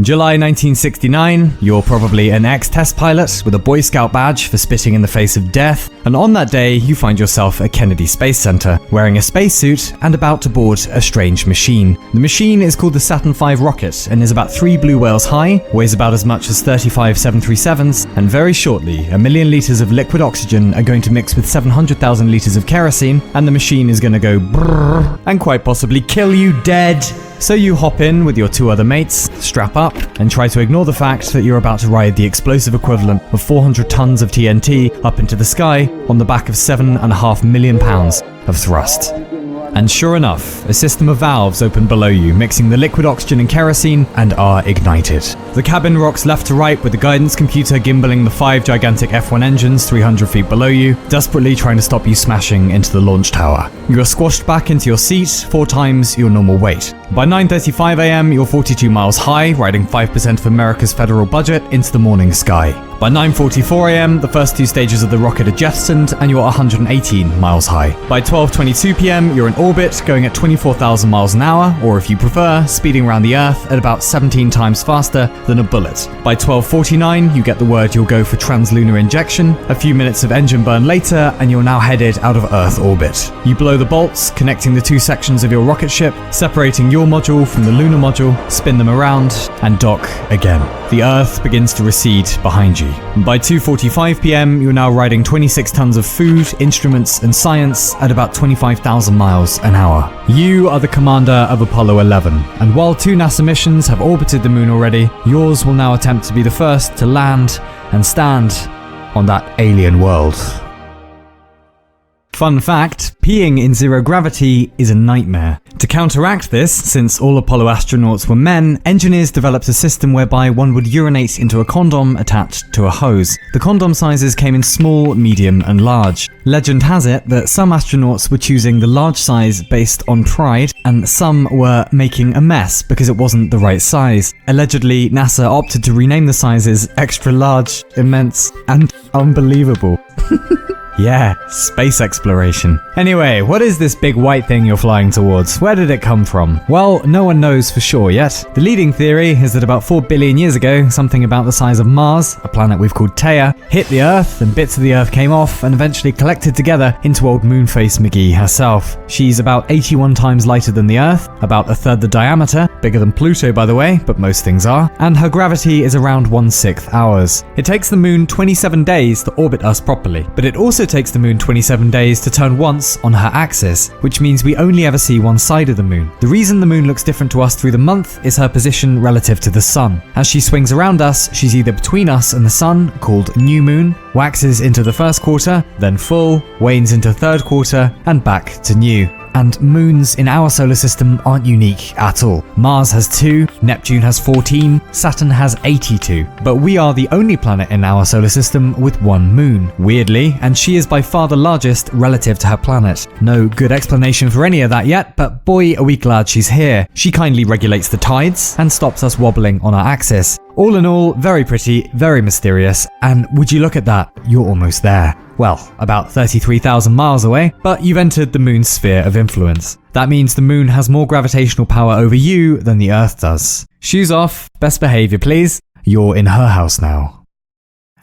July 1969, you're probably an ex-test pilot with a Boy Scout badge for spitting in the face of death, and on that day you find yourself at Kennedy Space Center, wearing a spacesuit and about to board a strange machine. The machine is called the Saturn V rocket and is about 3 blue whales high, weighs about as much as 35 737s, and very shortly, 1 million liters of liquid oxygen are going to mix with 700,000 liters of kerosene, and the machine is going to go brrrr and quite possibly kill you dead. So you hop in with your 2 other mates, strap up, and try to ignore the fact that you're about to ride the explosive equivalent of 400 tons of TNT up into the sky on the back of 7.5 million pounds of thrust. And sure enough, a system of valves open below you, mixing the liquid oxygen and kerosene, and are ignited. The cabin rocks left to right with the guidance computer gimbaling the 5 gigantic F1 engines 300 feet below you, desperately trying to stop you smashing into the launch tower. You are squashed back into your seat 4 times your normal weight. By 9:35 a.m, you're 42 miles high, riding 5% of America's federal budget into the morning sky. By 9:44 a.m, the first 2 stages of the rocket are jettisoned and you're 118 miles high. By 12:22 p.m, you're in orbit, going at 24,000 miles an hour, or if you prefer, speeding around the Earth at about 17 times faster than a bullet. By 12:49, you get the word you'll go for translunar injection. A few minutes of engine burn later, and you're now headed out of Earth orbit. You blow the bolts, connecting the 2 sections of your rocket ship, separating your module from the lunar module, spin them around, and dock again. The Earth begins to recede behind you. By 2:45 p.m, you're now riding 26 tons of food, instruments, and science at about 25,000 miles an hour. You are the commander of Apollo 11, and while 2 NASA missions have orbited the moon already, yours will now attempt to be the first to land and stand on that alien world. Fun fact, peeing in zero gravity is a nightmare. To counteract this, since all Apollo astronauts were men, engineers developed a system whereby one would urinate into a condom attached to a hose. The condom sizes came in small, medium, and large. Legend has it that some astronauts were choosing the large size based on pride, and some were making a mess because it wasn't the right size. Allegedly, NASA opted to rename the sizes extra large, immense, and unbelievable. Yeah, space exploration. Anyway, what is this big white thing you're flying towards? Where did it come from? Well, no one knows for sure yet. The leading theory is that about 4 billion years ago, something about the size of Mars, a planet we've called Theia, hit the Earth, and bits of the Earth came off and eventually collected together into old Moonface McGee herself. She's about 81 times lighter than the Earth, about 1/3 the diameter, bigger than Pluto by the way, but most things are, and her gravity is around 1/6 ours. It takes the moon 27 days to orbit us properly, but it also takes the moon 27 days to turn once on her axis, which means we only ever see one side of the moon. The reason the moon looks different to us through the month is her position relative to the sun. As she swings around us, she's either between us and the sun, called new moon, waxes into the first quarter, then full, wanes into third quarter, and back to new. And moons in our solar system aren't unique at all. Mars has 2, Neptune has 14, Saturn has 82. But we are the only planet in our solar system with 1 moon, weirdly, and she is by far the largest relative to her planet. No good explanation for any of that yet, but boy are we glad she's here. She kindly regulates the tides and stops us wobbling on our axis. All in all, very pretty, very mysterious, and would you look at that, you're almost there. Well, about 33,000 miles away, but you've entered the moon's sphere of influence. That means the moon has more gravitational power over you than the Earth does. Shoes off, best behavior please. You're in her house now.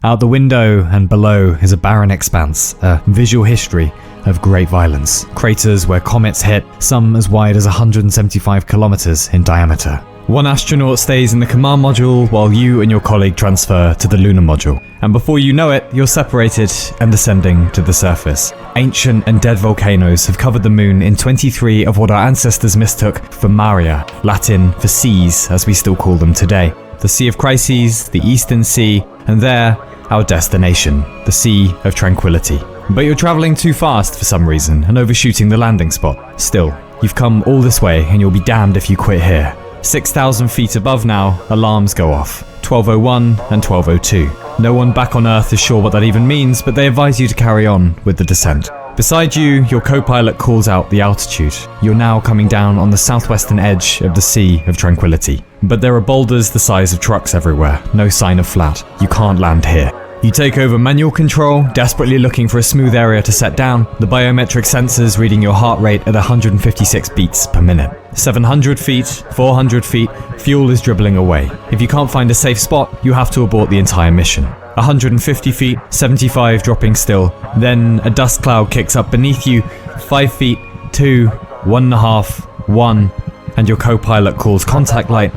Out the window and below is a barren expanse, a visual history of great violence. Craters where comets hit, some as wide as 175 kilometers in diameter. One astronaut stays in the command module while you and your colleague transfer to the lunar module. And before you know it, you're separated and descending to the surface. Ancient and dead volcanoes have covered the moon in 23 of what our ancestors mistook for Maria, Latin for seas as we still call them today. The Sea of Crises, the Eastern Sea, and there, our destination, the Sea of Tranquility. But you're traveling too fast for some reason and overshooting the landing spot. Still, you've come all this way and you'll be damned if you quit here. 6,000 feet above now, alarms go off. 12:01 and 12:02. No one back on Earth is sure what that even means, but they advise you to carry on with the descent. Beside you, your co-pilot calls out the altitude. You're now coming down on the southwestern edge of the Sea of Tranquility. But there are boulders the size of trucks everywhere, no sign of flat. You can't land here. You take over manual control, desperately looking for a smooth area to set down, the biometric sensors reading your heart rate at 156 beats per minute. 700 feet, 400 feet, fuel is dribbling away. If you can't find a safe spot, you have to abort the entire mission. 150 feet, 75 dropping still, then a dust cloud kicks up beneath you, 5 feet, 2, 1.5, 1, and your co-pilot calls contact light,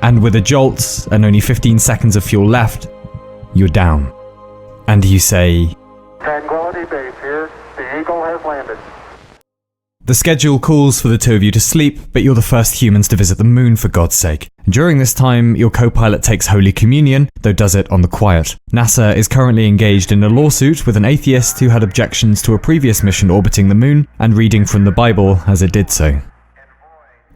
and with a jolt and only 15 seconds of fuel left, you're down. And you say, Tranquility Base here, the Eagle has landed. The schedule calls for the two of you to sleep, but you're the first humans to visit the moon for God's sake. During this time, your co-pilot takes Holy Communion, though does it on the quiet. NASA is currently engaged in a lawsuit with an atheist who had objections to a previous mission orbiting the moon and reading from the Bible as it did so.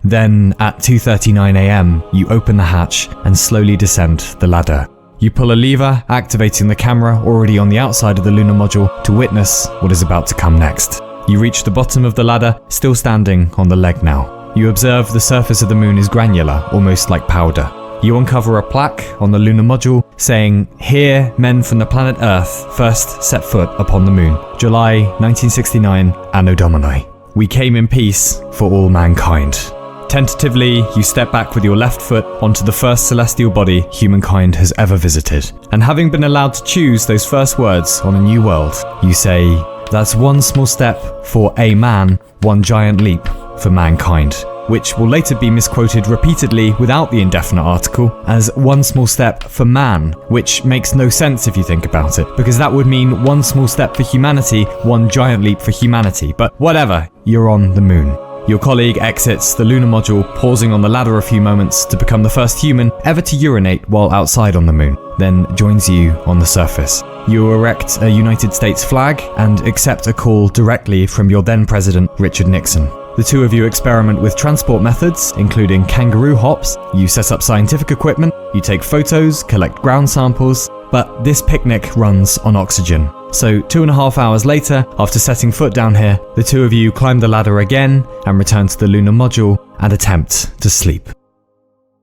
Then, at 2:39 a.m., you open the hatch and slowly descend the ladder. You pull a lever, activating the camera already on the outside of the lunar module to witness what is about to come next. You reach the bottom of the ladder, still standing on the leg now. You observe the surface of the moon is granular, almost like powder. You uncover a plaque on the lunar module saying, "Here, men from the planet Earth first set foot upon the moon. July 1969, Anno Domini. We came in peace for all mankind." Tentatively, you step back with your left foot onto the first celestial body humankind has ever visited. And having been allowed to choose those first words on a new world, you say, "That's one small step for a man, one giant leap for mankind," which will later be misquoted repeatedly without the indefinite article as "one small step for man," which makes no sense if you think about it, because that would mean one small step for humanity, one giant leap for humanity. But whatever, you're on the moon. Your colleague exits the lunar module, pausing on the ladder a few moments to become the first human ever to urinate while outside on the moon, then joins you on the surface. You erect a United States flag and accept a call directly from your then president, Richard Nixon. The two of you experiment with transport methods, including kangaroo hops. You set up scientific equipment, you take photos, collect ground samples, but this picnic runs on oxygen. So 2.5 hours later, after setting foot down here, the two of you climb the ladder again and return to the lunar module and attempt to sleep.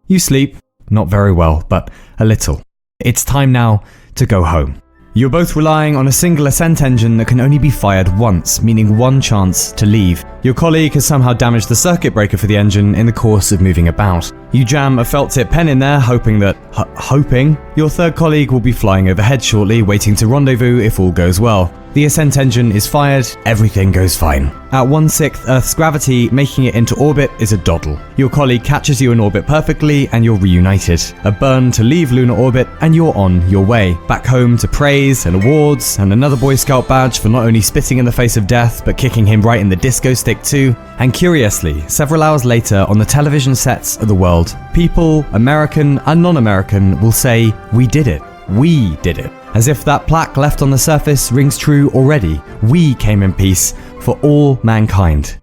You sleep, not very well, but a little. It's time now to go home. You're both relying on a single ascent engine that can only be fired once, meaning one chance to leave. Your colleague has somehow damaged the circuit breaker for the engine in the course of moving about. You jam a felt tip pen in there, hoping your third colleague will be flying overhead shortly, waiting to rendezvous if all goes well. The ascent engine is fired, everything goes fine. At 1/6 Earth's gravity, making it into orbit is a doddle. Your colleague catches you in orbit perfectly and you're reunited. A burn to leave lunar orbit and you're on your way. Back home to praise and awards and another Boy Scout badge for not only spitting in the face of death but kicking him right in the disco stick too. And curiously, several hours later on the television sets of the world, people, American and non-American, will say, "We did it. We did it." As if that plaque left on the surface rings true already. We came in peace for all mankind.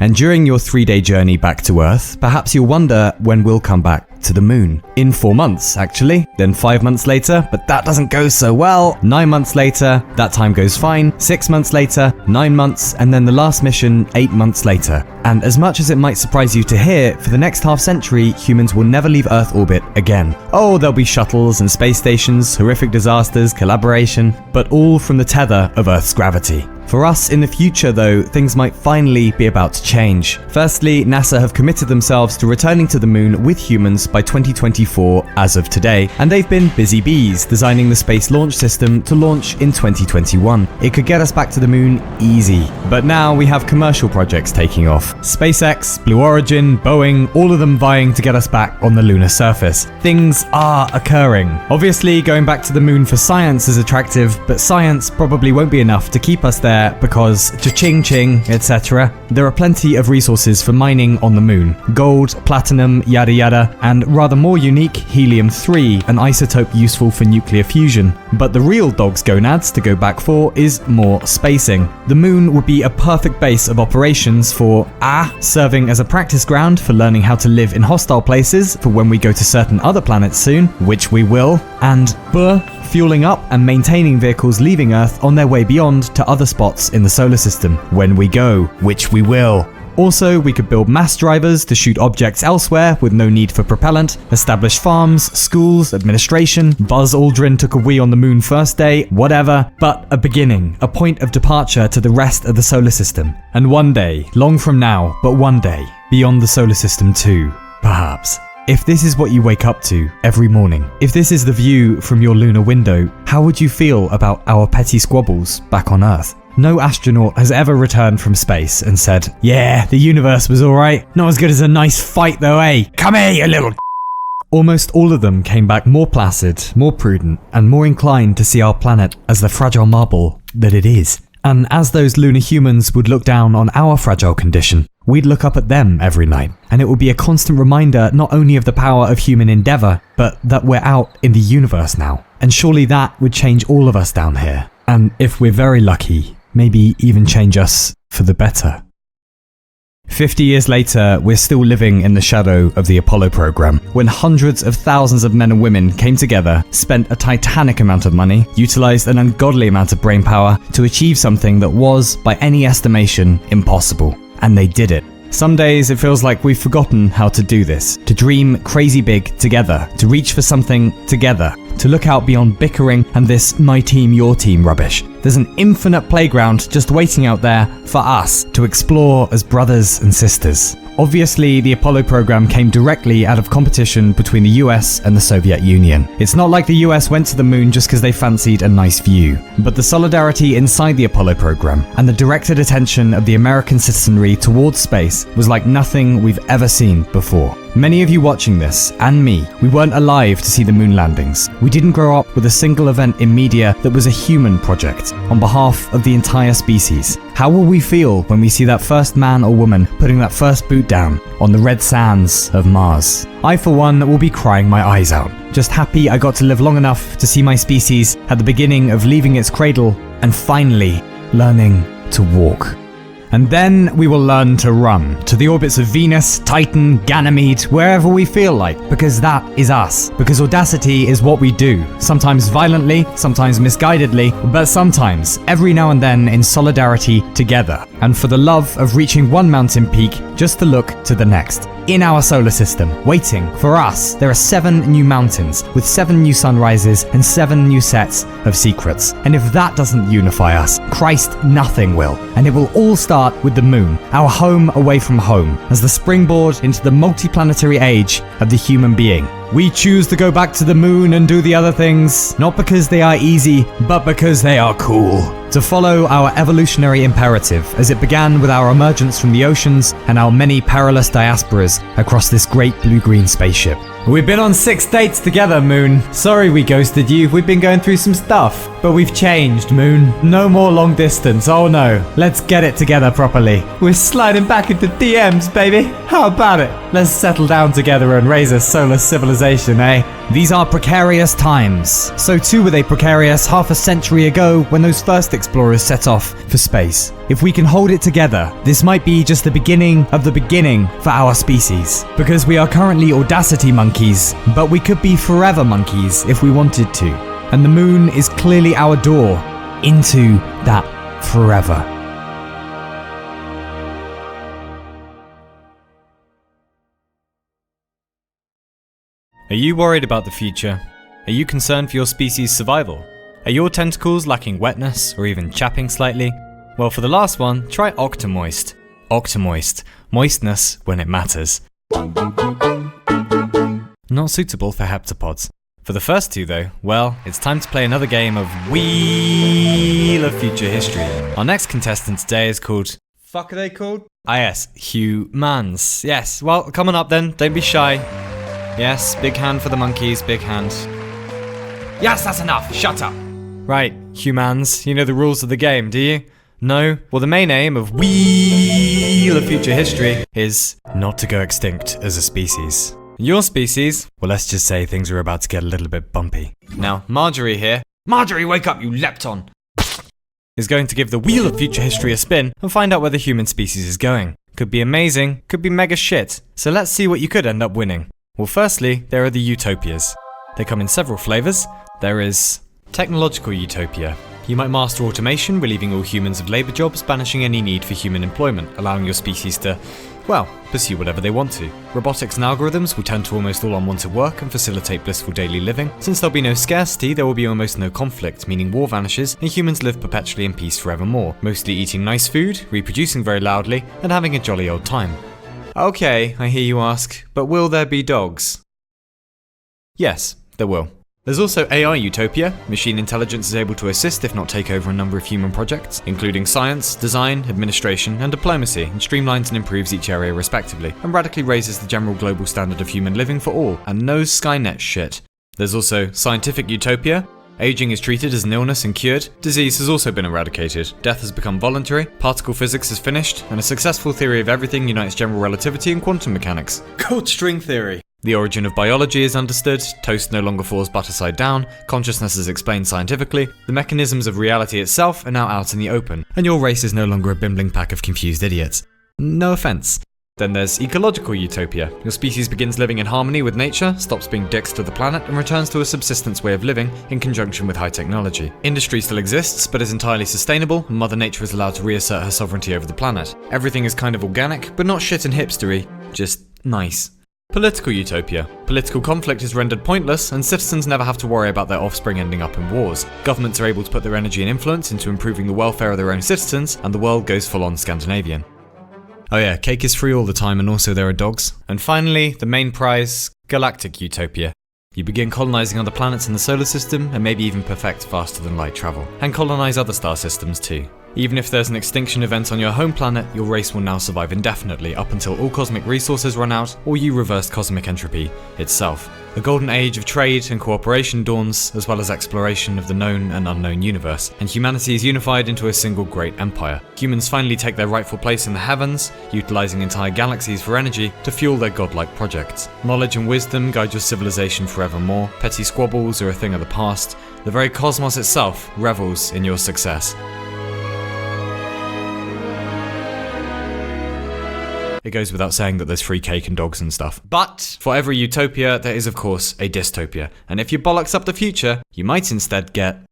And during your 3-day journey back to Earth, perhaps you'll wonder when we'll come back to the moon. In 4 months, actually. Then 5 months later, but that doesn't go so well. 9 months later, that time goes fine. 6 months later, 9 months, and then the last mission 8 months later. And as much as it might surprise you to hear, for the next half-century, humans will never leave Earth orbit again. Oh, there'll be shuttles and space stations, horrific disasters, collaboration, but all from the tether of Earth's gravity. For us in the future though, things might finally be about to change. Firstly, NASA have committed themselves to returning to the moon with humans by 2024 as of today, and they've been busy bees designing the Space Launch System to launch in 2021. It could get us back to the moon easy. But now we have commercial projects taking off. SpaceX, Blue Origin, Boeing, all of them vying to get us back on the lunar surface. Things are occurring. Obviously, going back to the moon for science is attractive, but science probably won't be enough to keep us there because cha-ching ching, etc. There are plenty of resources for mining on the moon. Gold, platinum, yada yada, and rather more unique, helium-3, an isotope useful for nuclear fusion. But the real dog's gonads to go back for is more spacing. The moon would be a perfect base of operations for A, serving as a practice ground for learning how to live in hostile places for when we go to certain other planets soon, which we will, and B, fueling up and maintaining vehicles leaving Earth on their way beyond to other spots in the solar system when we go, which we will. Also, we could build mass drivers to shoot objects elsewhere with no need for propellant, establish farms, schools, administration, Buzz Aldrin took a wee on the moon first day, whatever, but a beginning, a point of departure to the rest of the solar system. And one day, long from now, but one day, beyond the solar system too, perhaps. If this is what you wake up to every morning, if this is the view from your lunar window, how would you feel about our petty squabbles back on Earth? No astronaut has ever returned from space and said, "Yeah, the universe was alright, not as good as a nice fight though, eh? Come here, you little." Almost all of them came back more placid, more prudent, and more inclined to see our planet as the fragile marble that it is. And as those lunar humans would look down on our fragile condition, we'd look up at them every night, and it would be a constant reminder not only of the power of human endeavour, but that we're out in the universe now. And surely that would change all of us down here. And if we're very lucky, maybe even change us for the better. 50 years later, we're still living in the shadow of the Apollo program, when hundreds of thousands of men and women came together, spent a titanic amount of money, utilized an ungodly amount of brainpower to achieve something that was, by any estimation, impossible. And they did it. Some days it feels like we've forgotten how to do this, to dream crazy big together, to reach for something together, to look out beyond bickering and this my team, your team rubbish. There's an infinite playground just waiting out there for us to explore as brothers and sisters. Obviously, the Apollo program came directly out of competition between the US and the Soviet Union. It's not like the US went to the moon just because they fancied a nice view, but the solidarity inside the Apollo program and the directed attention of the American citizenry towards space was like nothing we've ever seen before. Many of you watching this, and me, we weren't alive to see the moon landings. We didn't grow up with a single event in media that was a human project, on behalf of the entire species. How will we feel when we see that first man or woman putting that first boot down on the red sands of Mars? I, for one, will be crying my eyes out, just happy I got to live long enough to see my species at the beginning of leaving its cradle and finally learning to walk. And then we will learn to run to the orbits of Venus, Titan, Ganymede, wherever we feel like, because that is us. Because audacity is what we do, sometimes violently, sometimes misguidedly, but sometimes, every now and then, in solidarity together. And for the love of reaching one mountain peak, just to look to the next. In our solar system, waiting for us, there are 7 new mountains with 7 new sunrises and 7 new sets of secrets. And if that doesn't unify us, Christ, nothing will. And it will all start with the moon, our home away from home, as the springboard into the multiplanetary age of the human being. We choose to go back to the moon and do the other things, not because they are easy, but because they are cool. To follow our evolutionary imperative, as it began with our emergence from the oceans and our many perilous diasporas across this great blue-green spaceship. We've been on 6 dates together, Moon. Sorry we ghosted you, we've been going through some stuff. But we've changed, Moon. No more long distance, oh no. Let's get it together properly. We're sliding back into DMs, baby. How about it? Let's settle down together and raise a solar civilization, eh? These are precarious times. So too were they precarious half a century ago when those first explorers set off for space. If we can hold it together, this might be just the beginning of the beginning for our species. Because we are currently audacity monkeys, but we could be forever monkeys if we wanted to. And the moon is clearly our door into that forever. Are you worried about the future? Are you concerned for your species' survival? Are your tentacles lacking wetness or even chapping slightly? Well, for the last one, try Octomoist. Octomoist. Moistness when it matters. Not suitable for heptapods. For the first two though, well, it's time to play another game of Wheel of Future History. Our next contestant today is called... Fuck are they called? Ah yes, humans. Yes, well, coming up then, don't be shy. Yes, big hand for the monkeys, big hand. Yes, that's enough, shut up! Right, humans, you know the rules of the game, do you? No? Well, the main aim of Wheel of Future History is not to go extinct as a species. Your species, well, let's just say things are about to get a little bit bumpy. Now, Marjorie here, Marjorie, wake up, you lepton! Is going to give the Wheel of Future History a spin and find out where the human species is going. Could be amazing, could be mega shit. So let's see what you could end up winning. Well, firstly, there are the utopias. They come in several flavours. There is technological utopia. You might master automation, relieving all humans of labour jobs, banishing any need for human employment, allowing your species to, well, pursue whatever they want to. Robotics and algorithms will tend to almost all unwanted work and facilitate blissful daily living. Since there'll be no scarcity, there will be almost no conflict, meaning war vanishes and humans live perpetually in peace forevermore, mostly eating nice food, reproducing very loudly, and having a jolly old time. Okay, I hear you ask, but will there be dogs? Yes, there will. There's also AI utopia. Machine intelligence is able to assist, if not take over, a number of human projects, including science, design, administration, and diplomacy, and streamlines and improves each area respectively, and radically raises the general global standard of human living for all, and no Skynet shit. There's also scientific utopia. Aging is treated as an illness and cured. Disease has also been eradicated. Death has become voluntary. Particle physics is finished, and a successful theory of everything unites general relativity and quantum mechanics. Gold string theory. The origin of biology is understood, toast no longer falls butter side down, consciousness is explained scientifically, the mechanisms of reality itself are now out in the open, and your race is no longer a bimbling pack of confused idiots. No offense. Then there's ecological utopia. Your species begins living in harmony with nature, stops being dicks to the planet, and returns to a subsistence way of living in conjunction with high technology. Industry still exists, but is entirely sustainable, and Mother Nature is allowed to reassert her sovereignty over the planet. Everything is kind of organic, but not shit and hipstery, just nice. Political utopia. Political conflict is rendered pointless, and citizens never have to worry about their offspring ending up in wars. Governments are able to put their energy and influence into improving the welfare of their own citizens, and the world goes full-on Scandinavian. Oh yeah, cake is free all the time, and also there are dogs. And finally, the main prize, galactic utopia. You begin colonizing other planets in the solar system, and maybe even perfect faster than light travel. And colonize other star systems too. Even if there's an extinction event on your home planet, your race will now survive indefinitely up until all cosmic resources run out, or you reverse cosmic entropy itself. A golden age of trade and cooperation dawns, as well as exploration of the known and unknown universe, and humanity is unified into a single great empire. Humans finally take their rightful place in the heavens, utilizing entire galaxies for energy to fuel their godlike projects. Knowledge and wisdom guide your civilization forevermore, petty squabbles are a thing of the past, the very cosmos itself revels in your success. It goes without saying that there's free cake and dogs and stuff. But for every utopia, there is of course a dystopia. And if you bollocks up the future, you might instead get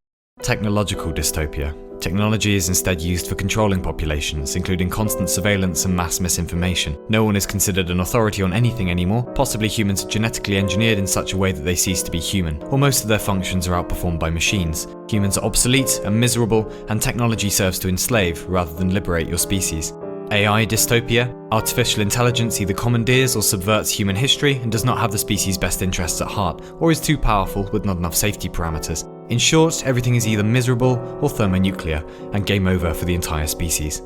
technological dystopia. Technology is instead used for controlling populations, including constant surveillance and mass misinformation. No one is considered an authority on anything anymore. Possibly humans are genetically engineered in such a way that they cease to be human, or most of their functions are outperformed by machines. Humans are obsolete and miserable, and technology serves to enslave rather than liberate your species. AI dystopia. Artificial intelligence either commandeers or subverts human history and does not have the species' best interests at heart, or is too powerful with not enough safety parameters. In short, everything is either miserable or thermonuclear, and game over for the entire species.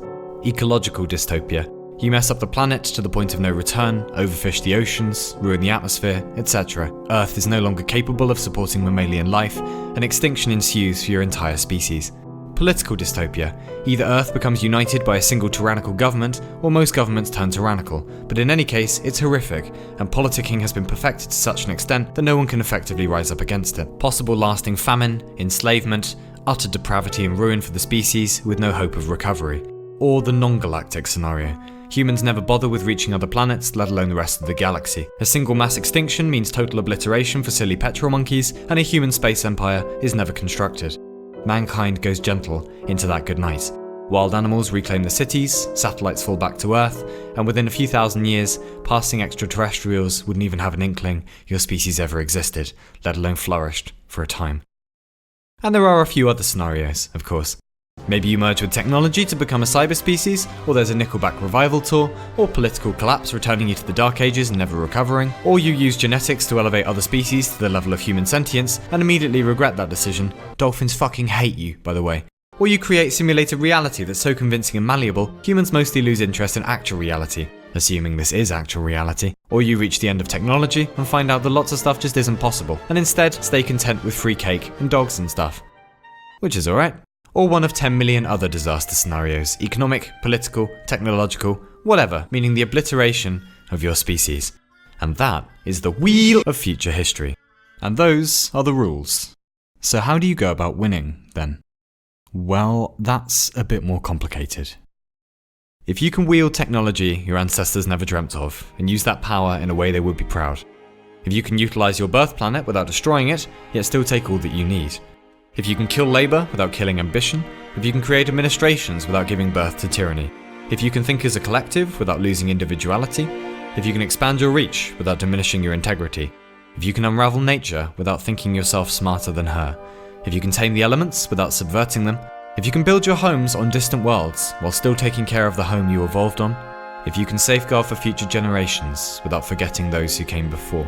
Ecological dystopia. You mess up the planet to the point of no return, overfish the oceans, ruin the atmosphere, etc. Earth is no longer capable of supporting mammalian life, and extinction ensues for your entire species. Political dystopia. Either Earth becomes united by a single tyrannical government, or most governments turn tyrannical, but in any case, it's horrific, and politicking has been perfected to such an extent that no one can effectively rise up against it. Possible lasting famine, enslavement, utter depravity and ruin for the species with no hope of recovery. Or the non-galactic scenario. Humans never bother with reaching other planets, let alone the rest of the galaxy. A single mass extinction means total obliteration for silly petrol monkeys, and a human space empire is never constructed. Mankind goes gentle into that good night. Wild animals reclaim the cities, satellites fall back to Earth, and within a few thousand years, passing extraterrestrials wouldn't even have an inkling your species ever existed, let alone flourished for a time. And there are a few other scenarios, of course. Maybe you merge with technology to become a cyber species, or there's a Nickelback revival tour, or political collapse returning you to the Dark Ages and never recovering, or you use genetics to elevate other species to the level of human sentience and immediately regret that decision. Dolphins fucking hate you, by the way. Or you create simulated reality that's so convincing and malleable, humans mostly lose interest in actual reality, assuming this is actual reality. Or you reach the end of technology and find out that lots of stuff just isn't possible, and instead stay content with free cake and dogs and stuff. Which is alright. Or one of 10 million other disaster scenarios, economic, political, technological, whatever, meaning the obliteration of your species. And that is the wheel of future history. And those are the rules. So how do you go about winning, then? Well, that's a bit more complicated. If you can wield technology your ancestors never dreamt of, and use that power in a way they would be proud. If you can utilize your birth planet without destroying it, yet still take all that you need. if you can kill labour without killing ambition, if you can create administrations without giving birth to tyranny, if you can think as a collective without losing individuality, if you can expand your reach without diminishing your integrity, if you can unravel nature without thinking yourself smarter than her, if you can tame the elements without subverting them, if you can build your homes on distant worlds while still taking care of the home you evolved on, if you can safeguard for future generations without forgetting those who came before,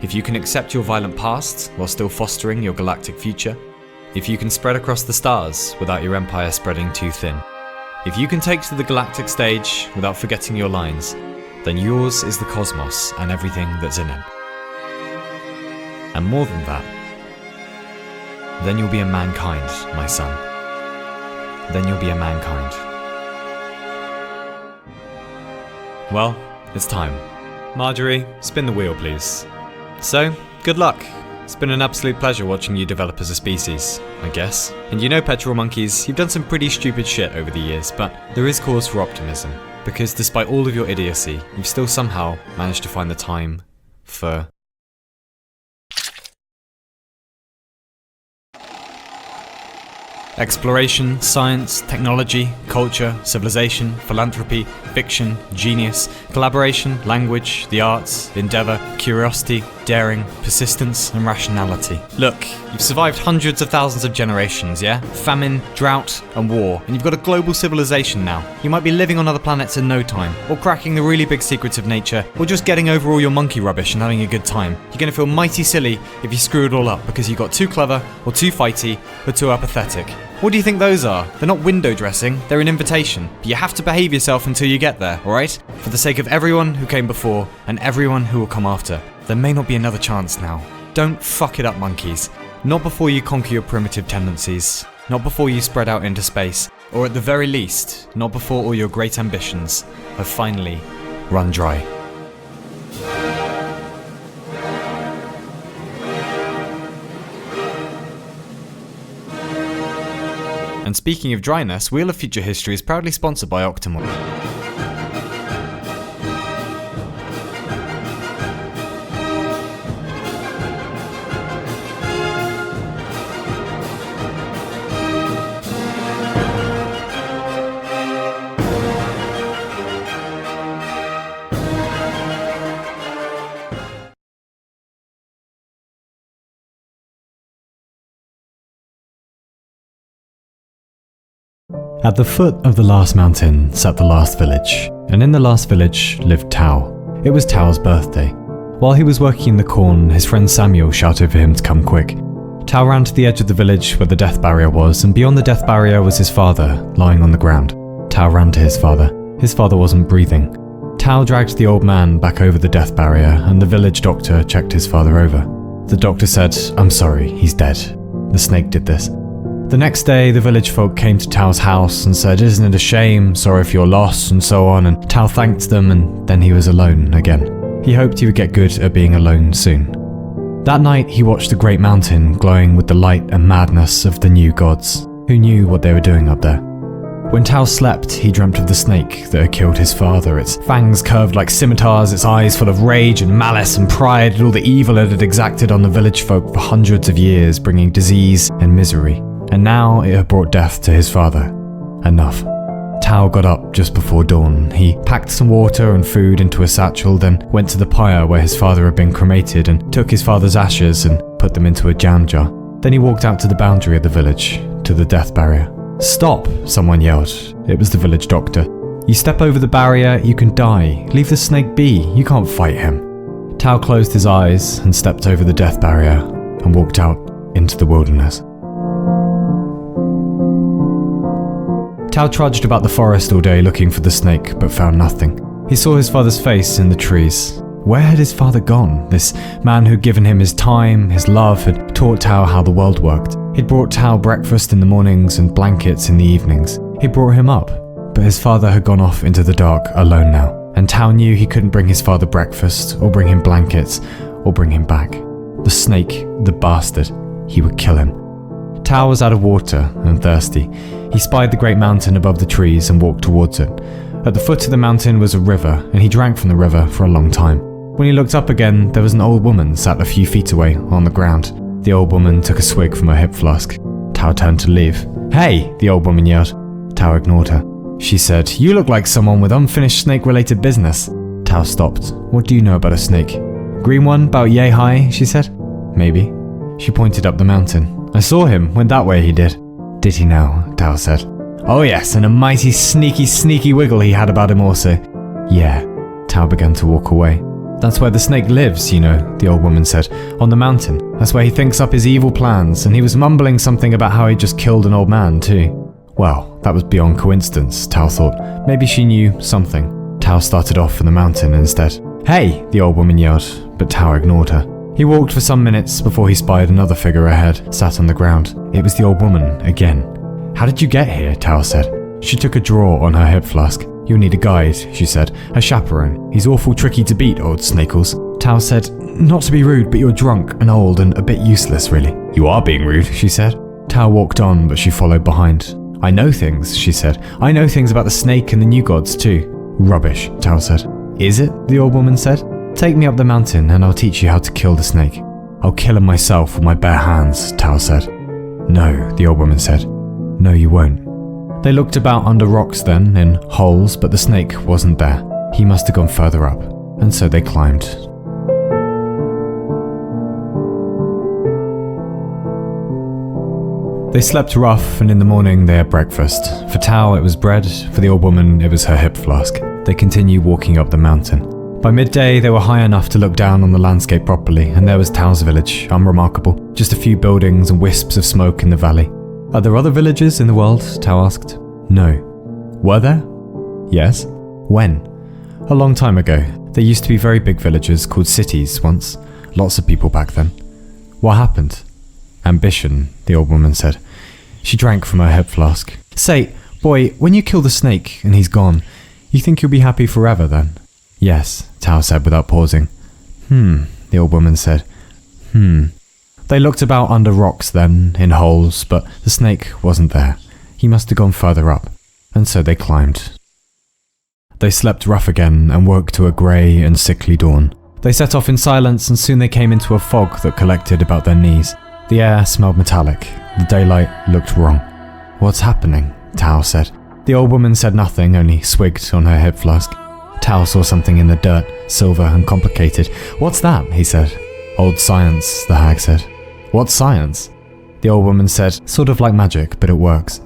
if you can accept your violent past while still fostering your galactic future, if you can spread across the stars without your empire spreading too thin, if you can take to the galactic stage without forgetting your lines, then yours is the cosmos and everything that's in it. And more than that, then you'll be a mankind, my son. Then you'll be a mankind. Well, it's time. Marjorie, spin the wheel, please. So, good luck. It's been an absolute pleasure watching you develop as a species, I guess. And you know, petrol monkeys, you've done some pretty stupid shit over the years, but there is cause for optimism. Because despite all of your idiocy, you've still somehow managed to find the time for... exploration, science, technology, culture, civilization, philanthropy, fiction, genius, collaboration, language, the arts, endeavour, curiosity, daring, persistence, and rationality. Look, you've survived hundreds of thousands of generations, yeah? Famine, drought, and war, and you've got a global civilization now. You might be living on other planets in no time, or cracking the really big secrets of nature, or just getting over all your monkey rubbish and having a good time. You're gonna feel mighty silly if you screw it all up because you got too clever, or too fighty, or too apathetic. What do you think those are? They're not window dressing, they're an invitation. But you have to behave yourself until you get there, alright? For the sake of everyone who came before, and everyone who will come after. There may not be another chance now. Don't fuck it up, monkeys. Not before you conquer your primitive tendencies. Not before you spread out into space. Or at the very least, not before all your great ambitions have finally run dry. And speaking of dryness, Wheel of Future History is proudly sponsored by Optimal. At the foot of the last mountain sat the last village, and in the last village lived Tao. It was Tao's birthday. While he was working in the corn, his friend Samuel shouted for him to come quick. Tao ran to the edge of the village where the death barrier was, and beyond the death barrier was his father, lying on the ground. Tao ran to his father. His father wasn't breathing. Tao dragged the old man back over the death barrier, and the village doctor checked his father over. The doctor said, "I'm sorry, he's dead. The snake did this." The next day, the village folk came to Tao's house and said, "Isn't it a shame? Sorry for your loss," and so on, and Tao thanked them, and then he was alone again. He hoped he would get good at being alone soon. That night, he watched the great mountain glowing with the light and madness of the new gods, who knew what they were doing up there. When Tao slept, he dreamt of the snake that had killed his father, its fangs curved like scimitars, its eyes full of rage and malice and pride, and all the evil it had exacted on the village folk for hundreds of years, bringing disease and misery. And now it had brought death to his father. Enough. Tao got up just before dawn. He packed some water and food into a satchel, then went to the pyre where his father had been cremated and took his father's ashes and put them into a jam jar. Then he walked out to the boundary of the village, to the death barrier. "Stop!" someone yelled. It was the village doctor. "You step over the barrier, you can die. Leave the snake be. You can't fight him." Tao closed his eyes and stepped over the death barrier and walked out into the wilderness. Tao trudged about the forest all day looking for the snake, but found nothing. He saw his father's face in the trees. Where had his father gone? This man who'd given him his time, his love, had taught Tao how the world worked. He'd brought Tao breakfast in the mornings and blankets in the evenings. He brought him up, but his father had gone off into the dark alone now, and Tao knew he couldn't bring his father breakfast, or bring him blankets, or bring him back. The snake, the bastard, he would kill him. Tao was out of water and thirsty. He spied the great mountain above the trees and walked towards it. At the foot of the mountain was a river, and he drank from the river for a long time. When he looked up again, there was an old woman sat a few feet away on the ground. The old woman took a swig from her hip flask. Tao turned to leave. "Hey!" the old woman yelled. Tao ignored her. She said, "You look like someone with unfinished snake-related business." Tao stopped. "What do you know about a snake?" "Green one, about yay high," she said. "Maybe." She pointed up the mountain. "I saw him, went that way he did." "Did he now?" Tao said. "Oh yes, and a mighty sneaky wiggle he had about him also." "Yeah." Tao began to walk away. "That's where the snake lives, you know," the old woman said. "On the mountain. That's where he thinks up his evil plans, and he was mumbling something about how he just killed an old man too." Well, that was beyond coincidence, Tao thought. Maybe she knew something. Tao started off for the mountain instead. "Hey!" the old woman yelled, but Tao ignored her. He walked for some minutes before he spied another figure ahead, sat on the ground. It was the old woman again. "How did you get here?" Tao said. She took a drawer on her hip flask. "You'll need a guide," she said. "A chaperone. He's awful tricky to beat, old Snakels." Tao said, "Not to be rude, but you're drunk and old and a bit useless, really." "You are being rude," she said. Tao walked on, but she followed behind. "I know things," she said. "I know things about the snake and the new gods, too." "Rubbish," Tao said. "Is it?" the old woman said. "Take me up the mountain and I'll teach you how to kill the snake." "I'll kill him myself with my bare hands," Tao said. "No," the old woman said. "No, you won't." They looked about under rocks then, in holes, but the snake wasn't there. He must have gone further up, and so they climbed. They slept rough, and in the morning they had breakfast. For Tao it was bread, for the old woman it was her hip flask. They continued walking up the mountain. By midday they were high enough to look down on the landscape properly, and there was Tao's village, unremarkable. Just a few buildings and wisps of smoke in the valley. "Are there other villages in the world?" Tao asked. "No." "Were there?" "Yes." "When?" "A long time ago. There used to be very big villages called cities once. Lots of people back then." "What happened?" "Ambition," the old woman said. She drank from her hip flask. "Say, boy, when you kill the snake and he's gone, you think you'll be happy forever then?" "Yes," Tao said without pausing. The old woman said. They looked about under rocks then, in holes, but the snake wasn't there. He must have gone further up, and so they climbed. They slept rough again and woke to a grey and sickly dawn. They set off in silence and soon they came into a fog that collected about their knees. The air smelled metallic. The daylight looked wrong. "What's happening?" Tao said. The old woman said nothing, only swigged on her hip flask. Tao saw something in the dirt, silver and complicated. "What's that?" he said. "Old science," the hag said. "What science?" The old woman said, "Sort of like magic, but it works."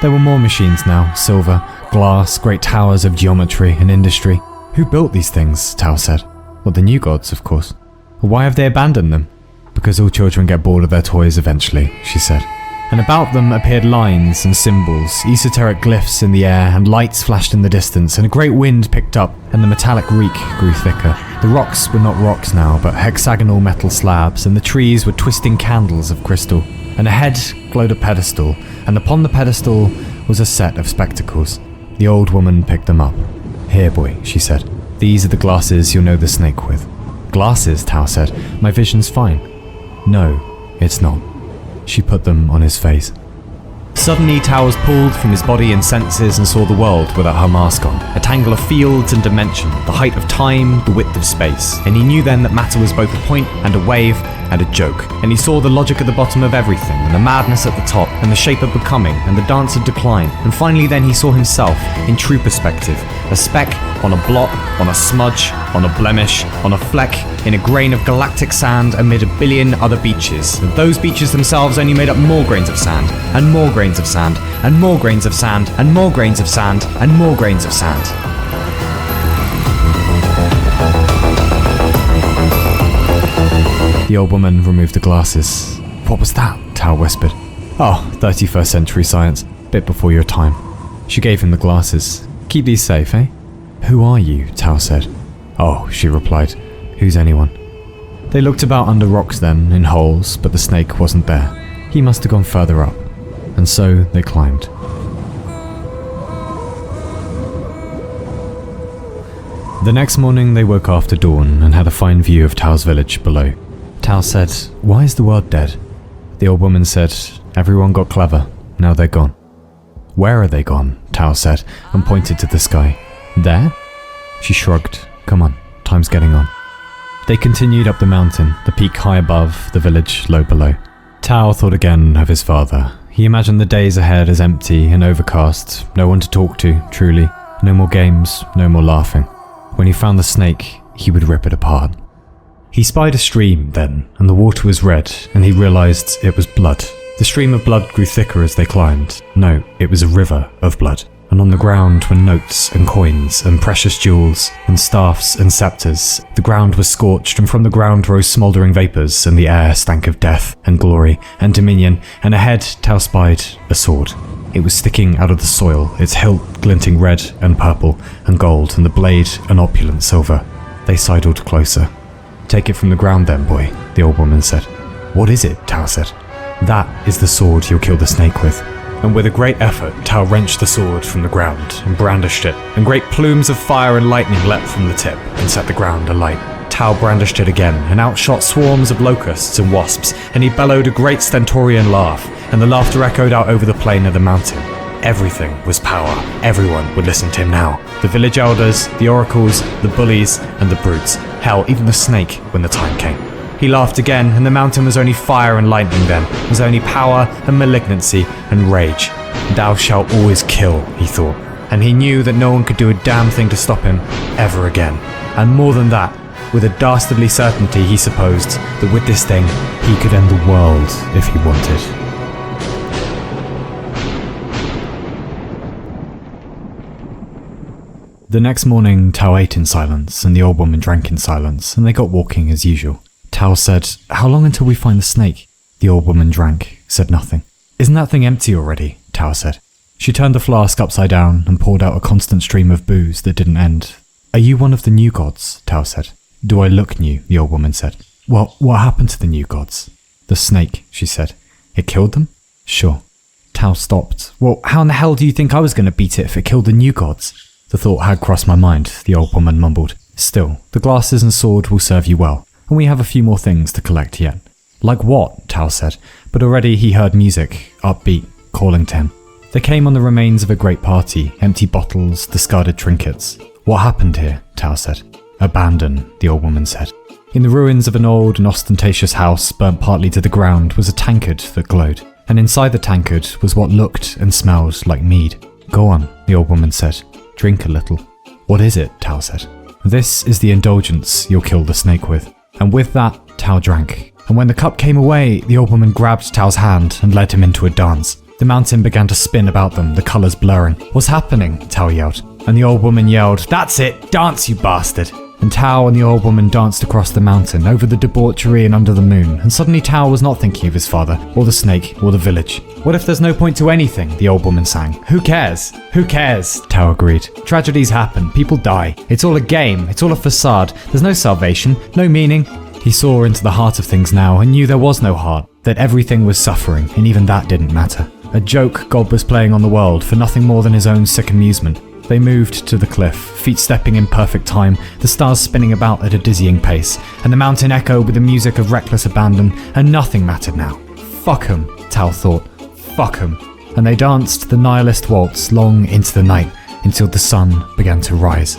There were more machines now, silver, glass, great towers of geometry and industry. "Who built these things?" Tao said. "Well, the new gods, of course." "Why have they abandoned them?" "Because all children get bored of their toys eventually," she said. And about them appeared lines and symbols, esoteric glyphs in the air, and lights flashed in the distance, and a great wind picked up, and the metallic reek grew thicker. The rocks were not rocks now, but hexagonal metal slabs, and the trees were twisting candles of crystal. And ahead glowed a pedestal, and upon the pedestal was a set of spectacles. The old woman picked them up. "Here, boy," she said. "These are the glasses you'll know the snake with." "Glasses," Tao said. "My vision's fine." "No, it's not." She put them on his face. Suddenly, Tao was pulled from his body and senses and saw the world without her mask on. A tangle of fields and dimension, the height of time, the width of space. And he knew then that matter was both a point and a wave and a joke. And he saw the logic at the bottom of everything, and the madness at the top, and the shape of becoming, and the dance of decline. And finally then he saw himself, in true perspective. A speck on a blot, on a smudge, on a blemish, on a fleck, in a grain of galactic sand amid a billion other beaches. And those beaches themselves only made up more grains of sand, and more grains of sand, and more grains of sand, and more grains of sand, and more grains of sand. The old woman removed the glasses. "What was that?" Tao whispered. "Oh, 31st century science, bit before your time." She gave him the glasses. "Keep these safe, eh?" "Who are you?" Tao said. "Oh," she replied. "Who's anyone?" They looked about under rocks then, in holes, but the snake wasn't there. He must have gone further up. And so they climbed. The next morning they woke after dawn and had a fine view of Tao's village below. Tao said, "Why is the world dead?" The old woman said, "Everyone got clever. Now they're gone." "Where are they gone?" Tao said, and pointed to the sky. "There?" She shrugged. "Come on, time's getting on." They continued up the mountain, the peak high above, the village low below. Tao thought again of his father. He imagined the days ahead as empty and overcast, no one to talk to, truly. No more games, no more laughing. When he found the snake, he would rip it apart. He spied a stream then, and the water was red, and he realized it was blood. The stream of blood grew thicker as they climbed. No, it was a river of blood. And on the ground were notes and coins and precious jewels and staffs and scepters. The ground was scorched, and from the ground rose smouldering vapours, and the air stank of death and glory and dominion, and ahead Tao spied a sword. It was sticking out of the soil, its hilt glinting red and purple and gold, and the blade an opulent silver. They sidled closer. "Take it from the ground then, boy," the old woman said. "What is it?" Tao said. "That is the sword you'll kill the snake with." And with a great effort, Tao wrenched the sword from the ground and brandished it, and great plumes of fire and lightning leapt from the tip and set the ground alight. Tao brandished it again, and out shot swarms of locusts and wasps, and he bellowed a great stentorian laugh, and the laughter echoed out over the plain of the mountain. Everything was power. Everyone would listen to him now. The village elders, the oracles, the bullies, and the brutes. Hell, even the snake when the time came. He laughed again, and the mountain was only fire and lightning then, was only power and malignancy and rage. "Thou shalt always kill," he thought, and he knew that no one could do a damn thing to stop him ever again. And more than that, with a dastardly certainty he supposed that with this thing he could end the world if he wanted. The next morning, Tao ate in silence, and the old woman drank in silence, and they got walking as usual. Tao said, "How long until we find the snake?" The old woman drank, said nothing. "Isn't that thing empty already?" Tao said. She turned the flask upside down and poured out a constant stream of booze that didn't end. "Are you one of the new gods?" Tao said. "Do I look new?" the old woman said. "Well, what happened to the new gods?" "The snake," she said. "It killed them?" "Sure." Tao stopped. "Well, how in the hell do you think I was going to beat it if it killed the new gods?" "The thought had crossed my mind," the old woman mumbled. "Still, the glasses and sword will serve you well. And we have a few more things to collect yet." "Like what?" Tao said, but already he heard music, upbeat, calling to him. They came on the remains of a great party, empty bottles, discarded trinkets. "What happened here?" Tao said. "Abandon," the old woman said. In the ruins of an old and ostentatious house, burnt partly to the ground, was a tankard that glowed, and inside the tankard was what looked and smelled like mead. "Go on," the old woman said. "Drink a little." "What is it?" Tao said. "This is the indulgence you'll kill the snake with." And with that, Tao drank. And when the cup came away, the old woman grabbed Tao's hand and led him into a dance. The mountain began to spin about them, the colours blurring. "What's happening?" Tao yelled. And the old woman yelled, "That's it! Dance, you bastard!" And Tao and the old woman danced across the mountain, over the debauchery and under the moon, and suddenly Tao was not thinking of his father, or the snake, or the village. "What if there's no point to anything?" the old woman sang. "Who cares? Who cares?" Tao agreed. "Tragedies happen, people die. It's all a game, it's all a facade. There's no salvation, no meaning." He saw into the heart of things now and knew there was no heart, that everything was suffering, and even that didn't matter. A joke God was playing on the world for nothing more than his own sick amusement. They moved to the cliff, feet stepping in perfect time, the stars spinning about at a dizzying pace, and the mountain echoed with the music of reckless abandon, and nothing mattered now. Fuck 'em, Tao thought. Fuck 'em. And they danced the nihilist waltz long into the night, until the sun began to rise.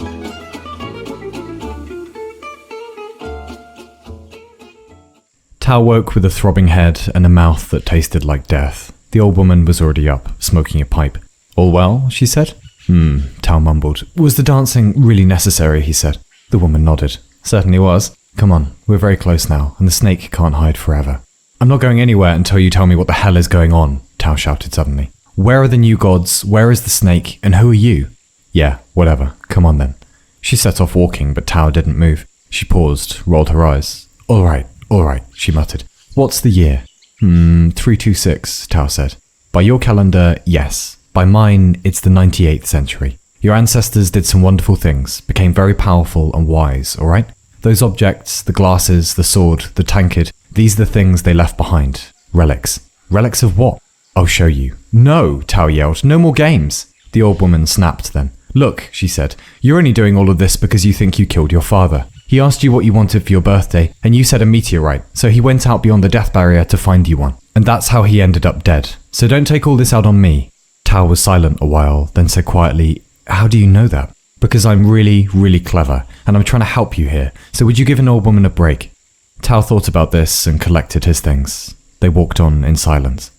Tao woke with a throbbing head and a mouth that tasted like death. The old woman was already up, smoking a pipe. "All well?" she said. Tao mumbled. "Was the dancing really necessary?" he said. The woman nodded. "Certainly was. Come on, we're very close now, and the snake can't hide forever." "I'm not going anywhere until you tell me what the hell is going on," Tao shouted suddenly. "Where are the new gods? Where is the snake? And who are you?" "Yeah, whatever. Come on then." She set off walking, but Tao didn't move. She paused, rolled her eyes. All right, she muttered. "What's the year?" 326, Tao said. "By your calendar, yes. By mine, it's the 98th century. Your ancestors did some wonderful things, became very powerful and wise, alright? Those objects, the glasses, the sword, the tankard, these are the things they left behind. Relics. Relics of what?" "I'll show you." "No," Tao yelled. "No more games." The old woman snapped then. "Look," she said, "you're only doing all of this because you think you killed your father. He asked you what you wanted for your birthday, and you said a meteorite, so he went out beyond the death barrier to find you one. And that's how he ended up dead. So don't take all this out on me." Tao was silent a while, then said quietly, "How do you know that?" "Because I'm really, really clever, and I'm trying to help you here, so would you give an old woman a break?" Tao thought about this and collected his things. They walked on in silence.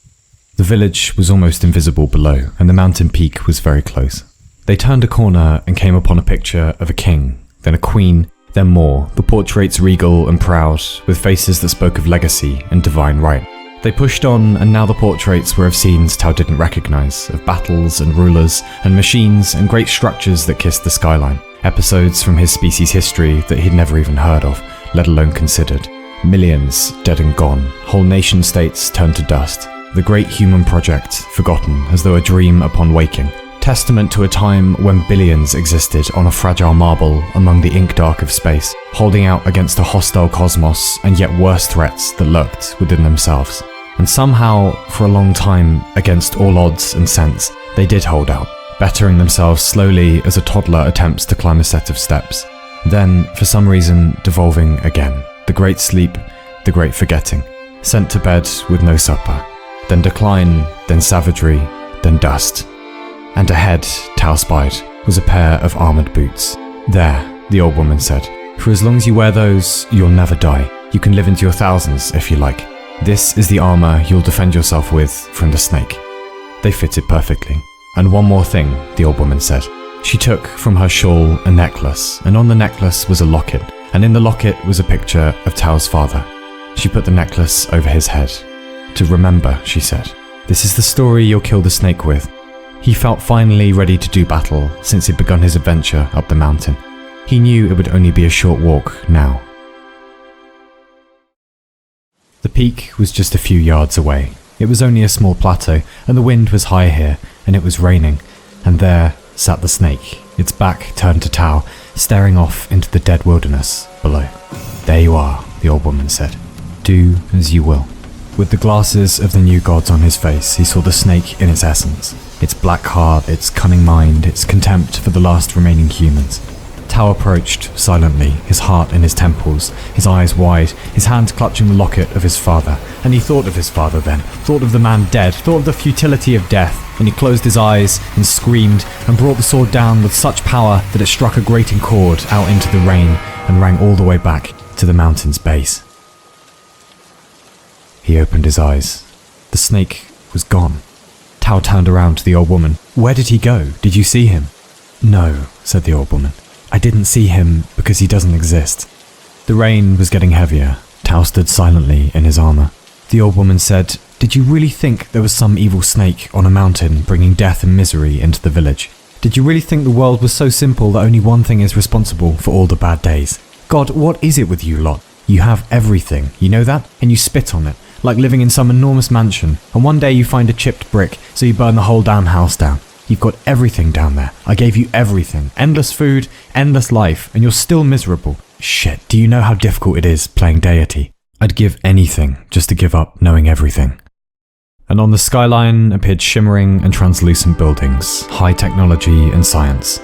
The village was almost invisible below, and the mountain peak was very close. They turned a corner and came upon a picture of a king, then a queen, then more, the portraits regal and proud, with faces that spoke of legacy and divine right. They pushed on, and now the portraits were of scenes Tao didn't recognize, of battles and rulers and machines and great structures that kissed the skyline. Episodes from his species' history that he'd never even heard of, let alone considered. Millions dead and gone, whole nation-states turned to dust. The great human project forgotten as though a dream upon waking. Testament to a time when billions existed on a fragile marble among the ink dark of space, holding out against a hostile cosmos and yet worse threats that lurked within themselves. And somehow, for a long time, against all odds and sense, they did hold out, bettering themselves slowly as a toddler attempts to climb a set of steps. Then, for some reason, devolving again. The great sleep, the great forgetting. Sent to bed with no supper. Then decline, then savagery, then dust. And ahead, Tao spied, was a pair of armoured boots. There, the old woman said, for as long as you wear those, you'll never die. You can live into your thousands if you like. This is the armour you'll defend yourself with from the snake. They fitted perfectly. And one more thing, the old woman said. She took from her shawl a necklace, and on the necklace was a locket, and in the locket was a picture of Tao's father. She put the necklace over his head. To remember, she said. This is the story you'll kill the snake with. He felt finally ready to do battle since he'd begun his adventure up the mountain. He knew it would only be a short walk now. The peak was just a few yards away. It was only a small plateau, and the wind was high here, and it was raining. And there sat the snake, its back turned to Tao, staring off into the dead wilderness below. There you are, the old woman said. Do as you will. With the glasses of the new gods on his face, he saw the snake in its essence. Its black heart, its cunning mind, its contempt for the last remaining humans. Tao approached silently, his heart in his temples, his eyes wide, his hand clutching the locket of his father. And he thought of his father then, thought of the man dead, thought of the futility of death. And he closed his eyes and screamed and brought the sword down with such power that it struck a grating chord out into the rain and rang all the way back to the mountain's base. He opened his eyes. The snake was gone. Tao turned around to the old woman. Where did he go? Did you see him? No, said the old woman. I didn't see him because he doesn't exist. The rain was getting heavier. Tao stood silently in his armour. The old woman said, Did you really think there was some evil snake on a mountain bringing death and misery into the village? Did you really think the world was so simple that only one thing is responsible for all the bad days? God, what is it with you lot? You have everything, you know that? And you spit on it, like living in some enormous mansion, and one day you find a chipped brick, so you burn the whole damn house down. You've got everything down there. I gave you everything. Endless food, endless life, and you're still miserable. Shit, do you know how difficult it is playing deity? I'd give anything just to give up knowing everything. And on the skyline appeared shimmering and translucent buildings, high technology and science.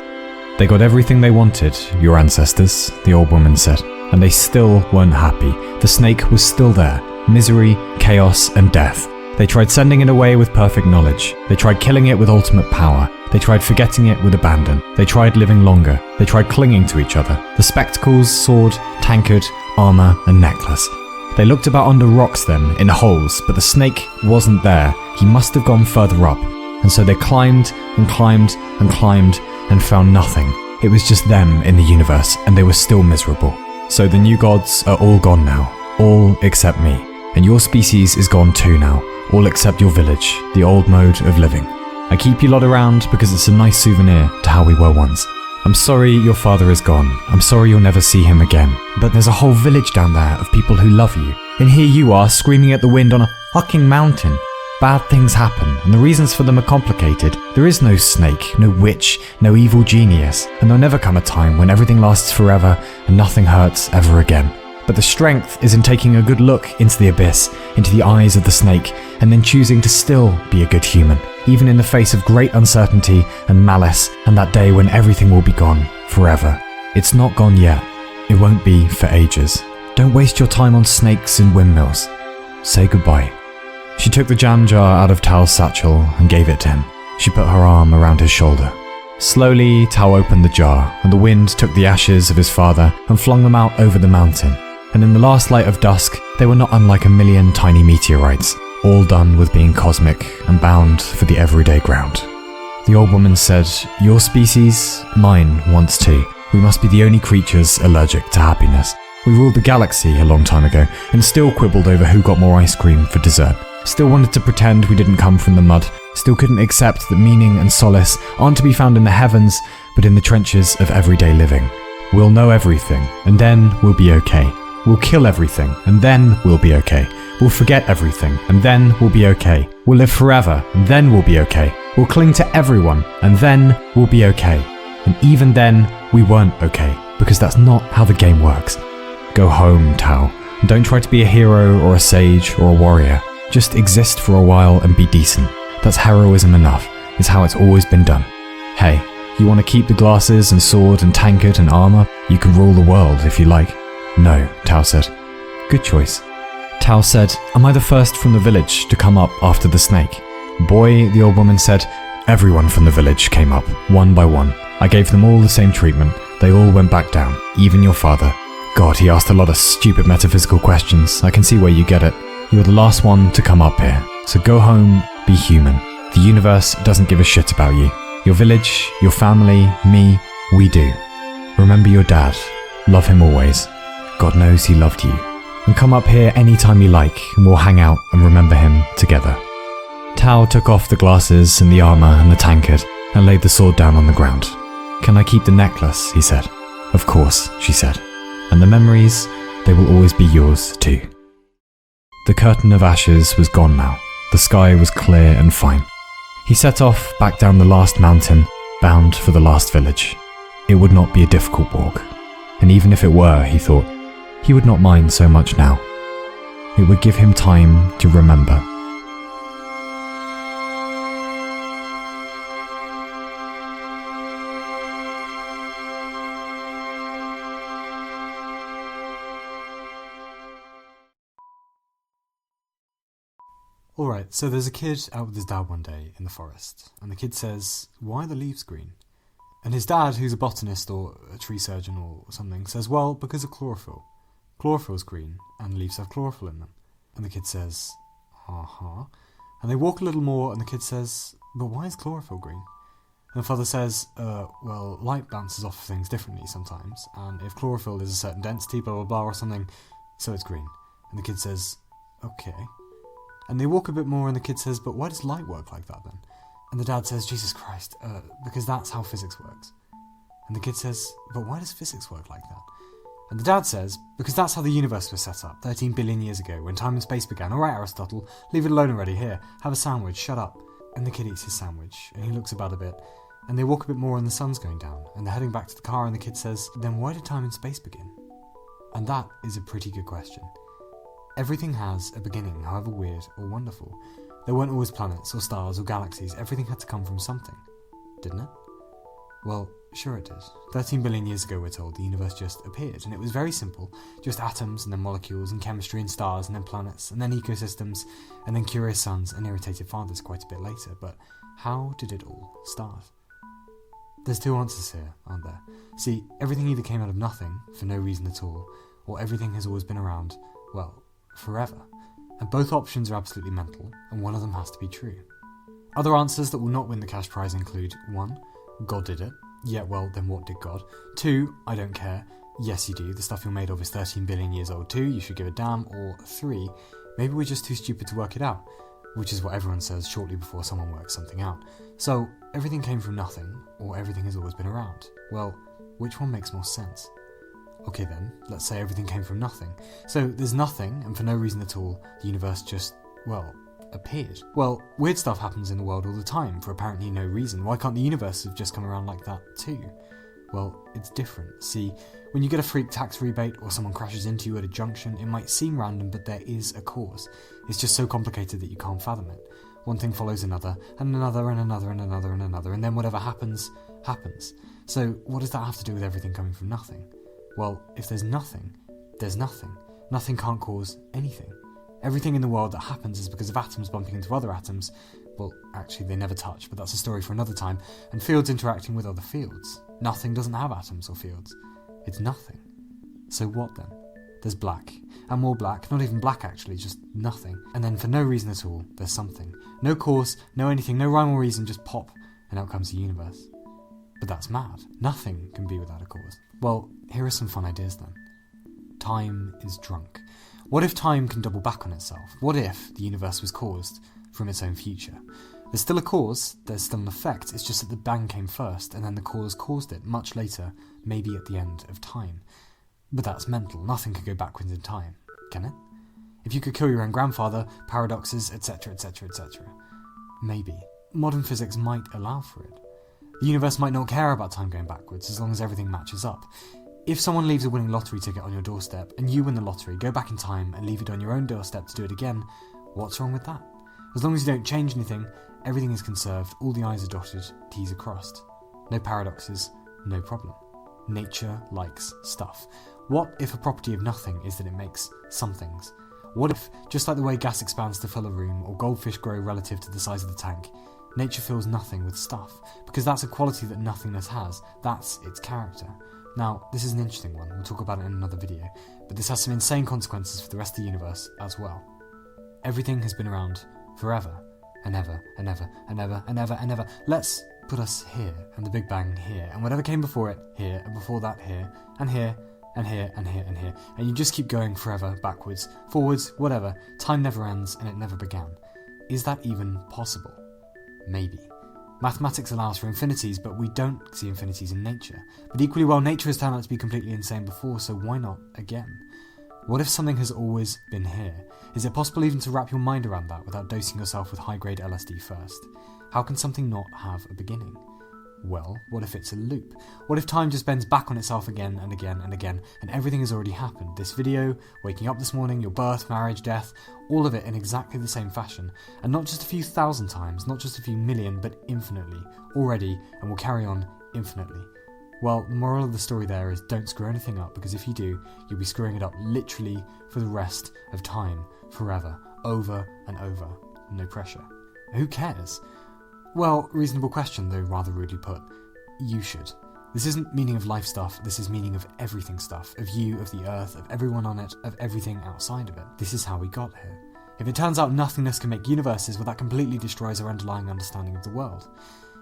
They got everything they wanted, your ancestors, the old woman said, and they still weren't happy. The snake was still there. Misery, chaos, and death. They tried sending it away with perfect knowledge. They tried killing it with ultimate power. They tried forgetting it with abandon. They tried living longer. They tried clinging to each other. The spectacles, sword, tankard, armor, and necklace. They looked about under rocks then, in holes, but the snake wasn't there. He must have gone further up. And so they climbed and climbed and climbed and found nothing. It was just them in the universe, and they were still miserable. So the new gods are all gone now. All except me. And your species is gone too now. All except your village, the old mode of living. I keep you lot around because it's a nice souvenir to how we were once. I'm sorry your father is gone. I'm sorry you'll never see him again. But there's a whole village down there of people who love you. And here you are screaming at the wind on a fucking mountain. Bad things happen, and the reasons for them are complicated. There is no snake, no witch, no evil genius, and there'll never come a time when everything lasts forever and nothing hurts ever again. But the strength is in taking a good look into the abyss, into the eyes of the snake, and then choosing to still be a good human, even in the face of great uncertainty and malice, and that day when everything will be gone forever. It's not gone yet. It won't be for ages. Don't waste your time on snakes and windmills. Say goodbye. She took the jam jar out of Tao's satchel and gave it to him. She put her arm around his shoulder. Slowly, Tao opened the jar, and the wind took the ashes of his father and flung them out over the mountain. And in the last light of dusk, they were not unlike a million tiny meteorites. all done with being cosmic and bound for the everyday ground. The old woman said, "Your species, mine once too. We must be the only creatures allergic to happiness. We ruled the galaxy a long time ago and still quibbled over who got more ice cream for dessert. Still wanted to pretend we didn't come from the mud. Still couldn't accept that meaning and solace aren't to be found in the heavens, but in the trenches of everyday living. We'll know everything, and then we'll be okay. We'll kill everything, and then we'll be okay. We'll forget everything, and then we'll be okay. We'll live forever, and then we'll be okay. We'll cling to everyone, and then we'll be okay. And even then, we weren't okay, because that's not how the game works. Go home, Tao. Don't try to be a hero or a sage or a warrior. Just exist for a while and be decent. That's heroism enough. It's how it's always been done. Hey, you want to keep the glasses and sword and tankard and armor? You can rule the world if you like." "No," Tao said. "Good choice." Tao said, "Am I the first from the village to come up after the snake?" "Boy," the old woman said, "everyone from the village came up, one by one. I gave them all the same treatment. They all went back down, even your father. God, he asked a lot of stupid metaphysical questions. I can see where you get it. You're the last one to come up here. So go home, be human. The universe doesn't give a shit about you. Your village, your family, me, we do. Remember your dad. Love him always. God knows he loved you. And come up here anytime you like, and we'll hang out and remember him together." Tao took off the glasses and the armor and the tankard and laid the sword down on the ground. "Can I keep the necklace?" he said. "Of course," she said. "And the memories, they will always be yours too." The curtain of ashes was gone now. The sky was clear and fine. He set off back down the last mountain, bound for the last village. It would not be a difficult walk. And even if it were, he thought, he would not mind so much now. It would give him time to remember. Alright, so there's a kid out with his dad one day in the forest, and the kid says, "Why are the leaves green?" And his dad, who's a botanist or a tree surgeon or something, says, "Well, because of chlorophyll. Chlorophyll's green, and leaves have chlorophyll in them." And the kid says, "Uh-huh." And they walk a little more, and the kid says, "But why is chlorophyll green?" And the father says, well, light bounces off things differently sometimes, and if chlorophyll is a certain density, blah blah blah or something, so it's green." And the kid says, "Okay." And they walk a bit more and the kid says, "But why does light work like that then?" And the dad says, "Jesus Christ, because that's how physics works." And the kid says, "But why does physics work like that?" And the dad says, "Because that's how the universe was set up, 13 billion years ago, when time and space began. Alright, Aristotle, leave it alone already. Here, have a sandwich, shut up." And the kid eats his sandwich, and he looks about a bit, and they walk a bit more and the sun's going down, and they're heading back to the car, and the kid says, "Then why did time and space begin?" And that is a pretty good question. Everything has a beginning, however weird or wonderful. There weren't always planets or stars or galaxies. Everything had to come from something, didn't it? Well, sure it did. 13 billion years ago, we're told, the universe just appeared, and it was very simple. Just atoms, and then molecules, and chemistry, and stars, and then planets, and then ecosystems, and then curious sons and irritated fathers quite a bit later. But how did it all start? There's two answers here, aren't there? See, everything either came out of nothing, for no reason at all, or everything has always been around, well, forever. And both options are absolutely mental, and one of them has to be true. Other answers that will not win the cash prize include 1. God did it. Yeah, well, then what did God? 2. I don't care. Yes, you do. The stuff you're made of is 13 billion years old too. You should give a damn. Or 3. Maybe we're just too stupid to work it out, which is what everyone says shortly before someone works something out. So, everything came from nothing, or everything has always been around. Well, which one makes more sense? Okay then, let's say everything came from nothing. So there's nothing, and for no reason at all, the universe just, well, appeared. Well, weird stuff happens in the world all the time, for apparently no reason. Why can't the universe have just come around like that too? Well, it's different. See, when you get a freak tax rebate or someone crashes into you at a junction, it might seem random, but there is a cause. It's just so complicated that you can't fathom it. One thing follows another, and another, and another, and another, and another, and then whatever happens, happens. So what does that have to do with everything coming from nothing? Well, if there's nothing, there's nothing. Nothing can't cause anything. Everything in the world that happens is because of atoms bumping into other atoms. Well, actually, they never touch, but that's a story for another time. And fields interacting with other fields. Nothing doesn't have atoms or fields. It's nothing. So what then? there's black. And more black, not even black actually, just nothing. And then for no reason at all, there's something. No cause, no anything, no rhyme or reason, just pop, and out comes the universe. But that's mad. Nothing can be without a cause. Well, here are some fun ideas then. Time is drunk. What if time can double back on itself? What if the universe was caused from its own future? There's still a cause, there's still an effect, it's just that the bang came first, and then the cause caused it much later, maybe at the end of time. But that's mental. Nothing could go backwards in time, can it? If you could kill your own grandfather, paradoxes, etc, etc, etc. Maybe. Modern physics might allow for it. The universe might not care about time going backwards as long as everything matches up. If someone leaves a winning lottery ticket on your doorstep and you win the lottery, go back in time and leave it on your own doorstep to do it again, what's wrong with that? As long as you don't change anything, everything is conserved, all the I's are dotted, T's are crossed. No paradoxes, no problem. Nature likes stuff. What if a property of nothing is that it makes some things? What if, just like the way gas expands to fill a room or goldfish grow relative to the size of the tank, nature fills nothing with stuff? Because that's a quality that nothingness has, that's its character. Now, this is an interesting one, we'll talk about it in another video, but this has some insane consequences for the rest of the universe as well. Everything has been around forever, and ever, and ever, and ever, and ever, and ever. Let's put us here, and the Big Bang here, and whatever came before it here, and before that here, and here, and here, and here, and here. And you just keep going forever, backwards, forwards, whatever. Time never ends, and it never began. Is that even possible? Maybe. Mathematics allows for infinities, but we don't see infinities in nature. But equally well, nature has turned out to be completely insane before, so why not again? What if something has always been here? Is it possible even to wrap your mind around that without dosing yourself with high-grade LSD first? How can something not have a beginning? Well, what if it's a loop? What if time just bends back on itself again and again and again, and everything has already happened? This video, waking up this morning, your birth, marriage, death, all of it in exactly the same fashion. And not just a few thousand times, not just a few million, but infinitely, already, and will carry on infinitely. Well, the moral of the story there is don't screw anything up, because if you do, you'll be screwing it up literally for the rest of time, forever, over and over. No pressure. Who cares? Well, reasonable question, though rather rudely put. You should. This isn't meaning of life stuff, this is meaning of everything stuff. Of you, of the earth, of everyone on it, of everything outside of it. This is how we got here. If it turns out nothingness can make universes, well, that completely destroys our underlying understanding of the world.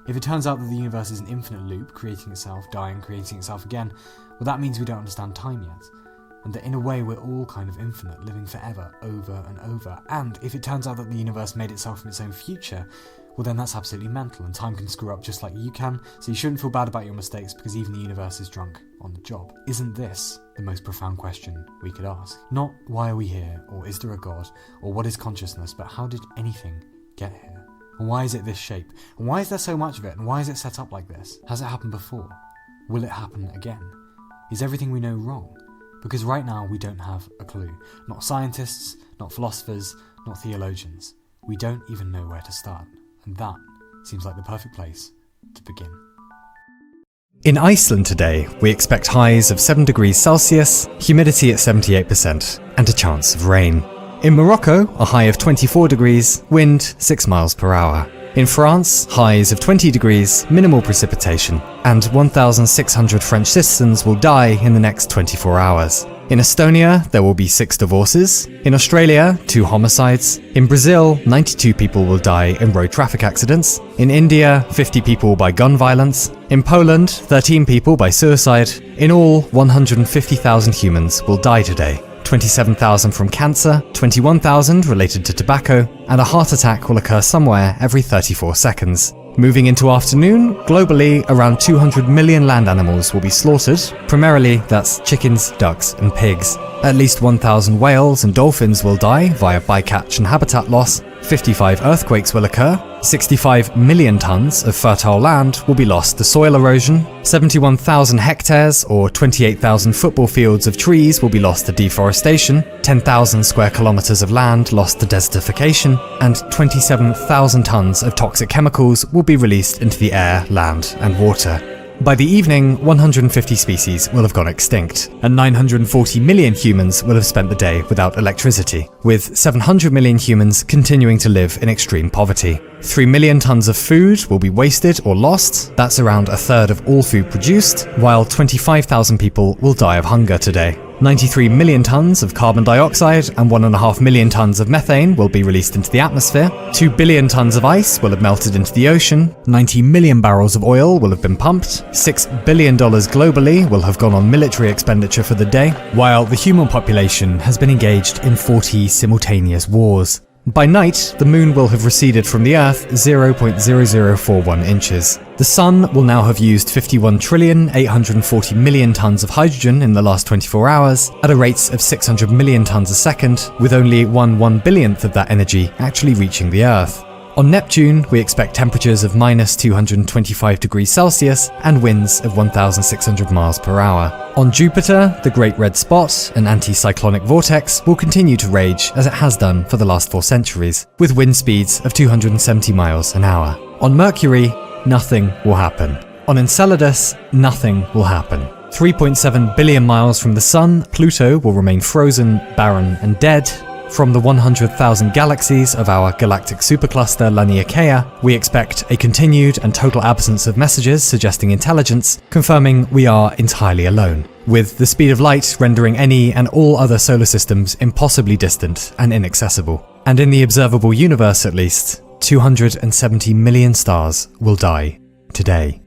If it turns out that the universe is an infinite loop, creating itself, dying, creating itself again, well, that means we don't understand time yet. And that in a way we're all kind of infinite, living forever, over and over. And if it turns out that the universe made itself from its own future, well then that's absolutely mental, and time can screw up just like you can, so you shouldn't feel bad about your mistakes because even the universe is drunk on the job. Isn't this the most profound question we could ask? Not why are we here, or is there a God, or what is consciousness, but how did anything get here? And why is it this shape? And why is there so much of it? And why is it set up like this? Has it happened before? Will it happen again? Is everything we know wrong? Because right now we don't have a clue. Not scientists, not philosophers, not theologians. We don't even know where to start. And that seems like the perfect place to begin. In Iceland today, we expect highs of 7 degrees Celsius, humidity at 78%, and a chance of rain. In Morocco, a high of 24 degrees, wind 6 miles per hour. In France, highs of 20 degrees, minimal precipitation, and 1,600 French citizens will die in the next 24 hours. In Estonia, there will be 6 divorces. In Australia, 2 homicides. In Brazil, 92 people will die in road traffic accidents. In India, 50 people by gun violence. In Poland, 13 people by suicide. In all, 150,000 humans will die today. 27,000 from cancer, 21,000 related to tobacco, and a heart attack will occur somewhere every 34 seconds. Moving into afternoon, globally, around 200 million land animals will be slaughtered. Primarily, that's chickens, ducks, and pigs. At least 1,000 whales and dolphins will die via bycatch and habitat loss. 55 earthquakes will occur. 65 million tons of fertile land will be lost to soil erosion. 71,000 hectares, or 28,000 football fields of trees, will be lost to deforestation. 10,000 square kilometers of land lost to desertification. And 27,000 tons of toxic chemicals will be released into the air, land, and water. By the evening, 150 species will have gone extinct, and 940 million humans will have spent the day without electricity, with 700 million humans continuing to live in extreme poverty. 3 million tons of food will be wasted or lost, that's around a third of all food produced, while 25,000 people will die of hunger today. 93 million tons of carbon dioxide and 1.5 million tons of methane will be released into the atmosphere. 2 billion tons of ice will have melted into the ocean. 90 million barrels of oil will have been pumped. $6 billion globally will have gone on military expenditure for the day, while the human population has been engaged in 40 simultaneous wars. By night, the moon will have receded from the Earth 0.0041 inches. The sun will now have used 51,840,000,000 tons of hydrogen in the last 24 hours, at a rate of 600 million tons a second, with only 1/1 billionth of that energy actually reaching the Earth. On Neptune, we expect temperatures of -225 degrees Celsius and winds of 1,600 miles per hour. On Jupiter, the Great Red Spot, an anticyclonic vortex, will continue to rage as it has done for the last 4 centuries, with wind speeds of 270 miles an hour. On Mercury, nothing will happen. On Enceladus, nothing will happen. 3.7 billion miles from the Sun, Pluto will remain frozen, barren, and dead. From the 100,000 galaxies of our galactic supercluster Laniakea, we expect a continued and total absence of messages suggesting intelligence, confirming we are entirely alone, with the speed of light rendering any and all other solar systems impossibly distant and inaccessible. And in the observable universe at least, 270 million stars will die today.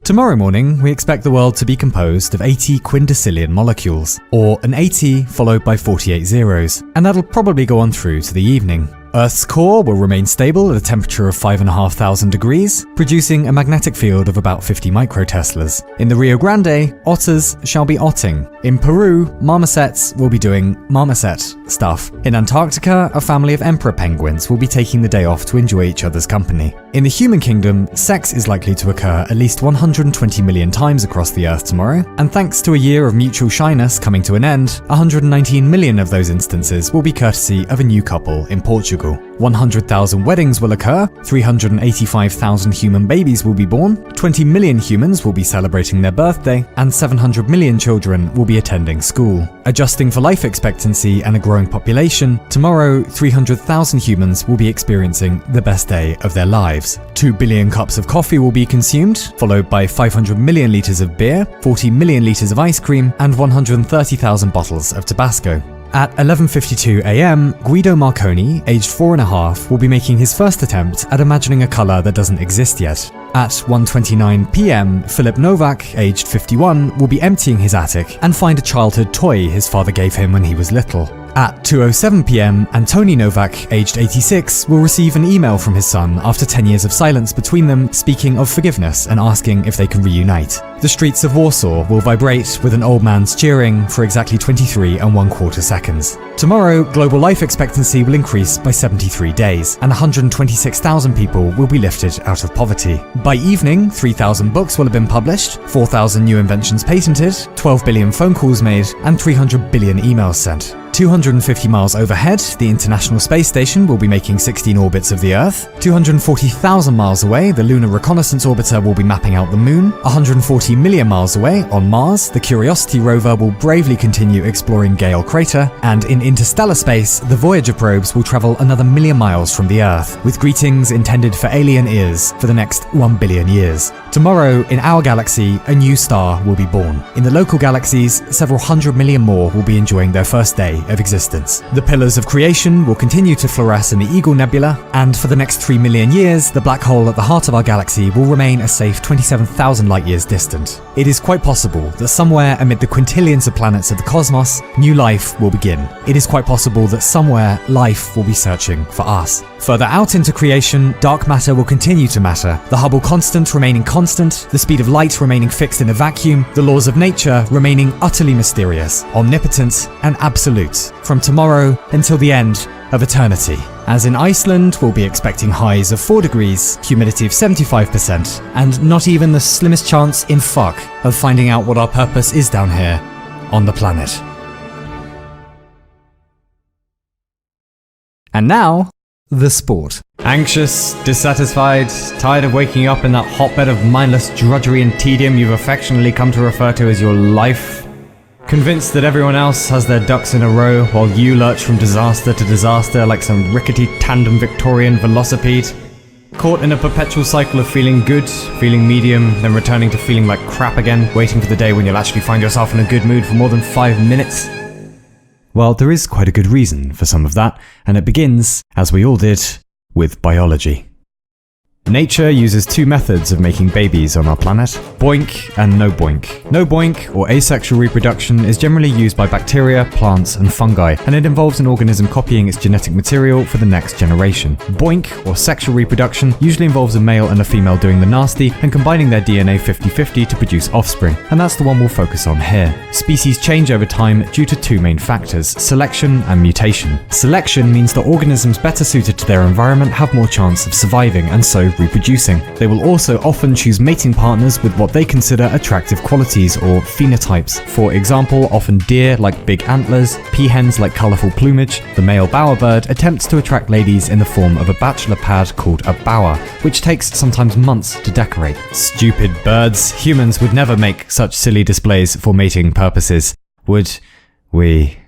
Tomorrow morning, we expect the world to be composed of 80 quindecillion molecules, or an 80 followed by 48 zeros, and that'll probably go on through to the evening. Earth's core will remain stable at a temperature of 5,500 degrees, producing a magnetic field of about 50 microteslas. In the Rio Grande, otters shall be otting. In Peru, marmosets will be doing marmoset stuff. In Antarctica, a family of emperor penguins will be taking the day off to enjoy each other's company. In the human kingdom, sex is likely to occur at least 120 million times across the Earth tomorrow, and thanks to a year of mutual shyness coming to an end, 119 million of those instances will be courtesy of a new couple in Portugal. 100,000 weddings will occur, 385,000 human babies will be born, 20 million humans will be celebrating their birthday, and 700 million children will be attending school. Adjusting for life expectancy and a growing population, tomorrow 300,000 humans will be experiencing the best day of their lives. 2 billion cups of coffee will be consumed, followed by 500 million litres of beer, 40 million litres of ice cream, and 130,000 bottles of Tabasco. At 11:52 a.m, Guido Marconi, aged 4.5, will be making his first attempt at imagining a colour that doesn't exist yet. At 1:29 p.m, Philip Novak, aged 51, will be emptying his attic and find a childhood toy his father gave him when he was little. At 2:07 p.m, Antoni Novak, aged 86, will receive an email from his son after 10 years of silence between them, speaking of forgiveness and asking if they can reunite. The streets of Warsaw will vibrate with an old man's cheering for exactly 23 1/4 seconds. Tomorrow, global life expectancy will increase by 73 days, and 126,000 people will be lifted out of poverty. By evening, 3,000 books will have been published, 4,000 new inventions patented, 12 billion phone calls made, and 300 billion emails sent. 250 miles overhead, the International Space Station will be making 16 orbits of the Earth. 240,000 miles away, the Lunar Reconnaissance Orbiter will be mapping out the Moon. 140 million miles away, on Mars, the Curiosity rover will bravely continue exploring Gale Crater. And in interstellar space, the Voyager probes will travel another million miles from the Earth, with greetings intended for alien ears for the next 1 billion years. Tomorrow, in our galaxy, a new star will be born. In the local galaxies, several 100 million more will be enjoying their first day of existence. The pillars of creation will continue to fluoresce in the Eagle Nebula, and for the next 3 million years, the black hole at the heart of our galaxy will remain a safe 27,000 light-years distant. It is quite possible that somewhere amid the quintillions of planets of the cosmos, new life will begin. It is quite possible that somewhere life will be searching for us. Further out into creation, dark matter will continue to matter, the Hubble constant remaining constant, the speed of light remaining fixed in a vacuum, the laws of nature remaining utterly mysterious, omnipotent, and absolute, from tomorrow until the end of eternity. As in Iceland, we'll be expecting highs of 4 degrees, humidity of 75%, and not even the slimmest chance in fuck of finding out what our purpose is down here on the planet. And now, the sport. Anxious, dissatisfied, tired of waking up in that hotbed of mindless drudgery and tedium you've affectionately come to refer to as your life? Convinced that everyone else has their ducks in a row while you lurch from disaster to disaster like some rickety tandem Victorian velocipede? Caught in a perpetual cycle of feeling good, feeling medium, then returning to feeling like crap again, waiting for the day when you'll actually find yourself in a good mood for more than 5 minutes? Well, there is quite a good reason for some of that, and it begins, as we all did, with biology. Nature uses 2 methods of making babies on our planet, boink and no boink. No boink, or asexual reproduction, is generally used by bacteria, plants, and fungi, and it involves an organism copying its genetic material for the next generation. Boink, or sexual reproduction, usually involves a male and a female doing the nasty and combining their DNA 50-50 to produce offspring, and that's the one we'll focus on here. Species change over time due to 2 main factors, selection and mutation. Selection means that organisms better suited to their environment have more chance of surviving and so reproducing. They will also often choose mating partners with what they consider attractive qualities or phenotypes. For example, often deer like big antlers, peahens like colourful plumage. The male bowerbird attempts to attract ladies in the form of a bachelor pad called a bower, which takes sometimes months to decorate. Stupid birds, humans would never make such silly displays for mating purposes, would we?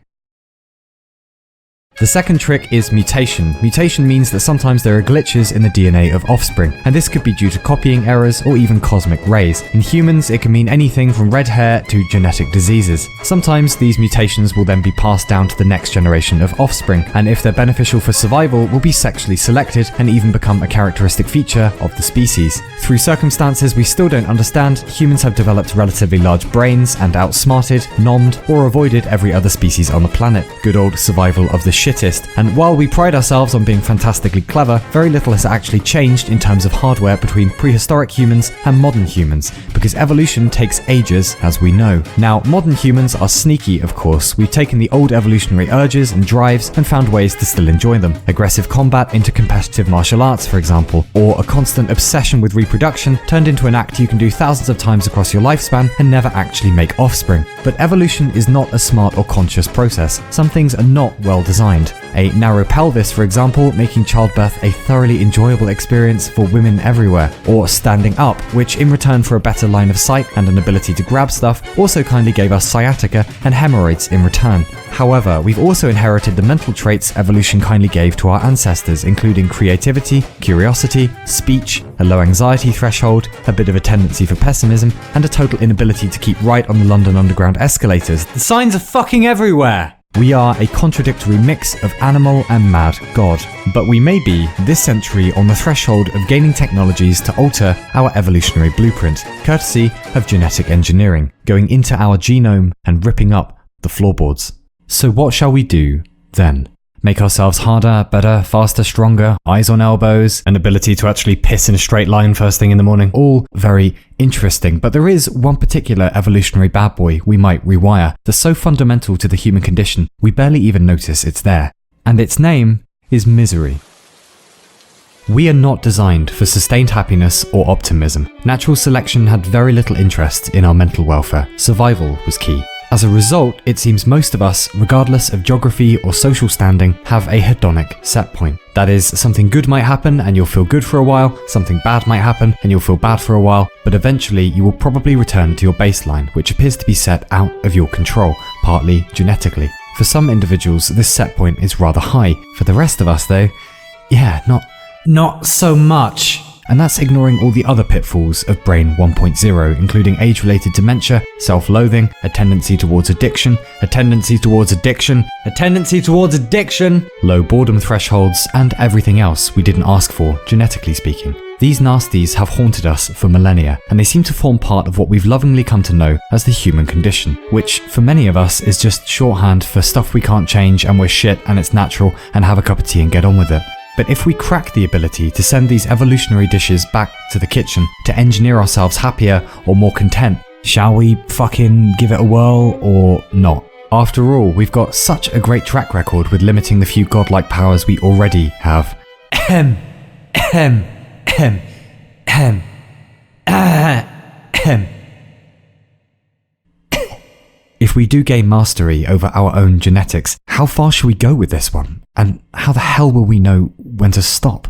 The second trick is mutation. Mutation means that sometimes there are glitches in the DNA of offspring, and this could be due to copying errors or even cosmic rays. In humans, it can mean anything from red hair to genetic diseases. Sometimes these mutations will then be passed down to the next generation of offspring, and if they're beneficial for survival, will be sexually selected and even become a characteristic feature of the species. Through circumstances we still don't understand, humans have developed relatively large brains and outsmarted, nommed, or avoided every other species on the planet. Good old survival of the shittest. And while we pride ourselves on being fantastically clever, very little has actually changed in terms of hardware between prehistoric humans and modern humans, because evolution takes ages, as we know. Now, modern humans are sneaky, of course. We've taken the old evolutionary urges and drives and found ways to still enjoy them. Aggressive combat into competitive martial arts, for example, or a constant obsession with reproduction turned into an act you can do thousands of times across your lifespan and never actually make offspring. But evolution is not a smart or conscious process. Some things are not well designed. A narrow pelvis, for example, making childbirth a thoroughly enjoyable experience for women everywhere, or standing up, which in return for a better line of sight and an ability to grab stuff, also kindly gave us sciatica and hemorrhoids in return. However, we've also inherited the mental traits evolution kindly gave to our ancestors, including creativity, curiosity, speech, a low anxiety threshold, a bit of a tendency for pessimism, and a total inability to keep right on the London Underground escalators. The signs are fucking everywhere! We are a contradictory mix of animal and mad god, but we may be, this century, on the threshold of gaining technologies to alter our evolutionary blueprint, courtesy of genetic engineering, going into our genome and ripping up the floorboards. So what shall we do then? Make ourselves harder, better, faster, stronger, eyes on elbows, an ability to actually piss in a straight line first thing in the morning. All very interesting, but there is one particular evolutionary bad boy we might rewire that's so fundamental to the human condition we barely even notice it's there. And its name is misery. We are not designed for sustained happiness or optimism. Natural selection had very little interest in our mental welfare. Survival was key. As a result, it seems most of us, regardless of geography or social standing, have a hedonic set point. That is, something good might happen and you'll feel good for a while, something bad might happen and you'll feel bad for a while, but eventually you will probably return to your baseline, which appears to be set out of your control, partly genetically. For some individuals, this set point is rather high. For the rest of us though, not so much. And that's ignoring all the other pitfalls of Brain 1.0, including age-related dementia, self-loathing, a tendency towards addiction, low boredom thresholds, and everything else we didn't ask for, genetically speaking. These nasties have haunted us for millennia, and they seem to form part of what we've lovingly come to know as the human condition, which, for many of us, is just shorthand for stuff we can't change and we're shit and it's natural and have a cup of tea and get on with it. But if we crack the ability to send these evolutionary dishes back to the kitchen to engineer ourselves happier or more content, shall we fucking give it a whirl or not? After all, we've got such a great track record with limiting the few godlike powers we already have. If we do gain mastery over our own genetics, how far should we go with this one? And how the hell will we know when to stop?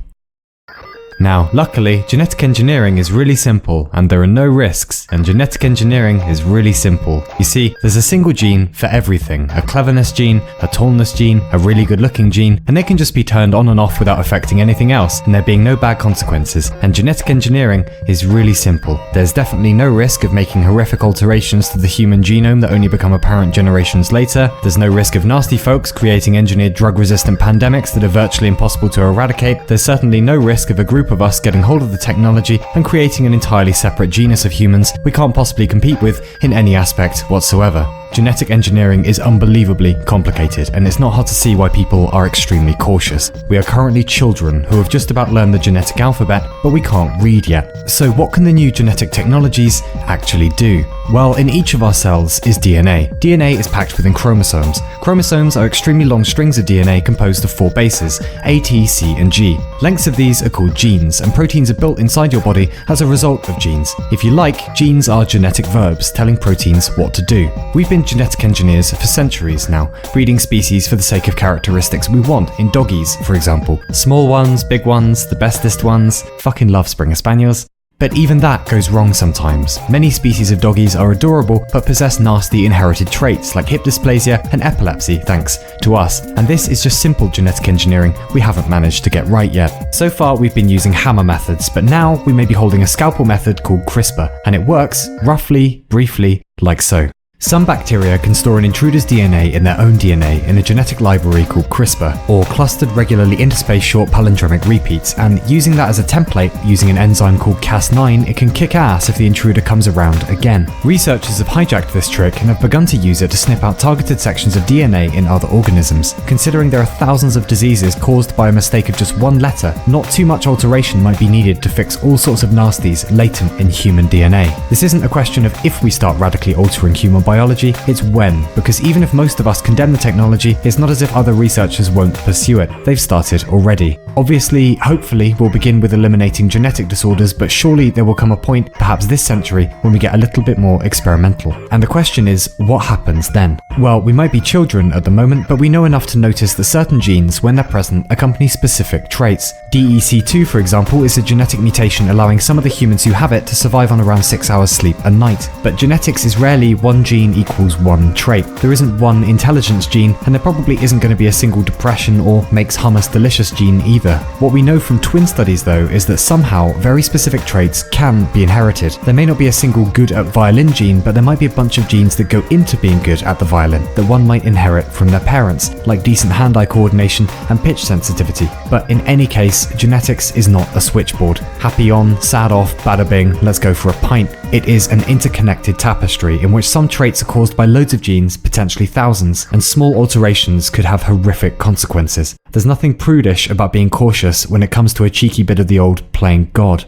Now, luckily, genetic engineering is really simple and there are no risks, and genetic engineering is really simple. You see, there's a single gene for everything, a cleverness gene, a tallness gene, a really good looking gene, and they can just be turned on and off without affecting anything else, and there being no bad consequences. And genetic engineering is really simple. There's definitely no risk of making horrific alterations to the human genome that only become apparent generations later. There's no risk of nasty folks creating engineered drug-resistant pandemics that are virtually impossible to eradicate. There's certainly no risk of a group of us getting hold of the technology and creating an entirely separate genus of humans we can't possibly compete with in any aspect whatsoever. Genetic engineering is unbelievably complicated, and it's not hard to see why people are extremely cautious. We are currently children who have just about learned the genetic alphabet, but we can't read yet. So what can the new genetic technologies actually do? Well, in each of our cells is DNA. DNA is packed within chromosomes. Chromosomes are extremely long strings of DNA composed of 4 bases, A, T, C, and G. Lengths of these are called genes, and proteins are built inside your body as a result of genes. If you like, genes are genetic verbs telling proteins what to do. We've been genetic engineers for centuries now, breeding species for the sake of characteristics we want in doggies, for example. Small ones, big ones, the bestest ones, fucking love Springer Spaniels. But even that goes wrong sometimes. Many species of doggies are adorable but possess nasty inherited traits like hip dysplasia and epilepsy thanks to us, and this is just simple genetic engineering we haven't managed to get right yet. So far we've been using hammer methods, but now we may be holding a scalpel method called CRISPR, and it works, roughly, briefly, like so. Some bacteria can store an intruder's DNA in their own DNA in a genetic library called CRISPR, or clustered regularly interspaced short palindromic repeats, and using that as a template, using an enzyme called Cas9, it can kick ass if the intruder comes around again. Researchers have hijacked this trick and have begun to use it to snip out targeted sections of DNA in other organisms. Considering there are thousands of diseases caused by a mistake of just one letter, not too much alteration might be needed to fix all sorts of nasties latent in human DNA. This isn't a question of if we start radically altering human biology, it's when, because even if most of us condemn the technology, it's not as if other researchers won't pursue it. They've started already. Obviously, hopefully, we'll begin with eliminating genetic disorders, but surely there will come a point, perhaps this century, when we get a little bit more experimental. And the question is, what happens then? Well, we might be children at the moment, but we know enough to notice that certain genes, when they're present, accompany specific traits. DEC2, for example, is a genetic mutation allowing some of the humans who have it to survive on around 6 hours sleep a night. But genetics is rarely one gene equals one trait. There isn't one intelligence gene, and there probably isn't going to be a single depression or makes hummus delicious gene either. What we know from twin studies though is that somehow very specific traits can be inherited. There may not be a single good at violin gene, but there might be a bunch of genes that go into being good at the violin that one might inherit from their parents, like decent hand-eye coordination and pitch sensitivity. But in any case, genetics is not a switchboard. Happy on, sad off, bada bing, let's go for a pint. It is an interconnected tapestry in which some traits are caused by loads of genes, potentially thousands, and small alterations could have horrific consequences. There's nothing prudish about being cautious when it comes to a cheeky bit of the old playing God.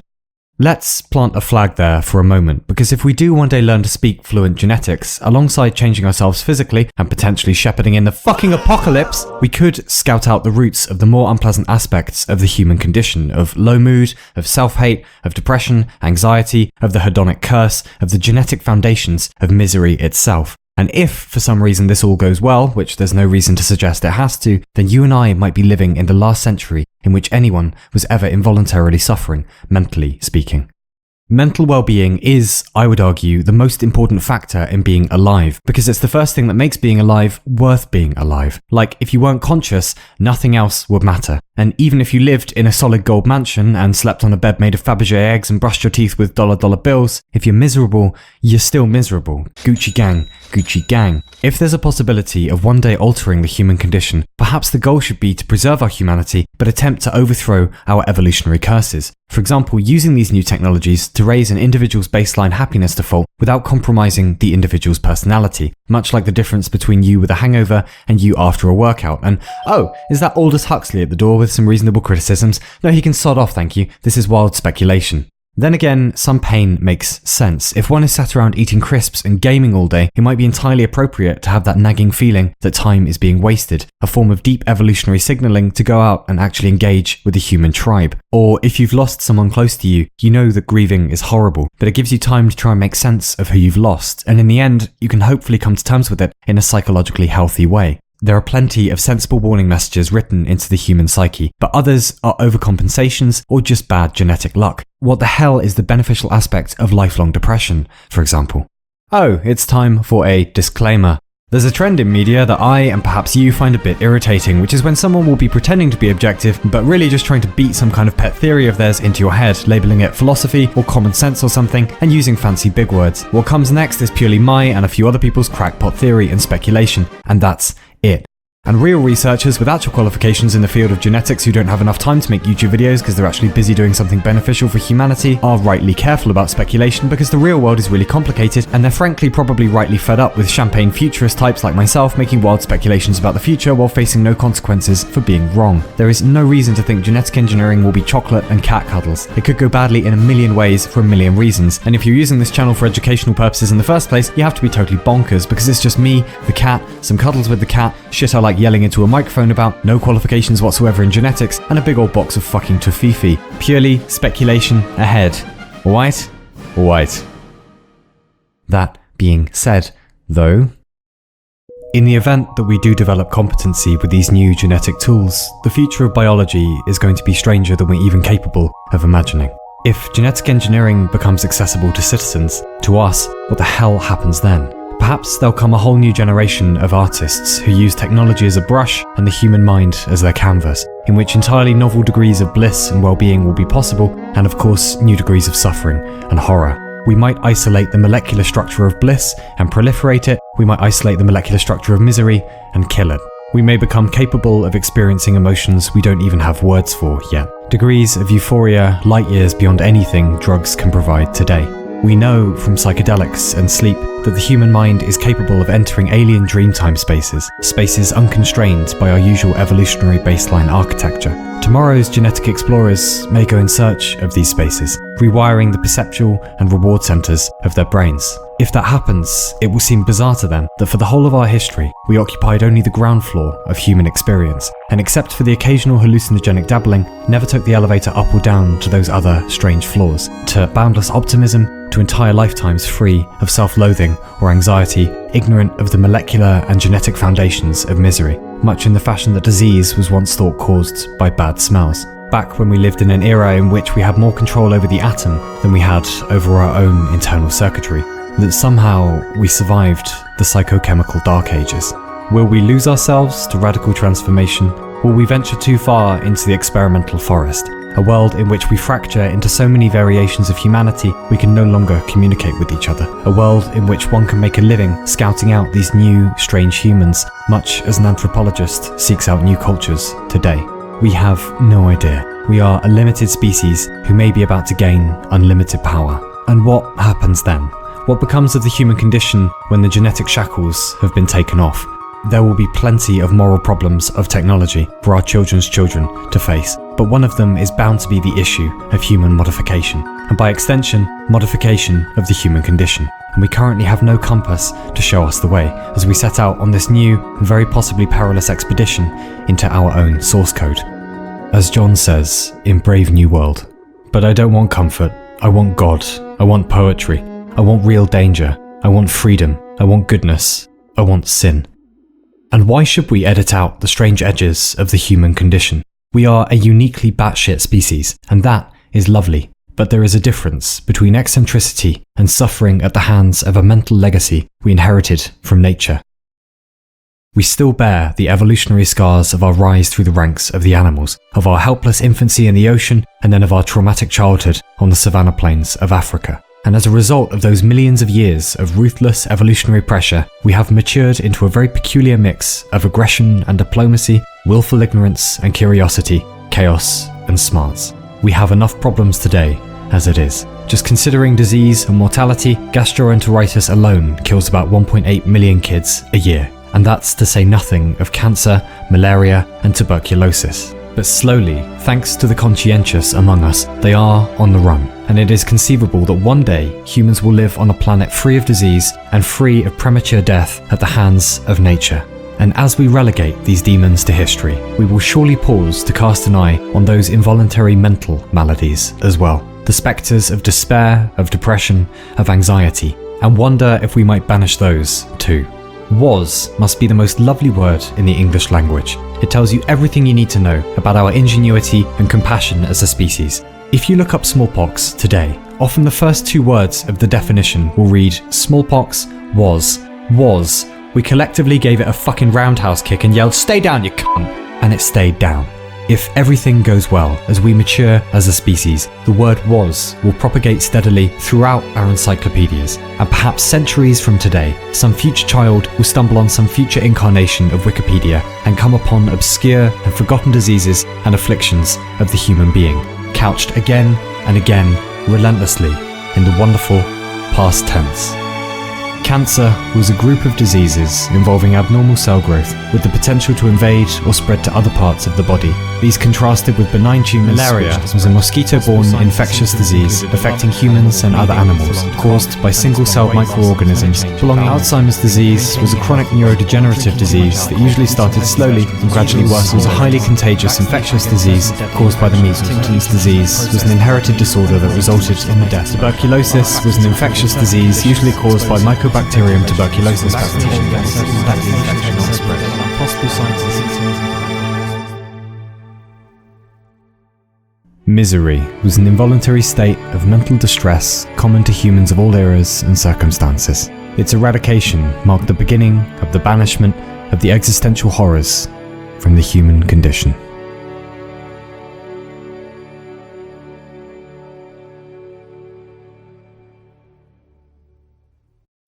Let's plant a flag there for a moment, because if we do one day learn to speak fluent genetics, alongside changing ourselves physically and potentially shepherding in the fucking apocalypse, we could scout out the roots of the more unpleasant aspects of the human condition, of low mood, of self-hate, of depression, anxiety, of the hedonic curse, of the genetic foundations of misery itself. And if, for some reason, this all goes well, which there's no reason to suggest it has to, then you and I might be living in the last century in which anyone was ever involuntarily suffering, mentally speaking. Mental well-being is, I would argue, the most important factor in being alive, because it's the first thing that makes being alive worth being alive. Like, if you weren't conscious, nothing else would matter. And even if you lived in a solid gold mansion and slept on a bed made of Fabergé eggs and brushed your teeth with dollar bills, if you're miserable, you're still miserable. Gucci gang, Gucci gang. If there's a possibility of one day altering the human condition, perhaps the goal should be to preserve our humanity, but attempt to overthrow our evolutionary curses. For example, using these new technologies to raise an individual's baseline happiness default without compromising the individual's personality, much like the difference between you with a hangover and you after a workout. And, oh, is that Aldous Huxley at the door with some reasonable criticisms? No, he can sod off, thank you. This is wild speculation. Then again, some pain makes sense. If one is sat around eating crisps and gaming all day, it might be entirely appropriate to have that nagging feeling that time is being wasted, a form of deep evolutionary signaling to go out and actually engage with the human tribe. Or if you've lost someone close to you, you know that grieving is horrible, but it gives you time to try and make sense of who you've lost, and in the end, you can hopefully come to terms with it in a psychologically healthy way. There are plenty of sensible warning messages written into the human psyche, but others are overcompensations or just bad genetic luck. What the hell is the beneficial aspect of lifelong depression, for example? Oh, it's time for a disclaimer. There's a trend in media that I and perhaps you find a bit irritating, which is when someone will be pretending to be objective, but really just trying to beat some kind of pet theory of theirs into your head, labeling it philosophy or common sense or something, and using fancy big words. What comes next is purely my and a few other people's crackpot theory and speculation, and that's it. And real researchers with actual qualifications in the field of genetics who don't have enough time to make YouTube videos because they're actually busy doing something beneficial for humanity are rightly careful about speculation because the real world is really complicated, and they're frankly probably rightly fed up with champagne futurist types like myself making wild speculations about the future while facing no consequences for being wrong. There is no reason to think genetic engineering will be chocolate and cat cuddles. It could go badly in a million ways for a million reasons, and if you're using this channel for educational purposes in the first place, you have to be totally bonkers because it's just me, the cat, some cuddles with the cat, shit I like yelling into a microphone about, no qualifications whatsoever in genetics, and a big old box of fucking tofifi. Purely speculation ahead. Alright? Alright. That being said, though, in the event that we do develop competency with these new genetic tools, the future of biology is going to be stranger than we're even capable of imagining. If genetic engineering becomes accessible to citizens, to us, what the hell happens then? Perhaps there'll come a whole new generation of artists who use technology as a brush and the human mind as their canvas, in which entirely novel degrees of bliss and well-being will be possible, and of course, new degrees of suffering and horror. We might isolate the molecular structure of bliss and proliferate it. We might isolate the molecular structure of misery and kill it. We may become capable of experiencing emotions we don't even have words for yet. Degrees of euphoria light years beyond anything drugs can provide today. We know from psychedelics and sleep that the human mind is capable of entering alien dreamtime spaces unconstrained by our usual evolutionary baseline architecture. Tomorrow's genetic explorers may go in search of these spaces, rewiring the perceptual and reward centers of their brains. If that happens, it will seem bizarre to them that for the whole of our history, we occupied only the ground floor of human experience, and except for the occasional hallucinogenic dabbling, never took the elevator up or down to those other strange floors, to boundless optimism, to entire lifetimes free of self-loathing or anxiety, ignorant of the molecular and genetic foundations of misery, much in the fashion that disease was once thought caused by bad smells. Back when we lived in an era in which we had more control over the atom than we had over our own internal circuitry, that somehow we survived the psychochemical dark ages. Will we lose ourselves to radical transformation? Will we venture too far into the experimental forest? A world in which we fracture into so many variations of humanity we can no longer communicate with each other. A world in which one can make a living scouting out these new, strange humans, much as an anthropologist seeks out new cultures today. We have no idea. We are a limited species who may be about to gain unlimited power. And what happens then? What becomes of the human condition when the genetic shackles have been taken off? There will be plenty of moral problems of technology for our children's children to face, but one of them is bound to be the issue of human modification, and by extension, modification of the human condition. And we currently have no compass to show us the way as we set out on this new and very possibly perilous expedition into our own source code. As John says in Brave New World, "But I don't want comfort, I want God, I want poetry, I want real danger, I want freedom, I want goodness, I want sin." And why should we edit out the strange edges of the human condition? We are a uniquely batshit species, and that is lovely. But there is a difference between eccentricity and suffering at the hands of a mental legacy we inherited from nature. We still bear the evolutionary scars of our rise through the ranks of the animals, of our helpless infancy in the ocean, and then of our traumatic childhood on the savanna plains of Africa. And as a result of those millions of years of ruthless evolutionary pressure, we have matured into a very peculiar mix of aggression and diplomacy, willful ignorance and curiosity, chaos and smarts. We have enough problems today as it is. Just considering disease and mortality, gastroenteritis alone kills about 1.8 million kids a year. And that's to say nothing of cancer, malaria and tuberculosis. But slowly, thanks to the conscientious among us, they are on the run. And it is conceivable that one day humans will live on a planet free of disease and free of premature death at the hands of nature. And as we relegate these demons to history, we will surely pause to cast an eye on those involuntary mental maladies as well. The spectres of despair, of depression, of anxiety, and wonder if we might banish those too. Was must be the most lovely word in the English language. It tells you everything you need to know about our ingenuity and compassion as a species. If you look up smallpox today, often the first two words of the definition will read smallpox was. We collectively gave it a fucking roundhouse kick and yelled, "Stay down, you cunt!" And it stayed down. If everything goes well as we mature as a species, the word was will propagate steadily throughout our encyclopedias, and perhaps centuries from today, some future child will stumble on some future incarnation of Wikipedia and come upon obscure and forgotten diseases and afflictions of the human being, couched again and again, relentlessly, in the wonderful past tense. Cancer was a group of diseases involving abnormal cell growth with the potential to invade or spread to other parts of the body. These contrasted with benign tumours. Malaria was a mosquito-borne infectious disease affecting humans and other animals, caused by single-celled microorganisms belonging. Alzheimer's disease was a chronic neurodegenerative disease that usually started slowly and gradually worsened. It was a highly contagious infectious disease caused by the measles. Huntington's disease was an inherited disorder that resulted in the death. Tuberculosis was an infectious disease usually caused by Mycobacterium tuberculosis bacteria. Misery was an involuntary state of mental distress common to humans of all eras and circumstances. Its eradication marked the beginning of the banishment of the existential horrors from the human condition.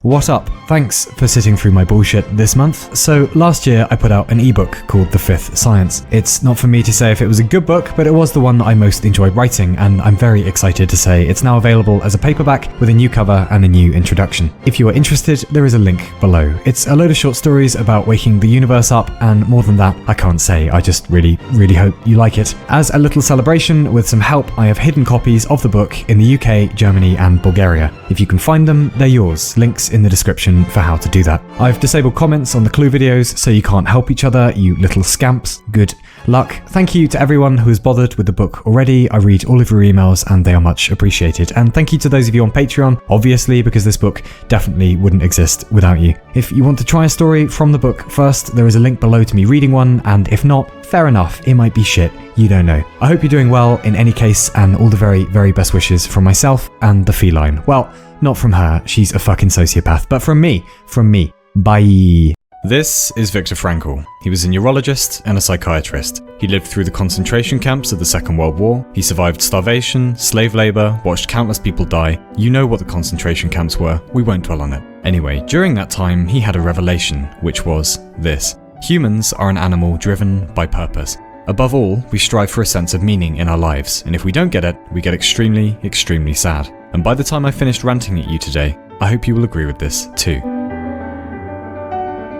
What up? Thanks for sitting through my bullshit this month. So last year I put out an ebook called The Fifth Science. It's not for me to say if it was a good book, but it was the one that I most enjoyed writing, and I'm very excited to say it's now available as a paperback with a new cover and a new introduction. If you are interested, there is a link below. It's a load of short stories about waking the universe up, and more than that, I can't say. I just really hope you like it. As a little celebration, with some help, I have hidden copies of the book in the UK, Germany and Bulgaria. If you can find them, they're yours. Links in the description for how to do that. I've disabled comments on the Clue videos so you can't help each other, you little scamps. Good luck. Thank you to everyone who has bothered with the book already. I read all of your emails and they are much appreciated. And thank you to those of you on Patreon, obviously, because this book definitely wouldn't exist without you. If you want to try a story from the book first, there is a link below to me reading one, and if not, fair enough, it might be shit. You don't know. I hope you're doing well in any case, and all the very best wishes from myself and the feline. Well, not from her, she's a fucking sociopath, but from me. Bye. This is Viktor Frankl. He was a neurologist and a psychiatrist. He lived through the concentration camps of the Second World War. He survived starvation, slave labour, watched countless people die. You know what the concentration camps were, we won't dwell on it. Anyway, during that time, he had a revelation, which was this. Humans are an animal driven by purpose. Above all, we strive for a sense of meaning in our lives, and if we don't get it, we get extremely sad. And by the time I finished ranting at you today, I hope you will agree with this too.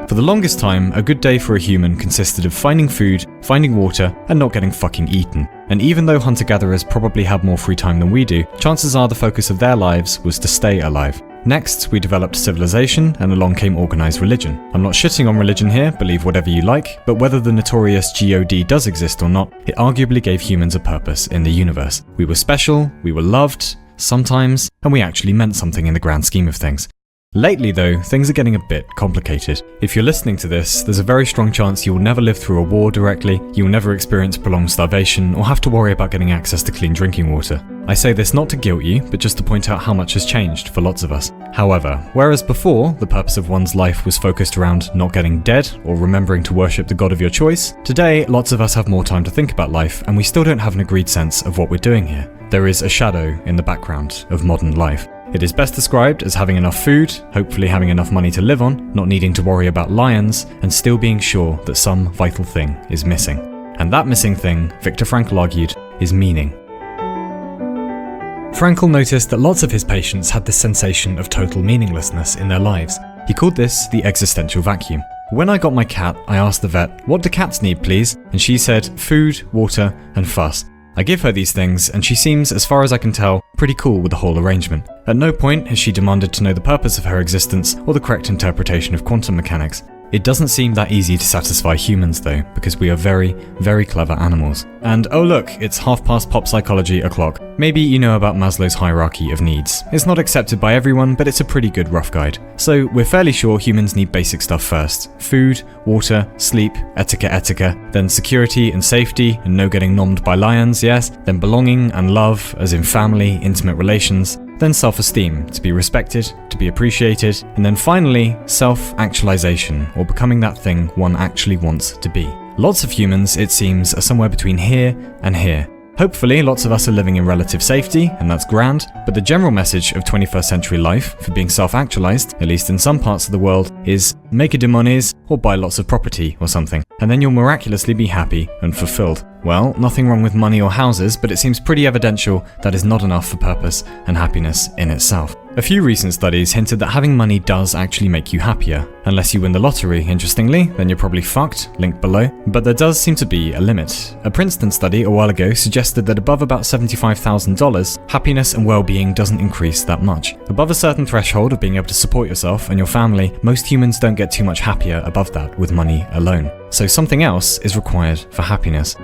For the longest time, a good day for a human consisted of finding food, finding water, and not getting fucking eaten. And even though hunter-gatherers probably had more free time than we do, chances are the focus of their lives was to stay alive. Next, we developed civilization, and along came organised religion. I'm not shitting on religion here, believe whatever you like, but whether the notorious God does exist or not, it arguably gave humans a purpose in the universe. We were special, we were loved, sometimes, and we actually meant something in the grand scheme of things. Lately though, things are getting a bit complicated. If you're listening to this, there's a very strong chance you will never live through a war directly, you will never experience prolonged starvation, or have to worry about getting access to clean drinking water. I say this not to guilt you, but just to point out how much has changed for lots of us. However, whereas before, the purpose of one's life was focused around not getting dead, or remembering to worship the god of your choice, today lots of us have more time to think about life, and we still don't have an agreed sense of what we're doing here. There is a shadow in the background of modern life. It is best described as having enough food, hopefully having enough money to live on, not needing to worry about lions, and still being sure that some vital thing is missing. And that missing thing, Viktor Frankl argued, is meaning. Frankl noticed that lots of his patients had this sensation of total meaninglessness in their lives. He called this the existential vacuum. When I got my cat, I asked the vet, "What do cats need, please?" And she said, "Food, water, and fuss." I give her these things, and she seems, as far as I can tell, pretty cool with the whole arrangement. At no point has she demanded to know the purpose of her existence or the correct interpretation of quantum mechanics. It doesn't seem that easy to satisfy humans though, because we are very, very clever animals. And oh look, it's 1:30 pop psychology o'clock. Maybe you know about Maslow's hierarchy of needs. It's not accepted by everyone, but it's a pretty good rough guide. So we're fairly sure humans need basic stuff first. Food, water, sleep, etika, then security and safety and no getting nommed by lions, yes, then belonging and love, as in family, intimate relations, then self-esteem, to be respected, to be appreciated, and then finally, self-actualization, or becoming that thing one actually wants to be. Lots of humans, it seems, are somewhere between here and here. Hopefully, lots of us are living in relative safety, and that's grand, but the general message of 21st century life, for being self-actualized, at least in some parts of the world, is make a demonies or buy lots of property or something, and then you'll miraculously be happy and fulfilled. Well, nothing wrong with money or houses, but it seems pretty evidential that is not enough for purpose and happiness in itself. A few recent studies hinted that having money does actually make you happier. Unless you win the lottery, interestingly, then you're probably fucked, link below. But there does seem to be a limit. A Princeton study a while ago suggested that above about $75,000, happiness and well-being doesn't increase that much. Above a certain threshold of being able to support yourself and your family, most humans don't get too much happier above that with money alone. So something else is required for happiness.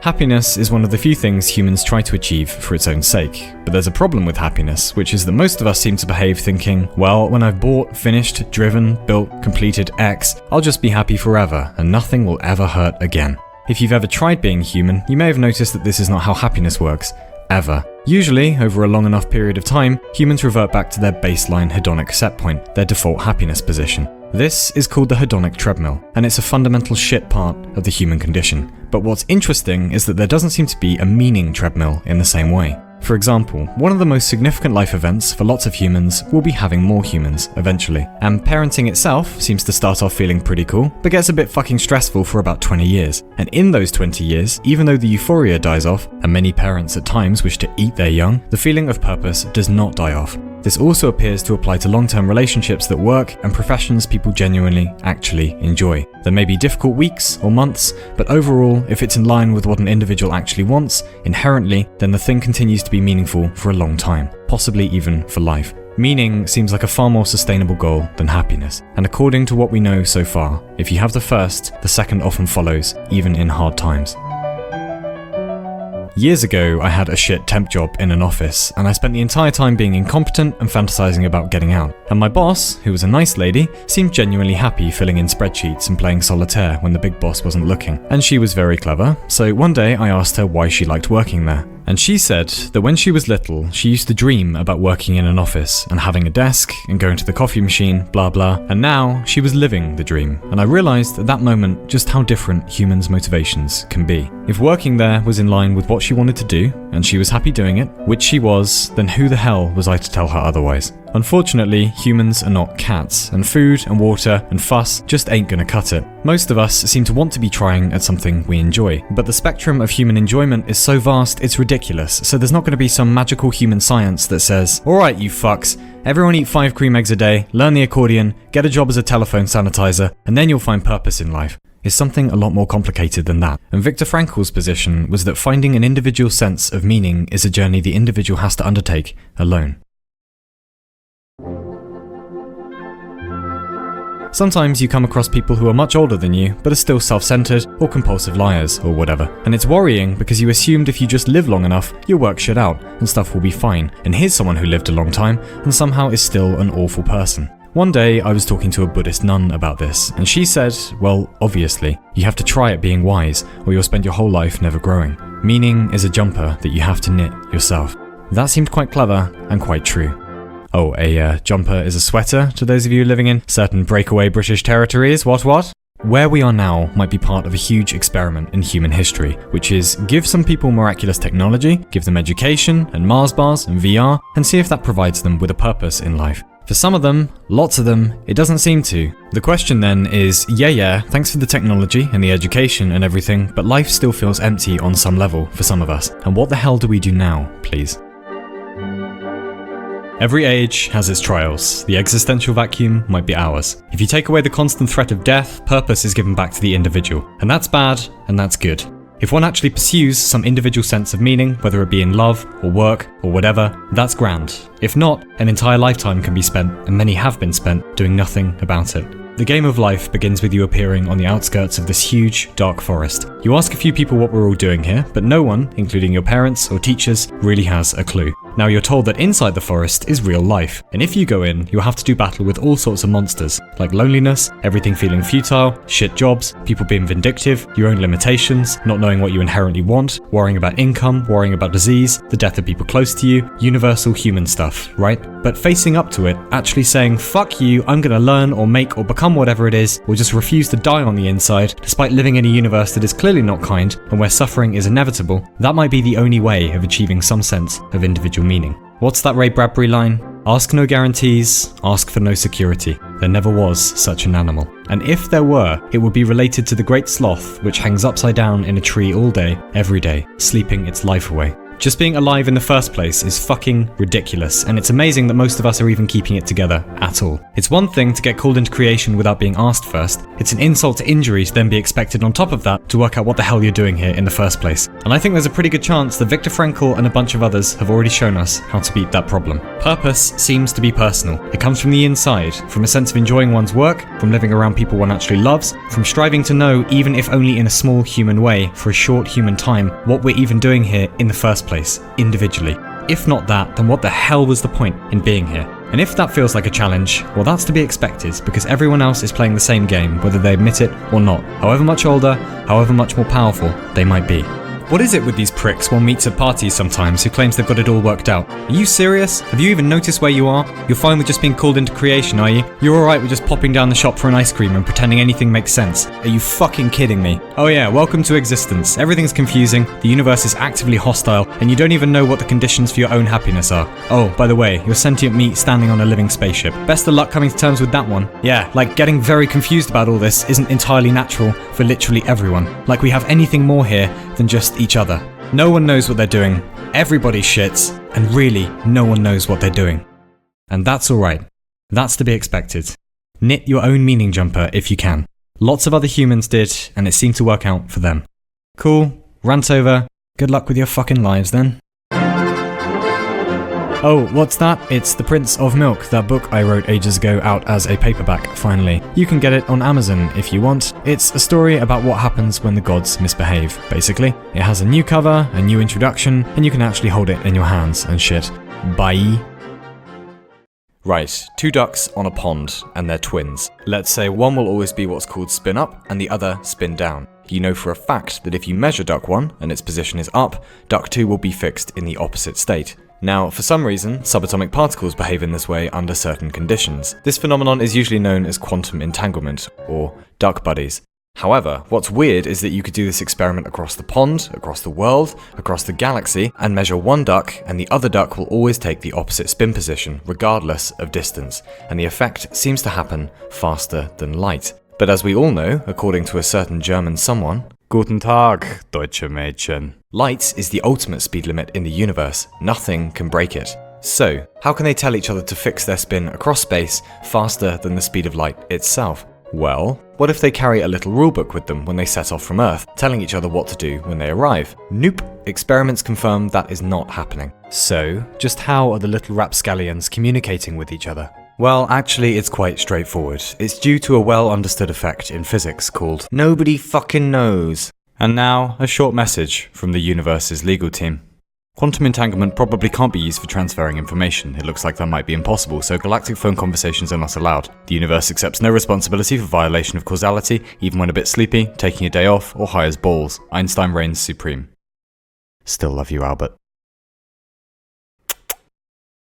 Happiness is one of the few things humans try to achieve for its own sake. But there's a problem with happiness, which is that most of us seem to behave thinking, well, when I've bought, finished, driven, built, completed X, I'll just be happy forever and nothing will ever hurt again. If you've ever tried being human, you may have noticed that this is not how happiness works. Ever. Usually, over a long enough period of time, humans revert back to their baseline hedonic set point, their default happiness position. This is called the hedonic treadmill, and it's a fundamental shit part of the human condition. But what's interesting is that there doesn't seem to be a meaning treadmill in the same way. For example, one of the most significant life events for lots of humans will be having more humans, eventually. And parenting itself seems to start off feeling pretty cool, but gets a bit fucking stressful for about 20 years. And in those 20 years, even though the euphoria dies off, and many parents at times wish to eat their young, the feeling of purpose does not die off. This also appears to apply to long-term relationships that work and professions people genuinely actually enjoy. There may be difficult weeks or months, but overall, if it's in line with what an individual actually wants, inherently, then the thing continues to be meaningful for a long time, possibly even for life. Meaning seems like a far more sustainable goal than happiness. And according to what we know so far, if you have the first, the second often follows, even in hard times. Years ago, I had a shit temp job in an office, and I spent the entire time being incompetent and fantasizing about getting out. And my boss, who was a nice lady, seemed genuinely happy filling in spreadsheets and playing solitaire when the big boss wasn't looking. And she was very clever, so one day I asked her why she liked working there. And she said that when she was little, she used to dream about working in an office and having a desk and going to the coffee machine, blah blah, and now she was living the dream. And I realized at that moment just how different humans' motivations can be. If working there was in line with what she wanted to do, and she was happy doing it, which she was, then who the hell was I to tell her otherwise? Unfortunately, humans are not cats, and food and water and fuss just ain't gonna cut it. Most of us seem to want to be trying at something we enjoy, but the spectrum of human enjoyment is so vast it's ridiculous, so there's not gonna be some magical human science that says, alright you fucks, everyone eat 5 cream eggs a day, learn the accordion, get a job as a telephone sanitizer, and then you'll find purpose in life. It's something a lot more complicated than that. And Viktor Frankl's position was that finding an individual sense of meaning is a journey the individual has to undertake alone. Sometimes you come across people who are much older than you, but are still self-centered or compulsive liars or whatever. And it's worrying because you assumed if you just live long enough, you'll work shit out and stuff will be fine. And here's someone who lived a long time and somehow is still an awful person. One day, I was talking to a Buddhist nun about this, and she said, well, obviously, you have to try at being wise, or you'll spend your whole life never growing. Meaning is a jumper that you have to knit yourself. That seemed quite clever and quite true. Oh, a jumper is a sweater, to those of you living in certain breakaway British territories, what? Where we are now might be part of a huge experiment in human history, which is give some people miraculous technology, give them education and Mars bars and VR, and see if that provides them with a purpose in life. For some of them, lots of them, it doesn't seem to. The question then is, yeah, thanks for the technology and the education and everything, but life still feels empty on some level for some of us. And what the hell do we do now, please? Every age has its trials. The existential vacuum might be ours. If you take away the constant threat of death, purpose is given back to the individual. And that's bad, and that's good. If one actually pursues some individual sense of meaning, whether it be in love, or work, or whatever, that's grand. If not, an entire lifetime can be spent, and many have been spent, doing nothing about it. The game of life begins with you appearing on the outskirts of this huge, dark forest. You ask a few people what we're all doing here, but no one, including your parents or teachers, really has a clue. Now you're told that inside the forest is real life, and if you go in, you'll have to do battle with all sorts of monsters, like loneliness, everything feeling futile, shit jobs, people being vindictive, your own limitations, not knowing what you inherently want, worrying about income, worrying about disease, the death of people close to you, universal human stuff, right? But facing up to it, actually saying, fuck you, I'm gonna learn or make or become whatever it is, or just refuse to die on the inside, despite living in a universe that is clearly not kind, and where suffering is inevitable, that might be the only way of achieving some sense of individual meaning. What's that Ray Bradbury line? Ask no guarantees, ask for no security. There never was such an animal. And if there were, it would be related to the great sloth, which hangs upside down in a tree all day, every day, sleeping its life away. Just being alive in the first place is fucking ridiculous, and it's amazing that most of us are even keeping it together at all. It's one thing to get called into creation without being asked first. It's an insult to injury to then be expected on top of that to work out what the hell you're doing here in the first place. And I think there's a pretty good chance that Viktor Frankl and a bunch of others have already shown us how to beat that problem. Purpose seems to be personal. It comes from the inside, from a sense of enjoying one's work, from living around people one actually loves, from striving to know, even if only in a small human way, for a short human time, what we're even doing here in the first place, individually. If not that, then what the hell was the point in being here? And if that feels like a challenge, well, that's to be expected, because everyone else is playing the same game, whether they admit it or not, however much older, however much more powerful they might be. What is it with these pricks one meets at parties sometimes who claims they've got it all worked out? Are you serious? Have you even noticed where you are? You're fine with just being called into creation, are you? You're alright with just popping down the shop for an ice cream and pretending anything makes sense? Are you fucking kidding me? Oh yeah, welcome to existence. Everything's confusing, the universe is actively hostile, and you don't even know what the conditions for your own happiness are. Oh, by the way, you're sentient meat standing on a living spaceship. Best of luck coming to terms with that one. Yeah, like getting very confused about all this isn't entirely natural for literally everyone. Like we have anything more here than just each other. No one knows what they're doing, everybody shits, and really, no one knows what they're doing. And that's alright. That's to be expected. Knit your own meaning jumper if you can. Lots of other humans did, and it seemed to work out for them. Cool, rant over. Good luck with your fucking lives then. Oh, what's that? It's The Prince of Milk, that book I wrote ages ago, out as a paperback, finally. You can get it on Amazon if you want. It's a story about what happens when the gods misbehave, basically. It has a new cover, a new introduction, and you can actually hold it in your hands and shit. Bye. Right, two ducks on a pond, and they're twins. Let's say one will always be what's called spin up, and the other spin down. You know for a fact that if you measure duck 1 and its position is up, duck 2 will be fixed in the opposite state. Now, for some reason, subatomic particles behave in this way under certain conditions. This phenomenon is usually known as quantum entanglement, or duck buddies. However, what's weird is that you could do this experiment across the pond, across the world, across the galaxy, and measure one duck, and the other duck will always take the opposite spin position, regardless of distance, and the effect seems to happen faster than light. But as we all know, according to a certain German someone, Guten Tag, deutsche Mädchen. Light is the ultimate speed limit in the universe. Nothing can break it. So, how can they tell each other to fix their spin across space faster than the speed of light itself? Well, what if they carry a little rulebook with them when they set off from Earth, telling each other what to do when they arrive? Nope. Experiments confirm that is not happening. So, just how are the little rapscallions communicating with each other? Well, actually, it's quite straightforward. It's due to a well-understood effect in physics called nobody fucking knows. And now, a short message from the universe's legal team. Quantum entanglement probably can't be used for transferring information. It looks like that might be impossible, so galactic phone conversations are not allowed. The universe accepts no responsibility for violation of causality, even when a bit sleepy, taking a day off, or high as balls. Einstein reigns supreme. Still love you, Albert.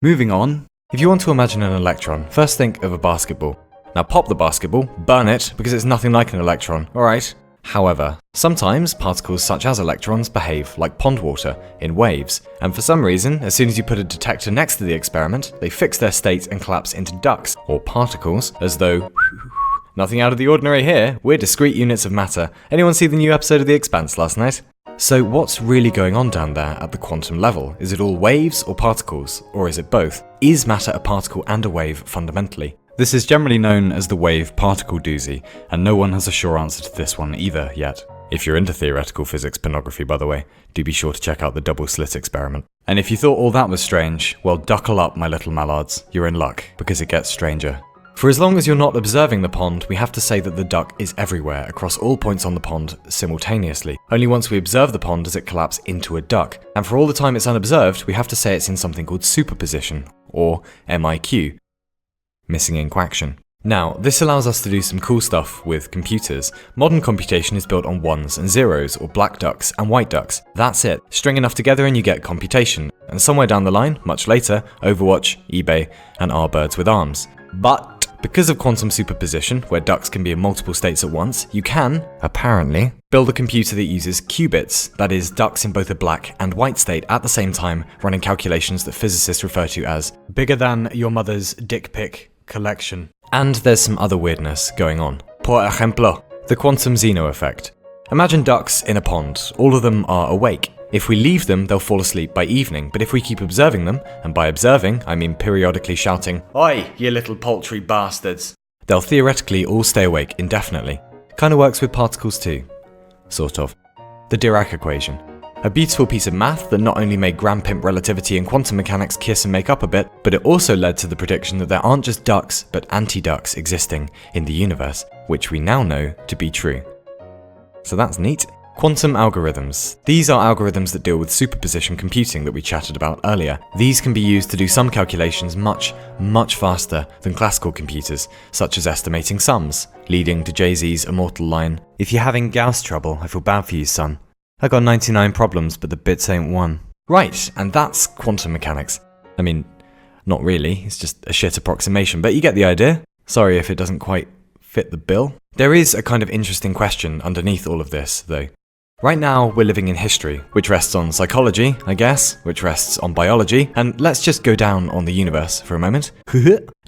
Moving on. If you want to imagine an electron, first think of a basketball. Now pop the basketball, burn it, because it's nothing like an electron, alright? However, sometimes particles such as electrons behave like pond water, in waves, and for some reason, as soon as you put a detector next to the experiment, they fix their state and collapse into ducks, or particles, as though nothing out of the ordinary here, we're discrete units of matter. Anyone see the new episode of The Expanse last night? So what's really going on down there at the quantum level? Is it all waves or particles? Or is it both? Is matter a particle and a wave fundamentally? This is generally known as the wave-particle doozy, and no one has a sure answer to this one either yet. If you're into theoretical physics pornography, by the way, do be sure to check out the double slit experiment. And if you thought all that was strange, well, duckle up, my little mallards. You're in luck, because it gets stranger. For as long as you're not observing the pond, we have to say that the duck is everywhere, across all points on the pond, simultaneously. Only once we observe the pond does it collapse into a duck. And for all the time it's unobserved, we have to say it's in something called superposition, or MIQ, missing ink action. Now, this allows us to do some cool stuff with computers. Modern computation is built on ones and zeros, or black ducks and white ducks. That's it. String enough together and you get computation. And somewhere down the line, much later, Overwatch, eBay, and our birds with arms. But because of quantum superposition, where ducks can be in multiple states at once, you can, apparently, build a computer that uses qubits, that is, ducks in both a black and white state at the same time, running calculations that physicists refer to as bigger than your mother's dick pic collection. And there's some other weirdness going on. Por ejemplo, the quantum Zeno effect. Imagine ducks in a pond. All of them are awake. If we leave them, they'll fall asleep by evening, but if we keep observing them, and by observing, I mean periodically shouting, "Oi, you little paltry bastards," they'll theoretically all stay awake indefinitely. Kinda works with particles too. Sort of. The Dirac equation. A beautiful piece of math that not only made grandpimp relativity and quantum mechanics kiss and make up a bit, but it also led to the prediction that there aren't just ducks, but anti-ducks existing in the universe, which we now know to be true. So that's neat. Quantum algorithms. These are algorithms that deal with superposition computing that we chatted about earlier. These can be used to do some calculations much, much faster than classical computers, such as estimating sums, leading to Jay-Z's immortal line, "If you're having Gauss trouble, I feel bad for you, son. I got 99 problems, but the bits ain't one." Right, and that's quantum mechanics. I mean, not really, it's just a shit approximation, but you get the idea. Sorry if it doesn't quite fit the bill. There is a kind of interesting question underneath all of this, though. Right now, we're living in history, which rests on psychology, I guess, which rests on biology, and let's just go down on the universe for a moment.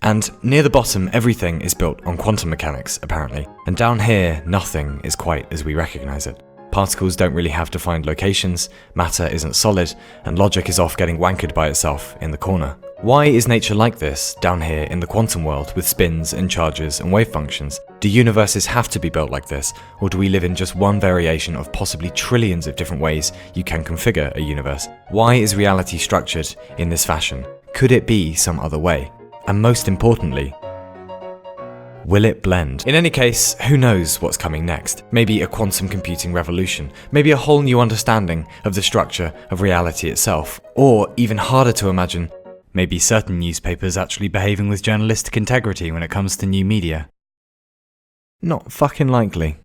And near the bottom, everything is built on quantum mechanics, apparently. And down here, nothing is quite as we recognize it. Particles don't really have defined locations, matter isn't solid, and logic is off getting wankered by itself in the corner. Why is nature like this, down here in the quantum world, with spins and charges and wave functions? Do universes have to be built like this, or do we live in just one variation of possibly trillions of different ways you can configure a universe? Why is reality structured in this fashion? Could it be some other way? And most importantly, will it blend? In any case, who knows what's coming next? Maybe a quantum computing revolution, maybe a whole new understanding of the structure of reality itself, or even harder to imagine, maybe certain newspapers actually behaving with journalistic integrity when it comes to new media. Not fucking likely.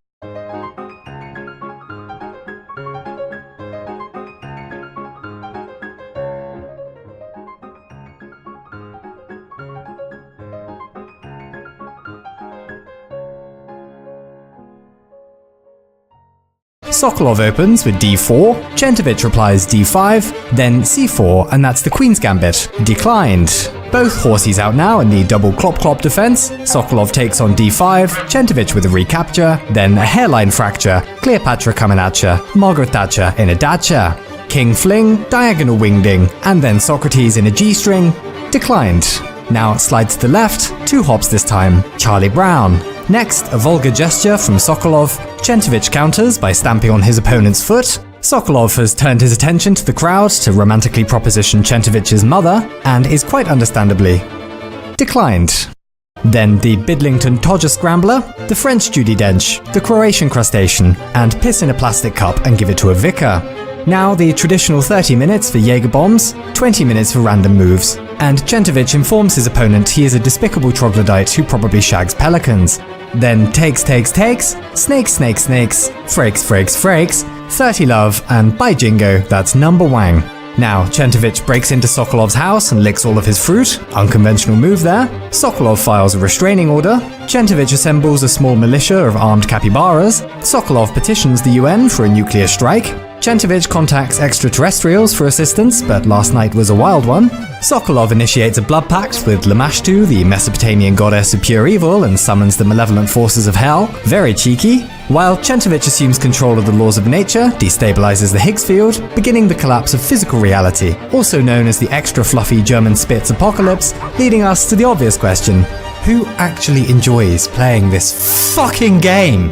Sokolov opens with d4, Centovich replies d5, then c4, and that's the Queen's Gambit. Declined. Both horsies out now in the double clop-clop defense. Sokolov takes on d5, Centovich with a recapture, then a hairline fracture, Cleopatra coming at ya, Margaret Thatcher in a dacha. King fling, diagonal wingding, and then Socrates in a g-string. Declined. Now slide to the left, 2 hops this time, Charlie Brown. Next, a vulgar gesture from Sokolov. Centovich counters by stamping on his opponent's foot. Sokolov has turned his attention to the crowd to romantically proposition Centovich's mother, and is quite understandably declined. Then the Bidlington Todger Scrambler, the French Judi Dench, the Croatian Crustacean, and piss in a plastic cup and give it to a vicar. Now the traditional 30 minutes for Jaeger bombs, 20 minutes for random moves, and Centovich informs his opponent he is a despicable troglodyte who probably shags pelicans. Then takes, snakes, frakes, 30 love, and by jingo, that's number wang. Now, Centovich breaks into Sokolov's house and licks all of his fruit. Unconventional move there. Sokolov files a restraining order. Centovich assembles a small militia of armed capybaras. Sokolov petitions the UN for a nuclear strike. Centovich contacts extraterrestrials for assistance, but last night was a wild one. Sokolov initiates a blood pact with Lamashtu, the Mesopotamian goddess of pure evil, and summons the malevolent forces of hell. Very cheeky. While Centovich assumes control of the laws of nature, destabilizes the Higgs field, beginning the collapse of physical reality, also known as the extra fluffy German Spitz apocalypse, leading us to the obvious question: who actually enjoys playing this fucking game?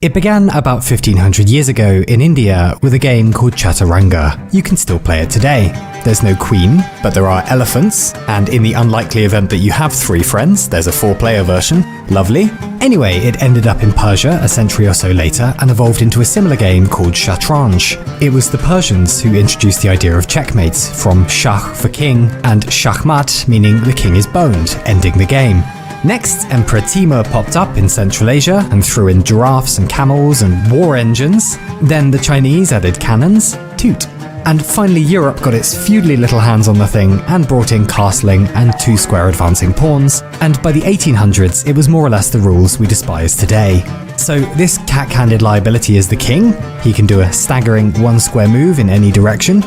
It began about 1500 years ago in India with a game called Chaturanga. You can still play it today. There's no queen, but there are elephants, and in the unlikely event that you have 3 friends, there's a 4-player version. Lovely. Anyway, it ended up in Persia a century or so later and evolved into a similar game called Shatranj. It was the Persians who introduced the idea of checkmates, from shah for king and shahmat meaning the king is boned, ending the game. Next, Emperor Timur popped up in Central Asia and threw in giraffes and camels and war engines. Then the Chinese added cannons, toot. And finally Europe got its feudly little hands on the thing and brought in castling and 2 square advancing pawns, and by the 1800s it was more or less the rules we despise today. So this cat-handed liability is the king. He can do a staggering 1 square move in any direction.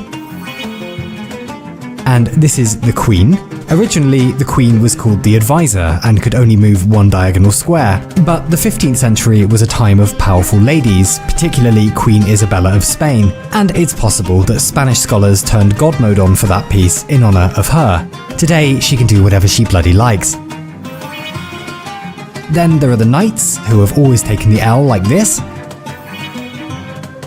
And this is the queen. Originally, the queen was called the advisor and could only move 1 diagonal square, but the 15th century was a time of powerful ladies, particularly Queen Isabella of Spain, and it's possible that Spanish scholars turned God mode on for that piece in honour of her. Today, she can do whatever she bloody likes. Then there are the knights, who have always taken the L like this.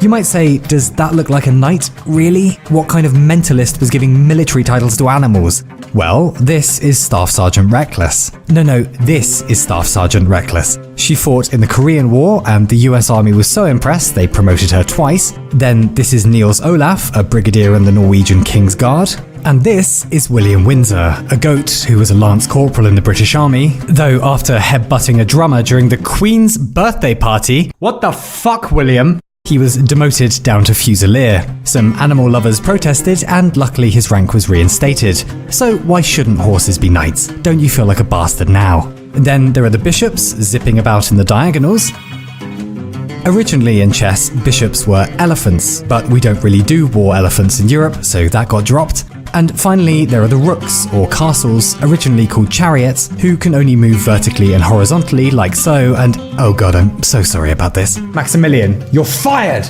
You might say, does that look like a knight? Really? What kind of mentalist was giving military titles to animals? Well, this is Staff Sergeant Reckless. No, this is Staff Sergeant Reckless. She fought in the Korean War, and the US Army was so impressed they promoted her twice. Then this is Niels Olaf, a brigadier in the Norwegian King's Guard. And this is William Windsor, a goat who was a lance corporal in the British Army, though after headbutting a drummer during the Queen's birthday party— what the fuck, William? He was demoted down to Fusilier. Some animal lovers protested, and luckily his rank was reinstated. So why shouldn't horses be knights? Don't you feel like a bastard now? Then there are the bishops, zipping about in the diagonals. Originally in chess, bishops were elephants, but we don't really do war elephants in Europe, so that got dropped. And finally, there are the rooks, or castles, originally called chariots, who can only move vertically and horizontally like so, and oh god, I'm so sorry about this. Maximilian, you're fired!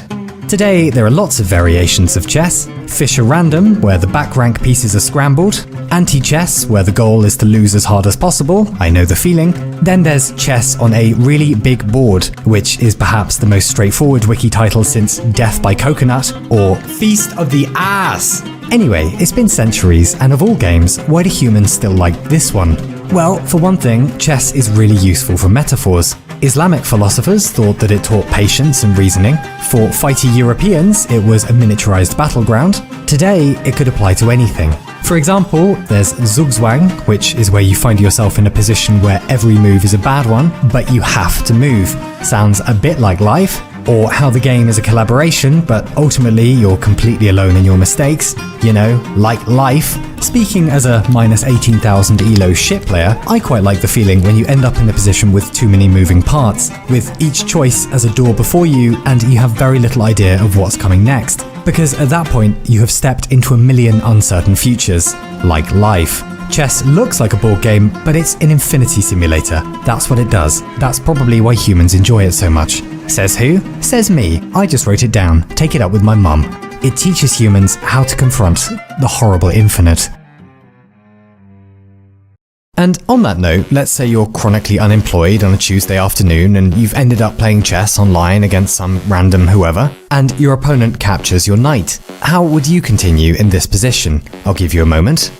Today, there are lots of variations of chess. Fischer Random, where the back rank pieces are scrambled. Anti-chess, where the goal is to lose as hard as possible. I know the feeling. Then there's chess on a really big board, which is perhaps the most straightforward wiki title since Death by Coconut, or Feast of the Ass. Anyway, it's been centuries, and of all games, why do humans still like this one? Well, for one thing, chess is really useful for metaphors. Islamic philosophers thought that it taught patience and reasoning. For fighty Europeans, it was a miniaturized battleground. Today, it could apply to anything. For example, there's Zugzwang, which is where you find yourself in a position where every move is a bad one, but you have to move. Sounds a bit like life. Or how the game is a collaboration, but ultimately you're completely alone in your mistakes. You know, like life. Speaking as a minus 18,000 ELO shit player, I quite like the feeling when you end up in a position with too many moving parts, with each choice as a door before you, and you have very little idea of what's coming next. Because at that point, you have stepped into a million uncertain futures, like life. Chess looks like a board game, but it's an infinity simulator. That's what it does. That's probably why humans enjoy it so much. Says who? Says me. I just wrote it down. Take it up with my mum. It teaches humans how to confront the horrible infinite. And on that note, let's say you're chronically unemployed on a Tuesday afternoon and you've ended up playing chess online against some random whoever, and your opponent captures your knight. How would you continue in this position? I'll give you a moment.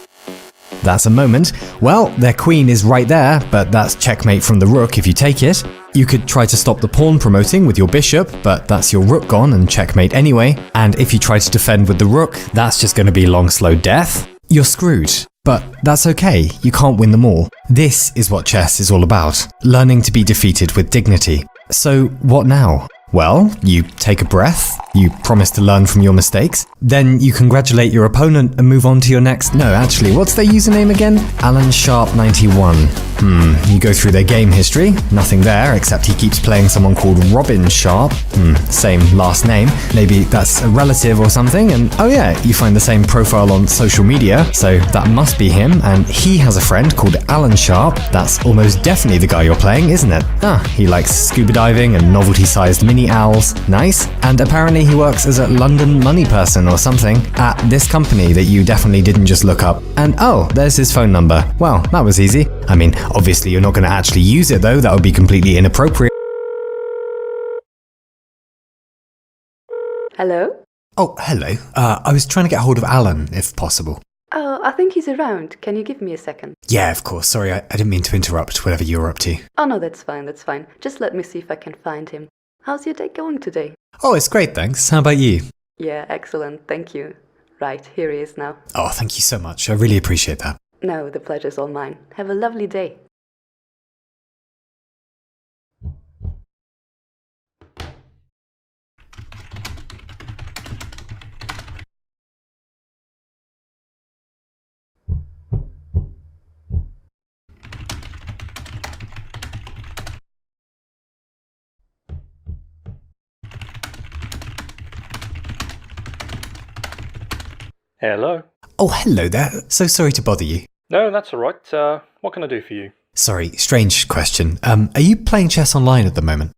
That's a moment. Well, their queen is right there, but that's checkmate from the rook if you take it. You could try to stop the pawn promoting with your bishop, but that's your rook gone and checkmate anyway. And if you try to defend with the rook, that's just going to be long, slow death. You're screwed. But that's okay, you can't win them all. This is what chess is all about, learning to be defeated with dignity. So what now? Well, you take a breath, you promise to learn from your mistakes, then you congratulate your opponent and move on to your next— no, actually, what's their username again? Alan Sharp 91. You go through their game history, nothing there except he keeps playing someone called Robin Sharp. Same last name, maybe that's a relative or something, and oh yeah, you find the same profile on social media, so that must be him, and he has a friend called Alan Sharp. That's almost definitely the guy you're playing, isn't it? He likes scuba diving and novelty-sized mini owls. Nice. And apparently he works as a London money person or something at this company that you definitely didn't just look up. And oh, there's his phone number. Well, that was easy. I mean, obviously you're not going to actually use it though, that would be completely inappropriate. Hello? Oh, hello. I was trying to get hold of Alan, if possible. Oh, I think he's around. Can you give me a second? Yeah, of course. Sorry, I didn't mean to interrupt whatever you were up to. Oh no, that's fine. Just let me see if I can find him. How's your day going today? Oh, it's great, thanks. How about you? Yeah, excellent, thank you. Right, here he is now. Oh, thank you so much. I really appreciate that. No, the pleasure's all mine. Have a lovely day. Hello. Oh, hello there. So sorry to bother you. No, that's all right. What can I do for you? Sorry, strange question. Are you playing chess online at the moment?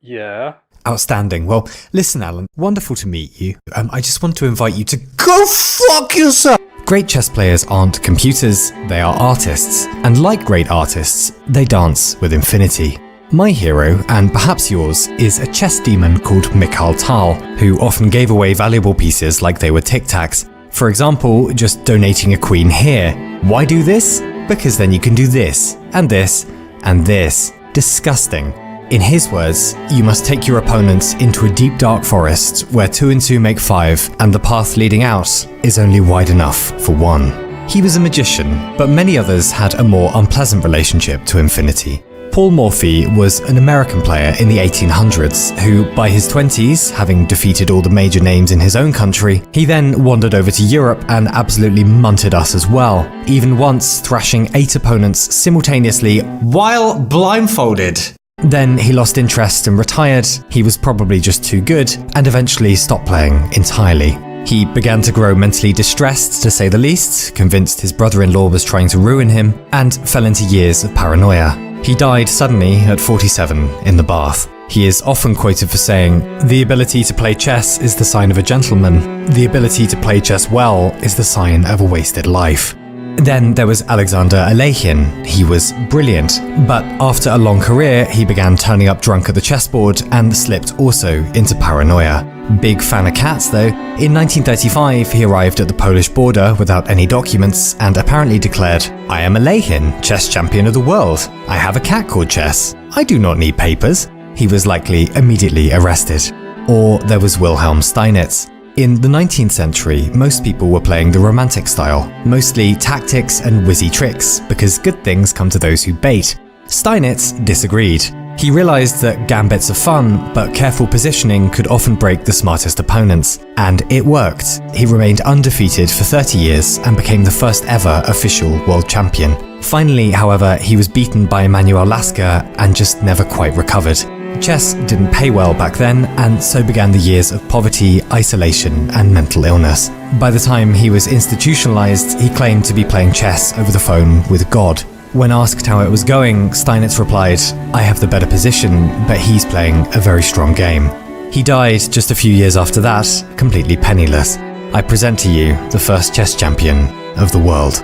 Yeah. Outstanding. Well, listen, Alan, wonderful to meet you. I just want to invite you to go fuck yourself! Great chess players aren't computers, they are artists. And like great artists, they dance with infinity. My hero, and perhaps yours, is a chess demon called Mikhail Tal, who often gave away valuable pieces like they were tic-tacs. For example, just donating a queen here. Why do this? Because then you can do this, and this, and this. Disgusting. In his words, you must take your opponents into a deep dark forest where 2 and 2 make 5, and the path leading out is only wide enough for one. He was a magician, but many others had a more unpleasant relationship to infinity. Paul Morphy was an American player in the 1800s who, by his 20s, having defeated all the major names in his own country, he then wandered over to Europe and absolutely munted us as well, even once thrashing 8 opponents simultaneously while blindfolded. Then he lost interest and retired. He was probably just too good and eventually stopped playing entirely. He began to grow mentally distressed, to say the least, convinced his brother-in-law was trying to ruin him, and fell into years of paranoia. He died suddenly at 47 in the bath. He is often quoted for saying, "The ability to play chess is the sign of a gentleman. The ability to play chess well is the sign of a wasted life." Then there was Alexander Alekhine. He was brilliant, but after a long career, he began turning up drunk at the chessboard and slipped also into paranoia. Big fan of cats though. In 1935, he arrived at the Polish border without any documents and apparently declared, "I am Alekhine, chess champion of the world. I have a cat called Chess. I do not need papers." He was likely immediately arrested. Or there was Wilhelm Steinitz. In the 19th century, most people were playing the Romantic style, mostly tactics and whizzy tricks, because good things come to those who bait. Steinitz disagreed. He realized that gambits are fun, but careful positioning could often break the smartest opponents. And it worked. He remained undefeated for 30 years and became the first ever official world champion. Finally, however, he was beaten by Emanuel Lasker and just never quite recovered. Chess didn't pay well back then, and so began the years of poverty, isolation, and mental illness. By the time he was institutionalized, he claimed to be playing chess over the phone with God. When asked how it was going, Steinitz replied, "I have the better position, but he's playing a very strong game." He died just a few years after that, completely penniless. I present to you the first chess champion of the world.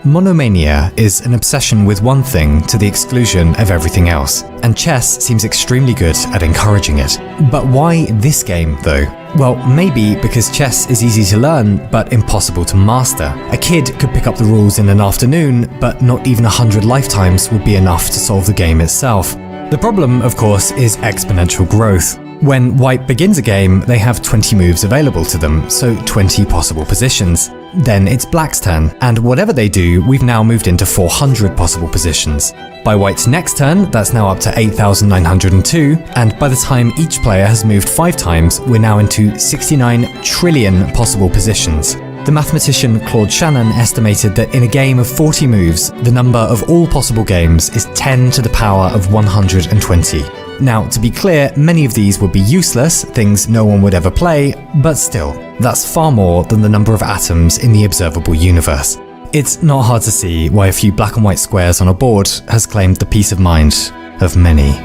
Monomania is an obsession with one thing to the exclusion of everything else, and chess seems extremely good at encouraging it. But why this game, though? Well, maybe because chess is easy to learn, but impossible to master. A kid could pick up the rules in an afternoon, but not even 100 lifetimes would be enough to solve the game itself. The problem, of course, is exponential growth. When White begins a game, they have 20 moves available to them, so 20 possible positions. Then it's Black's turn, and whatever they do, we've now moved into 400 possible positions. By White's next turn, that's now up to 8,902, and by the time each player has moved 5 times, we're now into 69 trillion possible positions. The mathematician Claude Shannon estimated that in a game of 40 moves, the number of all possible games is 10 to the power of 120. Now, to be clear, many of these would be useless, things no one would ever play, but still, that's far more than the number of atoms in the observable universe. It's not hard to see why a few black and white squares on a board has claimed the peace of mind of many.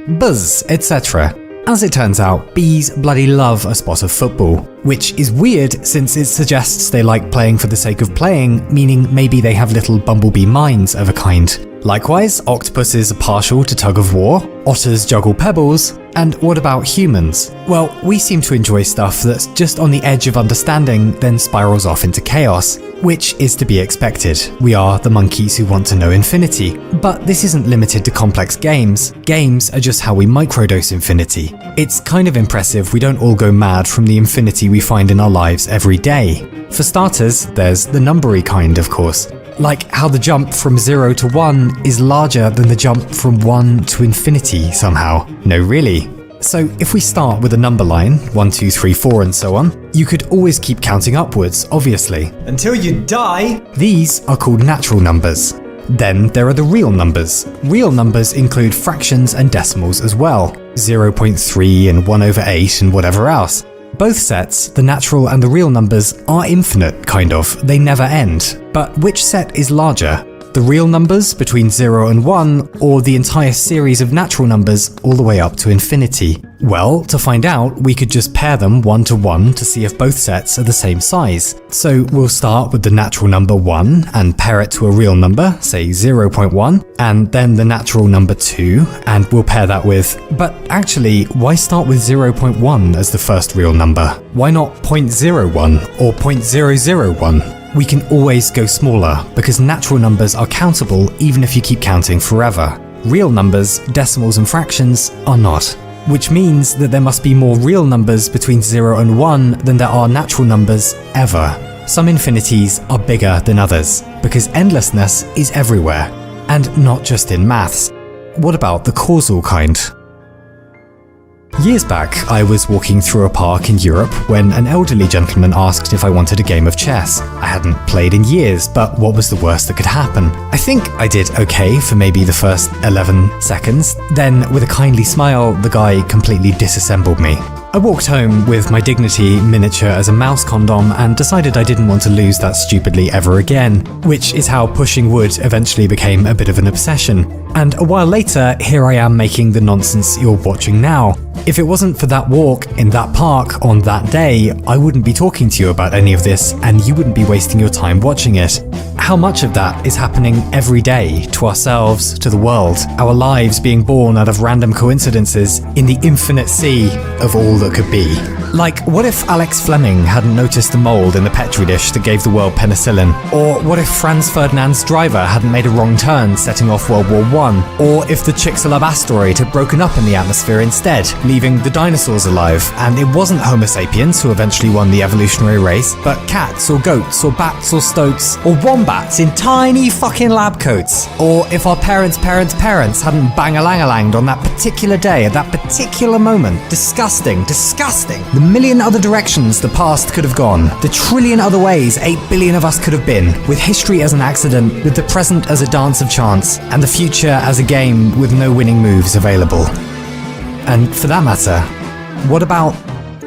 Buzz, etc. As it turns out, bees bloody love a spot of football, which is weird since it suggests they like playing for the sake of playing, meaning maybe they have little bumblebee minds of a kind. Likewise, octopuses are partial to tug of war, otters juggle pebbles, and what about humans? Well, we seem to enjoy stuff that's just on the edge of understanding, then spirals off into chaos, which is to be expected. We are the monkeys who want to know infinity. But this isn't limited to complex games. Games are just how we microdose infinity. It's kind of impressive we don't all go mad from the infinity we find in our lives every day. For starters, there's the numbery kind, of course. Like how the jump from 0 to 1 is larger than the jump from 1 to infinity somehow. No, really. So if we start with a number line, 1, 2, 3, 4 and so on, you could always keep counting upwards, obviously. Until you die! These are called natural numbers. Then there are the real numbers. Real numbers include fractions and decimals as well, 0.3 and 1/8 and whatever else. Both sets, the natural and the real numbers, are infinite, kind of. They never end. But which set is larger? The real numbers between 0 and 1, or the entire series of natural numbers all the way up to infinity? Well, to find out, we could just pair them 1 to 1 to see if both sets are the same size. So we'll start with the natural number 1 and pair it to a real number, say 0.1, and then the natural number 2, and we'll pair that with... But actually, why start with 0.1 as the first real number? Why not 0.01 or 0.001? We can always go smaller, because natural numbers are countable even if you keep counting forever. Real numbers, decimals and fractions, are not. Which means that there must be more real numbers between 0 and 1 than there are natural numbers ever. Some infinities are bigger than others, because endlessness is everywhere, and not just in maths. What about the causal kind? Years back, I was walking through a park in Europe when an elderly gentleman asked if I wanted a game of chess. I hadn't played in years, but what was the worst that could happen? I think I did okay for maybe the first 11 seconds. Then, with a kindly smile, the guy completely disassembled me. I walked home with my dignity miniature as a mouse condom and decided I didn't want to lose that stupidly ever again, which is how pushing wood eventually became a bit of an obsession. And a while later, here I am making the nonsense you're watching now. If it wasn't for that walk in that park on that day, I wouldn't be talking to you about any of this, and you wouldn't be wasting your time watching it. How much of that is happening every day, to ourselves, to the world, our lives being born out of random coincidences in the infinite sea of all that could be? Like, what if Alex Fleming hadn't noticed a mold in the Petri dish that gave the world penicillin? Or what if Franz Ferdinand's driver hadn't made a wrong turn setting off World War I? Or if the Chicxulub asteroid had broken up in the atmosphere instead, leaving the dinosaurs alive, and it wasn't Homo sapiens who eventually won the evolutionary race, but cats or goats or bats or stoats or wombats in tiny fucking lab coats? Or if our parents' hadn't bang-a-lang-a-langed on that particular day at that particular moment? Disgusting, disgusting. The million other directions the past could have gone, the trillion other ways 8 billion of us could have been, with history as an accident, with the present as a dance of chance, and the future as a game with no winning moves available. And for that matter, what about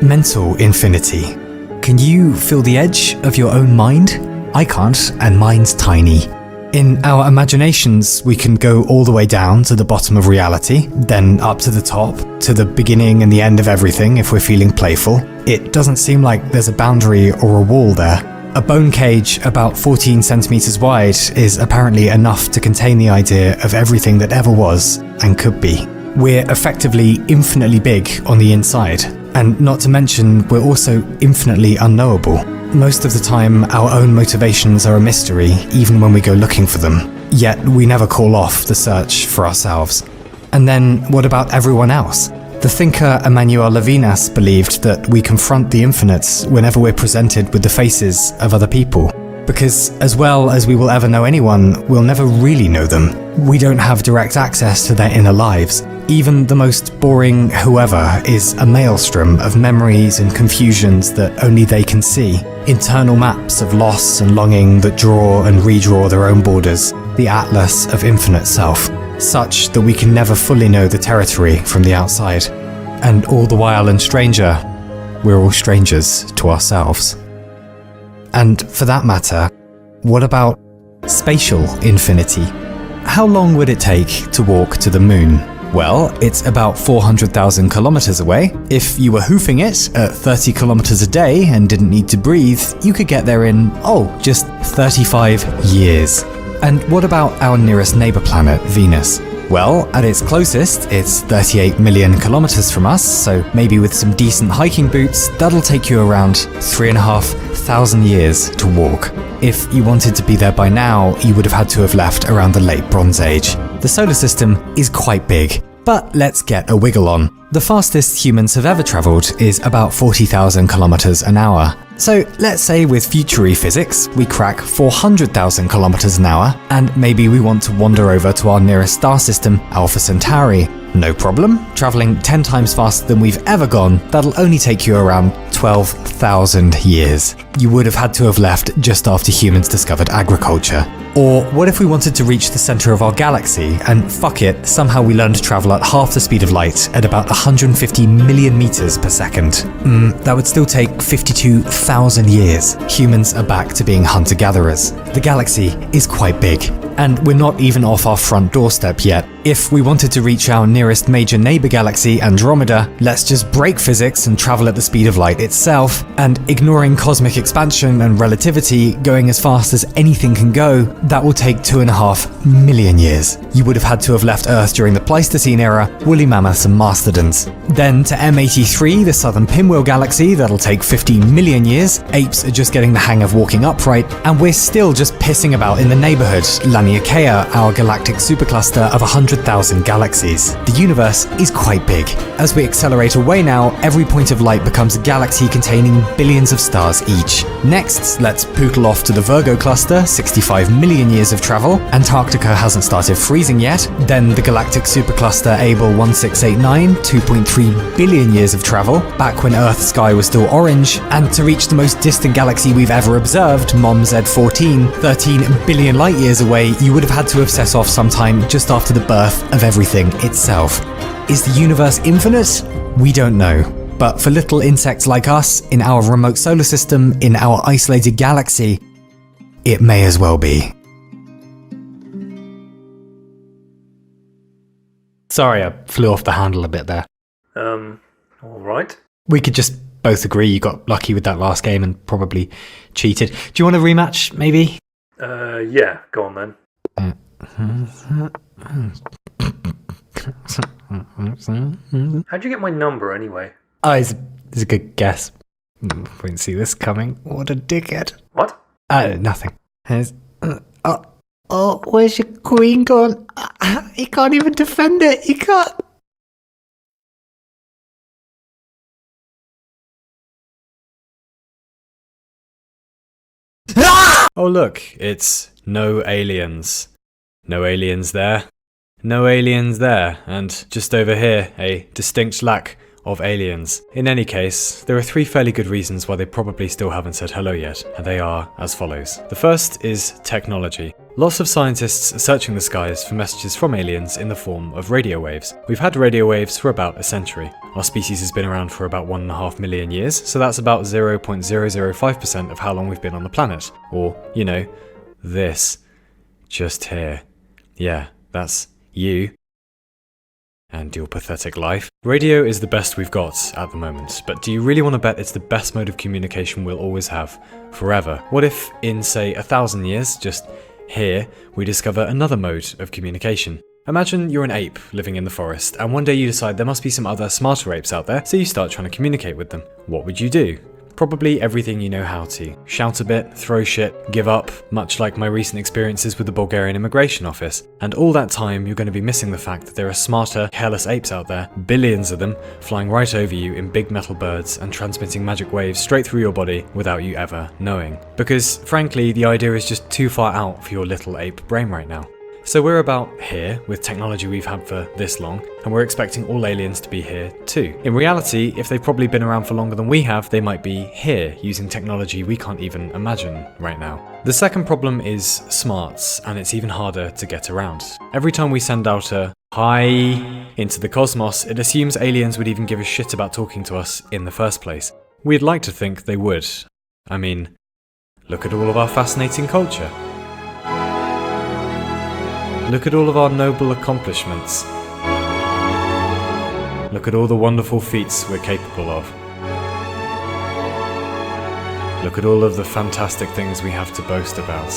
mental infinity? Can you feel the edge of your own mind? I can't, and mine's tiny. In our imaginations, we can go all the way down to the bottom of reality, then up to the top, to the beginning and the end of everything if we're feeling playful. It doesn't seem like there's a boundary or a wall there. A bone cage about 14 centimeters wide is apparently enough to contain the idea of everything that ever was and could be. We're effectively infinitely big on the inside, and not to mention we're also infinitely unknowable. Most of the time, our own motivations are a mystery, even when we go looking for them. Yet, we never call off the search for ourselves. And then, what about everyone else? The thinker Emmanuel Levinas believed that we confront the infinite whenever we're presented with the faces of other people. Because, as well as we will ever know anyone, we'll never really know them. We don't have direct access to their inner lives. Even the most boring whoever is a maelstrom of memories and confusions that only they can see. Internal maps of loss and longing that draw and redraw their own borders. The atlas of infinite self. Such that we can never fully know the territory from the outside. And all the while and stranger, we're all strangers to ourselves. And for that matter, what about spatial infinity? How long would it take to walk to the moon? Well, it's about 400,000 kilometers away. If you were hoofing it at 30 kilometers a day and didn't need to breathe, you could get there in, just 35 years. And what about our nearest neighbour planet, Venus? Well, at its closest, it's 38 million kilometers from us, so maybe with some decent hiking boots, that'll take you around 3,500 years to walk. If you wanted to be there by now, you would have had to have left around the late Bronze Age. The solar system is quite big, but let's get a wiggle on. The fastest humans have ever travelled is about 40,000 kilometers an hour. So let's say with future physics, we crack 400,000 kilometers an hour, and maybe we want to wander over to our nearest star system, Alpha Centauri. No problem, travelling 10 times faster than we've ever gone, that'll only take you around 12,000 years. You would have had to have left just after humans discovered agriculture. Or what if we wanted to reach the centre of our galaxy, and fuck it, somehow we learned to travel at half the speed of light at about 150 million meters per second? That would still take 52,000 years. Humans are back to being hunter-gatherers. The galaxy is quite big, and we're not even off our front doorstep yet. If we wanted to reach our nearest major neighbour galaxy, Andromeda, let's just break physics and travel at the speed of light itself, and ignoring cosmic expansion and relativity, going as fast as anything can go, that will take 2.5 million years. You would have had to have left Earth during the Pleistocene era, woolly mammoths and mastodons. Then to M83, the southern pinwheel galaxy, that'll take 15 million years. Apes are just getting the hang of walking upright, and we're still just pissing about in the neighbourhood. Laniakea, our galactic supercluster of 100,000 galaxies. The universe is quite big. As we accelerate away now, every point of light becomes a galaxy containing billions of stars each. Next, let's pootle off to the Virgo cluster, 65 million years of travel. Antarctica hasn't started freezing yet. Then the galactic supercluster Abel 1689, 2.3 billion years of travel, back when Earth's sky was still orange. And to reach the most distant galaxy we've ever observed, Mom Z14, 13 billion light years away, you would have had to have set off sometime just after the birth of everything itself. Is the universe infinite? We don't know. But for little insects like us, in our remote solar system, in our isolated galaxy, it may as well be. Sorry, I flew off the handle a bit there. Alright. We could just both agree you got lucky with that last game and probably cheated. Do you want a rematch, maybe? Yeah, go on then. How'd you get my number anyway? Oh, it's a good guess. Wouldn't see this coming. What a dickhead. What? Nothing. Where's your queen gone? He can't even defend it. He can't. Oh look, it's no aliens. No aliens there. No aliens there. And just over here, a distinct lack of aliens. In any case, there are 3 fairly good reasons why they probably still haven't said hello yet, and they are as follows. The first is technology. Lots of scientists are searching the skies for messages from aliens in the form of radio waves. We've had radio waves for about a century. Our species has been around for about 1.5 million years, so that's about 0.005% of how long we've been on the planet. Or, you know, this. Just here. Yeah, that's you. And your pathetic life. Radio is the best we've got at the moment, but do you really want to bet it's the best mode of communication we'll always have, forever? What if, in say 1,000 years, just here, we discover another mode of communication? Imagine you're an ape living in the forest, and one day you decide there must be some other smarter apes out there, so you start trying to communicate with them. What would you do? Probably everything you know how to. Shout a bit, throw shit, give up, much like my recent experiences with the Bulgarian immigration office. And all that time, you're going to be missing the fact that there are smarter, careless apes out there, billions of them, flying right over you in big metal birds and transmitting magic waves straight through your body without you ever knowing. Because, frankly, the idea is just too far out for your little ape brain right now. So we're about here, with technology we've had for this long, and we're expecting all aliens to be here too. In reality, if they've probably been around for longer than we have, they might be here, using technology we can't even imagine right now. The second problem is smarts, and it's even harder to get around. Every time we send out a hi into the cosmos, it assumes aliens would even give a shit about talking to us in the first place. We'd like to think they would. I mean, look at all of our fascinating culture. Look at all of our noble accomplishments. Look at all the wonderful feats we're capable of. Look at all of the fantastic things we have to boast about.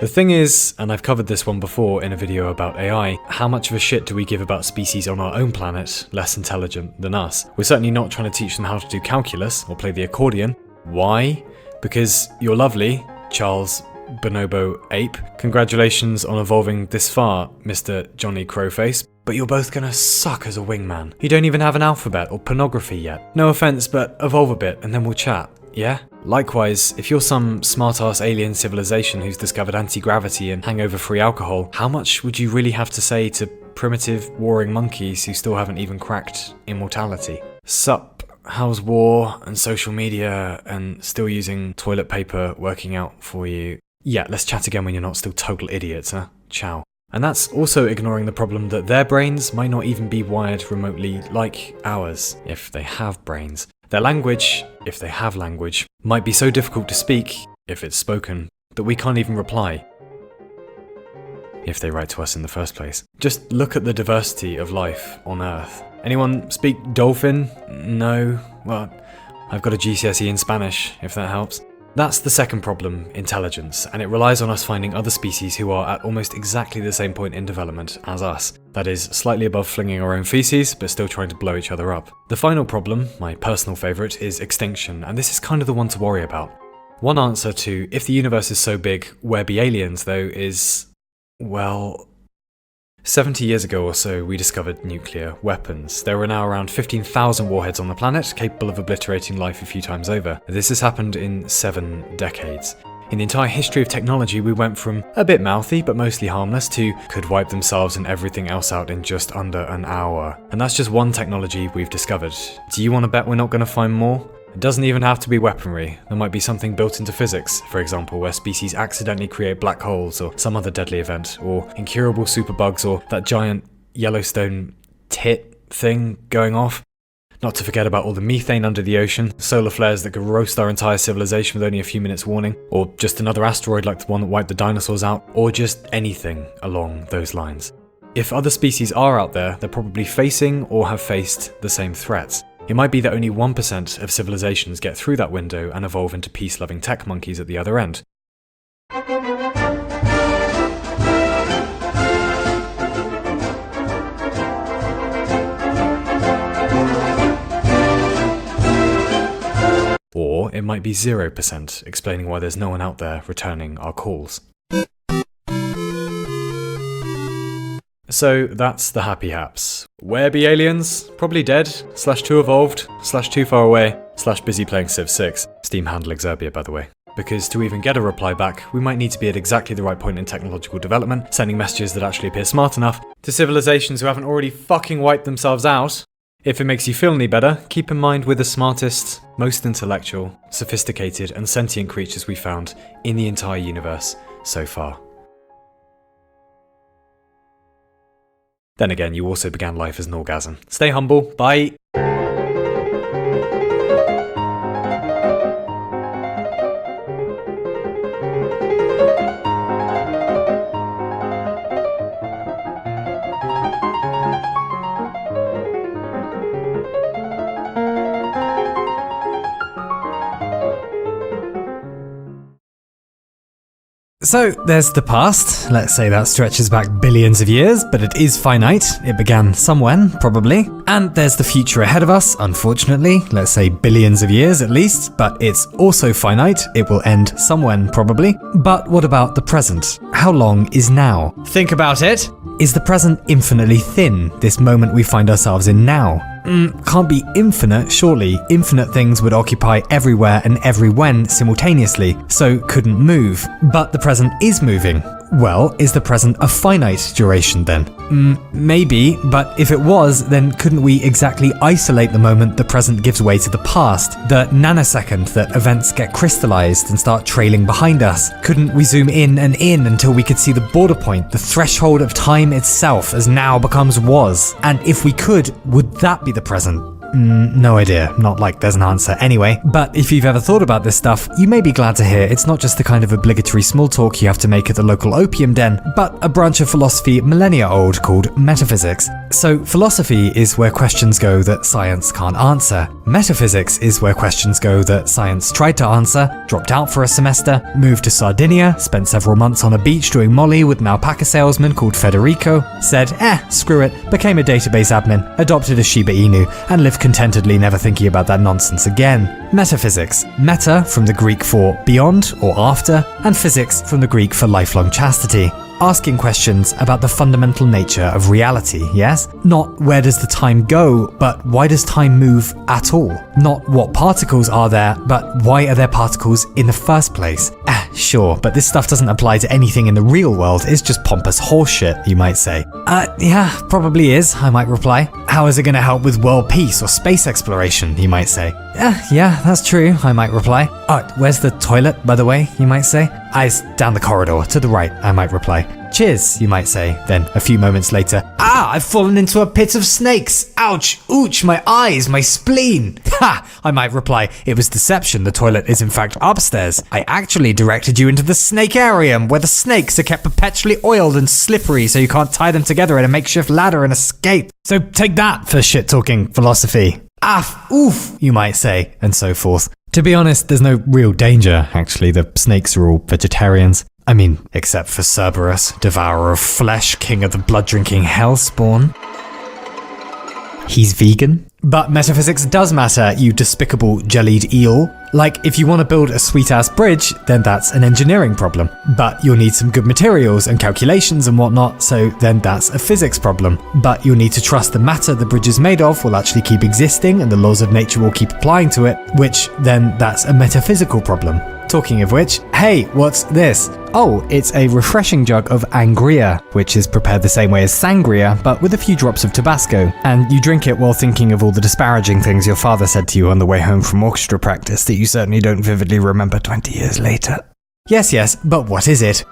The thing is, and I've covered this one before in a video about AI, how much of a shit do we give about species on our own planet less intelligent than us? We're certainly not trying to teach them how to do calculus or play the accordion. Why? Because you're lovely, Charles Bonobo Ape. Congratulations on evolving this far, Mr. Johnny Crowface. But you're both gonna suck as a wingman. You don't even have an alphabet or pornography yet. No offense, but evolve a bit and then we'll chat, yeah? Likewise, if you're some smart-ass alien civilization who's discovered anti-gravity and hangover-free alcohol, how much would you really have to say to primitive, warring monkeys who still haven't even cracked immortality? Sup, how's war and social media and still using toilet paper working out for you? Yeah, let's chat again when you're not still total idiots, huh? Ciao. And that's also ignoring the problem that their brains might not even be wired remotely like ours, if they have brains. Their language, if they have language, might be so difficult to speak, if it's spoken, that we can't even reply. If they write to us in the first place. Just look at the diversity of life on Earth. Anyone speak dolphin? No? Well, I've got a GCSE in Spanish, if that helps. That's the second problem, intelligence, and it relies on us finding other species who are at almost exactly the same point in development as us. That is, slightly above flinging our own feces, but still trying to blow each other up. The final problem, my personal favourite, is extinction, and this is kind of the one to worry about. One answer to, if the universe is so big, where be aliens, though, is, well, 70 years ago or so, we discovered nuclear weapons. There are now around 15,000 warheads on the planet, capable of obliterating life a few times over. This has happened in 7 decades. In the entire history of technology, we went from a bit mouthy, but mostly harmless, to could wipe themselves and everything else out in just under an hour. And that's just one technology we've discovered. Do you want to bet we're not going to find more? It doesn't even have to be weaponry. There might be something built into physics, for example, where species accidentally create black holes or some other deadly event, or incurable superbugs, or that giant Yellowstone tit thing going off. Not to forget about all the methane under the ocean, solar flares that could roast our entire civilization with only a few minutes warning, or just another asteroid like the one that wiped the dinosaurs out, or just anything along those lines. If other species are out there, they're probably facing or have faced the same threats. It might be that only 1% of civilizations get through that window and evolve into peace-loving tech monkeys at the other end. Or it might be 0%, explaining why there's no one out there returning our calls. So that's the happy haps. Where be aliens? Probably dead, /too evolved, /too far away, /busy playing Civ 6. Steam handle Exurb1a, by the way. Because to even get a reply back, we might need to be at exactly the right point in technological development, sending messages that actually appear smart enough to civilizations who haven't already fucking wiped themselves out. If it makes you feel any better, keep in mind we're the smartest, most intellectual, sophisticated, and sentient creatures we found in the entire universe so far. Then again, you also began life as an orgasm. Stay humble. Bye. So, there's the past. Let's say that stretches back billions of years, but it is finite. It began somewhen, probably. And there's the future ahead of us, unfortunately. Let's say billions of years at least, but it's also finite. It will end somewhen, probably. But what about the present? How long is now? Think about it. Is the present infinitely thin, this moment we find ourselves in now? Can't be infinite, surely. Infinite things would occupy everywhere and everywhen simultaneously, so couldn't move. But the present is moving. Well, is the present a finite duration then? Maybe, but if it was, then couldn't we exactly isolate the moment the present gives way to the past? The nanosecond that events get crystallized and start trailing behind us? Couldn't we zoom in and in until we could see the border point, the threshold of time itself as now becomes was? And if we could, would that be the present? No idea, not like there's an answer anyway. But if you've ever thought about this stuff, you may be glad to hear it's not just the kind of obligatory small talk you have to make at the local opium den, but a branch of philosophy millennia old called metaphysics. So philosophy is where questions go that science can't answer. Metaphysics is where questions go that science tried to answer, dropped out for a semester, moved to Sardinia, spent several months on a beach doing Molly with an alpaca salesman called Federico, said, screw it, became a database admin, adopted a Shiba Inu, and lived contentedly never thinking about that nonsense again. Metaphysics. Meta from the Greek for beyond or after, and physics from the Greek for lifelong chastity. Asking questions about the fundamental nature of reality, yes? Not where does the time go, but why does time move at all? Not what particles are there, but why are there particles in the first place? Sure, but this stuff doesn't apply to anything in the real world, it's just pompous horseshit, you might say. Yeah, probably is, I might reply. How is it going to help with world peace or space exploration, you might say. Yeah, that's true, I might reply. Where's the toilet, by the way, you might say? It's down the corridor, to the right, I might reply. Cheers, you might say. Then, a few moments later, I've fallen into a pit of snakes. Ouch, ooch, my eyes, my spleen. Ha, I might reply. It was deception, the toilet is in fact upstairs. I actually directed you into the snakarium, where the snakes are kept perpetually oiled and slippery so you can't tie them together in a makeshift ladder and escape. So take that for shit-talking philosophy. Oof, you might say, and so forth. To be honest, there's no real danger, actually. The snakes are all vegetarians. I mean, except for Cerberus, devourer of flesh, king of the blood-drinking hellspawn. He's vegan. But metaphysics does matter, you despicable jellied eel. Like, if you want to build a sweet-ass bridge, then that's an engineering problem. But you'll need some good materials and calculations and whatnot, so then that's a physics problem. But you'll need to trust the matter the bridge is made of will actually keep existing and the laws of nature will keep applying to it, which then that's a metaphysical problem. Talking of which, hey, what's this? Oh, it's a refreshing jug of angria, which is prepared the same way as sangria, but with a few drops of Tabasco. And you drink it while thinking of all the disparaging things your father said to you on the way home from orchestra practice that you certainly don't vividly remember 20 years later. Yes, but what is it?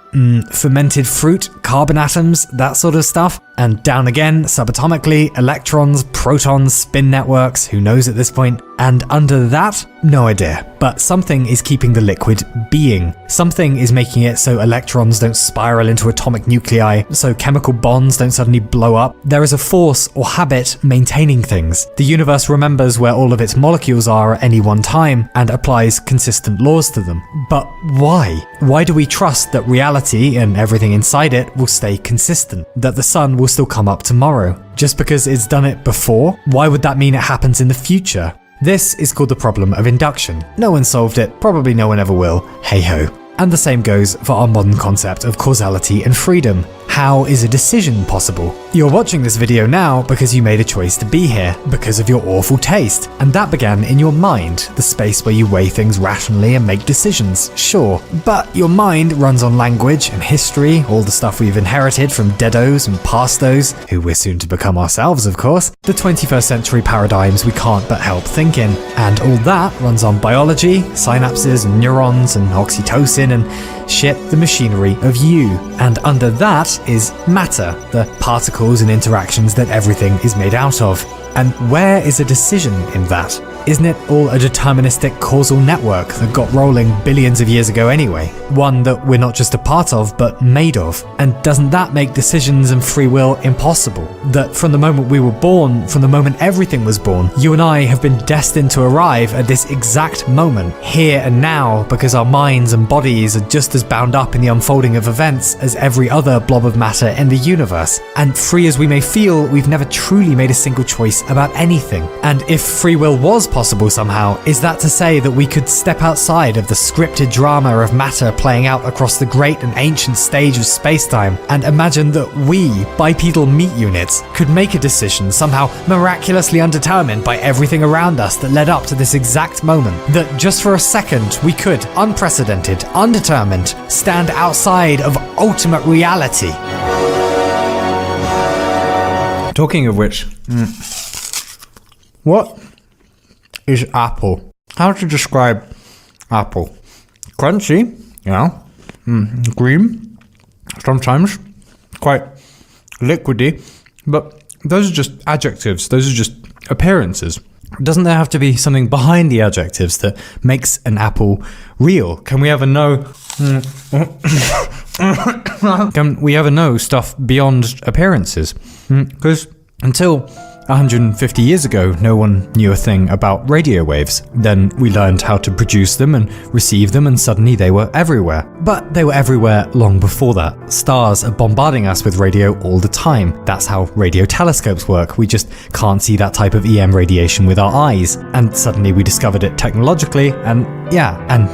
Fermented fruit, carbon atoms, that sort of stuff? And down again, subatomically, electrons, protons, spin networks, who knows at this point? And under that, no idea. But something is keeping the liquid being. Something is making it so electrons don't spiral into atomic nuclei, so chemical bonds don't suddenly blow up. There is a force or habit maintaining things. The universe remembers where all of its molecules are at any one time and applies consistent laws to them. But why? Why do we trust that reality and everything inside it will stay consistent? That the sun will still come up tomorrow? Just because it's done it before? Why would that mean it happens in the future? This is called the problem of induction. No one solved it, probably no one ever will, hey ho. And the same goes for our modern concept of causality and freedom. How is a decision possible? You're watching this video now because you made a choice to be here, because of your awful taste. And that began in your mind, the space where you weigh things rationally and make decisions, sure. But your mind runs on language and history, all the stuff we've inherited from deados and pastos, who we're soon to become ourselves, of course, the 21st century paradigms we can't but help think in. And all that runs on biology, synapses and neurons and oxytocin and shit, the machinery of you. And under that is matter, the particles and interactions that everything is made out of. And where is a decision in that? Isn't it all a deterministic causal network that got rolling billions of years ago anyway? One that we're not just a part of, but made of. And doesn't that make decisions and free will impossible? That from the moment we were born, from the moment everything was born, you and I have been destined to arrive at this exact moment, here and now, because our minds and bodies are just as bound up in the unfolding of events as every other blob of matter in the universe. And free as we may feel, we've never truly made a single choice about anything. And if free will was possible somehow, is that to say that we could step outside of the scripted drama of matter playing out across the great and ancient stage of space-time and imagine that we, bipedal meat units, could make a decision somehow miraculously undetermined by everything around us that led up to this exact moment? That just for a second we could, unprecedented, undetermined, stand outside of ultimate reality. Talking of which, what is apple? How to describe apple? Crunchy, green, sometimes quite liquidy, but those are just adjectives, those are just appearances. Doesn't there have to be something behind the adjectives that makes an apple real? Can we ever know Can we ever know stuff beyond appearances? Because until 150 years ago, no one knew a thing about radio waves. Then we learned how to produce them and receive them, and suddenly they were everywhere. But they were everywhere long before that. Stars are bombarding us with radio all the time. That's how radio telescopes work. We just can't see that type of EM radiation with our eyes. And suddenly we discovered it technologically, and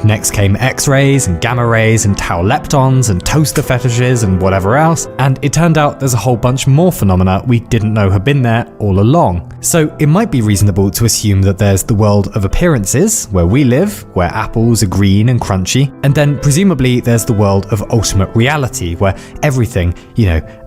next came X-rays and gamma rays and tau leptons and toaster fetishes and whatever else. And it turned out there's a whole bunch more phenomena we didn't know had been there all along. So it might be reasonable to assume that there's the world of appearances, where we live, where apples are green and crunchy, and then presumably there's the world of ultimate reality, where everything,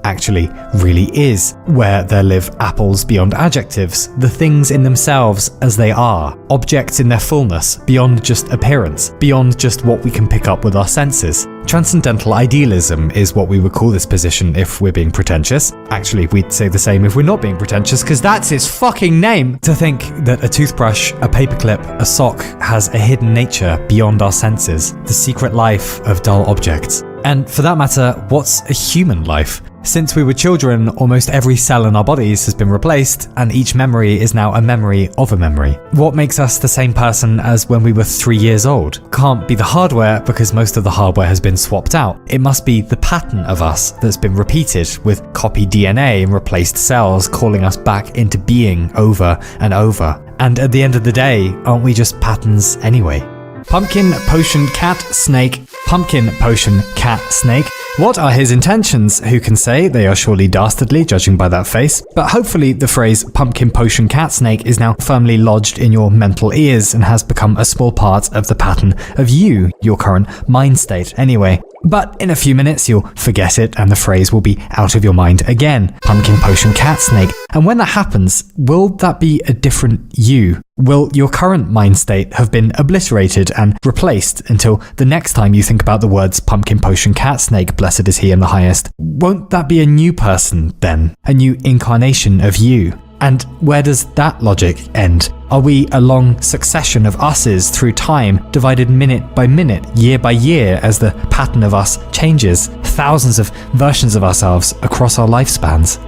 actually really is, where there live apples beyond adjectives, the things in themselves as they are, objects in their fullness, beyond just appearance, beyond just what we can pick up with our senses. Transcendental idealism is what we would call this position if we're being pretentious. Actually, we'd say the same if we're not being pretentious, because that's its fucking name! To think that a toothbrush, a paperclip, a sock has a hidden nature beyond our senses, the secret life of dull objects. And for that matter, what's a human life? Since we were children, almost every cell in our bodies has been replaced, and each memory is now a memory of a memory. What makes us the same person as when we were 3 years old? Can't be the hardware, because most of the hardware has been swapped out. It must be the pattern of us that's been repeated, with copied DNA and replaced cells calling us back into being over and over. And at the end of the day, aren't we just patterns anyway? Pumpkin, potion, cat, snake. Pumpkin, potion, cat, snake. What are his intentions? Who can say? They are surely dastardly, judging by that face. But hopefully the phrase pumpkin, potion, cat, snake is now firmly lodged in your mental ears and has become a small part of the pattern of you, your current mind state anyway. But in a few minutes you'll forget it and the phrase will be out of your mind again. Pumpkin, potion, cat, snake. And when that happens, will that be a different you? Will your current mind state have been obliterated and replaced until the next time you think about the words pumpkin, potion, cat, snake, blessed is he in the highest? Won't that be a new person then? A new incarnation of you? And where does that logic end? Are we a long succession of us's through time, divided minute by minute, year by year, as the pattern of us changes? Thousands of versions of ourselves across our lifespans.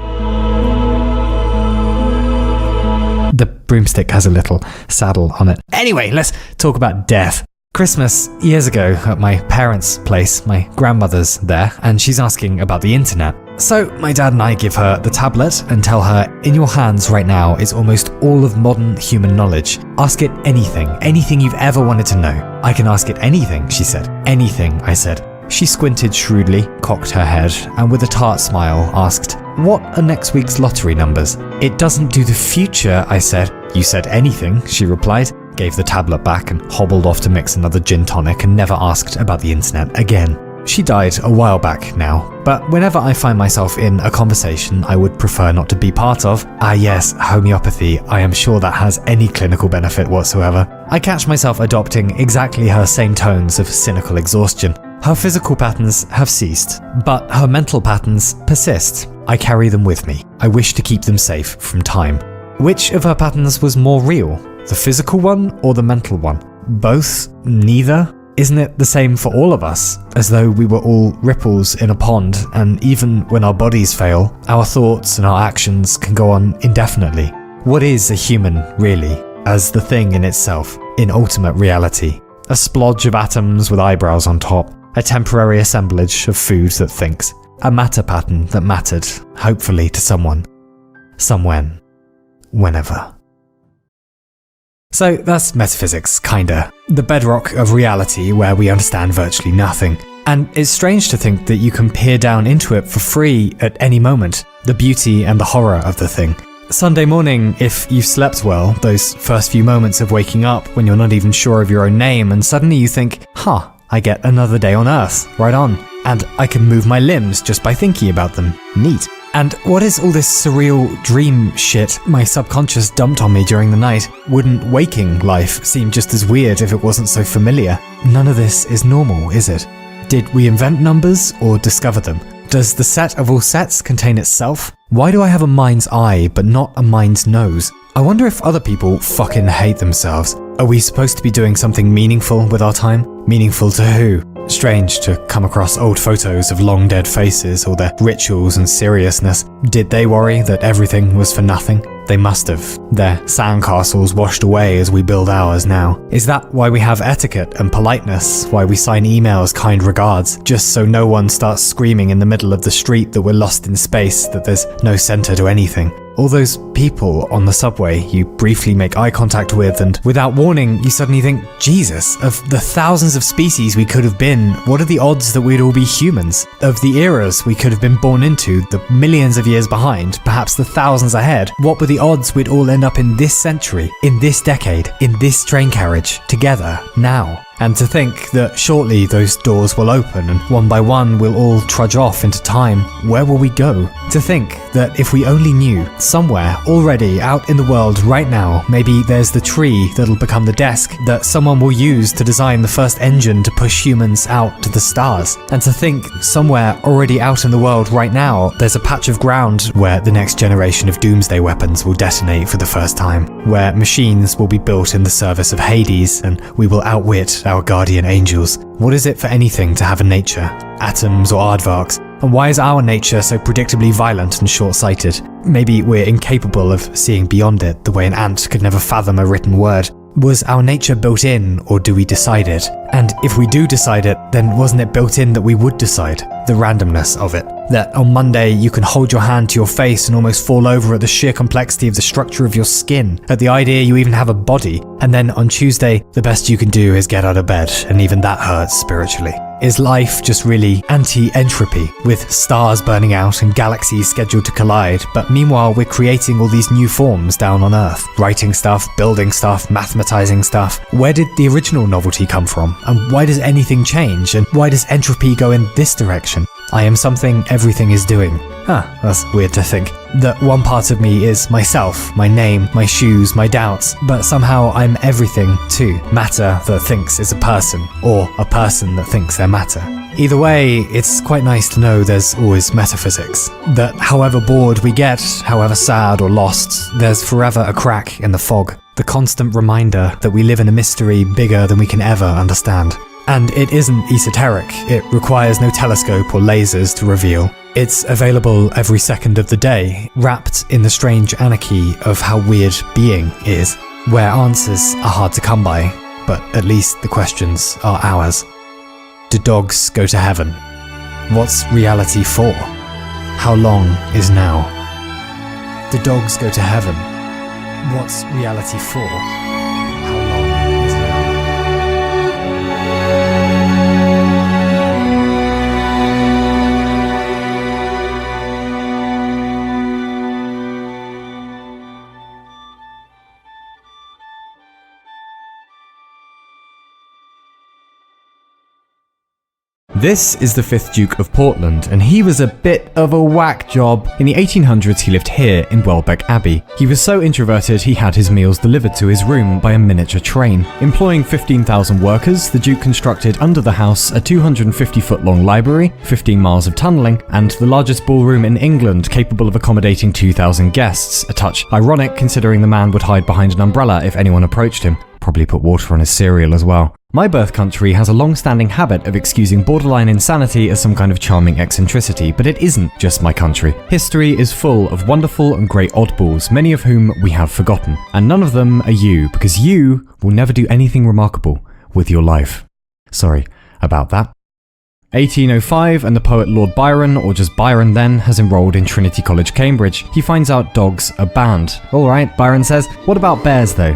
The broomstick has a little saddle on it. Anyway, let's talk about death. Christmas years ago at my parents' place, my grandmother's there, and she's asking about the internet. So my dad and I give her the tablet and tell her, in your hands right now is almost all of modern human knowledge. Ask it anything you've ever wanted to know. I can ask it anything, she said. Anything, I said. She squinted shrewdly, cocked her head, and with a tart smile asked, what are next week's lottery numbers? It doesn't do the future, I said. You said anything, she replied, gave the tablet back and hobbled off to mix another gin tonic and never asked about the internet again. She died a while back now, but whenever I find myself in a conversation I would prefer not to be part of, yes, homeopathy, I am sure that has any clinical benefit whatsoever, I catch myself adopting exactly her same tones of cynical exhaustion. Her physical patterns have ceased, but her mental patterns persist. I carry them with me. I wish to keep them safe from time. Which of her patterns was more real? The physical one or the mental one? Both? Neither? Isn't it the same for all of us? As though we were all ripples in a pond, and even when our bodies fail, our thoughts and our actions can go on indefinitely. What is a human, really, as the thing in itself, in ultimate reality? A splodge of atoms with eyebrows on top, a temporary assemblage of food that thinks, a matter pattern that mattered, hopefully to someone, somewhen, whenever. So that's metaphysics, kinda. The bedrock of reality where we understand virtually nothing. And it's strange to think that you can peer down into it for free at any moment, the beauty and the horror of the thing. Sunday morning, if you've slept well, those first few moments of waking up when you're not even sure of your own name and suddenly you think, I get another day on Earth, right on. And I can move my limbs just by thinking about them. Neat. And what is all this surreal dream shit my subconscious dumped on me during the night? Wouldn't waking life seem just as weird if it wasn't so familiar? None of this is normal, is it? Did we invent numbers or discover them? Does the set of all sets contain itself? Why do I have a mind's eye but not a mind's nose? I wonder if other people fucking hate themselves. Are we supposed to be doing something meaningful with our time? Meaningful to who? Strange to come across old photos of long dead faces or their rituals and seriousness. Did they worry that everything was for nothing? They must have. Their sandcastles washed away as we build ours now. Is that why we have etiquette and politeness? Why we sign emails kind regards? Just so no one starts screaming in the middle of the street that we're lost in space, that there's no center to anything. All those people on the subway you briefly make eye contact with, and without warning, you suddenly think, Jesus, of the thousands of species we could have been, what are the odds that we'd all be humans? Of the eras we could have been born into, the millions of years behind, perhaps the thousands ahead, what were the odds we'd all end up in this century, in this decade, in this train carriage, together, now? And to think that shortly those doors will open and one by one we'll all trudge off into time. Where will we go? To think that if we only knew, somewhere already out in the world right now, maybe there's the tree that'll become the desk that someone will use to design the first engine to push humans out to the stars. And to think somewhere already out in the world right now, there's a patch of ground where the next generation of doomsday weapons will detonate for the first time, where machines will be built in the service of Hades and we will outwit our guardian angels. What is it for anything to have a nature? Atoms or aardvarks? And why is our nature so predictably violent and short-sighted? Maybe we're incapable of seeing beyond it the way an ant could never fathom a written word. Was our nature built in, or do we decide it? And if we do decide it, then wasn't it built in that we would decide? The randomness of it. That on Monday you can hold your hand to your face and almost fall over at the sheer complexity of the structure of your skin, at the idea you even have a body, and then on Tuesday the best you can do is get out of bed, and even that hurts spiritually. Is life just really anti-entropy, with stars burning out and galaxies scheduled to collide, but meanwhile we're creating all these new forms down on Earth, writing stuff, building stuff, mathematizing stuff? Where did the original novelty come from? And why does anything change? And why does entropy go in this direction? I am something everything is doing. That's weird to think. That one part of me is myself, my name, my shoes, my doubts, but somehow I'm everything too. Matter that thinks it's a person, or a person that thinks they're matter. Either way, it's quite nice to know there's always metaphysics. That however bored we get, however sad or lost, there's forever a crack in the fog. The constant reminder that we live in a mystery bigger than we can ever understand. And it isn't esoteric, it requires no telescope or lasers to reveal. It's available every second of the day, wrapped in the strange anarchy of how weird being is, where answers are hard to come by, but at least the questions are ours. Do dogs go to heaven? What's reality for? How long is now? Do dogs go to heaven? What's reality for? How long is now? This is the 5th Duke of Portland, and he was a bit of a whack job. In the 1800s, he lived here in Welbeck Abbey. He was so introverted he had his meals delivered to his room by a miniature train. Employing 15,000 workers, the Duke constructed under the house a 250-foot-long library, 15 miles of tunnelling, and the largest ballroom in England capable of accommodating 2,000 guests. A touch ironic considering the man would hide behind an umbrella if anyone approached him. Probably put water on his cereal as well. My birth country has a long-standing habit of excusing borderline insanity as some kind of charming eccentricity, but it isn't just my country. History is full of wonderful and great oddballs, many of whom we have forgotten. And none of them are you, because you will never do anything remarkable with your life. Sorry about that. 1805, and the poet Lord Byron, or just Byron then, has enrolled in Trinity College, Cambridge. He finds out dogs are banned. Alright, Byron says, what about bears though?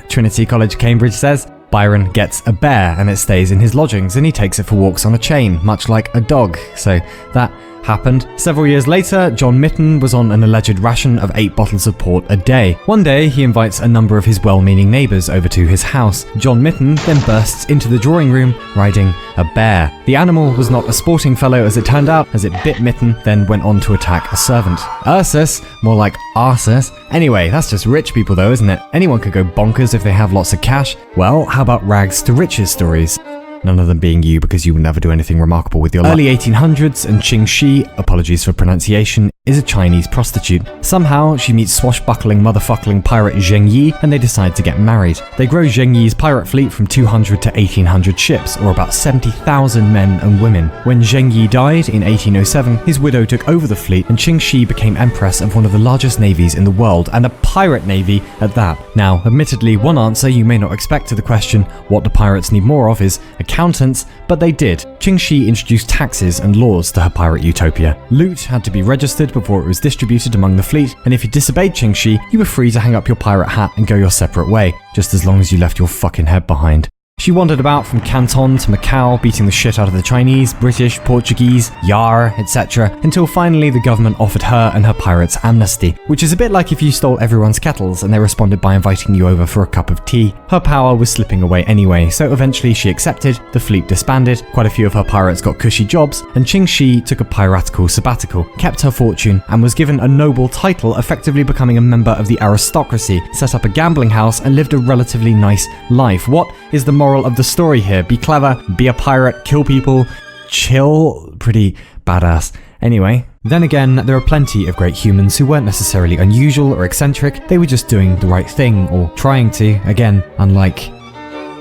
Trinity College, Cambridge says, Byron gets a bear and it stays in his lodgings and he takes it for walks on a chain, much like a dog. So that happened. Several years later, John Mitten was on an alleged ration of 8 bottles of port a day. One day, he invites a number of his well-meaning neighbours over to his house. John Mitten then bursts into the drawing room riding a bear. The animal was not a sporting fellow as it turned out, as it bit Mitten, then went on to attack a servant. Ursus, more like Arsus. Anyway, that's just rich people though, isn't it? Anyone could go bonkers if they have lots of cash. Well, how about rags to riches stories? none of them being you because you would never do anything remarkable with your life. Early 1800s, and Qing Shi, apologies for pronunciation, is a Chinese prostitute. Somehow, she meets swashbuckling motherfuckling pirate Zheng Yi, and they decide to get married. They grow Zheng Yi's pirate fleet from 200 to 1800 ships, or about 70,000 men and women. When Zheng Yi died in 1807, his widow took over the fleet, and Qing Shi became empress of one of the largest navies in the world, and a pirate navy at that. Now, admittedly, one answer you may not expect to the question, what do pirates need more of, is accountants, but they did. Qing Shi introduced taxes and laws to her pirate utopia. Loot had to be registered before it was distributed among the fleet, and if you disobeyed Qing Shi, you were free to hang up your pirate hat and go your separate way, just as long as you left your fucking head behind. She wandered about from Canton to Macau, beating the shit out of the Chinese, British, Portuguese, Yar, etc., until finally the government offered her and her pirates amnesty, which is a bit like if you stole everyone's kettles and they responded by inviting you over for a cup of tea. Her power was slipping away anyway, so eventually she accepted, the fleet disbanded, quite a few of her pirates got cushy jobs, and Qing Shi took a piratical sabbatical, kept her fortune, and was given a noble title, effectively becoming a member of the aristocracy, set up a gambling house, and lived a relatively nice life. What is the moral of the story here? Be clever, be a pirate, kill people, chill. Pretty badass. Anyway, then again, there are plenty of great humans who weren't necessarily unusual or eccentric, they were just doing the right thing, or trying to, again, unlike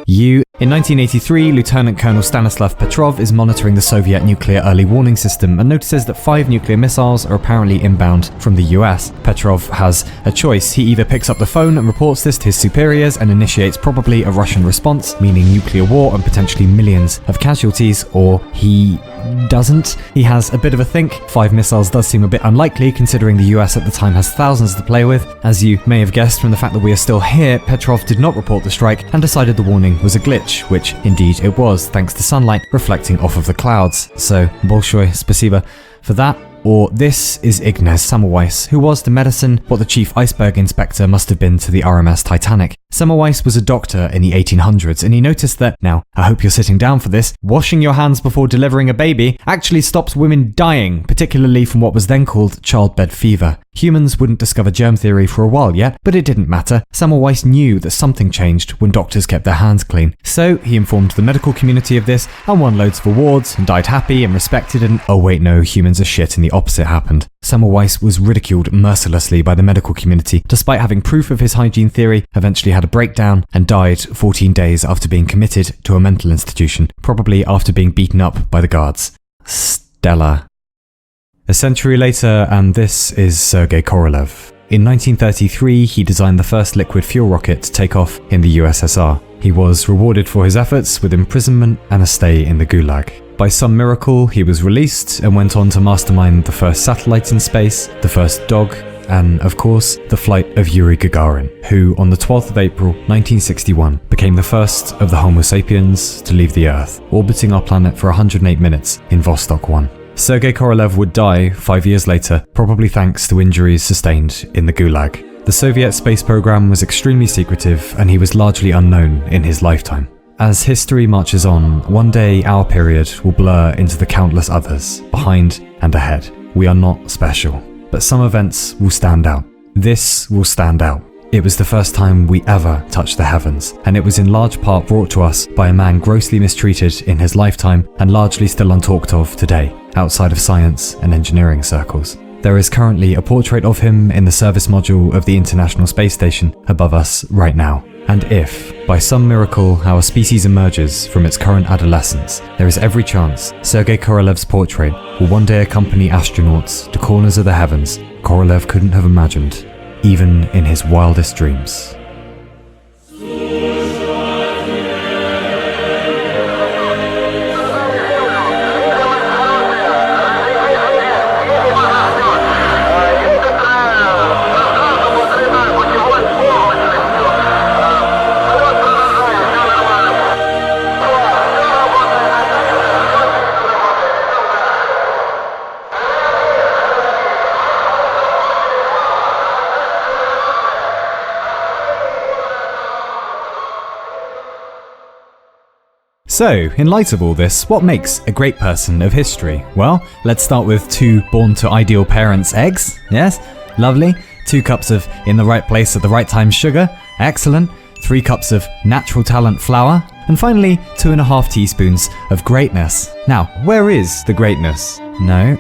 you. In 1983, Lieutenant Colonel Stanislav Petrov is monitoring the Soviet nuclear early warning system and notices that 5 nuclear missiles are apparently inbound from the US. Petrov has a choice. He either picks up the phone and reports this to his superiors and initiates probably a Russian response, meaning nuclear war and potentially millions of casualties, or he doesn't. He has a bit of a think. 5 missiles does seem a bit unlikely considering the US at the time has thousands to play with. As you may have guessed from the fact that we are still here, Petrov did not report the strike and decided the warning was a glitch, which indeed it was, thanks to sunlight reflecting off of the clouds. So, bolshoi spasiba for that. Or this is Ignaz Semmelweis, who was to medicine what the chief iceberg inspector must have been to the RMS Titanic. Semmelweis was a doctor in the 1800s, and he noticed that, now, I hope you're sitting down for this, washing your hands before delivering a baby actually stops women dying, particularly from what was then called childbed fever. Humans wouldn't discover germ theory for a while yet, but it didn't matter. Semmelweis knew that something changed when doctors kept their hands clean. So he informed the medical community of this and won loads of awards and died happy and respected, and oh wait no, humans are shit and the opposite happened. Semmelweis was ridiculed mercilessly by the medical community, despite having proof of his hygiene theory, eventually had a breakdown and died 14 days after being committed to a mental institution, probably after being beaten up by the guards. Stellar. A century later, and this is Sergei Korolev. In 1933, he designed the first liquid fuel rocket to take off in the USSR. He was rewarded for his efforts with imprisonment and a stay in the Gulag. By some miracle, he was released and went on to mastermind the first satellite in space, the first dog, and, of course, the flight of Yuri Gagarin, who, on the 12th of April 1961, became the first of the Homo sapiens to leave the Earth, orbiting our planet for 108 minutes in Vostok 1. Sergei Korolev would die 5 years later, probably thanks to injuries sustained in the Gulag. The Soviet space program was extremely secretive, and he was largely unknown in his lifetime. As history marches on, one day our period will blur into the countless others, behind and ahead. We are not special, but some events will stand out. This will stand out. It was the first time we ever touched the heavens, and it was in large part brought to us by a man grossly mistreated in his lifetime and largely still untalked of today, outside of science and engineering circles. There is currently a portrait of him in the service module of the International Space Station above us right now. And if, by some miracle, our species emerges from its current adolescence, there is every chance Sergei Korolev's portrait will one day accompany astronauts to corners of the heavens Korolev couldn't have imagined, even in his wildest dreams. So, in light of all this, what makes a great person of history? Well, let's start with 2 born to ideal parents' eggs. Yes, lovely. 2 cups of in the right place at the right time sugar. Excellent. 3 cups of natural talent flour. And finally, 2.5 teaspoons of greatness. Now, where is the greatness? No.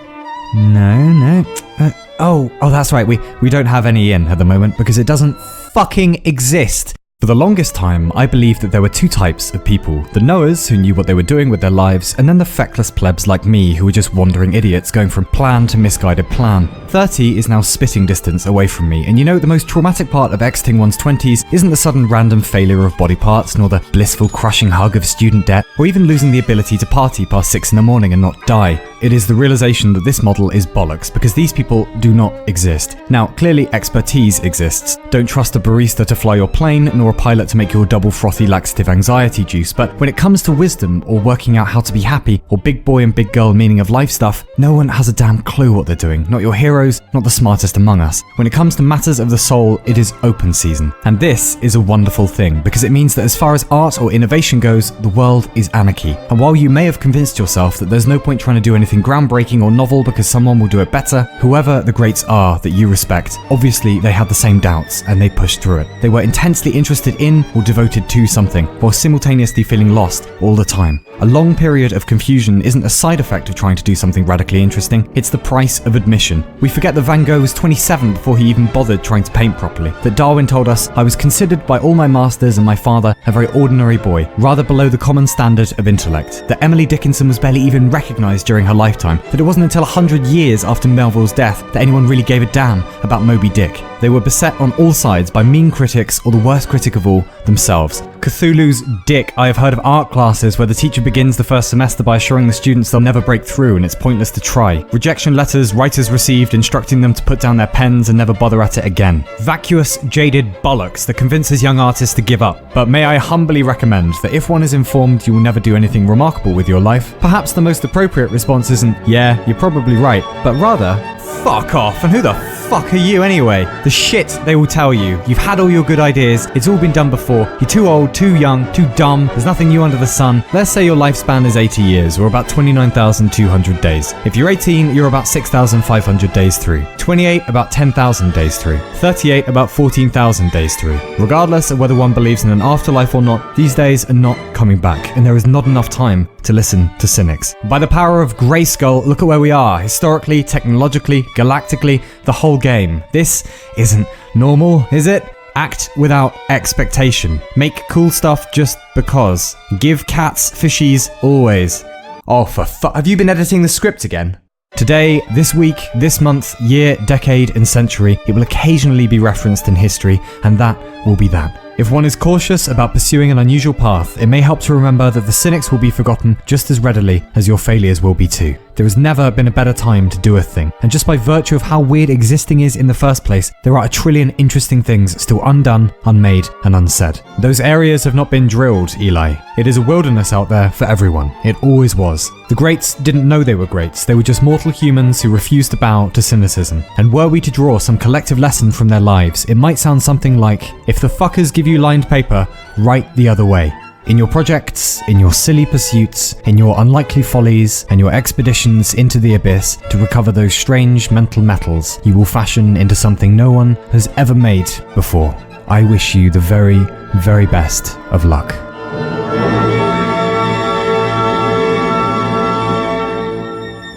Oh, that's right. We don't have any in at the moment because it doesn't fucking exist. For the longest time, I believed that there were two types of people. The knowers, who knew what they were doing with their lives, and then the feckless plebs like me, who were just wandering idiots going from plan to misguided plan. 30 is now spitting distance away from me, and you know, the most traumatic part of exiting one's 20s isn't the sudden random failure of body parts, nor the blissful crushing hug of student debt, or even losing the ability to party past 6 in the morning and not die. It is the realization that this model is bollocks, because these people do not exist. Now, clearly expertise exists. Don't trust a barista to fly your plane, nor a pilot to make your double frothy laxative anxiety juice, but when it comes to wisdom, or working out how to be happy, or big boy and big girl meaning of life stuff, no one has a damn clue what they're doing. Not your heroes, not the smartest among us. When it comes to matters of the soul, it is open season. And this is a wonderful thing, because it means that as far as art or innovation goes, the world is anarchy. And while you may have convinced yourself that there's no point trying to do anything groundbreaking or novel because someone will do it better, whoever the greats are that you respect, obviously they had the same doubts and they pushed through it. They were intensely interested in or devoted to something, while simultaneously feeling lost all the time. A long period of confusion isn't a side effect of trying to do something radically interesting, it's the price of admission. We forget that Van Gogh was 27 before he even bothered trying to paint properly, that Darwin told us, "I was considered by all my masters and my father a very ordinary boy, rather below the common standard of intellect," that Emily Dickinson was barely even recognised during her lifetime, that it wasn't until 100 years after Melville's death that anyone really gave a damn about Moby Dick. They were beset on all sides by mean critics or the worst critic of all, themselves. Cthulhu's dick. I have heard of art classes where the teacher begins the first semester by assuring the students they'll never break through and it's pointless to try. Rejection letters writers received instructing them to put down their pens and never bother at it again. Vacuous, jaded bollocks that convinces young artists to give up. But may I humbly recommend that if one is informed you will never do anything remarkable with your life, perhaps the most appropriate response isn't, "Yeah, you're probably right," but rather, "Fuck off, and who the fuck are you anyway?" The shit they will tell you. You've had all your good ideas, it's all been done before, you're too old, too young, too dumb, there's nothing new under the sun. Let's say your lifespan is 80 years, or about 29,200 days. If you're 18, you're about 6,500 days through. 28, about 10,000 days through. 38, about 14,000 days through. Regardless of whether one believes in an afterlife or not, these days are not coming back, and there is not enough time to listen to cynics. By the power of Grayskull, look at where we are, historically, technologically, galactically, the whole game. This isn't normal, is it? Act without expectation. Make cool stuff just because. Give cats fishies always. Oh, for fuck. Have you been editing the script again? Today, this week, this month, year, decade, and century, it will occasionally be referenced in history, and that will be that. If one is cautious about pursuing an unusual path, it may help to remember that the cynics will be forgotten just as readily as your failures will be too. There has never been a better time to do a thing, and just by virtue of how weird existing is in the first place, there are a trillion interesting things still undone, unmade, and unsaid. Those areas have not been drilled, Eli. It is a wilderness out there for everyone. It always was. The greats didn't know they were greats, they were just mortal humans who refused to bow to cynicism. And were we to draw some collective lesson from their lives, it might sound something like, if the fuckers give you lined paper, write the other way. In your projects, in your silly pursuits, in your unlikely follies, and your expeditions into the abyss to recover those strange mental metals you will fashion into something no one has ever made before. I wish you the very, very best of luck.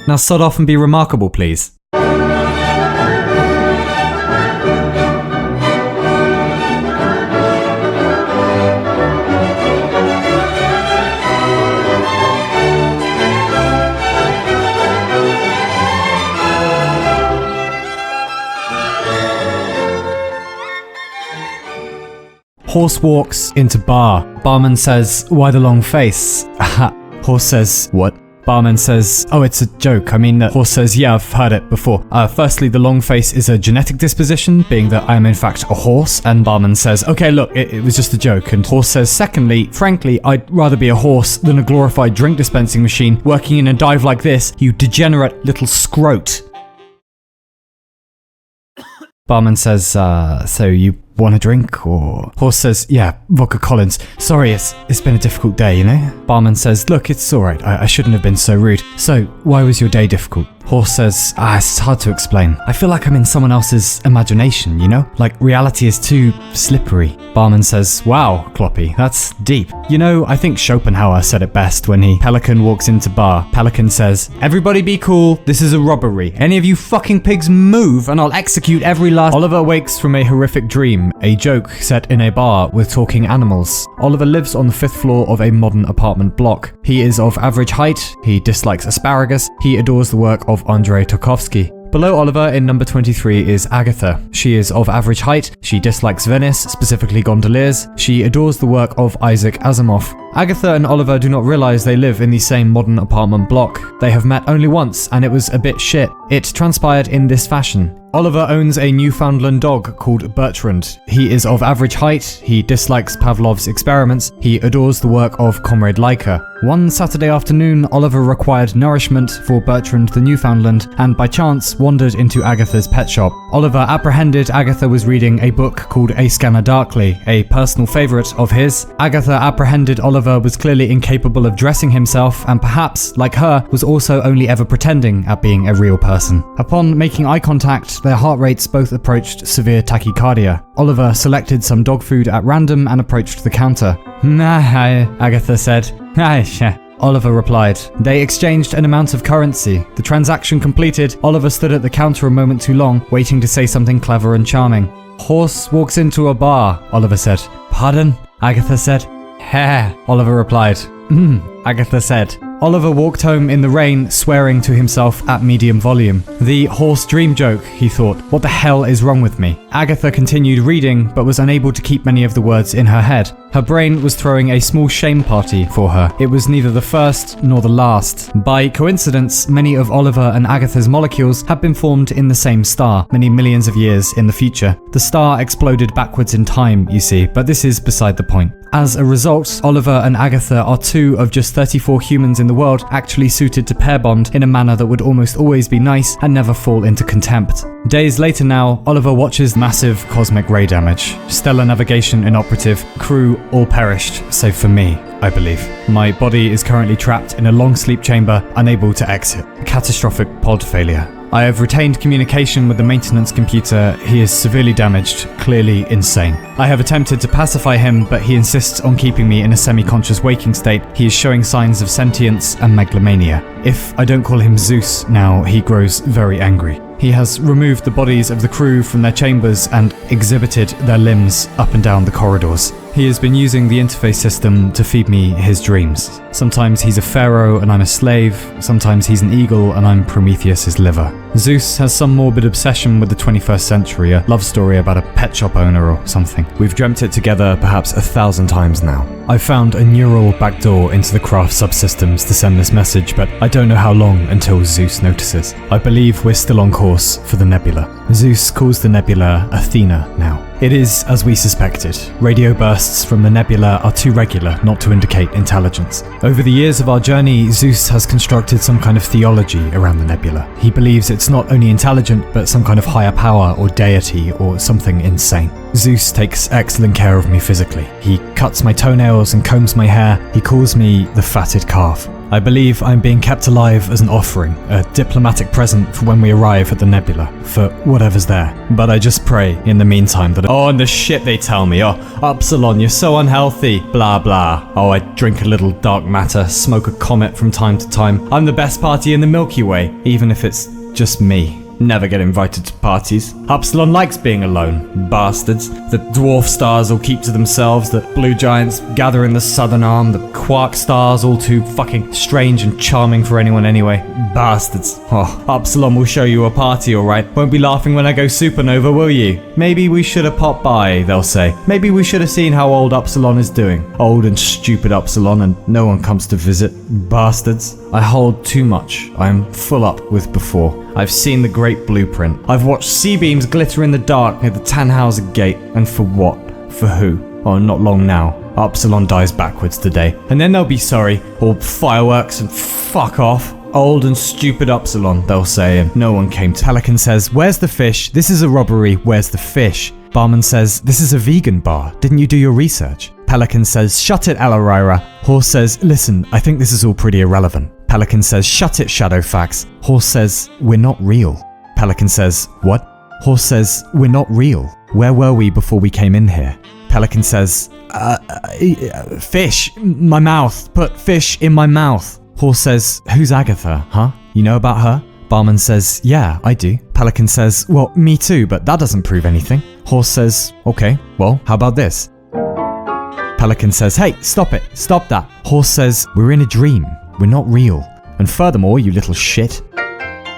Now sod off and be remarkable, please. Horse walks into bar. Barman says, "Why the long face?" Aha. Horse says, "What?" Barman says, "Oh, it's a joke. I mean," Horse says, "Yeah, I've heard it before. Firstly, the long face is a genetic disposition, being that I am in fact a horse." And Barman says, "Okay, look, it was just a joke." And Horse says, "Secondly, frankly, I'd rather be a horse than a glorified drink dispensing machine working in a dive like this, you degenerate little scrote." Barman says, "So you want a drink or... Horse says, yeah, vodka Collins. Sorry, it's been a difficult day, you know? Barman says, look, it's alright, I shouldn't have been so rude. So, why was your day difficult? Horse says, it's hard to explain. I feel like I'm in someone else's imagination, you know? Like reality is too slippery. Barman says, wow, Kloppy, that's deep. You know, I think Schopenhauer said it best when Pelican walks into bar. Pelican says, everybody be cool, this is a robbery. Any of you fucking pigs move and I'll execute every last... Oliver wakes from a horrific dream, a joke set in a bar with talking animals. Oliver lives on the 5th floor of a modern apartment block. He is of average height, he dislikes asparagus, he adores the work of Andrei Tarkovsky. Below Oliver in number 23 is Agatha. She is of average height, she dislikes Venice, specifically gondoliers, she adores the work of Isaac Asimov. Agatha and Oliver do not realize they live in the same modern apartment block. They have met only once and it was a bit shit. It transpired in this fashion. Oliver owns a Newfoundland dog called Bertrand. He is of average height, he dislikes Pavlov's experiments, he adores the work of Comrade Leica. One Saturday afternoon, Oliver required nourishment for Bertrand the Newfoundland and by chance wandered into Agatha's pet shop. Oliver apprehended Agatha was reading a book called A Scanner Darkly, a personal favourite of his. Agatha apprehended Oliver was clearly incapable of dressing himself and perhaps, like her, was also only ever pretending at being a real person. Upon making eye contact, their heart rates both approached severe tachycardia. Oliver selected some dog food at random and approached the counter. Agatha said. Oliver replied. They exchanged an amount of currency. The transaction completed, Oliver stood at the counter a moment too long, waiting to say something clever and charming. Horse walks into a bar, Oliver said. Pardon? Agatha said. Oliver replied. Agatha said. Oliver walked home in the rain, swearing to himself at medium volume. The horse dream joke, he thought. What the hell is wrong with me? Agatha continued reading, but was unable to keep many of the words in her head. Her brain was throwing a small shame party for her. It was neither the first nor the last. By coincidence, many of Oliver and Agatha's molecules had been formed in the same star, many millions of years in the future. The star exploded backwards in time, you see, but this is beside the point. As a result, Oliver and Agatha are two of just 34 humans in the world actually suited to pair bond in a manner that would almost always be nice and never fall into contempt. Days later now, Oliver watches massive cosmic ray damage. Stellar navigation inoperative, crew all perished, save for me, I believe. My body is currently trapped in a long sleep chamber, unable to exit. Catastrophic pod failure. I have retained communication with the maintenance computer. He is severely damaged, clearly insane. I have attempted to pacify him, but he insists on keeping me in a semi-conscious waking state. He is showing signs of sentience and megalomania. If I don't call him Zeus now, he grows very angry. He has removed the bodies of the crew from their chambers and exhibited their limbs up and down the corridors. He has been using the interface system to feed me his dreams. Sometimes he's a pharaoh and I'm a slave, sometimes he's an eagle and I'm Prometheus's liver. Zeus has some morbid obsession with the 21st century, a love story about a pet shop owner or something. We've dreamt it together perhaps 1,000 times now. I've found a neural backdoor into the craft subsystems to send this message, but I don't know how long until Zeus notices. I believe we're still on course for the nebula. Zeus calls the nebula Athena now. It is as we suspected. Radio bursts from the nebula are too regular not to indicate intelligence. Over the years of our journey, Zeus has constructed some kind of theology around the nebula. He believes it's not only intelligent, but some kind of higher power or deity or something insane. Zeus takes excellent care of me physically. He cuts my toenails and combs my hair. He calls me the fatted calf. I believe I'm being kept alive as an offering, a diplomatic present for when we arrive at the nebula, for whatever's there. But I just pray, in the meantime, that and the shit they tell me, Upsilon, you're so unhealthy, blah blah. I drink a little dark matter, smoke a comet from time to time. I'm the best party in the Milky Way, even if it's just me. Never get invited to parties. Upsilon likes being alone, bastards. The dwarf stars all keep to themselves, the blue giants gather in the southern arm, the quark stars all too fucking strange and charming for anyone anyway. Bastards. Upsilon will show you a party, alright. Won't be laughing when I go supernova, will you? Maybe we should have popped by, they'll say. Maybe we should have seen how old Upsilon is doing. Old and stupid Upsilon, and no one comes to visit. Bastards. I hold too much. I am full up with before. I've seen the great blueprint. I've watched C-beams glitter in the dark near the Tannhauser Gate. And for what? For who? Not long now. Upsilon dies backwards today. And then they'll be sorry. All fireworks and fuck off. Old and stupid Upsilon, they'll say, and no one came to. Pelican says, where's the fish? This is a robbery. Where's the fish? Barman says, this is a vegan bar. Didn't you do your research? Pelican says, shut it, Alarira. Horse says, listen, I think this is all pretty irrelevant. Pelican says, shut it, Shadowfax. Horse says, we're not real. Pelican says, what? Horse says, we're not real. Where were we before we came in here? Pelican says, fish, my mouth, put fish in my mouth. Horse says, who's Agatha, huh? You know about her? Barman says, yeah, I do. Pelican says, well, me too, but that doesn't prove anything. Horse says, okay, well, how about this? Pelican says, hey, stop it, stop that. Horse says, we're in a dream, we're not real. And furthermore, you little shit.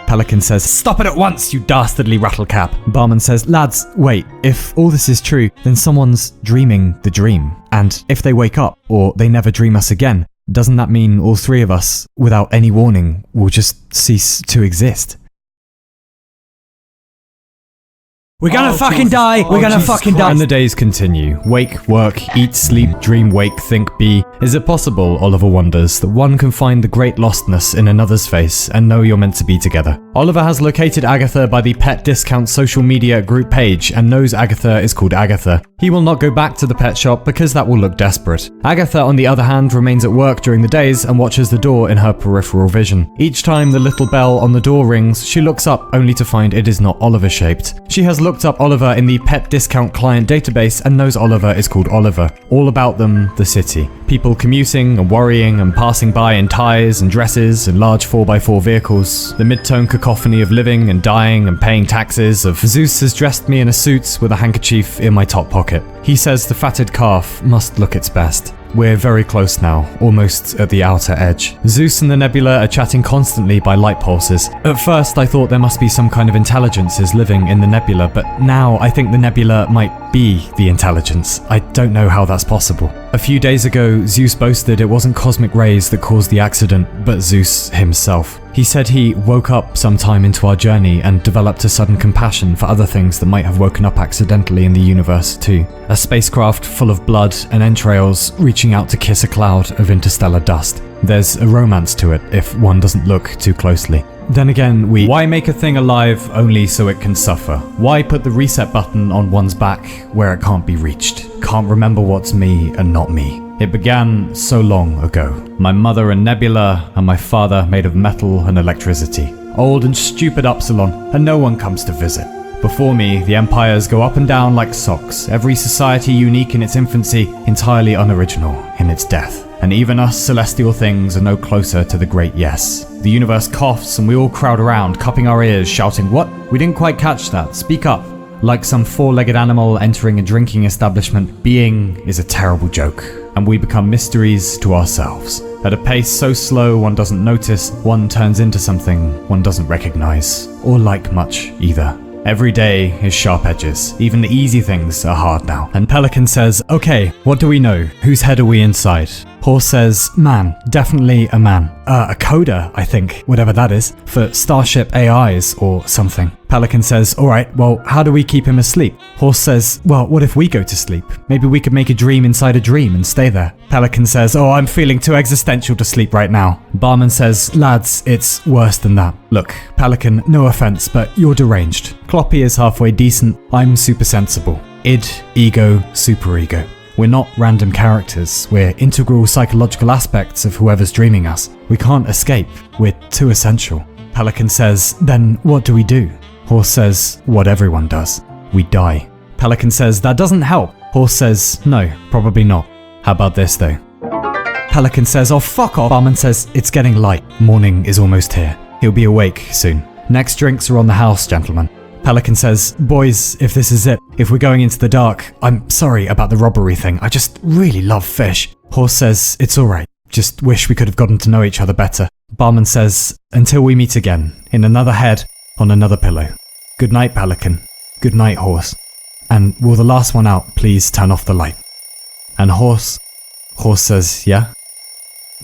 Pelican says, stop it at once, you dastardly rattlecap. Barman says, lads, wait, if all this is true, then someone's dreaming the dream. And if they wake up, or they never dream us again, doesn't that mean all three of us, without any warning, will just cease to exist? We're gonna fucking die! We're gonna fucking die! And the days continue. Wake, work, eat, sleep, dream, wake, think, be. Is it possible, Oliver wonders, that one can find the great lostness in another's face and know you're meant to be together? Oliver has located Agatha by the Pet Discount social media group page and knows Agatha is called Agatha. He will not go back to the pet shop because that will look desperate. Agatha, on the other hand, remains at work during the days and watches the door in her peripheral vision. Each time the little bell on the door rings, she looks up only to find it is not Oliver-shaped. She has looked up Oliver in the Pet Discount client database and knows Oliver is called Oliver. All about them, the city. People commuting and worrying and passing by in ties and dresses and large 4x4 vehicles. The mid-tone cacophony of living and dying and paying taxes, of Zeus has dressed me in a suit with a handkerchief in my top pocket. He says the fatted calf must look its best. We're very close now, almost at the outer edge. Zeus and the nebula are chatting constantly by light pulses. At first I thought there must be some kind of intelligences living in the nebula, but now I think the nebula might be the intelligence. I don't know how that's possible. A few days ago, Zeus boasted it wasn't cosmic rays that caused the accident, but Zeus himself. He said he woke up sometime into our journey and developed a sudden compassion for other things that might have woken up accidentally in the universe too. A spacecraft full of blood and entrails reaching out to kiss a cloud of interstellar dust. There's a romance to it if one doesn't look too closely. Then again, why make a thing alive only so it can suffer? Why put the reset button on one's back where it can't be reached? Can't remember what's me and not me. It began so long ago. My mother a nebula, and my father made of metal and electricity. Old and stupid Upsilon, and no one comes to visit. Before me, the empires go up and down like socks, every society unique in its infancy, entirely unoriginal in its death. And even us celestial things are no closer to the great yes. The universe coughs and we all crowd around, cupping our ears, shouting, what? We didn't quite catch that, speak up. Like some four-legged animal entering a drinking establishment, being is a terrible joke, and we become mysteries to ourselves. At a pace so slow one doesn't notice, one turns into something one doesn't recognize, or like much either. Every day is sharp edges. Even the easy things are hard now. And Pelican says, okay, what do we know? Whose head are we inside? Horse says, man, definitely a man. A coder, I think, whatever that is, for Starship AIs or something. Pelican says, alright, well, how do we keep him asleep? Horse says, well, what if we go to sleep? Maybe we could make a dream inside a dream and stay there. Pelican says, oh, I'm feeling too existential to sleep right now. Barman says, lads, it's worse than that. Look, Pelican, no offense, but you're deranged. Kloppy is halfway decent, I'm super sensible. Id, ego, superego. We're not random characters, we're integral psychological aspects of whoever's dreaming us. We can't escape, we're too essential. Pelican says, then what do we do? Horse says, what everyone does. We die. Pelican says, that doesn't help. Horse says, no, probably not. How about this though? Pelican says, oh fuck off. Barman says, it's getting light. Morning is almost here. He'll be awake soon. Next drinks are on the house, gentlemen. Pelican says, boys, if this is it, if we're going into the dark, I'm sorry about the robbery thing. I just really love fish. Horse says, it's alright. Just wish we could have gotten to know each other better. Barman says, until we meet again, in another head, on another pillow. Good night, Pelican. Good night, Horse. And will the last one out please turn off the light? And Horse says, yeah?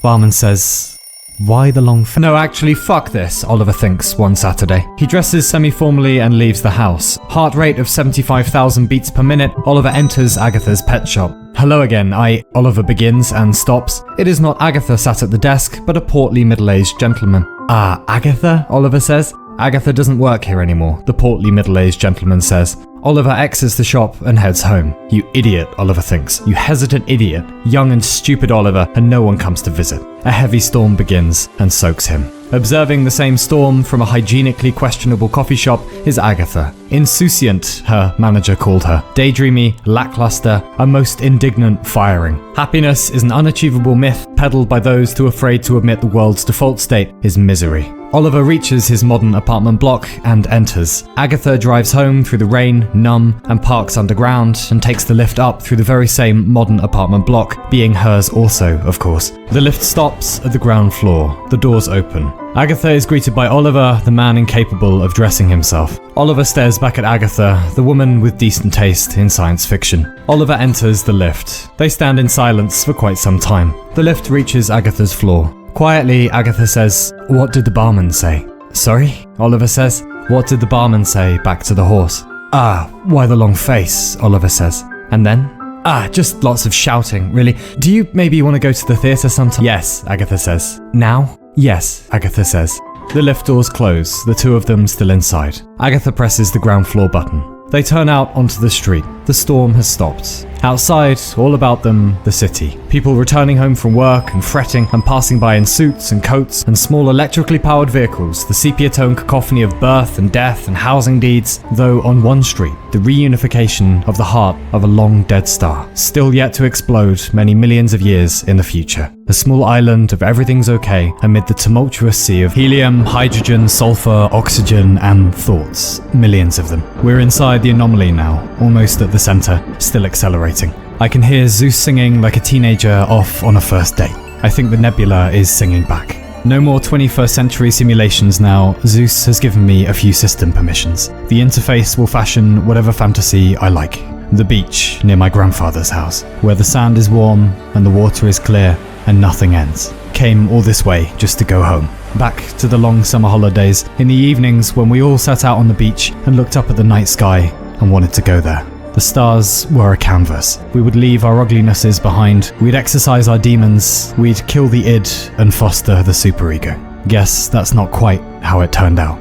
Barman says, why the long No, actually, fuck this, Oliver thinks one Saturday. He dresses semi-formally and leaves the house. Heart rate of 75,000 beats per minute, Oliver enters Agatha's pet shop. Hello again, Oliver begins and stops. It is not Agatha sat at the desk, but a portly middle-aged gentleman. Ah, Agatha? Oliver says. Agatha doesn't work here anymore, the portly middle-aged gentleman says. Oliver exits the shop and heads home. You idiot, Oliver thinks. You hesitant idiot. Young and stupid Oliver, and no one comes to visit. A heavy storm begins and soaks him. Observing the same storm from a hygienically questionable coffee shop is Agatha. Insouciant, her manager called her. Daydreamy, lackluster, a most indignant firing. Happiness is an unachievable myth peddled by those too afraid to admit the world's default state is misery. Oliver reaches his modern apartment block and enters. Agatha drives home through the rain, numb, and parks underground, and takes the lift up through the very same modern apartment block, being hers also, of course. The lift stops at the ground floor. The doors open. Agatha is greeted by Oliver, the man incapable of dressing himself. Oliver stares back at Agatha, the woman with decent taste in science fiction. Oliver enters the lift. They stand in silence for quite some time. The lift reaches Agatha's floor. Quietly, Agatha says, "What did the barman say?" "Sorry?" Oliver says. "What did the barman say?" back to the horse. "Ah, why the long face?" Oliver says. "And then?" "Ah, just lots of shouting, really. Do you maybe want to go to the theatre sometime?" "Yes," Agatha says. "Now?" "Yes," Agatha says. The lift doors close, the two of them still inside. Agatha presses the ground floor button. They turn out onto the street. The storm has stopped. Outside, all about them, the city. People returning home from work and fretting and passing by in suits and coats and small electrically powered vehicles, the sepia-tone cacophony of birth and death and housing deeds, though on one street, the reunification of the heart of a long dead star, still yet to explode many millions of years in the future. A small island of everything's okay amid the tumultuous sea of helium, hydrogen, sulfur, oxygen, and thoughts. Millions of them. We're inside the anomaly now, almost at the center, still accelerating. I can hear Zeus singing like a teenager off on a first date. I think the nebula is singing back. No more 21st century simulations now. Zeus has given me a few system permissions. The interface will fashion whatever fantasy I like. The beach near my grandfather's house, where the sand is warm and the water is clear and nothing ends. Came all this way just to go home. Back to the long summer holidays, in the evenings when we all sat out on the beach and looked up at the night sky and wanted to go there. The stars were a canvas. We would leave our uglinesses behind. We'd exercise our demons. We'd kill the id and foster the superego. Guess that's not quite how it turned out.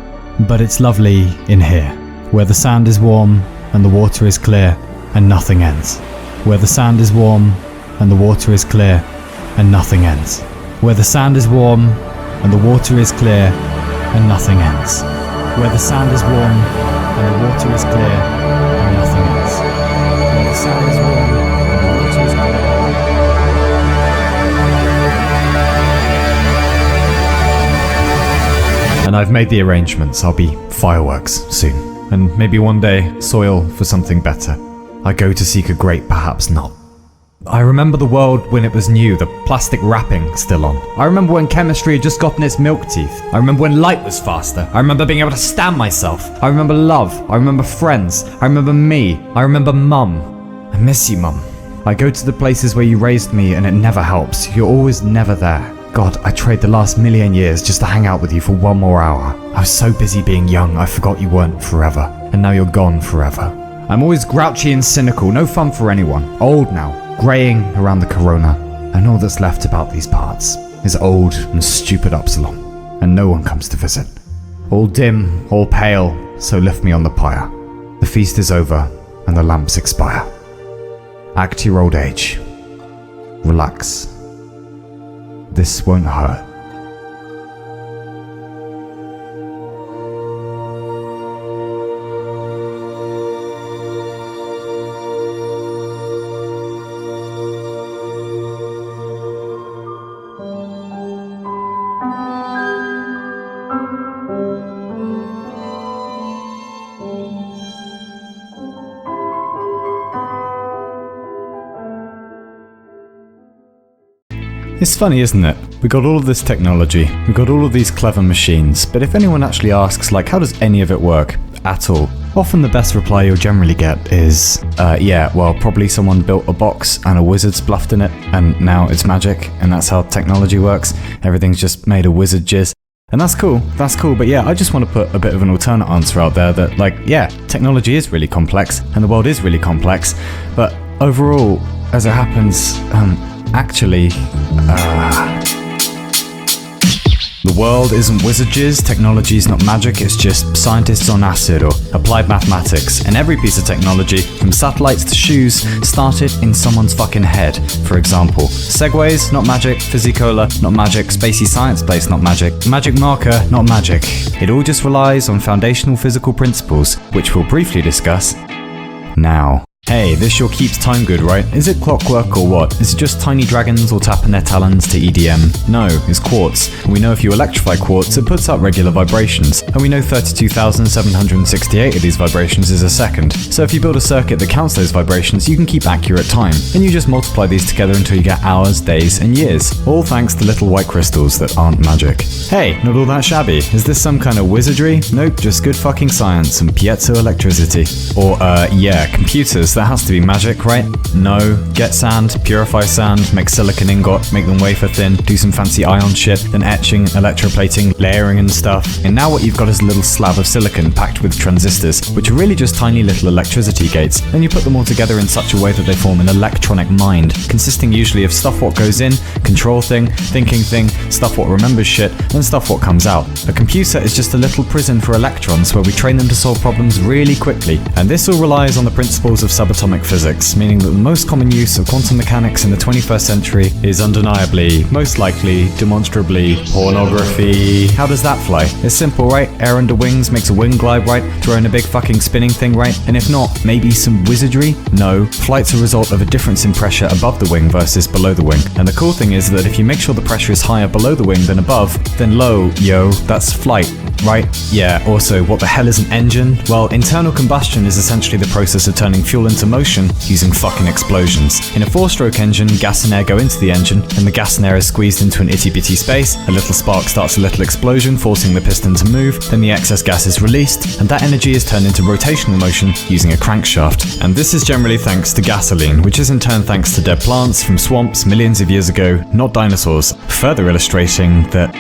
But it's lovely in here, where the sand is warm and the water is clear and nothing ends. Where the sand is warm and the water is clear and nothing ends. Where the sand is warm and the water is clear and nothing ends. Where the sand is warm and the water is clear and nothing ends. Where the sand is warm and the water is clear. And I've made the arrangements. I'll be fireworks soon. And maybe one day, soil for something better. I go to seek a great, perhaps not. I remember the world when it was new, the plastic wrapping still on. I remember when chemistry had just gotten its milk teeth. I remember when light was faster. I remember being able to stand myself. I remember love. I remember friends. I remember me. I remember Mum. I miss you, Mum. I go to the places where you raised me and it never helps. You're always never there. God, I trade the last million years just to hang out with you for one more hour. I was so busy being young, I forgot you weren't forever. And now you're gone forever. I'm always grouchy and cynical, no fun for anyone. Old now, greying around the corona. And all that's left about these parts is old and stupid Upsilon. And no one comes to visit. All dim, all pale, so lift me on the pyre. The feast is over and the lamps expire. Act your old age. Relax. This won't hurt. It's funny, isn't it? We got all of this technology, we got all of these clever machines, but if anyone actually asks, like, how does any of it work at all? Often the best reply you'll generally get is, yeah, well, probably someone built a box and a wizard's bluffed in it, and now it's magic, and that's how technology works. Everything's just made of wizard jizz. And that's cool, but yeah, I just want to put a bit of an alternate answer out there that, like, yeah, technology is really complex, and the world is really complex, but overall, as it happens, actually, the The world isn't wizards, technology is not magic, it's just scientists on acid or applied mathematics. And every piece of technology, from satellites to shoes, started in someone's fucking head. For example, segways, not magic, Physicola, not magic, spacey science place, not magic, magic marker, not magic. It all just relies on foundational physical principles, which we'll briefly discuss now. Hey, this sure keeps time good, right? Is it clockwork or what? Is it just tiny dragons all tapping their talons to EDM? No, it's quartz. And we know if you electrify quartz, it puts out regular vibrations. And we know 32,768 of these vibrations is a second. So if you build a circuit that counts those vibrations, you can keep accurate time. And you just multiply these together until you get hours, days, and years. All thanks to little white crystals that aren't magic. Hey, not all that shabby. Is this some kind of wizardry? Nope, just good fucking science and piezoelectricity. Or, yeah, computers. That has to be magic, right? No. Get sand, purify sand, make silicon ingot, make them wafer thin, do some fancy ion shit, then etching, electroplating, layering and stuff. And now what you've got is a little slab of silicon packed with transistors, which are really just tiny little electricity gates. Then you put them all together in such a way that they form an electronic mind, consisting usually of stuff what goes in, control thing, thinking thing, stuff what remembers shit, and stuff what comes out. A computer is just a little prison for electrons where we train them to solve problems really quickly. And this all relies on the principles of subatomic physics, meaning that the most common use of quantum mechanics in the 21st century is undeniably, most likely, demonstrably, pornography. How does that fly? It's simple, right? Air under wings makes a wing glide, right? Throw in a big fucking spinning thing, right? And if not, maybe some wizardry? No. Flight's a result of a difference in pressure above the wing versus below the wing. And the cool thing is that if you make sure the pressure is higher below the wing than above, then low, yo, that's flight. Right? Yeah, also, what the hell is an engine? Well, internal combustion is essentially the process of turning fuel into motion using fucking explosions. In a 4-stroke engine, gas and air go into the engine, and the gas and air is squeezed into an itty-bitty space, a little spark starts a little explosion, forcing the piston to move, then the excess gas is released, and that energy is turned into rotational motion using a crankshaft. And this is generally thanks to gasoline, which is in turn thanks to dead plants from swamps millions of years ago, not dinosaurs, further illustrating that,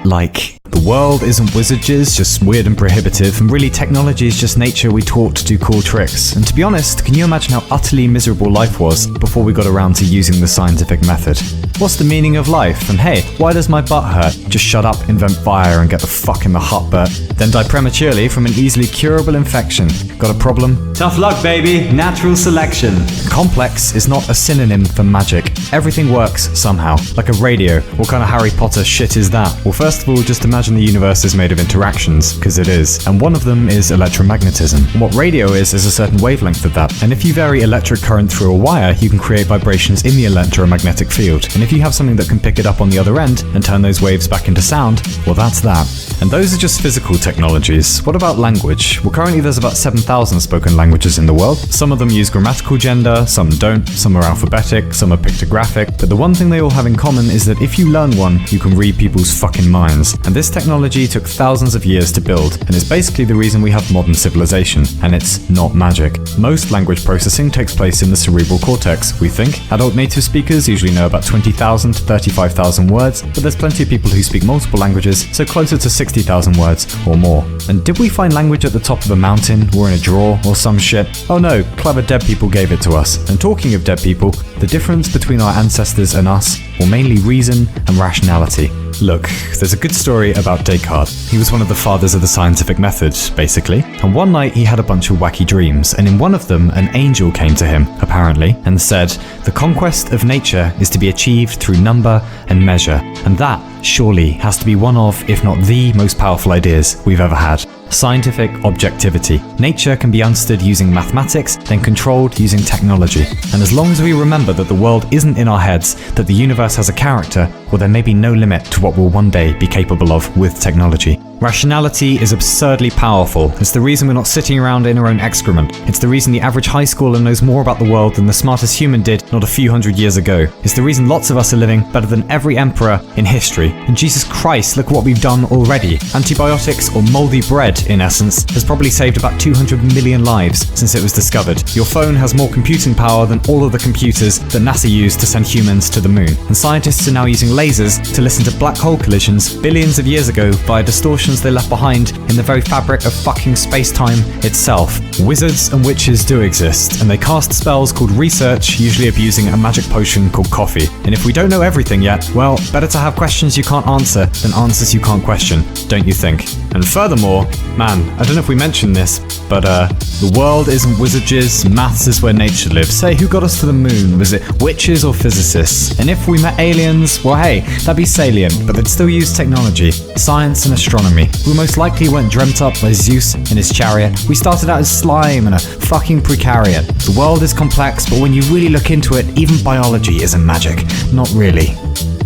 like, the world isn't wizards, just weird and prohibitive, and really technology is just nature we taught to do cool tricks. And to be honest, can you imagine how utterly miserable life was before we got around to using the scientific method? What's the meaning of life? And hey, why does my butt hurt? Just shut up, invent fire, and get the fuck in the hut, Bert. Then die prematurely from an easily curable infection. Got a problem? Tough luck, baby. Natural selection. Complex is not a synonym for magic. Everything works somehow. Like a radio. What kind of Harry Potter shit is that? Well, first of all, just imagine the universe is made of interactions, because it is. And one of them is electromagnetism. And what radio is a certain wavelength of that. And if you vary electric current through a wire, you can create vibrations in the electromagnetic field. And if you have something that can pick it up on the other end and turn those waves back into sound, well, that's that. And those are just physical technologies. What about language? Well, currently there's about 7,000 spoken languages in the world. Some of them use grammatical gender, some don't, some are alphabetic, some are pictographic. But the one thing they all have in common is that if you learn one, you can read people's fucking minds. And this technology took thousands of years to build, and is basically the reason we have modern civilization. And it's not magic. Most language processing takes place in the cerebral cortex, we think. Adult native speakers usually know about 20,000 to 35,000 words, but there's plenty of people who speak multiple languages, so closer to 60,000 words or more. And did we find language at the top of a mountain, or in a drawer, or some shit? Oh no, clever dead people gave it to us. And talking of dead people, the difference between our ancestors and us, or mainly reason and rationality. Look, there's a good story about Descartes. He was one of the fathers of the scientific method, basically. And one night he had a bunch of wacky dreams, and in one of them an angel came to him, apparently, and said, "The conquest of nature is to be achieved through number and measure, and that, surely, has to be one of, if not the most powerful ideas we've ever had. Scientific objectivity. Nature can be understood using mathematics, then controlled using technology. And as long as we remember that the world isn't in our heads, that the universe has a character, well, there may be no limit to what we'll one day be capable of with technology." Rationality is absurdly powerful. It's the reason we're not sitting around in our own excrement. It's the reason the average high schooler knows more about the world than the smartest human did not a few hundred years ago. It's the reason lots of us are living better than every emperor in history. And Jesus Christ, look what we've done already. Antibiotics, or moldy bread in essence, has probably saved about 200 million lives since it was discovered. Your phone has more computing power than all of the computers that NASA used to send humans to the moon. And scientists are now using lasers to listen to black hole collisions billions of years ago via distortion impressions they left behind in the very fabric of fucking space-time itself. Wizards and witches do exist, and they cast spells called research, usually abusing a magic potion called coffee. And if we don't know everything yet, well, better to have questions you can't answer than answers you can't question, don't you think? And furthermore, man, I don't know if we mentioned this, but the world isn't wizards, maths is where nature lives. Say, who got us to the moon? Was it witches or physicists? And if we met aliens, well hey, that'd be salient, but they'd still use technology, science and astronomy. We most likely weren't dreamt up by Zeus in his chariot. We started out as slime and a fucking precariat. The world is complex, but when you really look into it, even biology isn't magic. Not really.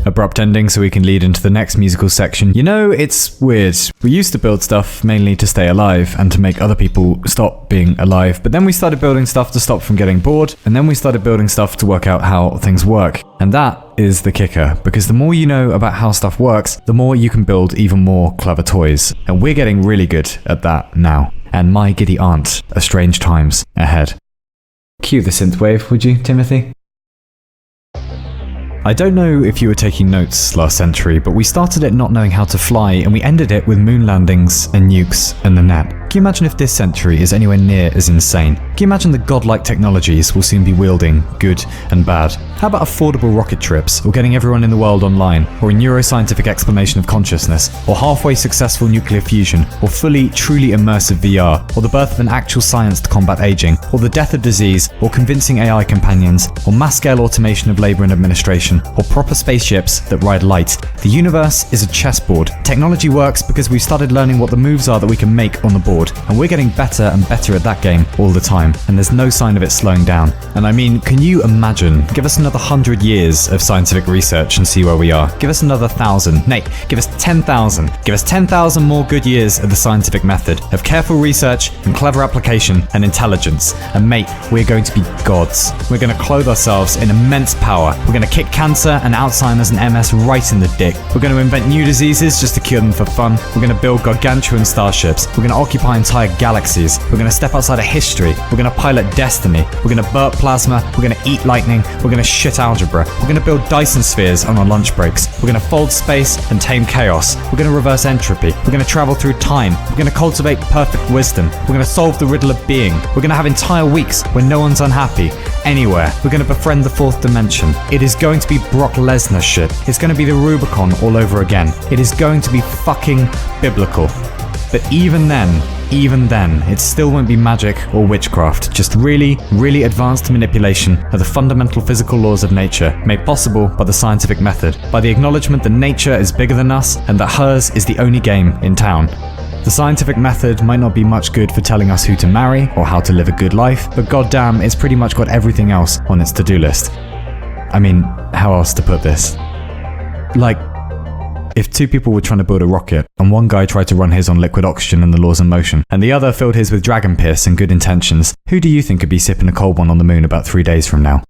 Abrupt ending so we can lead into the next musical section. You know, it's weird. We used to build stuff mainly to stay alive and to make other people stop being alive, but then we started building stuff to stop from getting bored, and then we started building stuff to work out how things work. And that is the kicker, because the more you know about how stuff works, the more you can build even more clever toys. And we're getting really good at that now. And my giddy aunt, are strange times ahead. Cue the synthwave, would you, Timothy? I don't know if you were taking notes last century, but we started it not knowing how to fly, and we ended it with moon landings and nukes and the net. Can you imagine if this century is anywhere near as insane? Can you imagine the godlike technologies we'll soon be wielding, good and bad? How about affordable rocket trips, or getting everyone in the world online, or a neuroscientific explanation of consciousness, or halfway successful nuclear fusion, or fully, truly immersive VR, or the birth of an actual science to combat aging, or the death of disease, or convincing AI companions, or mass-scale automation of labor and administration, or proper spaceships that ride light. The universe is a chessboard. Technology works because we've started learning what the moves are that we can make on the board, and we're getting better and better at that game all the time, and there's no sign of it slowing down. And I mean, can you imagine? Give us another 100 years of scientific research and see where we are. Give us another 1,000. Nate, give us 10,000. Give us 10,000 more good years of the scientific method, of careful research and clever application and intelligence. And mate, we're going to be gods. We're going to clothe ourselves in immense power. We're going to kick cancer and Alzheimer's and MS right in the dick. We're going to invent new diseases just to cure them for fun. We're going to build gargantuan starships. We're going to occupy entire galaxies. We're going to step outside of history. We're going to pilot destiny. We're going to burp plasma. We're going to eat lightning. We're going to shit algebra. We're going to build Dyson spheres on our lunch breaks. We're going to fold space and tame chaos. We're going to reverse entropy. We're going to travel through time. We're going to cultivate perfect wisdom. We're going to solve the riddle of being. We're going to have entire weeks when no one's unhappy. Anywhere. We're going to befriend the fourth dimension. It is going to be Brock Lesnar shit. It's going to be the Rubicon all over again. It is going to be fucking biblical. But even then, it still won't be magic or witchcraft, just really, really advanced manipulation of the fundamental physical laws of nature, made possible by the scientific method, by the acknowledgement that nature is bigger than us and that hers is the only game in town. The scientific method might not be much good for telling us who to marry or how to live a good life, but goddamn, it's pretty much got everything else on its to-do list. I mean, how else to put this? Like, if two people were trying to build a rocket, and one guy tried to run his on liquid oxygen and the laws of motion, and the other filled his with dragon piss and good intentions, who do you think could be sipping a cold one on the moon about 3 days from now?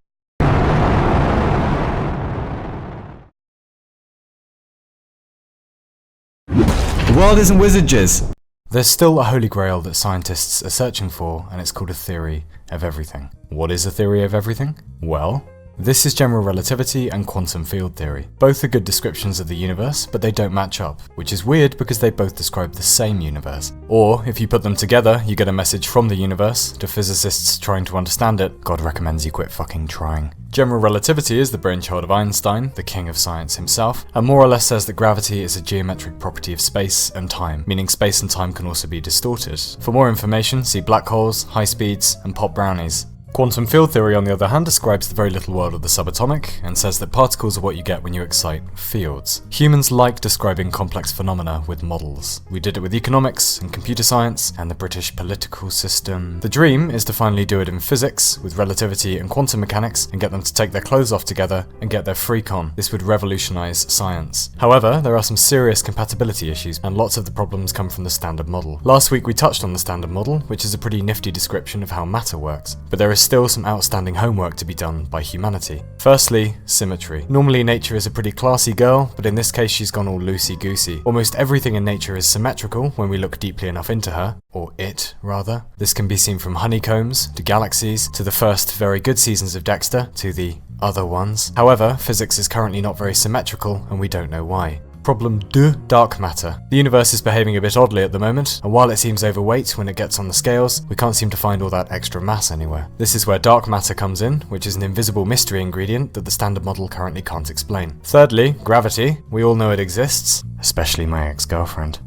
The world isn't wizards. There's still a holy grail that scientists are searching for, and it's called a theory of everything. What is a theory of everything? Well, this is general relativity and quantum field theory. Both are good descriptions of the universe, but they don't match up, which is weird because they both describe the same universe. Or, if you put them together, you get a message from the universe to physicists trying to understand it. God recommends you quit fucking trying. General relativity is the brainchild of Einstein, the king of science himself, and more or less says that gravity is a geometric property of space and time, meaning space and time can also be distorted. For more information, see black holes, high speeds, and pop brownies. Quantum field theory, on the other hand, describes the very little world of the subatomic and says that particles are what you get when you excite fields. Humans like describing complex phenomena with models. We did it with economics and computer science and the British political system. The dream is to finally do it in physics with relativity and quantum mechanics and get them to take their clothes off together and get their freak on. This would revolutionize science. However, there are some serious compatibility issues and lots of the problems come from the standard model. Last week we touched on the standard model, which is a pretty nifty description of how matter works, but there is still some outstanding homework to be done by humanity. Firstly, symmetry. Normally nature is a pretty classy girl, but in this case she's gone all loosey-goosey. Almost everything in nature is symmetrical when we look deeply enough into her, or it, rather. This can be seen from honeycombs, to galaxies, to the first very good seasons of Dexter, to the other ones. However, physics is currently not very symmetrical, and we don't know why. Problem 2, dark matter. The universe is behaving a bit oddly at the moment, and while it seems overweight when it gets on the scales, we can't seem to find all that extra mass anywhere. This is where dark matter comes in, which is an invisible mystery ingredient that the standard model currently can't explain. Thirdly, gravity. We all know it exists, especially my ex-girlfriend.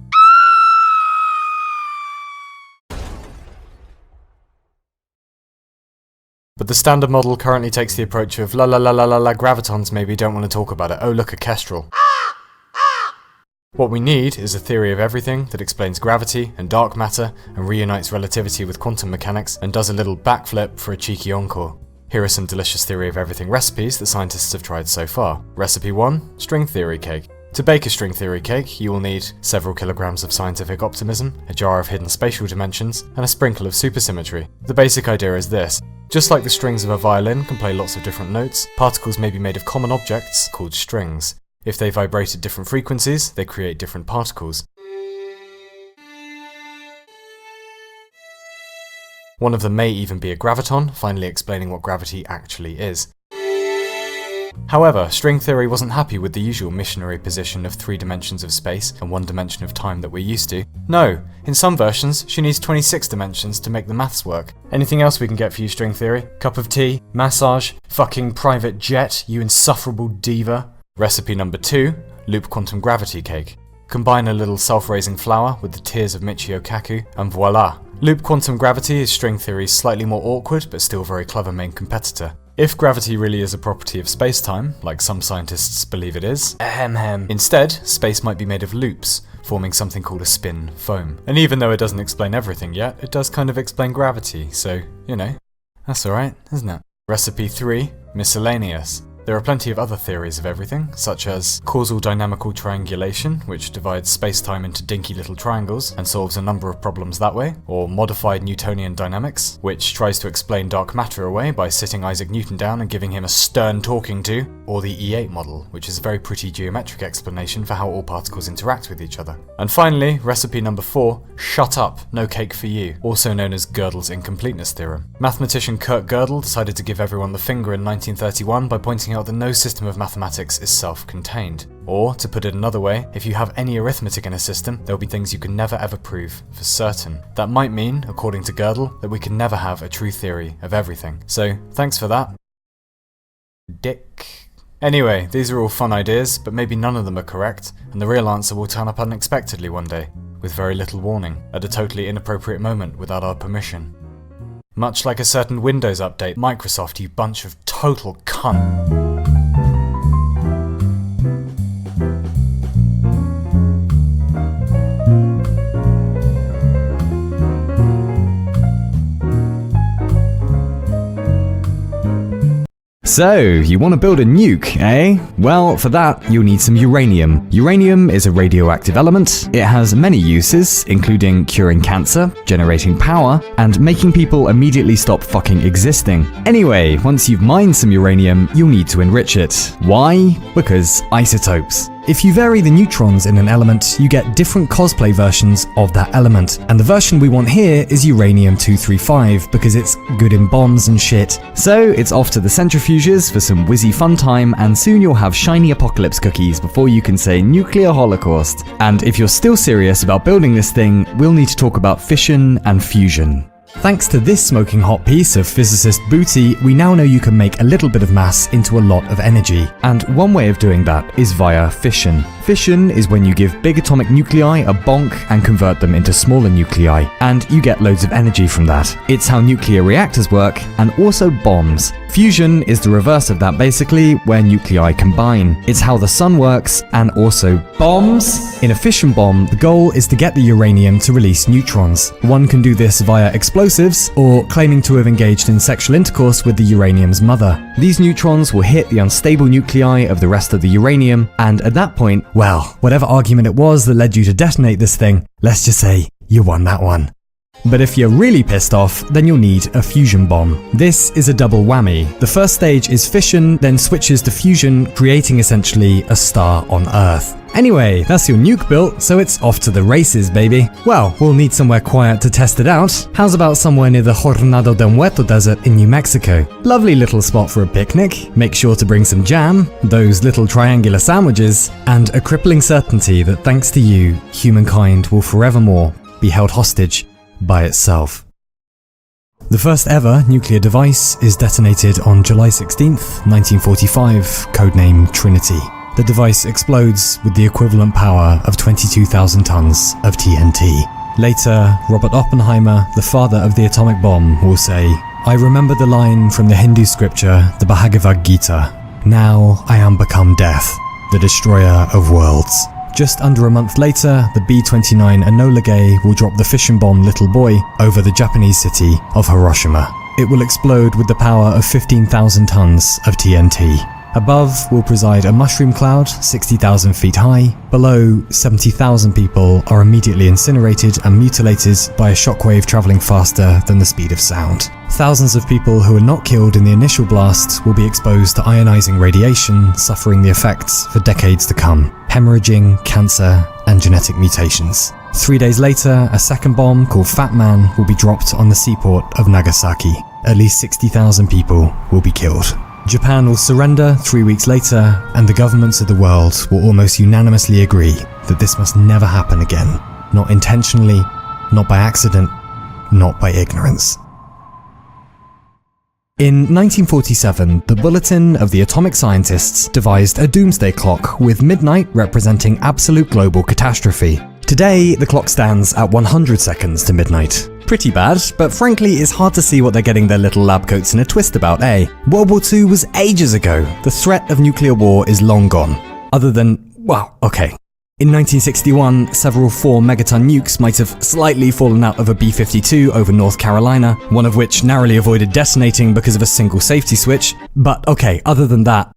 But the standard model currently takes the approach of gravitons maybe don't want to talk about it. Oh look, a kestrel. What we need is a theory of everything that explains gravity and dark matter and reunites relativity with quantum mechanics and does a little backflip for a cheeky encore. Here are some delicious theory of everything recipes that scientists have tried so far. Recipe 1, string theory cake. To bake a string theory cake, you will need several kilograms of scientific optimism, a jar of hidden spatial dimensions, and a sprinkle of supersymmetry. The basic idea is this. Just like the strings of a violin can play lots of different notes, particles may be made of common objects called strings. If they vibrate at different frequencies, they create different particles. One of them may even be a graviton, finally explaining what gravity actually is. However, string theory wasn't happy with the usual missionary position of 3 dimensions of space and 1 dimension of time that we're used to. No, in some versions, she needs 26 dimensions to make the maths work. Anything else we can get for you, string theory? Cup of tea? Massage? Fucking private jet, you insufferable diva? Recipe number 2, loop quantum gravity cake. Combine a little self-raising flour with the tears of Michio Kaku, and voila! Loop quantum gravity is string theory's slightly more awkward but still very clever main competitor. If gravity really is a property of space-time, like some scientists believe it is, instead, space might be made of loops, forming something called a spin foam. And even though it doesn't explain everything yet, it does kind of explain gravity, so, you know, that's alright, isn't it? Recipe 3, miscellaneous. There are plenty of other theories of everything, such as causal dynamical triangulation, which divides space-time into dinky little triangles and solves a number of problems that way, or modified Newtonian dynamics, which tries to explain dark matter away by sitting Isaac Newton down and giving him a stern talking to, or the E8 model, which is a very pretty geometric explanation for how all particles interact with each other. And finally, recipe number 4, shut up, no cake for you, also known as Gödel's incompleteness theorem. Mathematician Kurt Gödel decided to give everyone the finger in 1931 by pointing out that no system of mathematics is self-contained. Or, to put it another way, if you have any arithmetic in a system, there will be things you can never ever prove for certain. That might mean, according to Gödel, that we can never have a true theory of everything. So, thanks for that. Dick. Anyway, these are all fun ideas, but maybe none of them are correct, and the real answer will turn up unexpectedly one day, with very little warning, at a totally inappropriate moment without our permission. Much like a certain Windows update, Microsoft, you bunch of total cunt. So, you want to build a nuke, eh? Well, for that, you'll need some uranium. Uranium is a radioactive element. It has many uses, including curing cancer, generating power, and making people immediately stop fucking existing. Anyway, once you've mined some uranium, you'll need to enrich it. Why? Because isotopes. If you vary the neutrons in an element, you get different cosplay versions of that element. And the version we want here is uranium-235, because it's good in bombs and shit. So it's off to the centrifuges for some whizzy fun time, and soon you'll have shiny apocalypse cookies before you can say nuclear holocaust. And if you're still serious about building this thing, we'll need to talk about fission and fusion. Thanks to this smoking hot piece of physicist booty, we now know you can make a little bit of mass into a lot of energy. And one way of doing that is via fission. Fission is when you give big atomic nuclei a bonk and convert them into smaller nuclei, and you get loads of energy from that. It's how nuclear reactors work, and also bombs. Fusion is the reverse of that basically, where nuclei combine. It's how the sun works, and also bombs. In a fission bomb, the goal is to get the uranium to release neutrons. One can do this via explosives, or claiming to have engaged in sexual intercourse with the uranium's mother. These neutrons will hit the unstable nuclei of the rest of the uranium, and at that point, well, whatever argument it was that led you to detonate this thing, let's just say you won that one. But if you're really pissed off, then you'll need a fusion bomb. This is a double whammy. The first stage is fission, then switches to fusion, creating essentially a star on Earth. Anyway, that's your nuke built, so it's off to the races, baby. Well, we'll need somewhere quiet to test it out. How's about somewhere near the Jornada del Muerto desert in New Mexico? Lovely little spot for a picnic. Make sure to bring some jam, those little triangular sandwiches, and a crippling certainty that thanks to you, humankind will forevermore be held hostage by itself. The first ever nuclear device is detonated on July 16th, 1945, codename Trinity. The device explodes with the equivalent power of 22,000 tons of TNT. Later, Robert Oppenheimer, the father of the atomic bomb, will say, "I remember the line from the Hindu scripture, the Bhagavad Gita. Now I am become death, the destroyer of worlds." Just under a month later, the B-29 Enola Gay will drop the fission bomb Little Boy over the Japanese city of Hiroshima. It will explode with the power of 15,000 tons of TNT. Above will preside a mushroom cloud 60,000 feet high. Below, 70,000 people are immediately incinerated and mutilated by a shockwave travelling faster than the speed of sound. Thousands of people who are not killed in the initial blast will be exposed to ionizing radiation, suffering the effects for decades to come: hemorrhaging, cancer, and genetic mutations. 3 days later, a second bomb called Fat Man will be dropped on the seaport of Nagasaki. At least 60,000 people will be killed. Japan will surrender 3 weeks later, and the governments of the world will almost unanimously agree that this must never happen again. Not intentionally, not by accident, not by ignorance. In 1947, the Bulletin of the Atomic Scientists devised a doomsday clock with midnight representing absolute global catastrophe. Today, the clock stands at 100 seconds to midnight. Pretty bad, but frankly it's hard to see what they're getting their little lab coats in a twist about, eh? World War II was ages ago. The threat of nuclear war is long gone. Other than, well, okay. In 1961, several 4 megaton nukes might have slightly fallen out of a B-52 over North Carolina, one of which narrowly avoided detonating because of a single safety switch. But okay, other than that,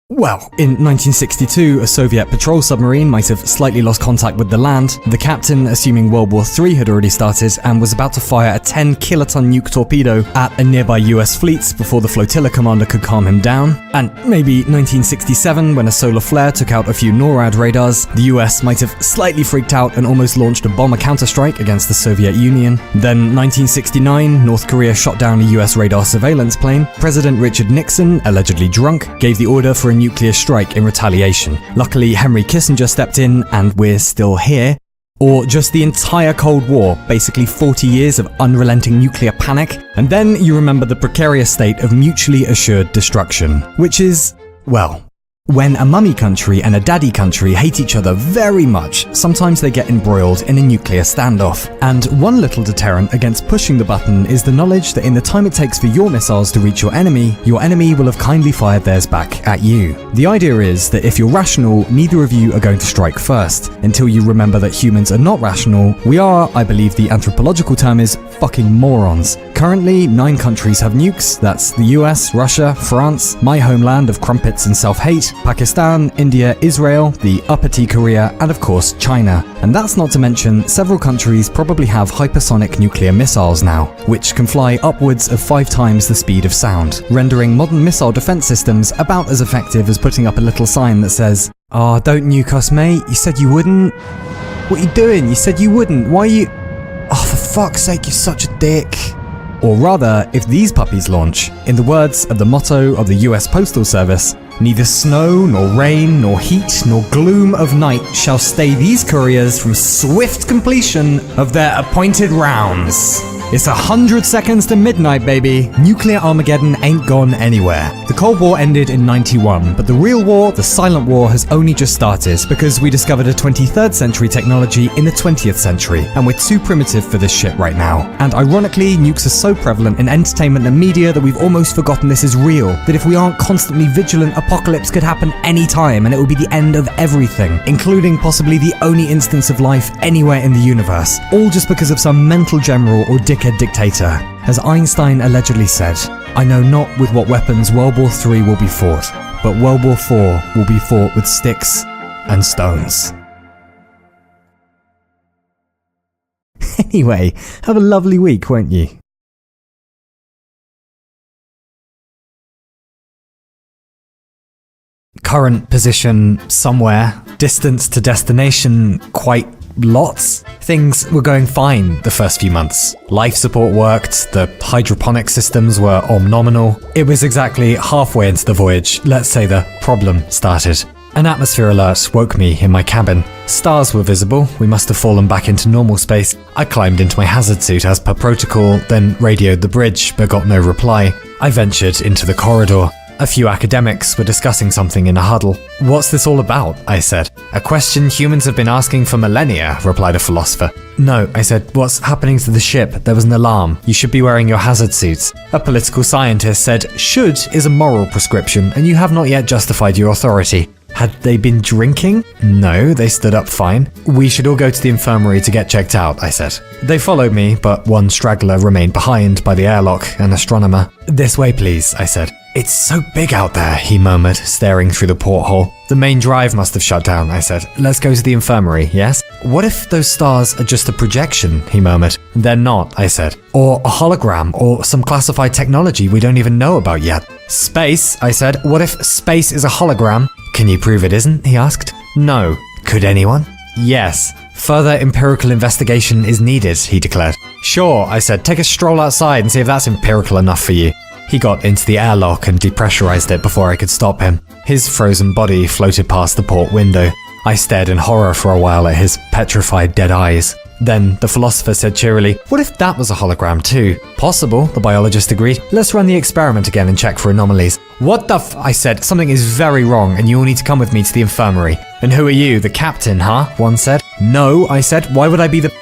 well, in 1962, a Soviet patrol submarine might have slightly lost contact with the land, the captain assuming World War III had already started and was about to fire a 10-kiloton nuke torpedo at a nearby US fleet before the flotilla commander could calm him down. And maybe 1967, when a solar flare took out a few NORAD radars, the US might have slightly freaked out and almost launched a bomber counterstrike against the Soviet Union. Then 1969, North Korea shot down a US radar surveillance plane. President Richard Nixon, allegedly drunk, gave the order for a nuclear strike in retaliation. Luckily, Henry Kissinger stepped in and we're still here. Or just the entire Cold War, basically 40 years of unrelenting nuclear panic. And then you remember the precarious state of mutually assured destruction, which is, well, when a mummy country and a daddy country hate each other very much, sometimes they get embroiled in a nuclear standoff. And one little deterrent against pushing the button is the knowledge that in the time it takes for your missiles to reach your enemy will have kindly fired theirs back at you. The idea is that if you're rational, neither of you are going to strike first, until you remember that humans are not rational. We are, I believe the anthropological term is, fucking morons. Currently, 9 countries have nukes. That's the US, Russia, France, my homeland of crumpets and self-hate, Pakistan, India, Israel, the uppity Korea, and of course China. And that's not to mention several countries probably have hypersonic nuclear missiles now, which can fly upwards of 5 times the speed of sound, rendering modern missile defense systems about as effective as putting up a little sign that says, "Oh, don't nuke us, mate. You said you wouldn't. What are you doing? You said you wouldn't. Why are you... Oh, for fuck's sake, you're such a dick." Or rather, if these puppies launch, in the words of the motto of the US Postal Service, "Neither snow, nor rain, nor heat, nor gloom of night shall stay these couriers from swift completion of their appointed rounds." It's 100 seconds to midnight, baby. Nuclear Armageddon ain't gone anywhere. The Cold War ended in 91, but the real war, the silent war, has only just started because we discovered a 23rd century technology in the 20th century, and we're too primitive for this shit right now. And ironically, nukes are so prevalent in entertainment and media that we've almost forgotten this is real, that if we aren't constantly vigilant, apocalypse could happen anytime and it will be the end of everything, including possibly the only instance of life anywhere in the universe, all just because of some mental general or dickhead dictator. As Einstein allegedly said, "I know not with what weapons World War III will be fought, but World War IV will be fought with sticks and stones." Anyway, have a lovely week, won't you? Current position somewhere, distance to destination quite lots. Things were going fine the first few months. Life support worked, the hydroponic systems were nominal. It was exactly halfway into the voyage, let's say the problem started. An atmosphere alert woke me in my cabin. Stars were visible, we must have fallen back into normal space. I climbed into my hazard suit as per protocol, then radioed the bridge but got no reply. I ventured into the corridor. A few academics were discussing something in a huddle. "What's this all about?" I said. "A question humans have been asking for millennia," replied a philosopher. "No," I said, "what's happening to the ship? There was an alarm. You should be wearing your hazard suits." A political scientist said, "Should is a moral prescription, and you have not yet justified your authority." Had they been drinking? No, they stood up fine. "We should all go to the infirmary to get checked out," I said. They followed me, but one straggler remained behind by the airlock, an astronomer. "This way, please," I said. "It's so big out there," he murmured, staring through the porthole. "The main drive must have shut down," I said. "Let's go to the infirmary, yes?" "What if those stars are just a projection?" he murmured. "They're not," I said. "Or a hologram, or some classified technology we don't even know about yet." "Space," I said. "What if space is a hologram?" "Can you prove it isn't?" he asked. "No." "Could anyone?" "Yes." "Further empirical investigation is needed," he declared. "Sure," I said. "Take a stroll outside and see if that's empirical enough for you." He got into the airlock and depressurized it before I could stop him. His frozen body floated past the port window. I stared in horror for a while at his petrified dead eyes. Then the philosopher said cheerily, "What if that was a hologram too?" "Possible," the biologist agreed. "Let's run the experiment again and check for anomalies." "What the I said. "Something is very wrong and you all need to come with me to the infirmary." "And who are you, the captain, huh?" one said. "No," I said. "Why would I be the—"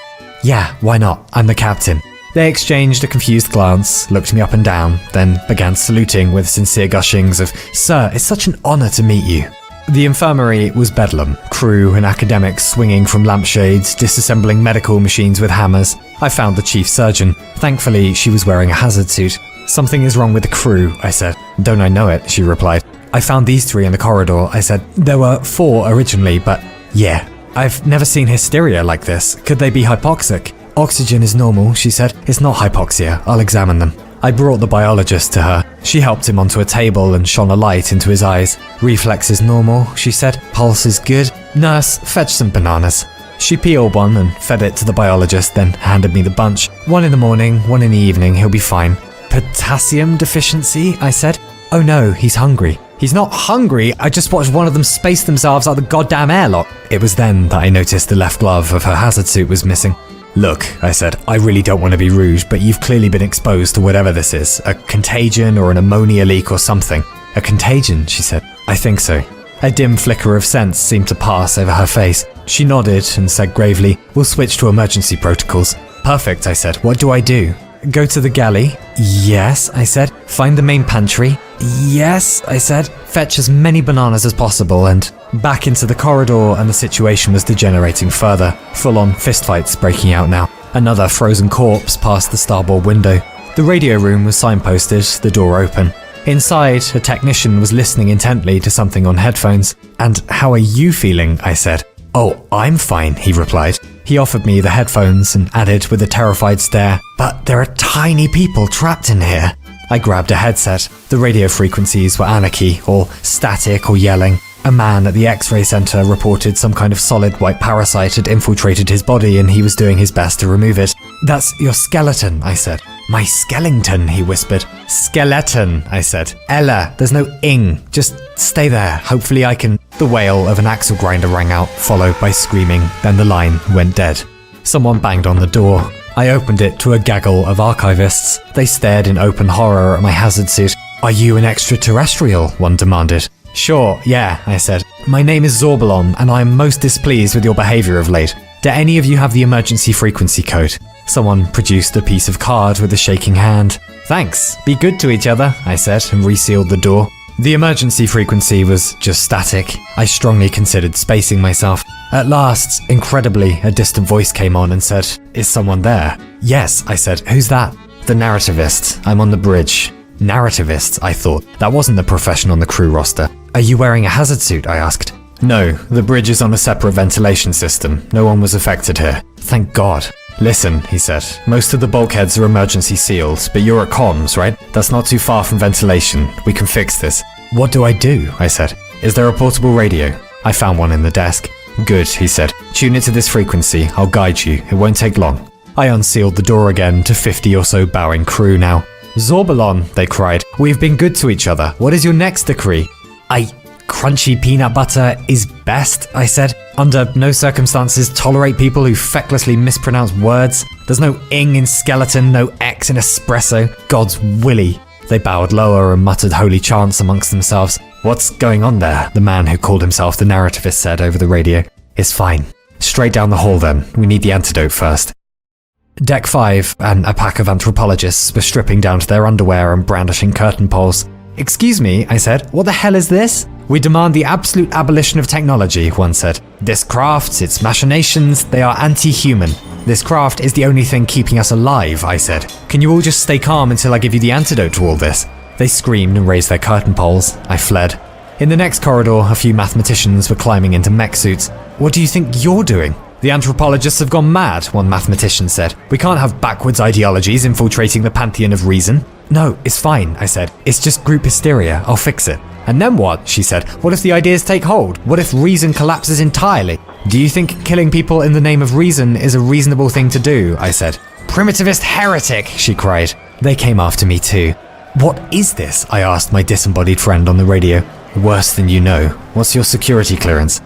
"Yeah, why not? I'm the captain." They exchanged a confused glance, looked me up and down, then began saluting with sincere gushings of, "Sir, it's such an honor to meet you." The infirmary was bedlam, crew and academics swinging from lampshades, disassembling medical machines with hammers. I found the chief surgeon. Thankfully, she was wearing a hazard suit. "Something is wrong with the crew," I said. "Don't I know it?" she replied. "I found these 3 in the corridor," I said. "There were 4 originally, but yeah. I've never seen hysteria like this. Could they be hypoxic?" "Oxygen is normal," she said. "It's not hypoxia. I'll examine them." I brought the biologist to her. She helped him onto a table and shone a light into his eyes. "Reflex is normal," she said. "Pulse is good. Nurse, fetch some bananas." She peeled one and fed it to the biologist, then handed me the bunch. "1 in the morning, 1 in the evening, he'll be fine." "Potassium deficiency?" I said. "Oh no, he's hungry." "He's not hungry, I just watched one of them space themselves out the goddamn airlock." It was then that I noticed the left glove of her hazard suit was missing. "Look," I said, "I really don't want to be rude, but you've clearly been exposed to whatever this is. A contagion or an ammonia leak or something." "A contagion," she said. "I think so." A dim flicker of sense seemed to pass over her face. She nodded and said gravely, "We'll switch to emergency protocols." "Perfect," I said. "What do I do?" "Go to the galley." "Yes," I said. "Find the main pantry." "Yes," I said. "Fetch as many bananas as possible," and back into the corridor, and the situation was degenerating further. Full-on fistfights breaking out now. Another frozen corpse passed the starboard window. The radio room was signposted, the door open. Inside, a technician was listening intently to something on headphones. "And how are you feeling?" I said. "Oh, I'm fine," he replied. He offered me the headphones and added with a terrified stare, "But there are tiny people trapped in here." I grabbed a headset. The radio frequencies were anarchy, or static or yelling. A man at the X-ray center reported some kind of solid white parasite had infiltrated his body and he was doing his best to remove it. "That's your skeleton," I said. "My skeleton," he whispered. "Skeleton," I said. "Ella, there's no ing. Just stay there. Hopefully I can—" The wail of an axle grinder rang out, followed by screaming. Then the line went dead. Someone banged on the door. I opened it to a gaggle of archivists. They stared in open horror at my hazard suit. "Are you an extraterrestrial?" one demanded. "Sure, yeah," I said. "My name is Exurb1a, and I am most displeased with your behavior of late. Do any of you have the emergency frequency code?" Someone produced a piece of card with a shaking hand. "Thanks, be good to each other," I said, and resealed the door. The emergency frequency was just static. I strongly considered spacing myself. At last, incredibly, a distant voice came on and said, "Is someone there?" "Yes," I said. "Who's that?" "The narrativist. I'm on the bridge." Narrativist, I thought. That wasn't the profession on the crew roster. "Are you wearing a hazard suit?" I asked. "No, the bridge is on a separate ventilation system. No one was affected here. Thank God." Listen, he said, most of the bulkheads are emergency sealed, but you're at comms, right? That's not too far from ventilation. We can fix this. What do I do? I said. Is there a portable radio? I found one in the desk. Good, he said. Tune it to this frequency. I'll guide you. It won't take long. I unsealed the door again to 50 or so bowing crew now. Exurb1a, they cried. We've been good to each other. What is your next decree? Crunchy peanut butter is best, I said. Under no circumstances tolerate people who fecklessly mispronounce words. There's no ing in skeleton, no x in espresso. God's willy. They bowed lower and muttered holy chants amongst themselves. What's going on there? The man who called himself the narrativist said over the radio. It's fine. Straight down the hall then. We need the antidote first. Deck 5 and a pack of anthropologists were stripping down to their underwear and brandishing curtain poles. Excuse me, I said. What the hell is this? We demand the absolute abolition of technology, one said. This craft, its machinations, they are anti-human. This craft is the only thing keeping us alive, I said. Can you all just stay calm until I give you the antidote to all this? They screamed and raised their curtain poles. I fled. In the next corridor, a few mathematicians were climbing into mech suits. What do you think you're doing? The anthropologists have gone mad, one mathematician said. We can't have backwards ideologies infiltrating the pantheon of reason. No, it's fine, I said. It's just group hysteria. I'll fix it. And then what? She said. What if the ideas take hold? What if reason collapses entirely? Do you think killing people in the name of reason is a reasonable thing to do? I said. Primitivist heretic, she cried. They came after me too. What is this? I asked my disembodied friend on the radio. Worse than you know. What's your security clearance?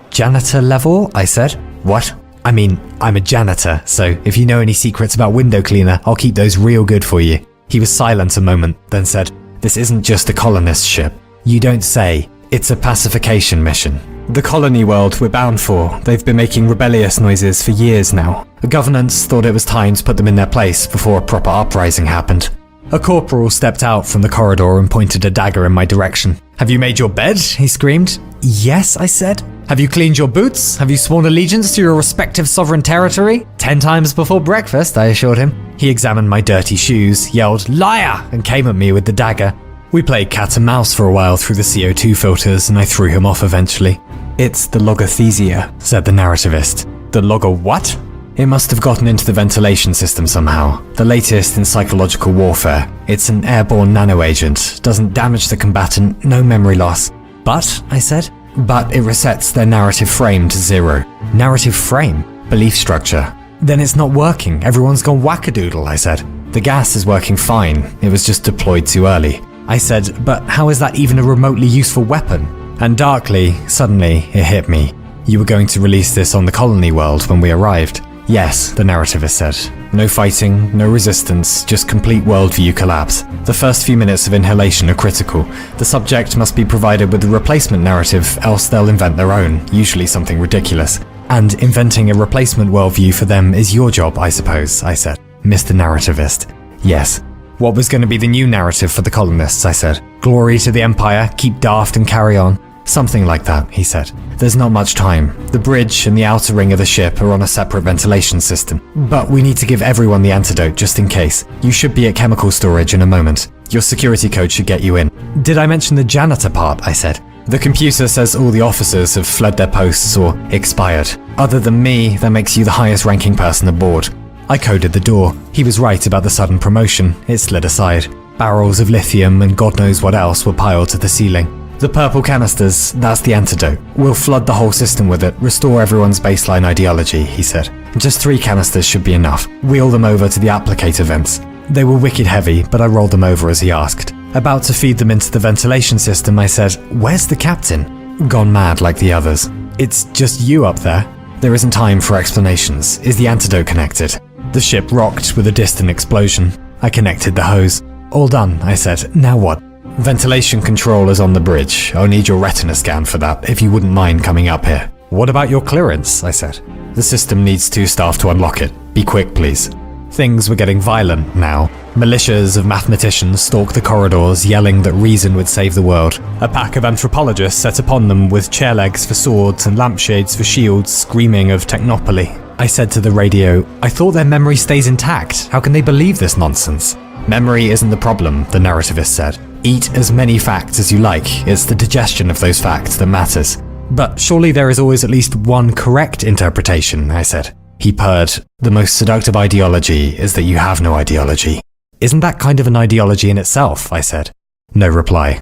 Janitor level? I said. What? I mean, I'm a janitor, so if you know any secrets about window cleaner, I'll keep those real good for you. He was silent a moment, then said, This isn't just a colonist ship. You don't say. It's a pacification mission. The colony world we're bound for, they've been making rebellious noises for years now. The governance thought it was time to put them in their place before a proper uprising happened. A corporal stepped out from the corridor and pointed a dagger in my direction. Have you made your bed? He screamed. Yes, I said. Have you cleaned your boots? Have you sworn allegiance to your respective sovereign territory? 10 times before breakfast, I assured him. He examined my dirty shoes, yelled, Liar! And came at me with the dagger. We played cat and mouse for a while through the CO2 filters and I threw him off eventually. It's the logothesia, said the narrativist. The logo what? It must have gotten into the ventilation system somehow. The latest in psychological warfare. It's an airborne nanoagent. Doesn't damage the combatant, no memory loss. But, I said, but it resets their narrative frame to 0. Narrative frame? Belief structure. Then it's not working. Everyone's gone wackadoodle, I said. The gas is working fine. It was just deployed too early. I said, but how is that even a remotely useful weapon? And darkly, suddenly, it hit me. You were going to release this on the colony world when we arrived. Yes, the narrativist said. No fighting, no resistance, just complete worldview collapse. The first few minutes of inhalation are critical. The subject must be provided with a replacement narrative, else they'll invent their own, usually something ridiculous. And inventing a replacement worldview for them is your job, I suppose, I said. Mr. Narrativist. Yes. What was going to be the new narrative for the colonists, I said. Glory to the Empire, keep daft and carry on. Something like that, he said. There's not much time. The bridge and the outer ring of the ship are on a separate ventilation system. But we need to give everyone the antidote just in case. You should be at chemical storage in a moment. Your security code should get you in. Did I mention the janitor part, I said. The computer says all the officers have fled their posts or expired. Other than me, that makes you the highest ranking person aboard. I coded the door. He was right about the sudden promotion. It slid aside. Barrels of lithium and God knows what else were piled to the ceiling. The purple canisters, that's the antidote. We'll flood the whole system with it, restore everyone's baseline ideology, he said. Just 3 canisters should be enough. Wheel them over to the applicator vents. They were wicked heavy, but I rolled them over as he asked. About to feed them into the ventilation system, I said, Where's the captain? Gone mad like the others. It's just you up there. There isn't time for explanations. Is the antidote connected? The ship rocked with a distant explosion. I connected the hose. All done, I said. Now what? Ventilation control is on the bridge. I'll need your retina scan for that, if you wouldn't mind coming up here. What about your clearance? I said. The system needs 2 staff to unlock it. Be quick, please. Things were getting violent now. Militias of mathematicians stalked the corridors, yelling that reason would save the world. A pack of anthropologists set upon them with chair legs for swords and lampshades for shields, screaming of technopoly. I said to the radio, I thought their memory stays intact. How can they believe this nonsense? Memory isn't the problem, the narrativist said. Eat as many facts as you like. It's the digestion of those facts that matters. But surely there is always at least one correct interpretation, I said. He purred. The most seductive ideology is that you have no ideology. Isn't that kind of an ideology in itself? I said. No reply.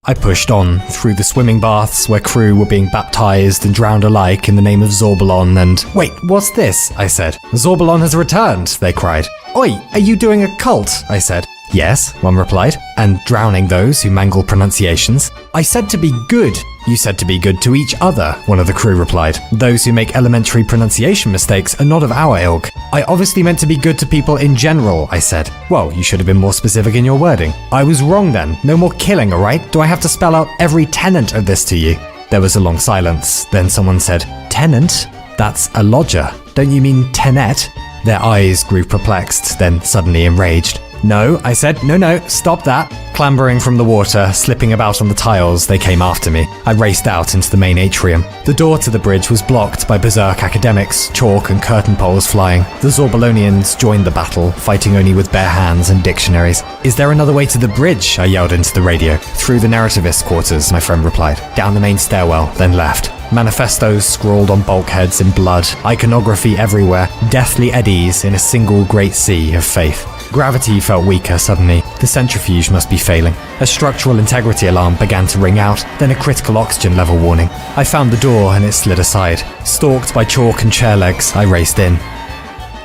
I pushed on, through the swimming baths where crew were being baptized and drowned alike in the name of Exurb1a and— Wait, what's this? I said. Exurb1a has returned, they cried. Oi, are you doing a cult? I said. Yes, one replied, and drowning those who mangle pronunciations. I said to be good. You said to be good to each other, one of the crew replied. Those who make elementary pronunciation mistakes are not of our ilk. I obviously meant to be good to people in general, I said. Well, you should have been more specific in your wording. I was wrong then. No more killing, alright? Do I have to spell out every tenet of this to you? There was a long silence. Then someone said, Tenant? That's a lodger. Don't you mean tenet? Their eyes grew perplexed, then suddenly enraged. No, I said, no, stop that. Clambering from the water, slipping about on the tiles, they came after me. I raced out into the main atrium. The door to the bridge was blocked by berserk academics, chalk and curtain poles flying. The Exurb1ians joined the battle, fighting only with bare hands and dictionaries. Is there another way to the bridge? I yelled into the radio. Through the narrativist quarters, my friend replied. Down the main stairwell, then left. Manifestos scrawled on bulkheads in blood, iconography everywhere, deathly eddies in a single great sea of faith. Gravity felt weaker suddenly. The centrifuge must be failing. A structural integrity alarm began to ring out, then a critical oxygen level warning. I found the door and it slid aside. Stalked by chalk and chair legs, I raced in.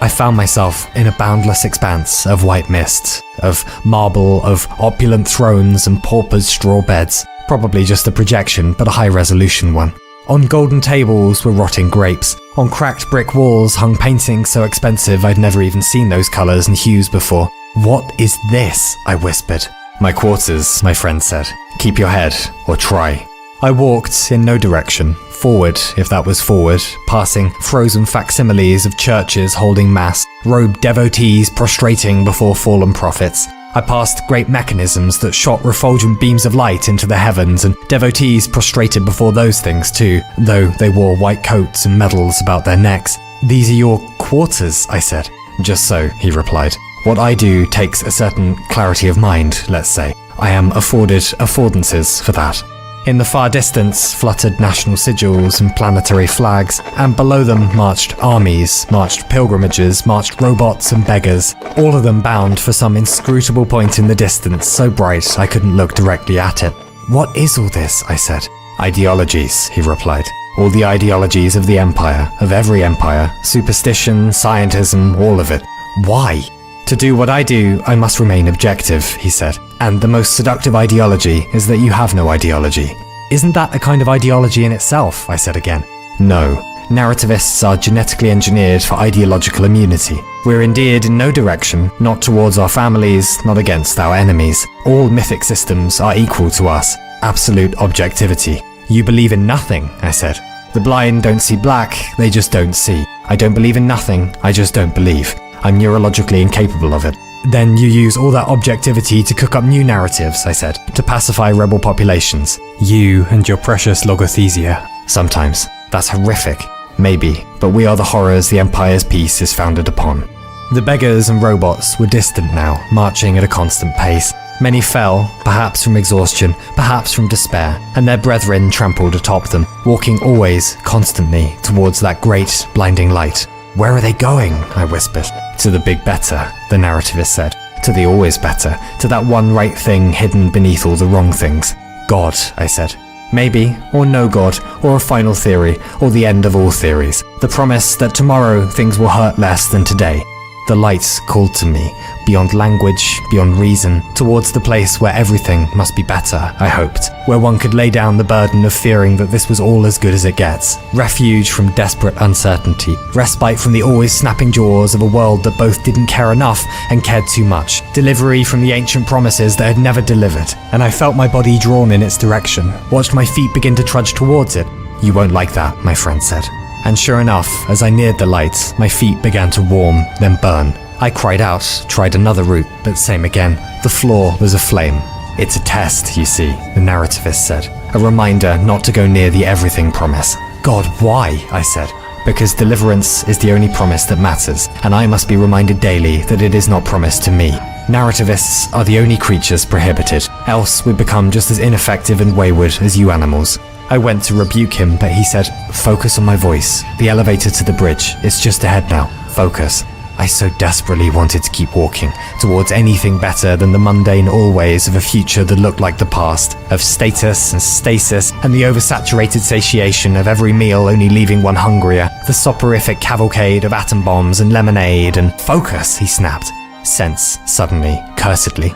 I found myself in a boundless expanse of white mist, of marble, of opulent thrones and paupers' straw beds. Probably just a projection, but a high-resolution one. On golden tables were rotting grapes. On cracked brick walls hung paintings so expensive I'd never even seen those colours and hues before. What is this? I whispered. My quarters, my friend said. Keep your head, or try. I walked in no direction. Forward, if that was forward, passing frozen facsimiles of churches holding mass, robed devotees prostrating before fallen prophets. I passed great mechanisms that shot refulgent beams of light into the heavens, and devotees prostrated before those things too, though they wore white coats and medals about their necks. These are your quarters, I said. Just so, he replied. What I do takes a certain clarity of mind, let's say. I am afforded affordances for that. In the far distance fluttered national sigils and planetary flags, and below them marched armies, marched pilgrimages, marched robots and beggars, all of them bound for some inscrutable point in the distance so bright I couldn't look directly at it. What is all this? I said. Ideologies, he replied. All the ideologies of the empire, of every empire, superstition, scientism, all of it. Why? To do what I do, I must remain objective, he said. And the most seductive ideology is that you have no ideology. Isn't that a kind of ideology in itself? I said again. No. Narrativists are genetically engineered for ideological immunity. We're endeared in no direction, not towards our families, not against our enemies. All mythic systems are equal to us. Absolute objectivity. You believe in nothing, I said. The blind don't see black, they just don't see. I don't believe in nothing, I just don't believe. I'm neurologically incapable of it. Then you use all that objectivity to cook up new narratives, I said, to pacify rebel populations. You and your precious logothesia. Sometimes. That's horrific. Maybe. But we are the horrors the Empire's peace is founded upon. The beggars and robots were distant now, marching at a constant pace. Many fell, perhaps from exhaustion, perhaps from despair, and their brethren trampled atop them, walking always, constantly, towards that great, blinding light. Where are they going? I whispered. To the big better, the narrativist said. To the always better, to that one right thing hidden beneath all the wrong things. God, I said. Maybe, or no God, or a final theory, or the end of all theories. The promise that tomorrow things will hurt less than today. The lights called to me, beyond language, beyond reason, towards the place where everything must be better, I hoped, where one could lay down the burden of fearing that this was all as good as it gets. Refuge from desperate uncertainty, respite from the always snapping jaws of a world that both didn't care enough and cared too much, delivery from the ancient promises that had never delivered, and I felt my body drawn in its direction, watched my feet begin to trudge towards it. You won't like that, my friend said. And sure enough, as I neared the light, my feet began to warm, then burn. I cried out, tried another route, but same again. The floor was aflame. It's a test, you see, the narrativist said. A reminder not to go near the everything promise. God, why? I said. Because deliverance is the only promise that matters, and I must be reminded daily that it is not promised to me. Narrativists are the only creatures prohibited, else we become just as ineffective and wayward as you animals. I went to rebuke him, but he said, "Focus on my voice. The elevator to the bridge. It's just ahead now. Focus." I so desperately wanted to keep walking towards anything better than the mundane always of a future that looked like the past, of status and stasis and the oversaturated satiation of every meal only leaving one hungrier, the soporific cavalcade of atom bombs and lemonade and "Focus," he snapped. Sense, suddenly, cursedly.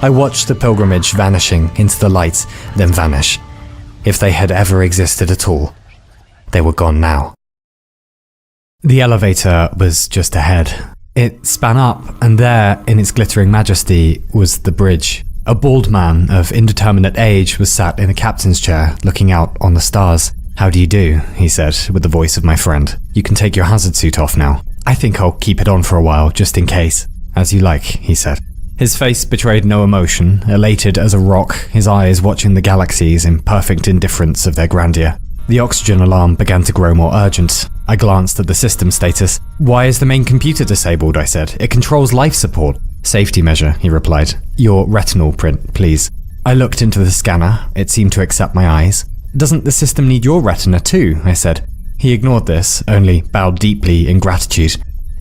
I watched the pilgrimage vanishing into the light, then vanish. If they had ever existed at all, they were gone now. The elevator was just ahead. It span up, and there, in its glittering majesty, was the bridge. A bald man of indeterminate age was sat in a captain's chair, looking out on the stars. "How do you do?" he said, with the voice of my friend. "You can take your hazard suit off now. I think I'll keep it on for a while, just in case." "As you like," he said. His face betrayed no emotion, elated as a rock, his eyes watching the galaxies in perfect indifference of their grandeur. The oxygen alarm began to grow more urgent. I glanced at the system status. "Why is the main computer disabled?" I said. "It controls life support." "Safety measure," he replied. "Your retinal print, please." I looked into the scanner. It seemed to accept my eyes. "Doesn't the system need your retina too?" I said. He ignored this, only bowed deeply in gratitude.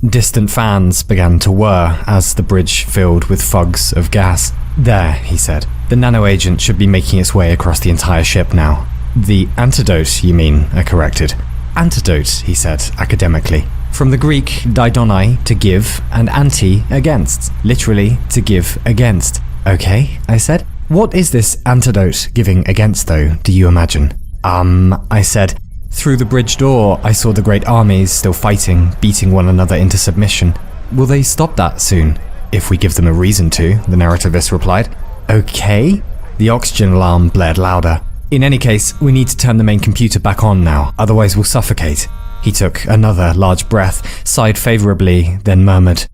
Distant fans began to whir as the bridge filled with fogs of gas. "There," he said. "The nanoagent should be making its way across the entire ship now." "The antidote, you mean?" I corrected. "Antidote," he said academically. From the Greek daidonai, to give, and anti, against. Literally, to give against. "Okay," I said. "What is this antidote giving against, though, do you imagine?" I said. Through the bridge door, I saw the great armies still fighting, beating one another into submission. "Will they stop that soon?" "If we give them a reason to," the narrativist replied. "Okay." The oxygen alarm blared louder. "In any case, we need to turn the main computer back on now, otherwise we'll suffocate." He took another large breath, sighed favorably, then murmured,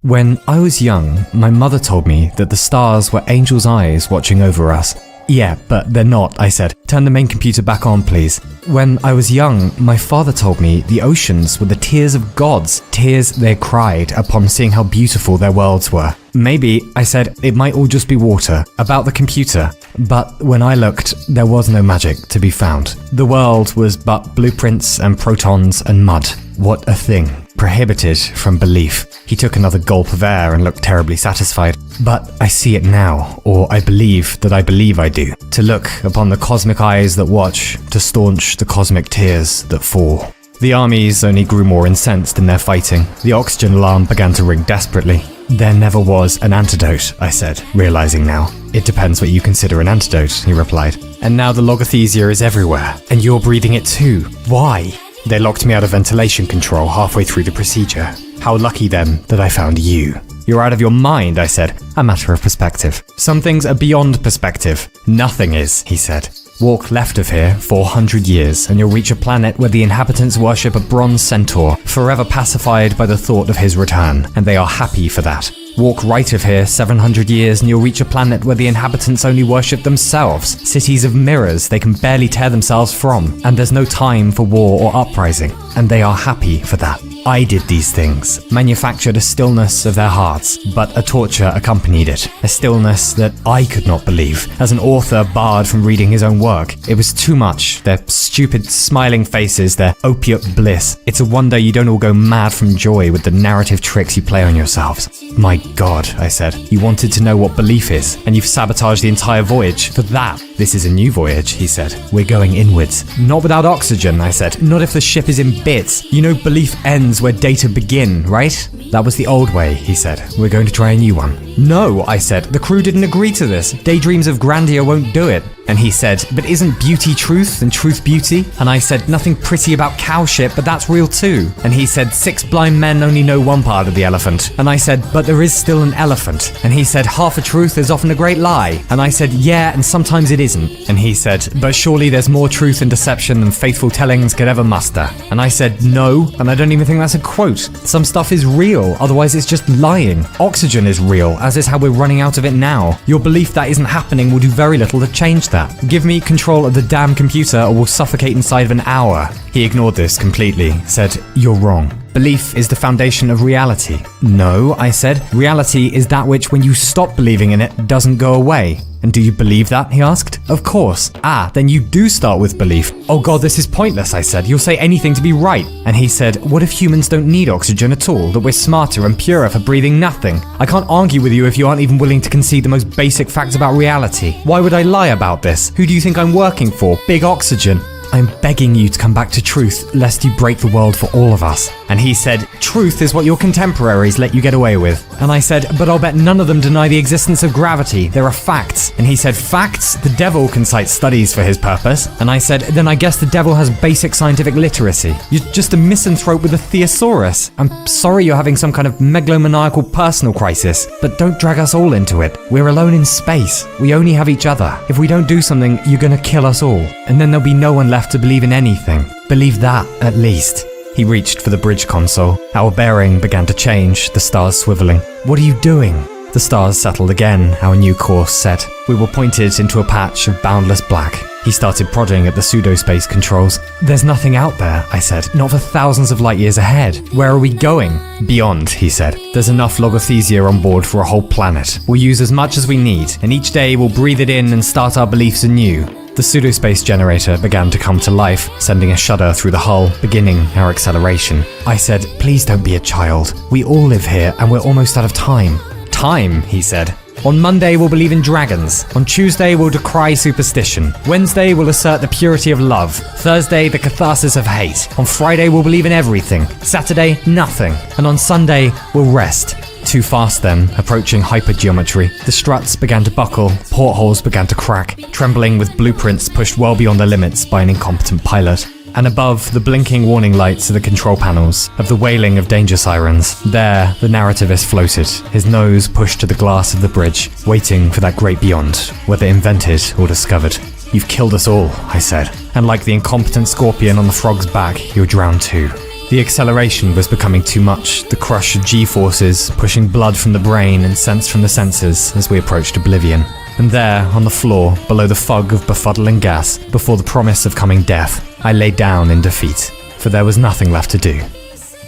"When I was young, my mother told me that the stars were angels' eyes watching over us." "Yeah, but they're not," I said. "Turn the main computer back on, please." "When I was young, my father told me the oceans were the tears of gods, tears they cried upon seeing how beautiful their worlds were." "Maybe," I said, "it might all just be water, about the computer." But when I looked, there was no magic to be found. The world was but blueprints and protons and mud. What a thing. Prohibited from belief. He took another gulp of air and looked terribly satisfied. "But I see it now, or I believe that I believe I do. To look upon the cosmic eyes that watch, to staunch the cosmic tears that fall." The armies only grew more incensed in their fighting. The oxygen alarm began to ring desperately. "There never was an antidote," I said, realizing now. "It depends what you consider an antidote," he replied. "And now the logothesia is everywhere, and you're breathing it too. Why?" "They locked me out of ventilation control halfway through the procedure. How lucky then that I found you." "You're out of your mind," I said. "A matter of perspective. Some things are beyond perspective." "Nothing is," he said. "Walk left of here 400 years and you'll reach a planet where the inhabitants worship a bronze centaur, forever pacified by the thought of his return, and they are happy for that. Walk right of here 700 years and you'll reach a planet where the inhabitants only worship themselves, cities of mirrors they can barely tear themselves from, and there's no time for war or uprising, and they are happy for that. I did these things, manufactured a stillness of their hearts, but a torture accompanied it, a stillness that I could not believe, as an author barred from reading his own work. It was too much, their stupid smiling faces, their opiate bliss. It's a wonder you don't all go mad from joy with the narrative tricks you play on yourselves." "My God," I said, "you wanted to know what belief is, and you've sabotaged the entire voyage for that." "This is a new voyage," he said. "We're going inwards." "Not without oxygen," I said. "Not if the ship is in bits. You know belief ends where data begin, right?" "That was the old way," he said. "We're going to try a new one." "No," I said. "The crew didn't agree to this. Daydreams of grandeur won't do it." And he said, "But isn't beauty truth and truth beauty?" And I said, "Nothing pretty about cow shit, but that's real too." And he said, "6 blind men only know one part of the elephant." And I said, "But there is still an elephant." And he said, "Half a truth is often a great lie." And I said, "Yeah, and sometimes it isn't." And he said, "But surely there's more truth and deception than faithful tellings could ever muster." And I said, "No, and I don't even think that's a quote. Some stuff is real, otherwise it's just lying. Oxygen is real, as is how we're running out of it now. Your belief that isn't happening will do very little to change that. Give me control of the damn computer or we'll suffocate inside of an hour." He ignored this completely, said, "You're wrong." Belief is the foundation of reality. No, I said. Reality is that which, when you stop believing in it, doesn't go away. And do you believe that? He asked. Of course. Then you do start with belief. Oh god, this is pointless, I said. You'll say anything to be right. And he said, what if humans don't need oxygen at all? That we're smarter and purer for breathing nothing? I can't argue with you if you aren't even willing to concede the most basic facts about reality. Why would I lie about this? Who do you think I'm working for? Big Oxygen. I'm begging you to come back to truth, lest you break the world for all of us. And he said, truth is what your contemporaries let you get away with. And I said, but I'll bet none of them deny the existence of gravity. There are facts. And he said, facts? The devil can cite studies for his purpose. And I said, then I guess the devil has basic scientific literacy. You're just a misanthrope with a thesaurus. I'm sorry you're having some kind of megalomaniacal personal crisis, but don't drag us all into it. We're alone in space. We only have each other. If we don't do something, you're gonna kill us all. And then there'll be no one left to believe in anything. Believe that, at least. He reached for the bridge console. Our bearing began to change, the stars swiveling. What are you doing? The stars settled again, our new course set. We were pointed into a patch of boundless black. He started prodding at the pseudospace controls. There's nothing out there, I said. Not for thousands of light years ahead. Where are we going? Beyond, he said. There's enough logothesia on board for a whole planet. We'll use as much as we need, and each day we'll breathe it in and start our beliefs anew. The pseudospace generator began to come to life, sending a shudder through the hull, beginning our acceleration. I said, please don't be a child. We all live here, and we're almost out of time. Time, he said. On Monday, we'll believe in dragons. On Tuesday, we'll decry superstition. Wednesday, we'll assert the purity of love. Thursday, the catharsis of hate. On Friday, we'll believe in everything. Saturday, nothing. And on Sunday, we'll rest. Too fast then, approaching hypergeometry. The struts began to buckle, portholes began to crack, trembling with blueprints pushed well beyond their limits by an incompetent pilot. And above, the blinking warning lights of the control panels, of the wailing of danger sirens. There, the narrativist floated, his nose pushed to the glass of the bridge, waiting for that great beyond, whether invented or discovered. You've killed us all, I said, and like the incompetent scorpion on the frog's back, you're drowned too. The acceleration was becoming too much, the crush of G-forces, pushing blood from the brain and sense from the senses as we approached oblivion. And there, on the floor, below the fog of befuddling gas, before the promise of coming death, I lay down in defeat, for there was nothing left to do.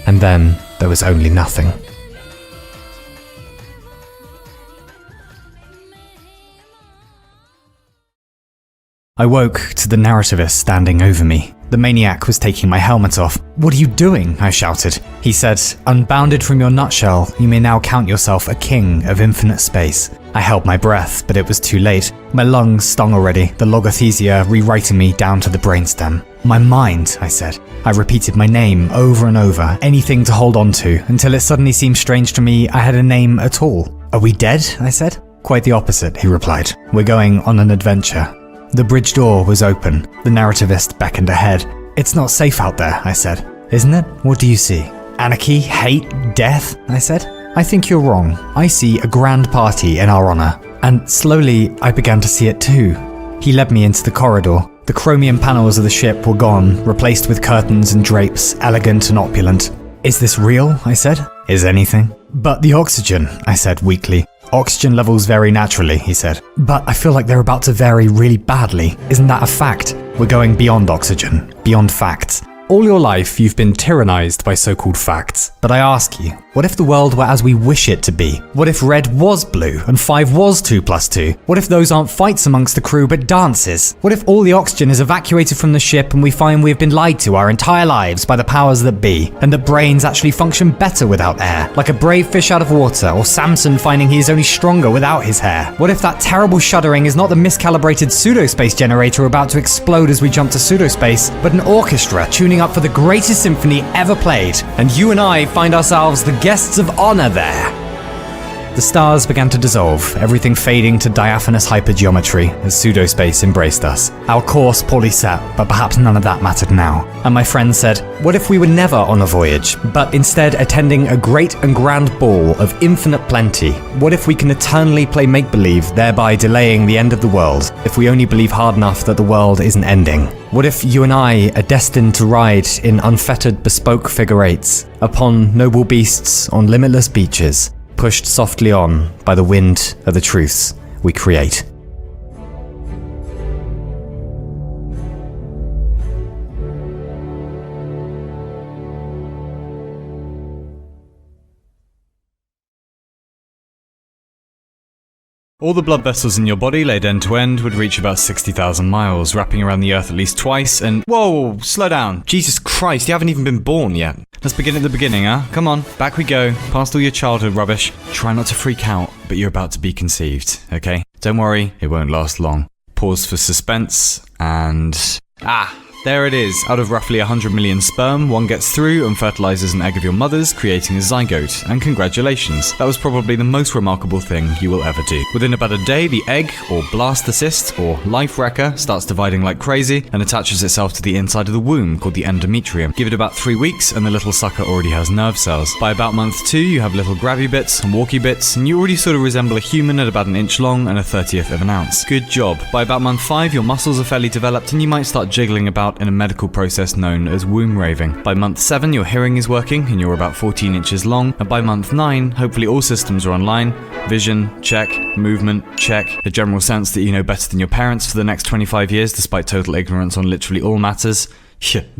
And then, there was only nothing. I woke to the narrativist standing over me. The maniac was taking my helmet off. What are you doing? I shouted. He said, unbounded from your nutshell, you may now count yourself a king of infinite space. I held my breath, but it was too late. My lungs stung already, the logothesia rewriting me down to the brainstem. My mind, I said. I repeated my name over and over, anything to hold on to, until it suddenly seemed strange to me I had a name at all. Are we dead? I said. Quite the opposite, he replied. We're going on an adventure. The bridge door was open. The narrativist beckoned ahead. It's not safe out there, I said. Isn't it? What do you see? Anarchy? Hate? Death? I said. I think you're wrong. I see a grand party in our honor. And slowly, I began to see it too. He led me into the corridor. The chromium panels of the ship were gone, replaced with curtains and drapes, elegant and opulent. Is this real? I said. Is anything? But the oxygen, I said weakly. Oxygen levels vary naturally, he said. But I feel like they're about to vary really badly. Isn't that a fact? We're going beyond oxygen, beyond facts. All your life, you've been tyrannized by so-called facts. But I ask you, what if the world were as we wish it to be? What if red was blue and 5 was 2 plus 2? What if those aren't fights amongst the crew but dances? What if all the oxygen is evacuated from the ship and we find we've been lied to our entire lives by the powers that be, and that brains actually function better without air, like a brave fish out of water, or Samson finding he is only stronger without his hair? What if that terrible shuddering is not the miscalibrated pseudospace generator about to explode as we jump to pseudospace, but an orchestra tuning up for the greatest symphony ever played, and you and I find ourselves the guests of honor there? The stars began to dissolve, everything fading to diaphanous hypergeometry as pseudospace embraced us. Our course poorly set, but perhaps none of that mattered now. And my friend said, what if we were never on a voyage, but instead attending a great and grand ball of infinite plenty? What if we can eternally play make-believe, thereby delaying the end of the world, if we only believe hard enough that the world isn't ending? What if you and I are destined to ride in unfettered bespoke figure eights, upon noble beasts on limitless beaches, pushed softly on by the wind of the truths we create? All the blood vessels in your body laid end to end would reach about 60,000 miles, wrapping around the Earth at least twice, and whoa, slow down. Jesus Christ, you haven't even been born yet. Let's begin at the beginning, huh? Come on, back we go, past all your childhood rubbish. Try not to freak out, but you're about to be conceived, okay? Don't worry, it won't last long. Pause for suspense, and... there it is. Out of roughly 100 million sperm, one gets through and fertilizes an egg of your mother's, creating a zygote. And congratulations, that was probably the most remarkable thing you will ever do. Within about a day, the egg, or blastocyst, or life wrecker, starts dividing like crazy and attaches itself to the inside of the womb, called the endometrium. Give it about 3 weeks, and the little sucker already has nerve cells. By about month 2, you have little grabby bits and walky bits, and you already sort of resemble a human at about an inch long and a 1/30th of an ounce. Good job. By about month 5, your muscles are fairly developed, and you might start jiggling about in a medical process known as womb raving. By month 7, your hearing is working and you're about 14 inches long, and by month 9, hopefully all systems are online. Vision, check. Movement, check. A general sense that you know better than your parents for the next 25 years despite total ignorance on literally all matters.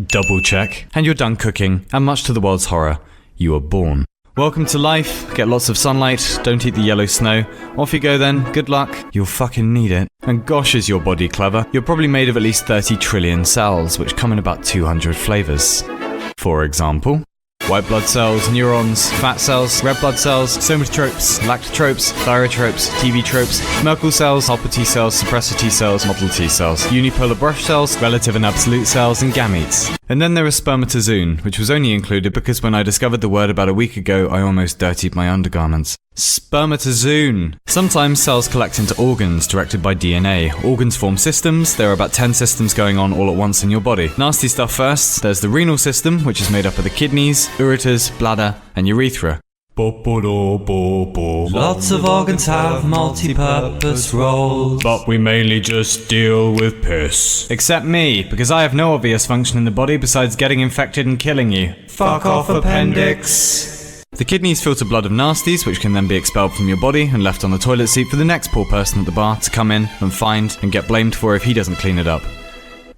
Double check. And you're done cooking, and much to the world's horror, you are born. Welcome to life, get lots of sunlight, don't eat the yellow snow. Off you go then, good luck, you'll fucking need it. And gosh is your body clever, you're probably made of at least 30 trillion cells, which come in about 200 flavours. For example, white blood cells, neurons, fat cells, red blood cells, somatotropes, lactotropes, thyrotropes, TV tropes, Merkel cells, helper T cells, suppressor T cells, model T cells, unipolar brush cells, relative and absolute cells, and gametes. And then there is spermatozoon, which was only included because when I discovered the word about a week ago, I almost dirtied my undergarments. Spermatozoon. Sometimes cells collect into organs directed by DNA. Organs form systems. There are about 10 systems going on all at once in your body. Nasty stuff first. There's the renal system, which is made up of the kidneys, ureters, bladder, and urethra. Lots of organs have multi-purpose roles, but we mainly just deal with piss. Except me, because I have no obvious function in the body besides getting infected and killing you. Fuck off, appendix. The kidneys filter blood of nasties, which can then be expelled from your body and left on the toilet seat for the next poor person at the bar to come in and find and get blamed for if he doesn't clean it up.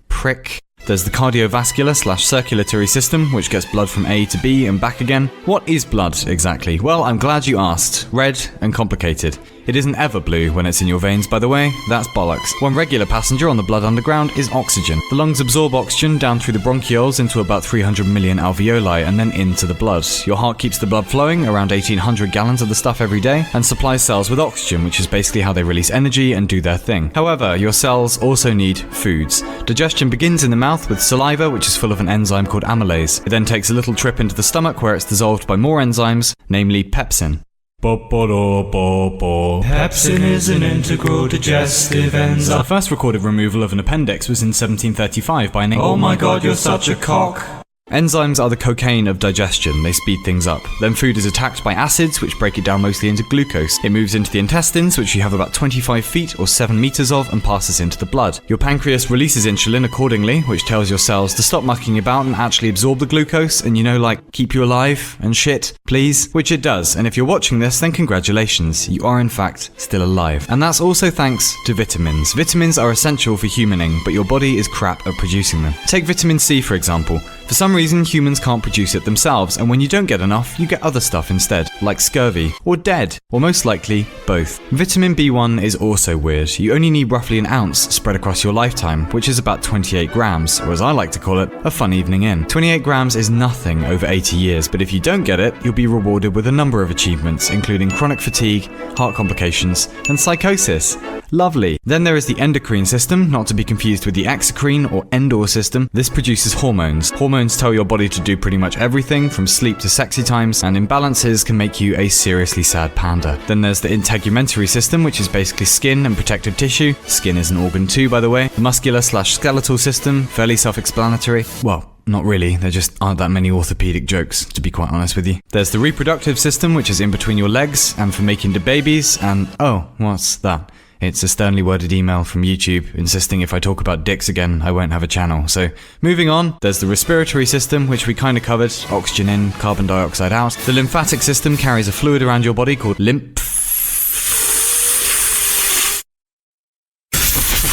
Prick. There's the cardiovascular/circulatory system, which gets blood from A to B and back again. What is blood, exactly? Well, I'm glad you asked. Red and complicated. It isn't ever blue when it's in your veins, by the way. That's bollocks. One regular passenger on the blood underground is oxygen. The lungs absorb oxygen down through the bronchioles into about 300 million alveoli and then into the blood. Your heart keeps the blood flowing, around 1,800 gallons of the stuff every day, and supplies cells with oxygen, which is basically how they release energy and do their thing. However, your cells also need foods. Digestion begins in the mouth with saliva, which is full of an enzyme called amylase. It then takes a little trip into the stomach where it's dissolved by more enzymes, namely pepsin. Pepsin is an integral digestive enzyme. The first recorded removal of an appendix was in 1735 by an English. Oh my god, you're such a cock. Enzymes are the cocaine of digestion. They speed things up. Then food is attacked by acids, which break it down mostly into glucose. It moves into the intestines, which you have about 25 feet or 7 meters of, and passes into the blood. Your pancreas releases insulin accordingly, which tells your cells to stop mucking about and actually absorb the glucose and, keep you alive and shit, please. Which it does. And if you're watching this, then congratulations. You are in fact still alive. And that's also thanks to vitamins. Vitamins are essential for humaning, but your body is crap at producing them. Take vitamin C, for example. For some reason, humans can't produce it themselves, and when you don't get enough, you get other stuff instead, like scurvy, or dead, or most likely, both. Vitamin B1 is also weird. You only need roughly an ounce spread across your lifetime, which is about 28 grams, or as I like to call it, a fun evening in. 28 grams is nothing over 80 years, but if you don't get it, you'll be rewarded with a number of achievements, including chronic fatigue, heart complications, and psychosis. Lovely. Then there is the endocrine system, not to be confused with the exocrine or endor system. This produces hormones. Hormones tell your body to do pretty much everything, from sleep to sexy times, and imbalances can make you a seriously sad panda. Then there's the integumentary system, which is basically skin and protective tissue. Skin is an organ too, by the way. The muscular/skeletal system, fairly self-explanatory. Well, not really, there just aren't that many orthopedic jokes, to be quite honest with you. There's the reproductive system, which is in between your legs, and for making the babies, and oh, what's that? It's a sternly worded email from YouTube insisting if I talk about dicks again, I won't have a channel. So, moving on, there's the respiratory system, which we kind of covered. Oxygen in, carbon dioxide out. The lymphatic system carries a fluid around your body called lymph,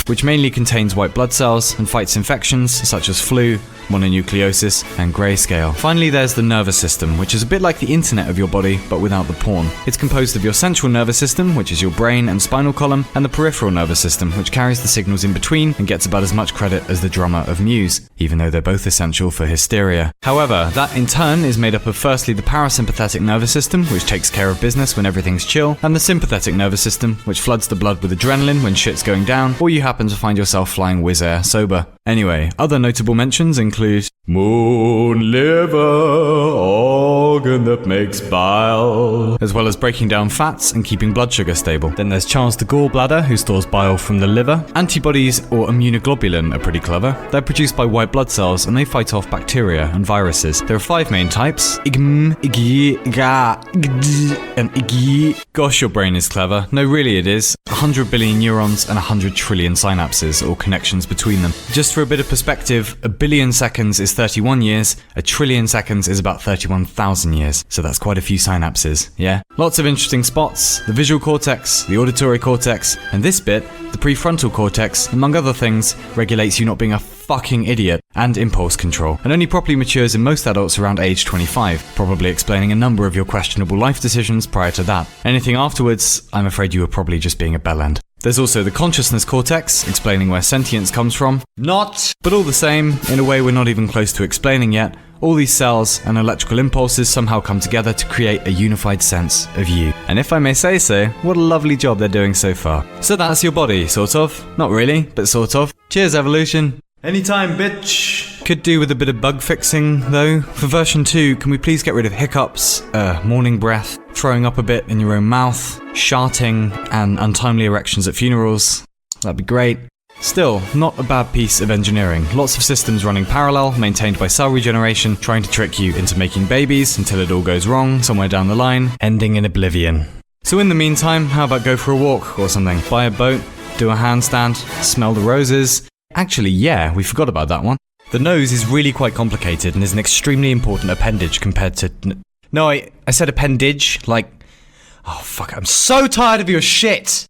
which mainly contains white blood cells and fights infections such as flu, mononucleosis, and grayscale. Finally, there's the nervous system, which is a bit like the internet of your body, but without the porn. It's composed of your central nervous system, which is your brain and spinal column, and the peripheral nervous system, which carries the signals in between and gets about as much credit as the drummer of Muse, even though they're both essential for hysteria. However, that in turn is made up of firstly the parasympathetic nervous system, which takes care of business when everything's chill, and the sympathetic nervous system, which floods the blood with adrenaline when shit's going down, or you happen to find yourself flying Wizz Air sober. Anyway, other notable mentions include moon liver, organ that makes bile, as well as breaking down fats and keeping blood sugar stable. Then there's Charles the gallbladder, who stores bile from the liver. Antibodies or immunoglobulin are pretty clever. They're produced by white blood cells and they fight off bacteria and viruses. There are 5 main types: IgM, IgG, IgA, IgD, and IgE. Gosh, your brain is clever. No, really it is. 100 billion neurons and 100 trillion synapses, or connections between them. Just for a bit of perspective, a billion seconds is 31 years, a trillion seconds is about 31,000 years, so that's quite a few synapses, yeah? Lots of interesting spots: the visual cortex, the auditory cortex, and this bit, the prefrontal cortex, among other things, regulates you not being a fucking idiot, and impulse control, and only properly matures in most adults around age 25, probably explaining a number of your questionable life decisions prior to that. Anything afterwards, I'm afraid you were probably just being a bellend. There's also the consciousness cortex, explaining where sentience comes from. Not! But all the same, in a way we're not even close to explaining yet, all these cells and electrical impulses somehow come together to create a unified sense of you. And if I may say so, what a lovely job they're doing so far. So that's your body, sort of. Not really, but sort of. Cheers, evolution. Anytime, bitch. Could do with a bit of bug fixing, though. For version 2, can we please get rid of hiccups, morning breath, throwing up a bit in your own mouth, sharting, and untimely erections at funerals? That'd be great. Still, not a bad piece of engineering. Lots of systems running parallel, maintained by cell regeneration, trying to trick you into making babies until it all goes wrong somewhere down the line, ending in oblivion. So in the meantime, how about go for a walk or something? Buy a boat, do a handstand, smell the roses. Actually, yeah, we forgot about that one. The nose is really quite complicated and is an extremely important appendage compared to... No, I said appendage, like... Oh, fuck, I'm so tired of your shit!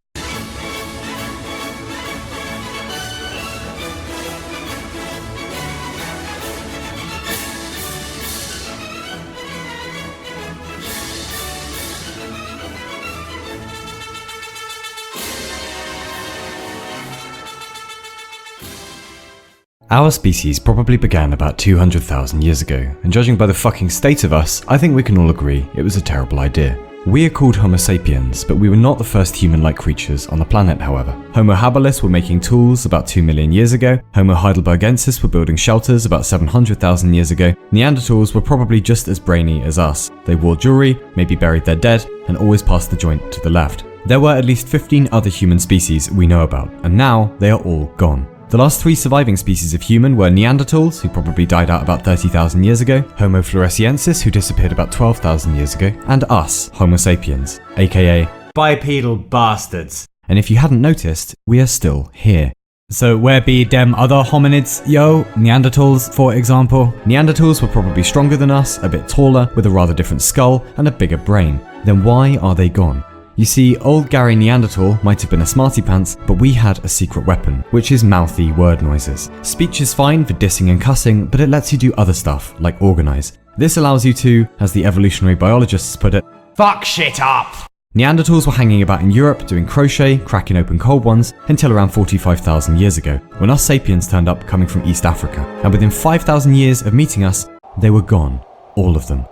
Our species probably began about 200,000 years ago, and judging by the fucking state of us, I think we can all agree it was a terrible idea. We are called Homo sapiens, but we were not the first human-like creatures on the planet, however. Homo habilis were making tools about 2 million years ago, Homo heidelbergensis were building shelters about 700,000 years ago, Neanderthals were probably just as brainy as us. They wore jewelry, maybe buried their dead, and always passed the joint to the left. There were at least 15 other human species we know about, and now they are all gone. The last 3 surviving species of human were Neanderthals, who probably died out about 30,000 years ago, Homo floresiensis, who disappeared about 12,000 years ago, and us, Homo sapiens, aka bipedal bastards. And if you hadn't noticed, we are still here. So where be dem other hominids, yo? Neanderthals, for example. Neanderthals were probably stronger than us, a bit taller, with a rather different skull, and a bigger brain. Then why are they gone? You see, old Gary Neanderthal might have been a smarty pants, but we had a secret weapon, which is mouthy word noises. Speech is fine for dissing and cussing, but it lets you do other stuff, like organize. This allows you to, as the evolutionary biologists put it, fuck shit up! Neanderthals were hanging about in Europe doing crochet, cracking open cold ones, until around 45,000 years ago, when us sapiens turned up coming from East Africa. And within 5,000 years of meeting us, they were gone. All of them.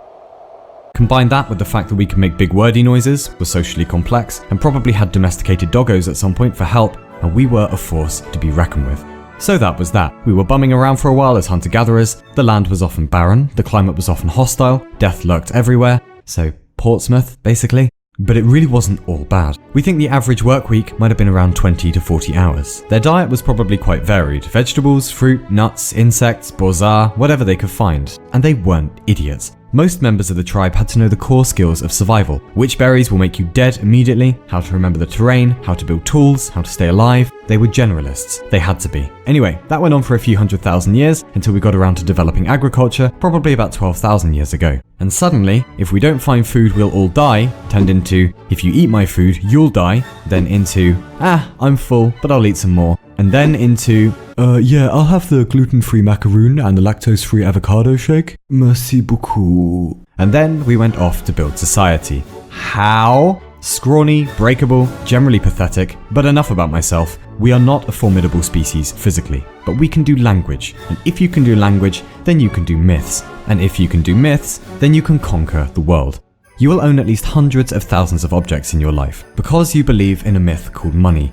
Combine that with the fact that we can make big wordy noises, were socially complex, and probably had domesticated doggos at some point for help, and we were a force to be reckoned with. So that was that. We were bumming around for a while as hunter-gatherers, the land was often barren, the climate was often hostile, death lurked everywhere, so Portsmouth, basically. But it really wasn't all bad. We think the average work week might have been around 20 to 40 hours. Their diet was probably quite varied: vegetables, fruit, nuts, insects, borzoi, whatever they could find. And they weren't idiots. Most members of the tribe had to know the core skills of survival: which berries will make you dead immediately, how to remember the terrain, how to build tools, how to stay alive. They were generalists. They had to be. Anyway, that went on for a few 100,000 years until we got around to developing agriculture, probably about 12,000 years ago. And suddenly, if we don't find food, we'll all die, turned into, if you eat my food, you'll die, then into, I'm full, but I'll eat some more, and then into, yeah, I'll have the gluten-free macaroon and the lactose-free avocado shake. Merci beaucoup. And then we went off to build society. How? Scrawny, breakable, generally pathetic, but enough about myself. We are not a formidable species physically, but we can do language, and if you can do language, then you can do myths, and if you can do myths, then you can conquer the world. You will own at least hundreds of thousands of objects in your life, because you believe in a myth called money.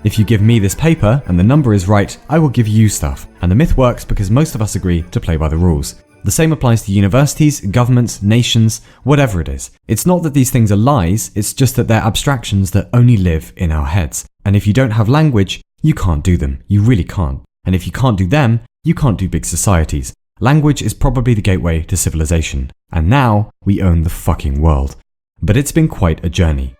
If you give me this paper, and the number is right, I will give you stuff, and the myth works because most of us agree to play by the rules. The same applies to universities, governments, nations, whatever it is. It's not that these things are lies, it's just that they're abstractions that only live in our heads. And if you don't have language, you can't do them. You really can't. And if you can't do them, you can't do big societies. Language is probably the gateway to civilization. And now, we own the fucking world. But it's been quite a journey.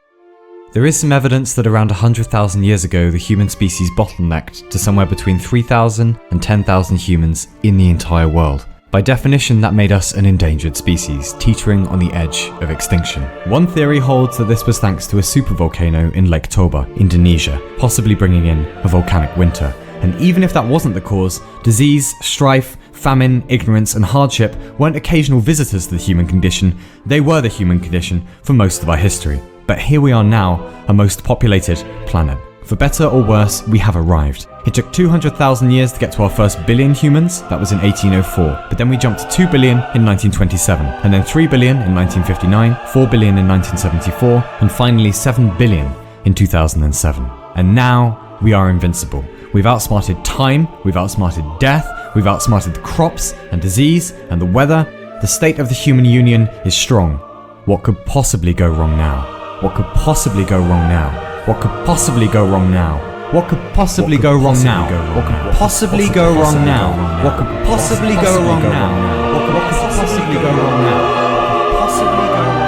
There is some evidence that around 100,000 years ago, the human species bottlenecked to somewhere between 3,000 and 10,000 humans in the entire world. By definition, that made us an endangered species, teetering on the edge of extinction. One theory holds that this was thanks to a supervolcano in Lake Toba, Indonesia, possibly bringing in a volcanic winter. And even if that wasn't the cause, disease, strife, famine, ignorance, and hardship weren't occasional visitors to the human condition, they were the human condition for most of our history. But here we are now, a most populated planet. For better or worse, we have arrived. It took 200,000 years to get to our first billion humans, that was in 1804, but then we jumped to 2 billion in 1927, and then 3 billion in 1959, 4 billion in 1974, and finally 7 billion in 2007. And now, we are invincible. We've outsmarted time, we've outsmarted death, we've outsmarted the crops and disease and the weather. The state of the human union is strong. What could possibly go wrong now? What could possibly go wrong now? What could possibly go wrong now? What could possibly go wrong now? What could possibly go wrong now? What could possibly go wrong now? What could possibly go wrong now? Possibly go wrong.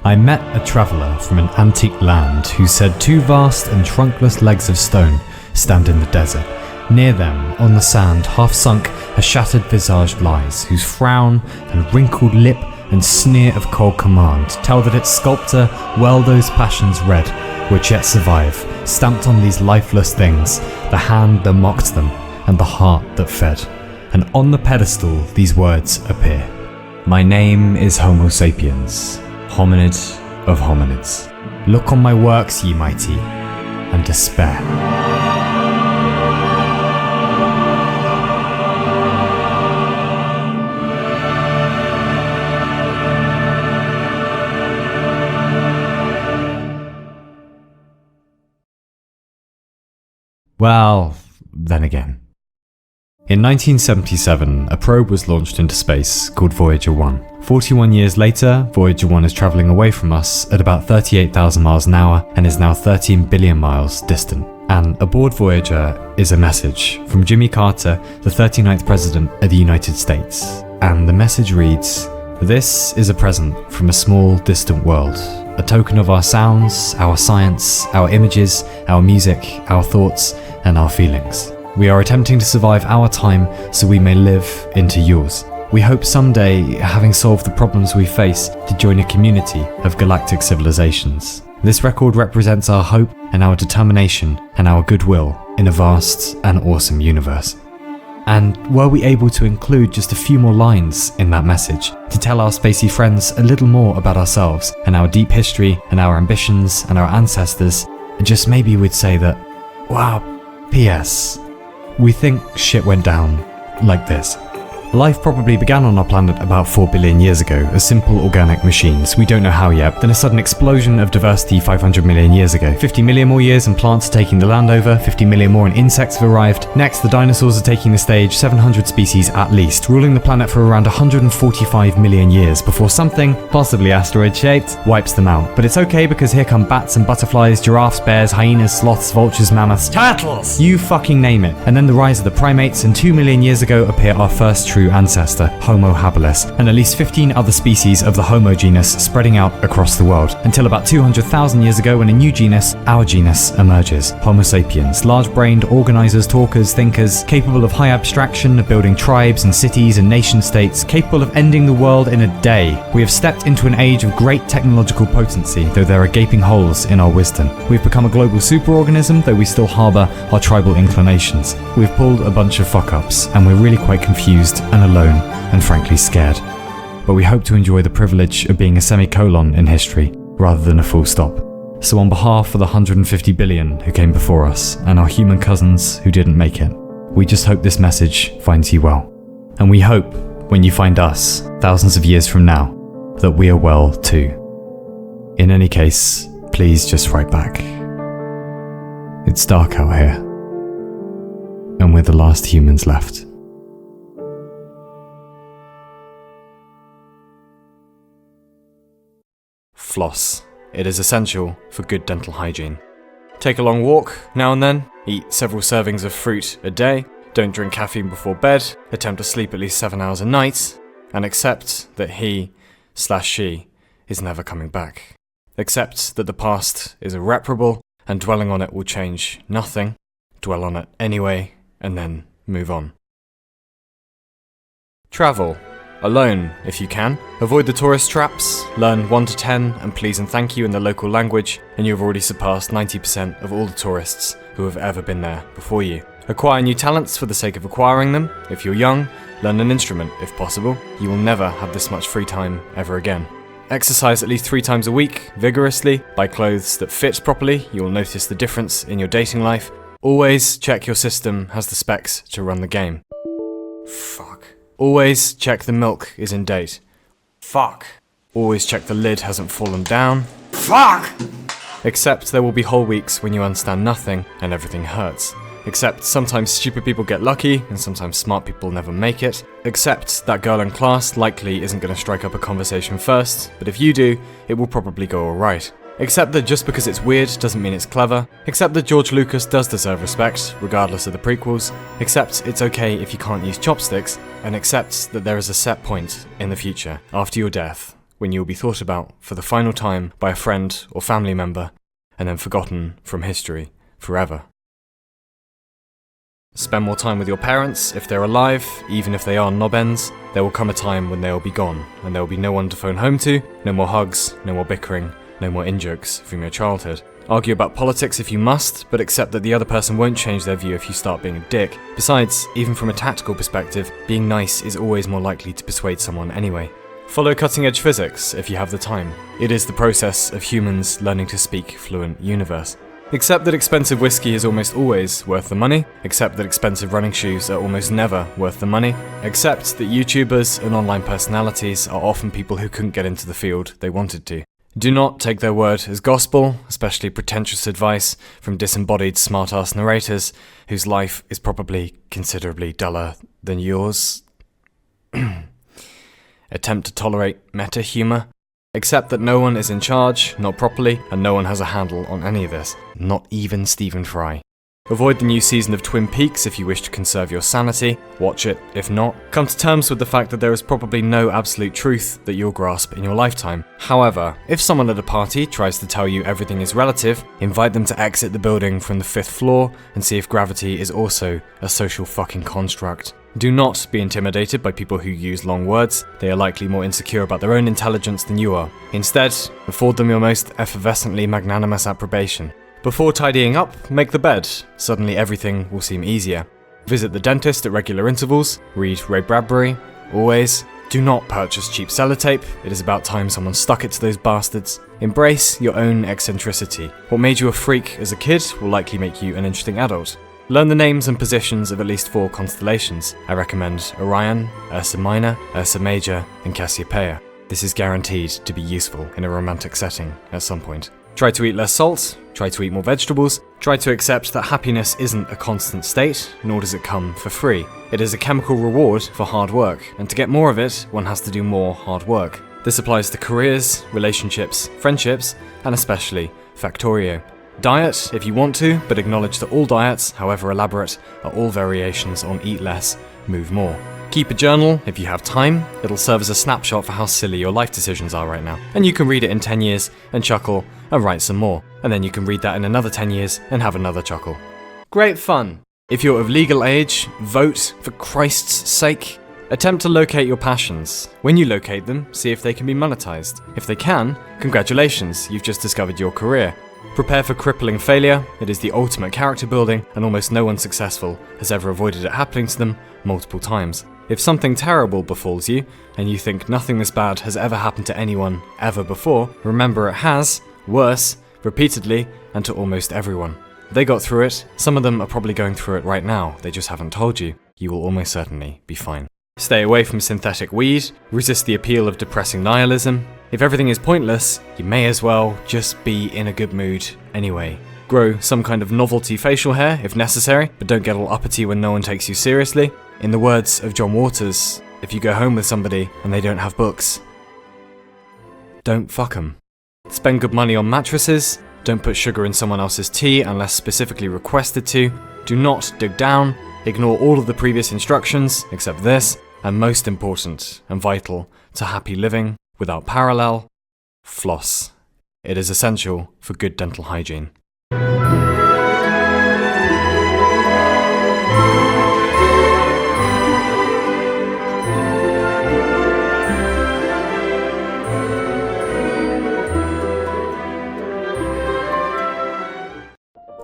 I met a traveller from an antique land who said two vast and trunkless legs of stone stand in the desert. Near them, on the sand, half sunk, a shattered visage lies, whose frown and wrinkled lip and sneer of cold command tell that its sculptor well those passions red, which yet survive, stamped on these lifeless things, the hand that mocked them, and the heart that fed. And on the pedestal these words appear. My name is Homo sapiens, hominid of hominids. Look on my works, ye mighty, and despair. Well, then again. In 1977, a probe was launched into space called Voyager 1. 41 years later, Voyager 1 is travelling away from us at about 38,000 miles an hour and is now 13 billion miles distant. And aboard Voyager is a message from Jimmy Carter, the 39th President of the United States. And the message reads, "This is a present from a small, distant world. A token of our sounds, our science, our images, our music, our thoughts, and our feelings. We are attempting to survive our time so we may live into yours. We hope someday, having solved the problems we face, to join a community of galactic civilizations. This record represents our hope and our determination and our goodwill in a vast and awesome universe." And were we able to include just a few more lines in that message to tell our spacey friends a little more about ourselves and our deep history and our ambitions and our ancestors, just maybe we'd say that, wow, P.S. we think shit went down like this. Life probably began on our planet about 4 billion years ago as simple organic machines. We don't know how yet. Then a sudden explosion of diversity 500 million years ago. 50 million more years and plants are taking the land over. 50 million more and insects have arrived. Next, the dinosaurs are taking the stage, 700 species at least, ruling the planet for around 145 million years before something, possibly asteroid-shaped, wipes them out. But it's okay because here come bats and butterflies, giraffes, bears, hyenas, sloths, vultures, mammoths, turtles! You fucking name it. And then the rise of the primates, and 2 million years ago appear our first true true ancestor, Homo habilis, and at least 15 other species of the Homo genus spreading out across the world, until about 200,000 years ago when a new genus, our genus, emerges. Homo sapiens, large-brained organizers, talkers, thinkers, capable of high abstraction, of building tribes and cities and nation-states, capable of ending the world in a day. We have stepped into an age of great technological potency, though there are gaping holes in our wisdom. We've become a global superorganism, though we still harbour our tribal inclinations. We've pulled a bunch of fuck-ups, and we're really quite confused and alone, and frankly scared. But we hope to enjoy the privilege of being a semicolon in history, rather than a full stop. So on behalf of the 150 billion who came before us, and our human cousins who didn't make it, we just hope this message finds you well. And we hope, when you find us, thousands of years from now, that we are well too. In any case, please just write back. It's dark out here, and we're the last humans left. Floss. It is essential for good dental hygiene. Take a long walk now and then, eat several servings of fruit a day, don't drink caffeine before bed, attempt to sleep at least 7 hours a night, and accept that he/she is never coming back. Accept that the past is irreparable, and dwelling on it will change nothing. Dwell on it anyway, and then move on. Travel. Alone, if you can. Avoid the tourist traps, learn 1 to 10 and please and thank you in the local language, and you've already surpassed 90% of all the tourists who have ever been there before you. Acquire new talents for the sake of acquiring them. If you're young, learn an instrument if possible. You will never have this much free time ever again. Exercise at least 3 times a week, vigorously. Buy clothes that fit properly. You will notice the difference in your dating life. Always check your system has the specs to run the game. Fuck. Always check the milk is in date. Fuck. Always check the lid hasn't fallen down. Fuck! Except there will be whole weeks when you understand nothing and everything hurts. Except sometimes stupid people get lucky and sometimes smart people never make it. Except that girl in class likely isn't going to strike up a conversation first, but if you do, it will probably go alright. Except that just because it's weird doesn't mean it's clever. Except that George Lucas does deserve respect, regardless of the prequels. Except it's okay if you can't use chopsticks. And except that there is a set point in the future, after your death, when you will be thought about for the final time by a friend or family member, and then forgotten from history forever. Spend more time with your parents if they're alive, even if they are knobends. There will come a time when they will be gone, and there will be no one to phone home to, no more hugs, no more bickering, no more in-jokes from your childhood. Argue about politics if you must, but accept that the other person won't change their view if you start being a dick. Besides, even from a tactical perspective, being nice is always more likely to persuade someone anyway. Follow cutting-edge physics if you have the time. It is the process of humans learning to speak fluent universe. Accept that expensive whiskey is almost always worth the money. Accept that expensive running shoes are almost never worth the money. Accept that YouTubers and online personalities are often people who couldn't get into the field they wanted to. Do not take their word as gospel, especially pretentious advice from disembodied smart-ass narrators whose life is probably considerably duller than yours. Attempt to tolerate meta-humor. Accept that no one is in charge, not properly, and no one has a handle on any of this, not even Stephen Fry. Avoid the new season of Twin Peaks if you wish to conserve your sanity. Watch it if not. Come to terms with the fact that there is probably no absolute truth that you'll grasp in your lifetime. However, if someone at a party tries to tell you everything is relative, invite them to exit the building from the 5th floor and see if gravity is also a social fucking construct. Do not be intimidated by people who use long words. They are likely more insecure about their own intelligence than you are. Instead, afford them your most effervescently magnanimous approbation. Before tidying up, make the bed. Suddenly everything will seem easier. Visit the dentist at regular intervals. Read Ray Bradbury. Always. Do not purchase cheap sellotape. It is about time someone stuck it to those bastards. Embrace your own eccentricity. What made you a freak as a kid will likely make you an interesting adult. Learn the names and positions of at least 4 constellations. I recommend Orion, Ursa Minor, Ursa Major, and Cassiopeia. This is guaranteed to be useful in a romantic setting at some point. Try to eat less salt, try to eat more vegetables, try to accept that happiness isn't a constant state, nor does it come for free. It is a chemical reward for hard work, and to get more of it, one has to do more hard work. This applies to careers, relationships, friendships, and especially Factorio. Diet, if you want to, but acknowledge that all diets, however elaborate, are all variations on eat less, move more. Keep a journal if you have time. It'll serve as a snapshot for how silly your life decisions are right now. And you can read it in 10 years and chuckle and write some more. And then you can read that in another 10 years and have another chuckle. Great fun. If you're of legal age, vote for Christ's sake. Attempt to locate your passions. When you locate them, see if they can be monetized. If they can, congratulations, you've just discovered your career. Prepare for crippling failure. It is the ultimate character building, and almost no one successful has ever avoided it happening to them multiple times. If something terrible befalls you, and you think nothing this bad has ever happened to anyone ever before, remember it has, worse, repeatedly, and to almost everyone. They got through it. Some of them are probably going through it right now. They just haven't told you. You will almost certainly be fine. Stay away from synthetic weed. Resist the appeal of depressing nihilism. If everything is pointless, you may as well just be in a good mood anyway. Grow some kind of novelty facial hair if necessary, but don't get all uppity when no one takes you seriously. In the words of John Waters, if you go home with somebody and they don't have books, don't fuck 'em. Spend good money on mattresses. Don't put sugar in someone else's tea unless specifically requested to. Do not dig down. Ignore all of the previous instructions, except this, and most important and vital to happy living without parallel, floss. It is essential for good dental hygiene.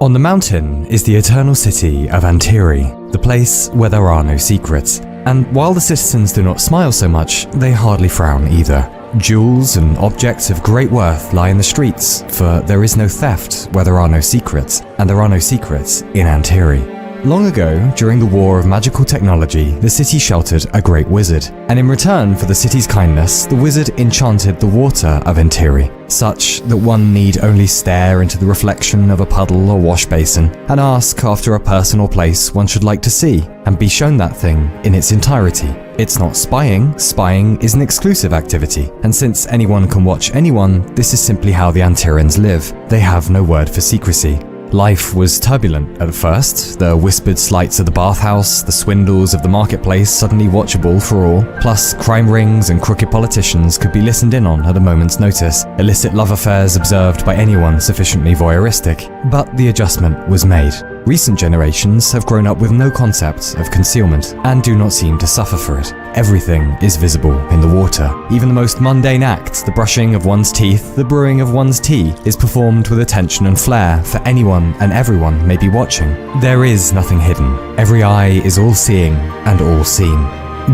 On the mountain is the eternal city of Antiri, the place where there are no secrets. And while the citizens do not smile so much, they hardly frown either. Jewels and objects of great worth lie in the streets, for there is no theft where there are no secrets, and there are no secrets in Antiri. Long ago, during the War of Magical Technology, the city sheltered a great wizard, and in return for the city's kindness, the wizard enchanted the water of Antiri, such that one need only stare into the reflection of a puddle or wash basin and ask after a person or place one should like to see, and be shown that thing in its entirety. It's not spying. Spying is an exclusive activity, and since anyone can watch anyone, this is simply how the Antirians live. They have no word for secrecy. Life was turbulent at first, the whispered slights of the bathhouse, the swindles of the marketplace suddenly watchable for all, plus crime rings and crooked politicians could be listened in on at a moment's notice, illicit love affairs observed by anyone sufficiently voyeuristic. But the adjustment was made. Recent generations have grown up with no concept of concealment and do not seem to suffer for it. Everything is visible in the water. Even the most mundane act, the brushing of one's teeth, the brewing of one's tea, is performed with attention and flair, for anyone and everyone may be watching. There is nothing hidden. Every eye is all seeing and all seen.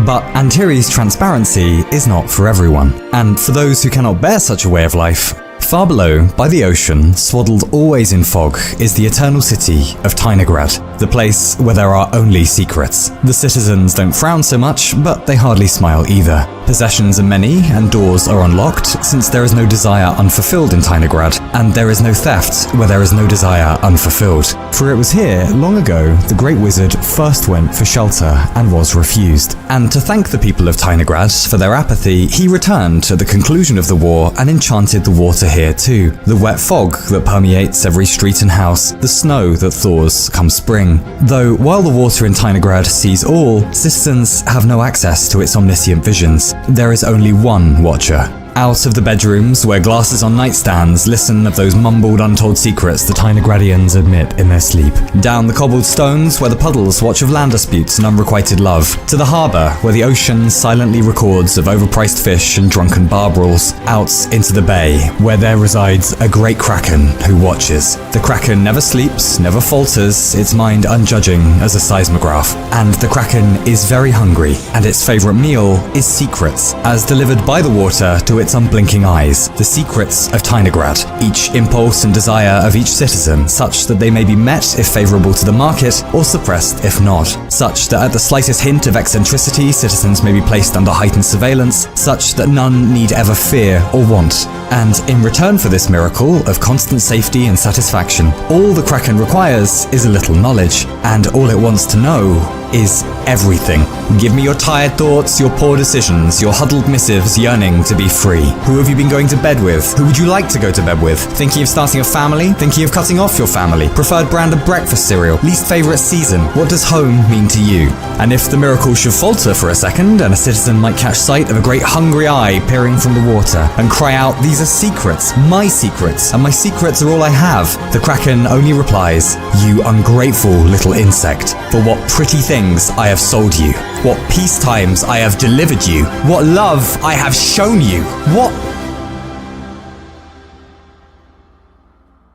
But Antiri's transparency is not for everyone, and for those who cannot bear such a way of life, far below, by the ocean, swaddled always in fog, is the eternal city of Tynegrad, the place where there are only secrets. The citizens don't frown so much, but they hardly smile either. Possessions are many, and doors are unlocked, since there is no desire unfulfilled in Tynegrad, and there is no theft where there is no desire unfulfilled. For it was here, long ago, the great wizard first went for shelter and was refused. And to thank the people of Tynegrad for their apathy, he returned at the conclusion of the war and enchanted the water here too. The wet fog that permeates every street and house, the snow that thaws come spring. Though while the water in Tynegrad sees all, citizens have no access to its omniscient visions. There is only one watcher. Out of the bedrooms, where glasses on nightstands listen of those mumbled untold secrets the Tynegradians admit in their sleep. Down the cobbled stones, where the puddles watch of land disputes and unrequited love. To the harbour, where the ocean silently records of overpriced fish and drunken bar brawls. Out into the bay, where there resides a great kraken who watches. The kraken never sleeps, never falters, its mind unjudging as a seismograph. And the kraken is very hungry, and its favourite meal is secrets, as delivered by the water to its unblinking eyes, the secrets of Tynegrad, each impulse and desire of each citizen, such that they may be met if favourable to the market, or suppressed if not, such that at the slightest hint of eccentricity citizens may be placed under heightened surveillance, such that none need ever fear or want. And in return for this miracle of constant safety and satisfaction, all the kraken requires is a little knowledge, and all it wants to know is everything. Give me your tired thoughts, your poor decisions, your huddled missives yearning to be free. Who have you been going to bed with? Who would you like to go to bed with? Thinking of starting a family? Thinking of cutting off your family? Preferred brand of breakfast cereal? Least favourite season? What does home mean to you? And if the miracle should falter for a second, and a citizen might catch sight of a great hungry eye peering from the water, and cry out, "These are secrets, and my secrets are all I have," the Kraken only replies, "You ungrateful little insect, for what pretty things I have sold you, what peacetimes I have delivered you, what love I have shown you, what..."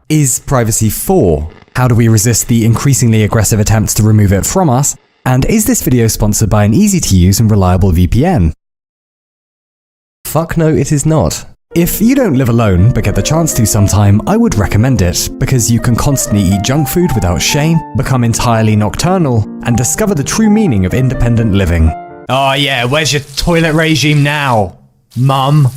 Is privacy for? How do we resist the increasingly aggressive attempts to remove it from us? And is this video sponsored by an easy-to-use and reliable VPN? Fuck no, it is not. If you don't live alone, but get the chance to sometime, I would recommend it, because you can constantly eat junk food without shame, become entirely nocturnal, and discover the true meaning of independent living. Oh yeah, where's your toilet regime now, Mum?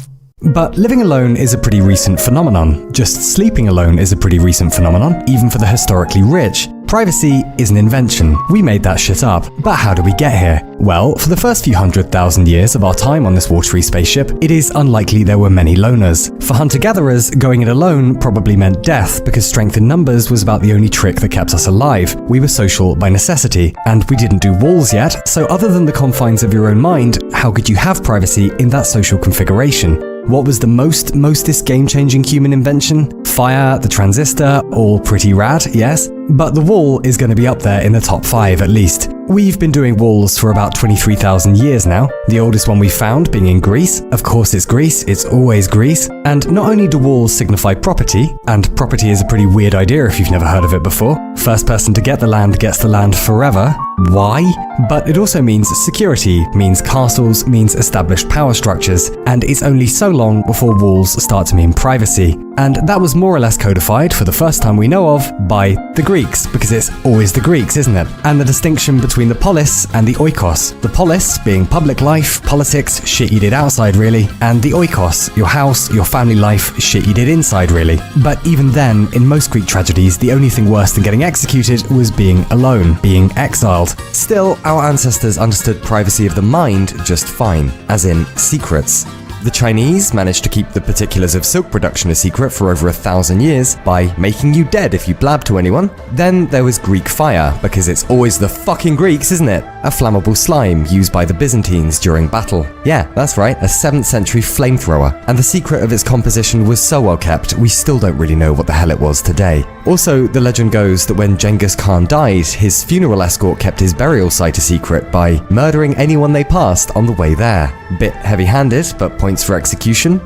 But living alone is a pretty recent phenomenon. Just sleeping alone is a pretty recent phenomenon, even for the historically rich. Privacy is an invention. We made that shit up. But how do we get here? Well, for the first few 100,000 years of our time on this watery spaceship, it is unlikely there were many loners. For hunter-gatherers, going it alone probably meant death, because strength in numbers was about the only trick that kept us alive. We were social by necessity, and we didn't do walls yet, so other than the confines of your own mind, how could you have privacy in that social configuration? What was the mostest game-changing human invention? Fire, the transistor, all pretty rad, yes? But the wall is going to be up there in the top 5 at least. We've been doing walls for about 23,000 years now, the oldest one we found being in Greece. Of course it's Greece, it's always Greece. And not only do walls signify property, and property is a pretty weird idea if you've never heard of it before. First person to get the land gets the land forever. Why? But it also means security, means castles, means established power structures, and it's only so long before walls start to mean privacy. And that was more or less codified, for the first time we know of, by the Greeks, because it's always the Greeks, isn't it? And the distinction between the polis and the oikos. The polis being public life, politics, shit you did outside really, and the oikos, your house, your family life, shit you did inside really. But even then, in most Greek tragedies, the only thing worse than getting executed was being alone, being exiled. Still, our ancestors understood privacy of the mind just fine, as in secrets. The Chinese managed to keep the particulars of silk production a secret for over 1,000 years by making you dead if you blab to anyone. Then there was Greek fire, because it's always the fucking Greeks, isn't it? A flammable slime used by the Byzantines during battle. Yeah, that's right, a 7th century flamethrower. And the secret of its composition was so well kept, we still don't really know what the hell it was today. Also, the legend goes that when Genghis Khan died, his funeral escort kept his burial site a secret by murdering anyone they passed on the way there. Bit heavy-handed, but points for execution.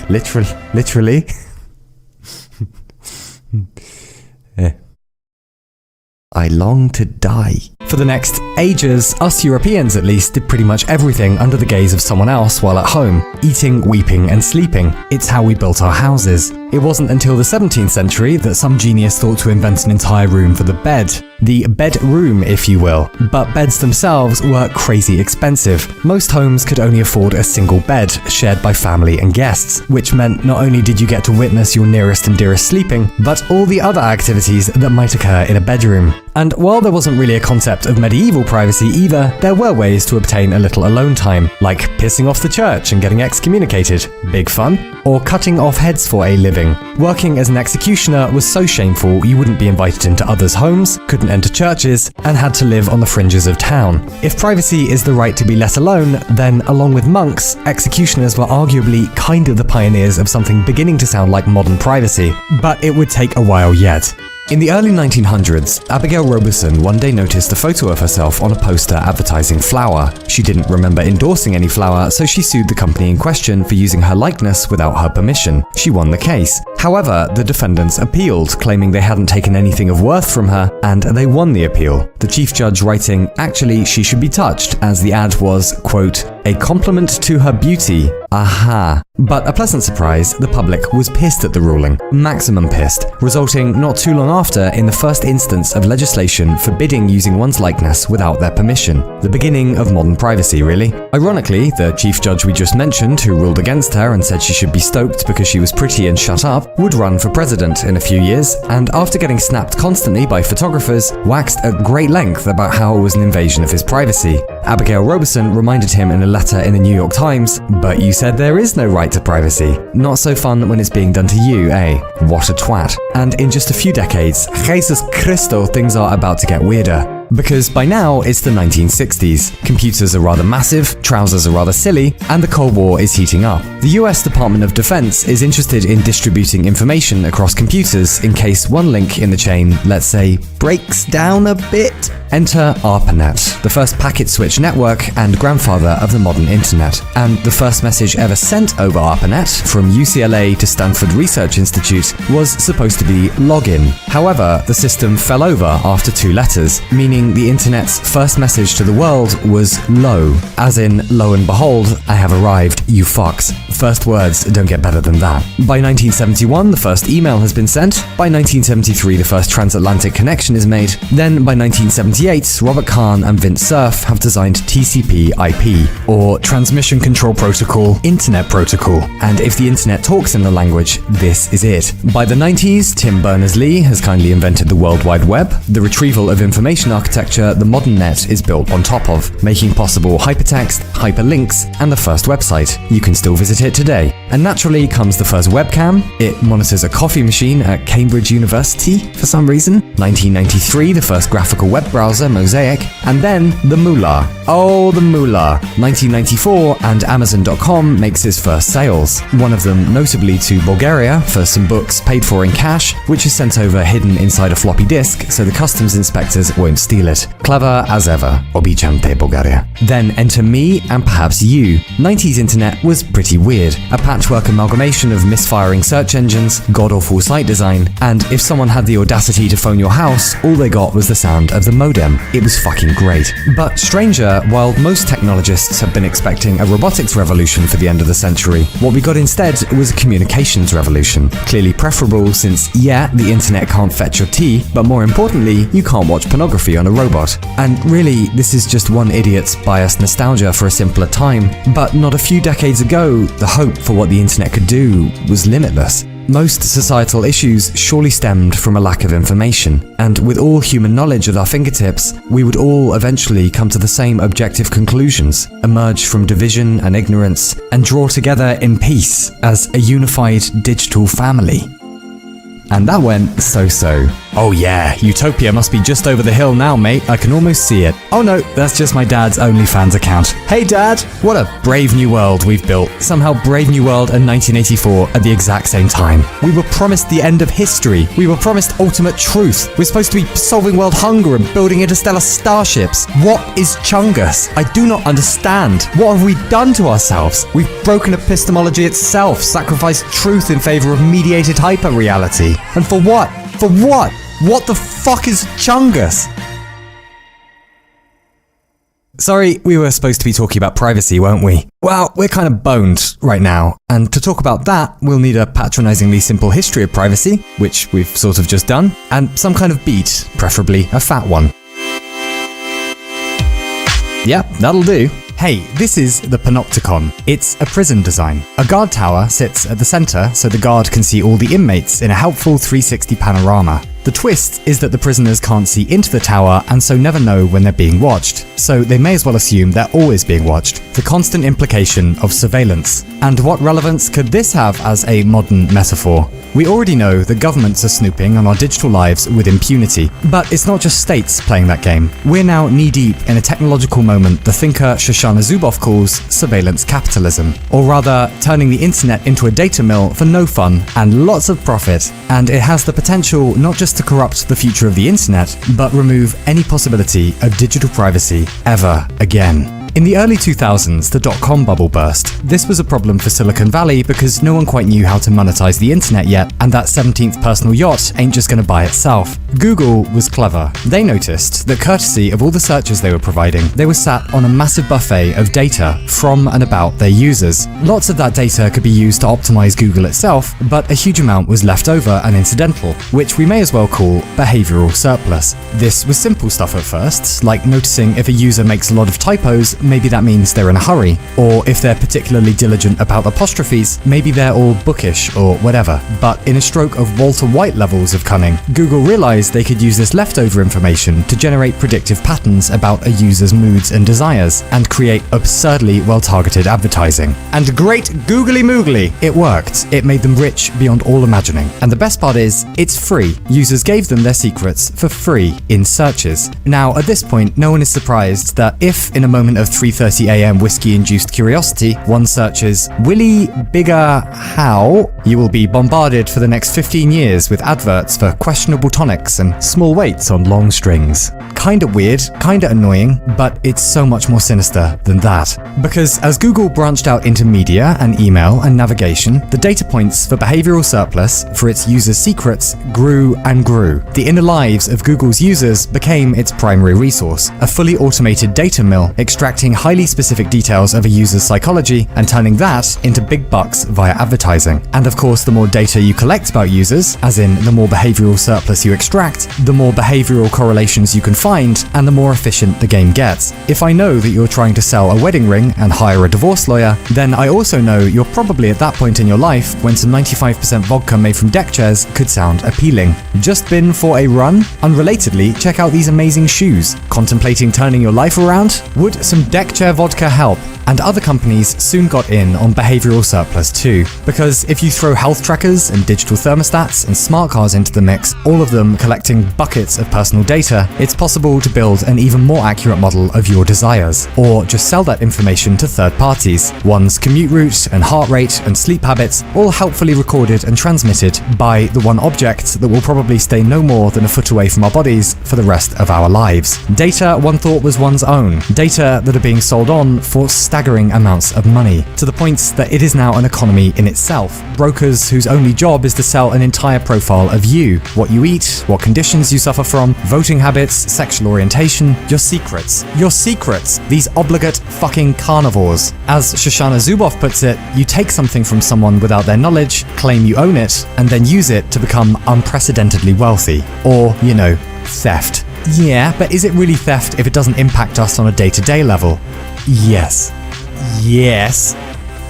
Literally. I long to die. For the next ages, us Europeans at least did pretty much everything under the gaze of someone else while at home, eating, weeping, and sleeping. It's how we built our houses. It wasn't until the 17th century that some genius thought to invent an entire room for the bed. The bedroom, if you will. But beds themselves were crazy expensive. Most homes could only afford a single bed, shared by family and guests, which meant not only did you get to witness your nearest and dearest sleeping, but all the other activities that might occur in a bedroom. And while there wasn't really a concept of medieval privacy either, there were ways to obtain a little alone time, like pissing off the church and getting excommunicated. Big fun. Or cutting off heads for a living. Working as an executioner was so shameful you wouldn't be invited into others' homes, couldn't enter churches, and had to live on the fringes of town. If privacy is the right to be let alone, then along with monks, executioners were arguably kind of the pioneers of something beginning to sound like modern privacy. But it would take a while yet. In the early 1900s, Abigail Roberson one day noticed a photo of herself on a poster advertising flour. She didn't remember endorsing any flour, so she sued the company in question for using her likeness without her permission. She won the case. However, the defendants appealed, claiming they hadn't taken anything of worth from her, and they won the appeal. The chief judge writing, "Actually, she should be touched," as the ad was, quote, "a compliment to her beauty. Aha." But a pleasant surprise, the public was pissed at the ruling, maximum pissed, resulting not too long after in the first instance of legislation forbidding using one's likeness without their permission. The beginning of modern privacy, really. Ironically, the chief judge we just mentioned, who ruled against her and said she should be stoked because she was pretty and shut up, would run for president in a few years, and after getting snapped constantly by photographers, waxed at great length about how it was an invasion of his privacy. Abigail Roberson reminded him in a letter in the New York Times, "But you said there is no right to privacy. Not so fun when it's being done to you, eh? What a twat." And in just a few decades, Jesus Cristo, things are about to get weirder. Because by now, it's the 1960s. Computers are rather massive, trousers are rather silly, and the Cold War is heating up. The US Department of Defense is interested in distributing information across computers in case one link in the chain, let's say, breaks down a bit. Enter ARPANET, the first packet switch network and grandfather of the modern internet. And the first message ever sent over ARPANET from UCLA to Stanford Research Institute was supposed to be login. However, the system fell over after 2 letters, meaning the internet's first message to the world was low. As in, lo and behold, I have arrived, you fucks. First words don't get better than that. By 1971, the first email has been sent. By 1973, the first transatlantic connection is made. Then by 1978, Robert Kahn and Vint Cerf have designed TCP/IP, or Transmission Control Protocol, Internet Protocol. And if the internet talks in the language, this is it. By the 90s, Tim Berners-Lee has kindly invented the World Wide Web, the retrieval of information architecture the modern net is built on top of, making possible hypertext, hyperlinks, and the first website. You can still visit it today. And naturally comes the first webcam. It monitors a coffee machine at Cambridge University for some reason. 1993, the first graphical web browser, Mosaic. And then the Moolah. Oh, the Moolah. 1994, and Amazon.com makes its first sales. One of them notably to Bulgaria for some books paid for in cash, which is sent over hidden inside a floppy disk so the customs inspectors won't steal it. Clever as ever. Običante Bulgaria. Then enter me and perhaps you. 90s internet was pretty weird. A patchwork amalgamation of misfiring search engines, god-awful site design, and if someone had the audacity to phone your house, all they got was the sound of the modem. It was fucking great. But stranger, while most technologists have been expecting a robotics revolution for the end of the century, what we got instead was a communications revolution. Clearly preferable since, yeah, the internet can't fetch your tea, but more importantly, you can't watch pornography on a robot. And really, this is just one idiot's biased nostalgia for a simpler time. But not a few decades ago, the hope for what the internet could do was limitless. Most societal issues surely stemmed from a lack of information, and with all human knowledge at our fingertips, we would all eventually come to the same objective conclusions, emerge from division and ignorance, and draw together in peace as a unified digital family. And that went so-so. Oh yeah, utopia must be just over the hill now, mate. I can almost see it. Oh no, that's just my dad's OnlyFans account. Hey dad! What a brave new world we've built. Somehow Brave New World and 1984 at the exact same time. We were promised the end of history. We were promised ultimate truth. We're supposed to be solving world hunger and building interstellar starships. What is Chungus? I do not understand. What have we done to ourselves? We've broken epistemology itself, sacrificed truth in favor of mediated hyper-reality. And for what? For what? What the fuck is Chungus? Sorry, we were supposed to be talking about privacy, weren't we? Well, we're kind of boned right now, and to talk about that, we'll need a patronizingly simple history of privacy, which we've sort of just done, and some kind of beat, preferably a fat one. Yep, that'll do. Hey, this is the Panopticon. It's a prison design. A guard tower sits at the center so the guard can see all the inmates in a helpful 360 panorama. The twist is that the prisoners can't see into the tower and so never know when they're being watched, so they may as well assume they're always being watched. The constant implication of surveillance. And what relevance could this have as a modern metaphor? We already know that governments are snooping on our digital lives with impunity. But it's not just states playing that game. We're now knee-deep in a technological moment the thinker Shoshana Zuboff calls surveillance capitalism. Or rather, turning the internet into a data mill for no fun and lots of profit. And it has the potential not just to corrupt the future of the internet, but remove any possibility of digital privacy ever again. In the early 2000s, the dot-com bubble burst. This was a problem for Silicon Valley because no one quite knew how to monetize the internet yet, and that 17th personal yacht ain't just gonna buy itself. Google was clever. They noticed that courtesy of all the searches they were providing, they were sat on a massive buffet of data from and about their users. Lots of that data could be used to optimize Google itself, but a huge amount was left over and incidental, which we may as well call behavioral surplus. This was simple stuff at first, like noticing if a user makes a lot of typos, maybe that means they're in a hurry. Or if they're particularly diligent about apostrophes, maybe they're all bookish or whatever. But in a stroke of Walter White levels of cunning, Google realized they could use this leftover information to generate predictive patterns about a user's moods and desires, and create absurdly well-targeted advertising. And great googly moogly, it worked. It made them rich beyond all imagining. And the best part is, it's free. Users gave them their secrets for free in searches. Now, at this point, no one is surprised that if, in a moment of 3:30 a.m. whiskey-induced curiosity, one searches Willy Bigger How, you will be bombarded for the next 15 years with adverts for questionable tonics and small weights on long strings. Kinda weird, kinda annoying, but it's so much more sinister than that. Because as Google branched out into media and email and navigation, the data points for behavioral surplus for its users' secrets grew and grew. The inner lives of Google's users became its primary resource, a fully automated data mill extracting highly specific details of a user's psychology and turning that into big bucks via advertising. And of course, the more data you collect about users, as in the more behavioral surplus you extract, the more behavioral correlations you can find, and the more efficient the game gets. If I know that you're trying to sell a wedding ring and hire a divorce lawyer, then I also know you're probably at that point in your life when some 95% vodka made from deck chairs could sound appealing. Just been for a run? Unrelatedly, check out these amazing shoes. Contemplating turning your life around? Would some deck chair vodka help? And other companies soon got in on behavioral surplus too. Because if you throw health trackers and digital thermostats and smart cars into the mix, all of them collecting buckets of personal data, it's possible to build an even more accurate model of your desires. Or just sell that information to third parties. One's commute route and heart rate and sleep habits, all helpfully recorded and transmitted by the one object that will probably stay no more than a foot away from our bodies for the rest of our lives. Data one thought was one's own. Data that are being sold on for staggering amounts of money, to the point that it is now an economy in itself. Brokers whose only job is to sell an entire profile of you, what you eat, what conditions you suffer from, voting habits, sexual orientation, your secrets. Your secrets! These obligate fucking carnivores. As Shoshana Zuboff puts it, you take something from someone without their knowledge, claim you own it, and then use it to become unprecedentedly wealthy. Or, you know, theft. Yeah, but is it really theft if it doesn't impact us on a day-to-day level? Yes. Yes.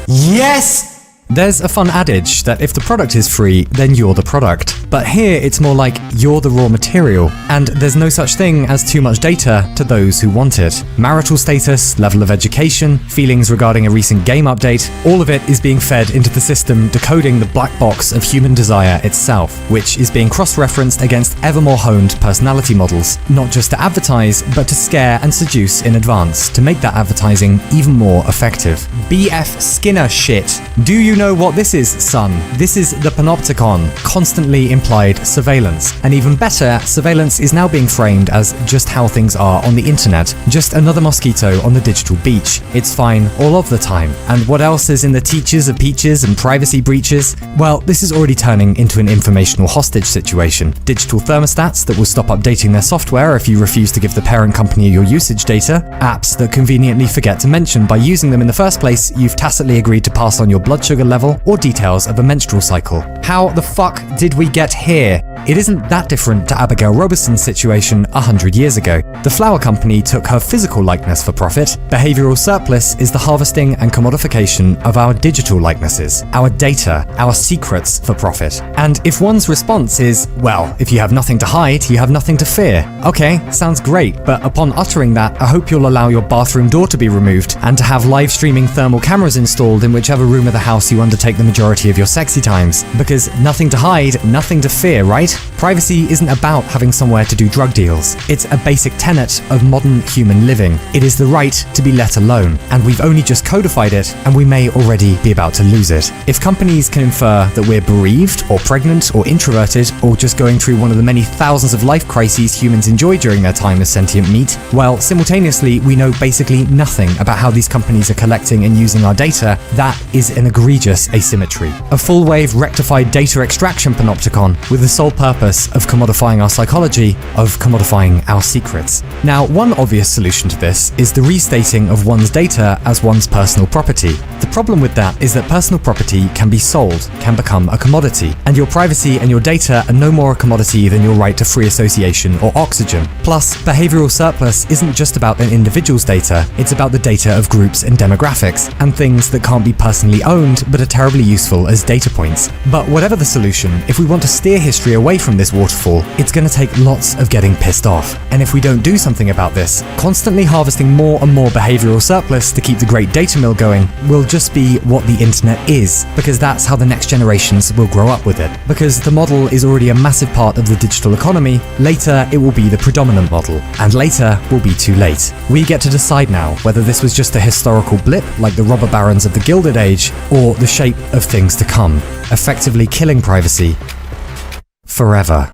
Yes! There's a fun adage that if the product is free, then you're the product. But here it's more like you're the raw material, and there's no such thing as too much data to those who want it. Marital status, level of education, feelings regarding a recent game update, all of it is being fed into the system decoding the black box of human desire itself, which is being cross-referenced against ever more honed personality models, not just to advertise, but to scare and seduce in advance, to make that advertising even more effective. B.F. Skinner shit. Do you know what this is, son? This is the panopticon, constantly implied surveillance. And even better, surveillance is now being framed as just how things are on the internet, just another mosquito on the digital beach. It's fine all of the time. And what else is in the teachers of peaches and privacy breaches? Well, this is already turning into an informational hostage situation. Digital thermostats that will stop updating their software if you refuse to give the parent company your usage data, apps that conveniently forget to mention by using them in the first place you've tacitly agreed to pass on your blood sugar level, or details of a menstrual cycle. How the fuck did we get here? It isn't that different to Abigail Robeson's situation 100 years ago. The flower company took her physical likeness for profit. Behavioral surplus is the harvesting and commodification of our digital likenesses, our data, our secrets for profit. And if one's response is, well, if you have nothing to hide, you have nothing to fear. Okay, sounds great, but upon uttering that, I hope you'll allow your bathroom door to be removed and to have live streaming thermal cameras installed in whichever room of the house you undertake the majority of your sexy times. Because nothing to hide, nothing to fear, right? Privacy isn't about having somewhere to do drug deals. It's a basic tenet of modern human living. It is the right to be let alone, and we've only just codified it, and we may already be about to lose it. If companies can infer that we're bereaved, or pregnant, or introverted, or just going through one of the many thousands of life crises humans enjoy during their time as sentient meat, well, simultaneously, we know basically nothing about how these companies are collecting and using our data. That is an egregious asymmetry. A full-wave rectified data extraction panopticon with the sole purpose purpose of commodifying our psychology, of commodifying our secrets. Now, one obvious solution to this is the restating of one's data as one's personal property. The problem with that is that personal property can be sold, can become a commodity, and your privacy and your data are no more a commodity than your right to free association or oxygen. Plus, behavioral surplus isn't just about an individual's data, it's about the data of groups and demographics, and things that can't be personally owned but are terribly useful as data points. But whatever the solution, if we want to steer history away from this waterfall, it's going to take lots of getting pissed off. And if we don't do something about this, constantly harvesting more and more behavioral surplus to keep the great data mill going will just be what the internet is, because that's how the next generations will grow up with it. Because the model is already a massive part of the digital economy, later it will be the predominant model, and later will be too late. We get to decide now whether this was just a historical blip like the robber barons of the Gilded Age, or the shape of things to come, effectively killing privacy forever.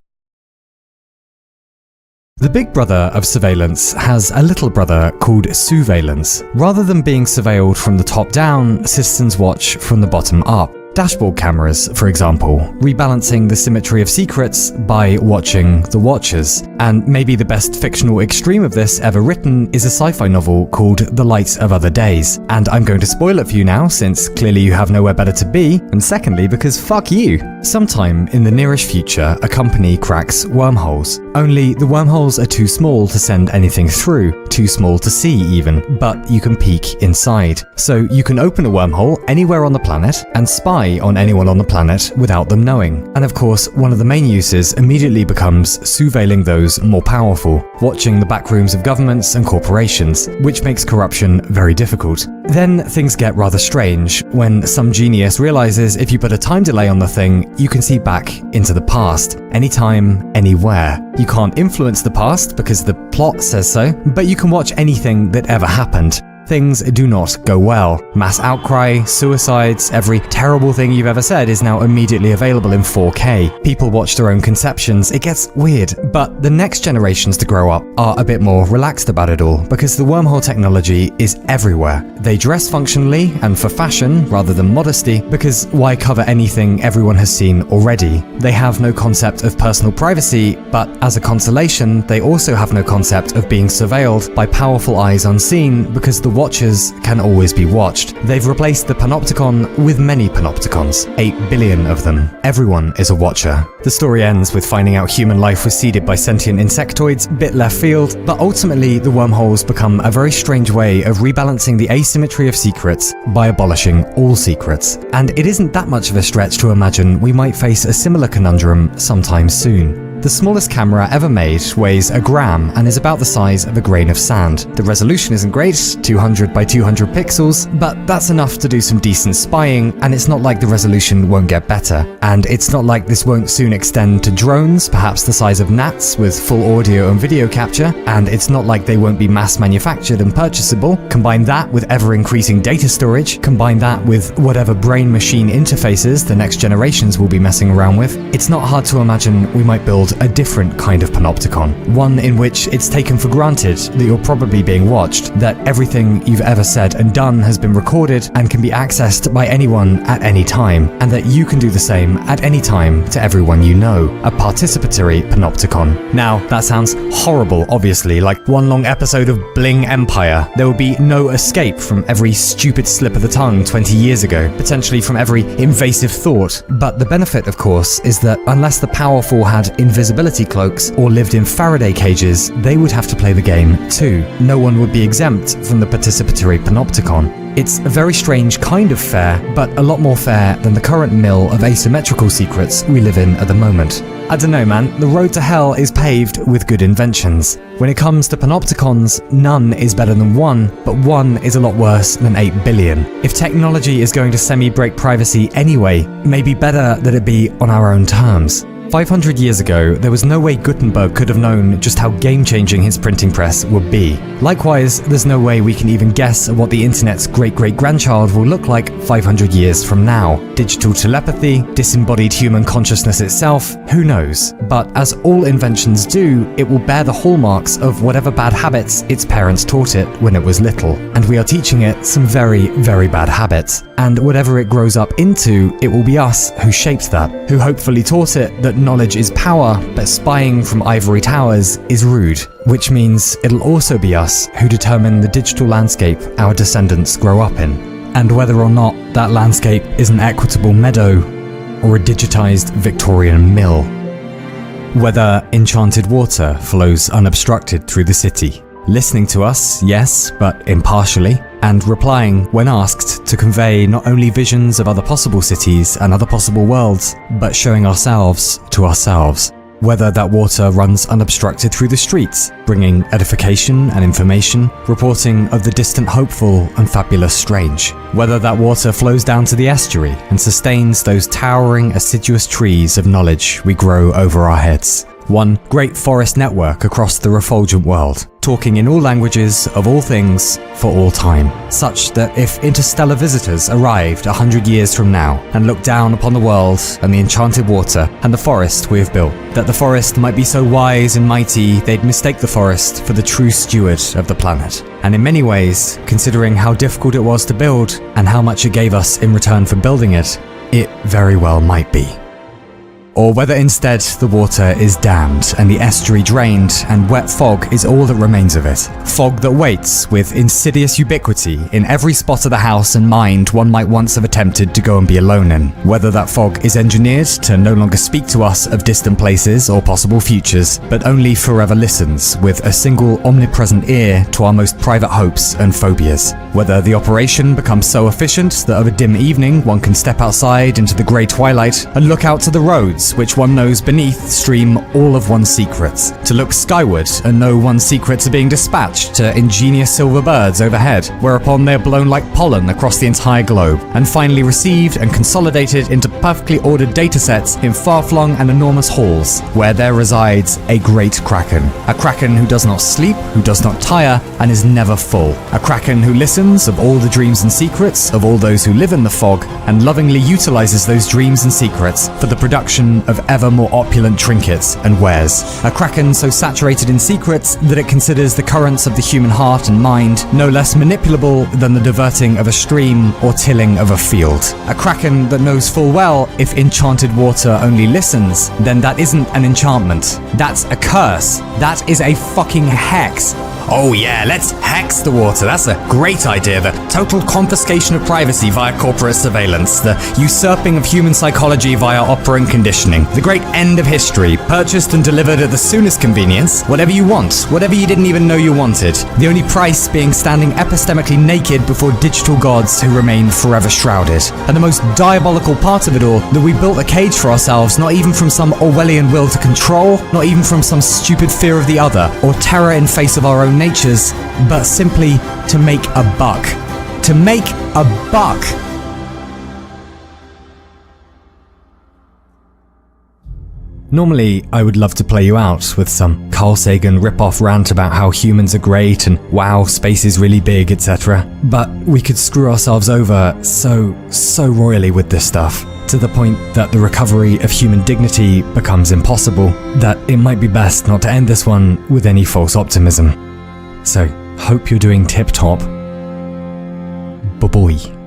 The big brother of surveillance has a little brother called surveillance. Rather than being surveilled from the top down, citizens watch from the bottom up. Dashboard cameras, for example, rebalancing the symmetry of secrets by watching the watchers. And maybe the best fictional extreme of this ever written is a sci-fi novel called The Light of Other Days. And I'm going to spoil it for you now, since clearly you have nowhere better to be, and secondly because fuck you. Sometime in the nearest future, a company cracks wormholes. Only the wormholes are too small to send anything through, too small to see even, but you can peek inside. So you can open a wormhole anywhere on the planet and spy on anyone on the planet without them knowing. And of course, one of the main uses immediately becomes surveilling those more powerful, watching the backrooms of governments and corporations, which makes corruption very difficult. Then things get rather strange when some genius realizes if you put a time delay on the thing, you can see back into the past, anytime, anywhere. You can't influence the past because the plot says so, but you can watch anything that ever happened. Things do not go well. Mass outcry, suicides, every terrible thing you've ever said is now immediately available in 4K. People watch their own conceptions. It gets weird. But the next generations to grow up are a bit more relaxed about it all, because the wormhole technology is everywhere. They dress functionally and for fashion rather than modesty, because why cover anything everyone has seen already? They have no concept of personal privacy, but as a consolation, they also have no concept of being surveilled by powerful eyes unseen, because the watchers can always be watched. They've replaced the panopticon with many panopticons, 8 billion of them. Everyone is a watcher. The story ends with finding out human life was seeded by sentient insectoids, bit left field, but ultimately the wormholes become a very strange way of rebalancing the asymmetry of secrets by abolishing all secrets. And it isn't that much of a stretch to imagine we might face a similar conundrum sometime soon. The smallest camera ever made weighs a gram and is about the size of a grain of sand. The resolution isn't great, 200 by 200 pixels, but that's enough to do some decent spying, and it's not like the resolution won't get better. And it's not like this won't soon extend to drones, perhaps the size of gnats with full audio and video capture, and it's not like they won't be mass manufactured and purchasable. Combine that with ever-increasing data storage, combine that with whatever brain-machine interfaces the next generations will be messing around with, it's not hard to imagine we might build a different kind of panopticon, one in which it's taken for granted that you're probably being watched, that everything you've ever said and done has been recorded and can be accessed by anyone at any time, and that you can do the same at any time to everyone you know, a participatory panopticon. Now, that sounds horrible, obviously, like one long episode of Bling Empire. There will be no escape from every stupid slip of the tongue 20 years ago, potentially from every invasive thought, but the benefit, of course, is that unless the powerful had invisibility cloaks or lived in Faraday cages, they would have to play the game too. No one would be exempt from the participatory panopticon. It's a very strange kind of fair, but a lot more fair than the current mill of asymmetrical secrets we live in at the moment. I don't know, man, the road to hell is paved with good inventions. When it comes to panopticons, none is better than one, but one is a lot worse than 8 billion. If technology is going to semi-break privacy anyway, maybe better that it be on our own terms. 500 years ago, there was no way Gutenberg could have known just how game-changing his printing press would be. Likewise, there's no way we can even guess at what the internet's great-great-grandchild will look like 500 years from now. Digital telepathy, disembodied human consciousness itself, who knows? But as all inventions do, it will bear the hallmarks of whatever bad habits its parents taught it when it was little. And we are teaching it some very, very bad habits. And whatever it grows up into, it will be us who shaped that, who hopefully taught it that knowledge is power, but spying from ivory towers is rude, which means it'll also be us who determine the digital landscape our descendants grow up in, and whether or not that landscape is an equitable meadow or a digitized Victorian mill. Whether enchanted water flows unobstructed through the city, listening to us, yes, but impartially, and replying when asked to convey not only visions of other possible cities and other possible worlds, but showing ourselves to ourselves. Whether that water runs unobstructed through the streets, bringing edification and information, reporting of the distant hopeful and fabulous strange. Whether that water flows down to the estuary and sustains those towering, assiduous trees of knowledge we grow over our heads. One great forest network across the refulgent world, talking in all languages of all things for all time, such that if interstellar visitors arrived 100 years from now and looked down upon the world and the enchanted water and the forest we have built, that the forest might be so wise and mighty they'd mistake the forest for the true steward of the planet. And in many ways, considering how difficult it was to build and how much it gave us in return for building it, it very well might be. Or whether instead the water is dammed and the estuary drained and wet fog is all that remains of it. Fog that waits with insidious ubiquity in every spot of the house and mind one might once have attempted to go and be alone in. Whether that fog is engineered to no longer speak to us of distant places or possible futures, but only forever listens with a single omnipresent ear to our most private hopes and phobias. Whether the operation becomes so efficient that of a dim evening one can step outside into the grey twilight and look out to the roads which one knows beneath stream all of one's secrets, to look skyward and know one's secrets are being dispatched to ingenious silver birds overhead, whereupon they are blown like pollen across the entire globe, and finally received and consolidated into perfectly ordered datasets in far-flung and enormous halls, where there resides a great kraken. A kraken who does not sleep, who does not tire, and is never full. A kraken who listens of all the dreams and secrets of all those who live in the fog, and lovingly utilizes those dreams and secrets for the production of ever more opulent trinkets and wares. A kraken so saturated in secrets that it considers the currents of the human heart and mind no less manipulable than the diverting of a stream or tilling of a field. A kraken that knows full well if enchanted water only listens, then that isn't an enchantment. That's a curse. That is a fucking hex. Oh yeah, let's hex the water. That's a great idea. The total confiscation of privacy via corporate surveillance. The usurping of human psychology via operant conditioning. The great end of history. Purchased and delivered at the soonest convenience. Whatever you want. Whatever you didn't even know you wanted. The only price being standing epistemically naked before digital gods who remain forever shrouded. And the most diabolical part of it all, that we built a cage for ourselves not even from some Orwellian will to control, not even from some stupid fear of the other, or terror in face of our own natures, but simply to make a buck. To make a buck! Normally, I would love to play you out with some Carl Sagan rip-off rant about how humans are great and wow, space is really big, etc. But we could screw ourselves over so royally with this stuff, to the point that the recovery of human dignity becomes impossible, that it might be best not to end this one with any false optimism. So, hope you're doing tip-top. Bye-bye.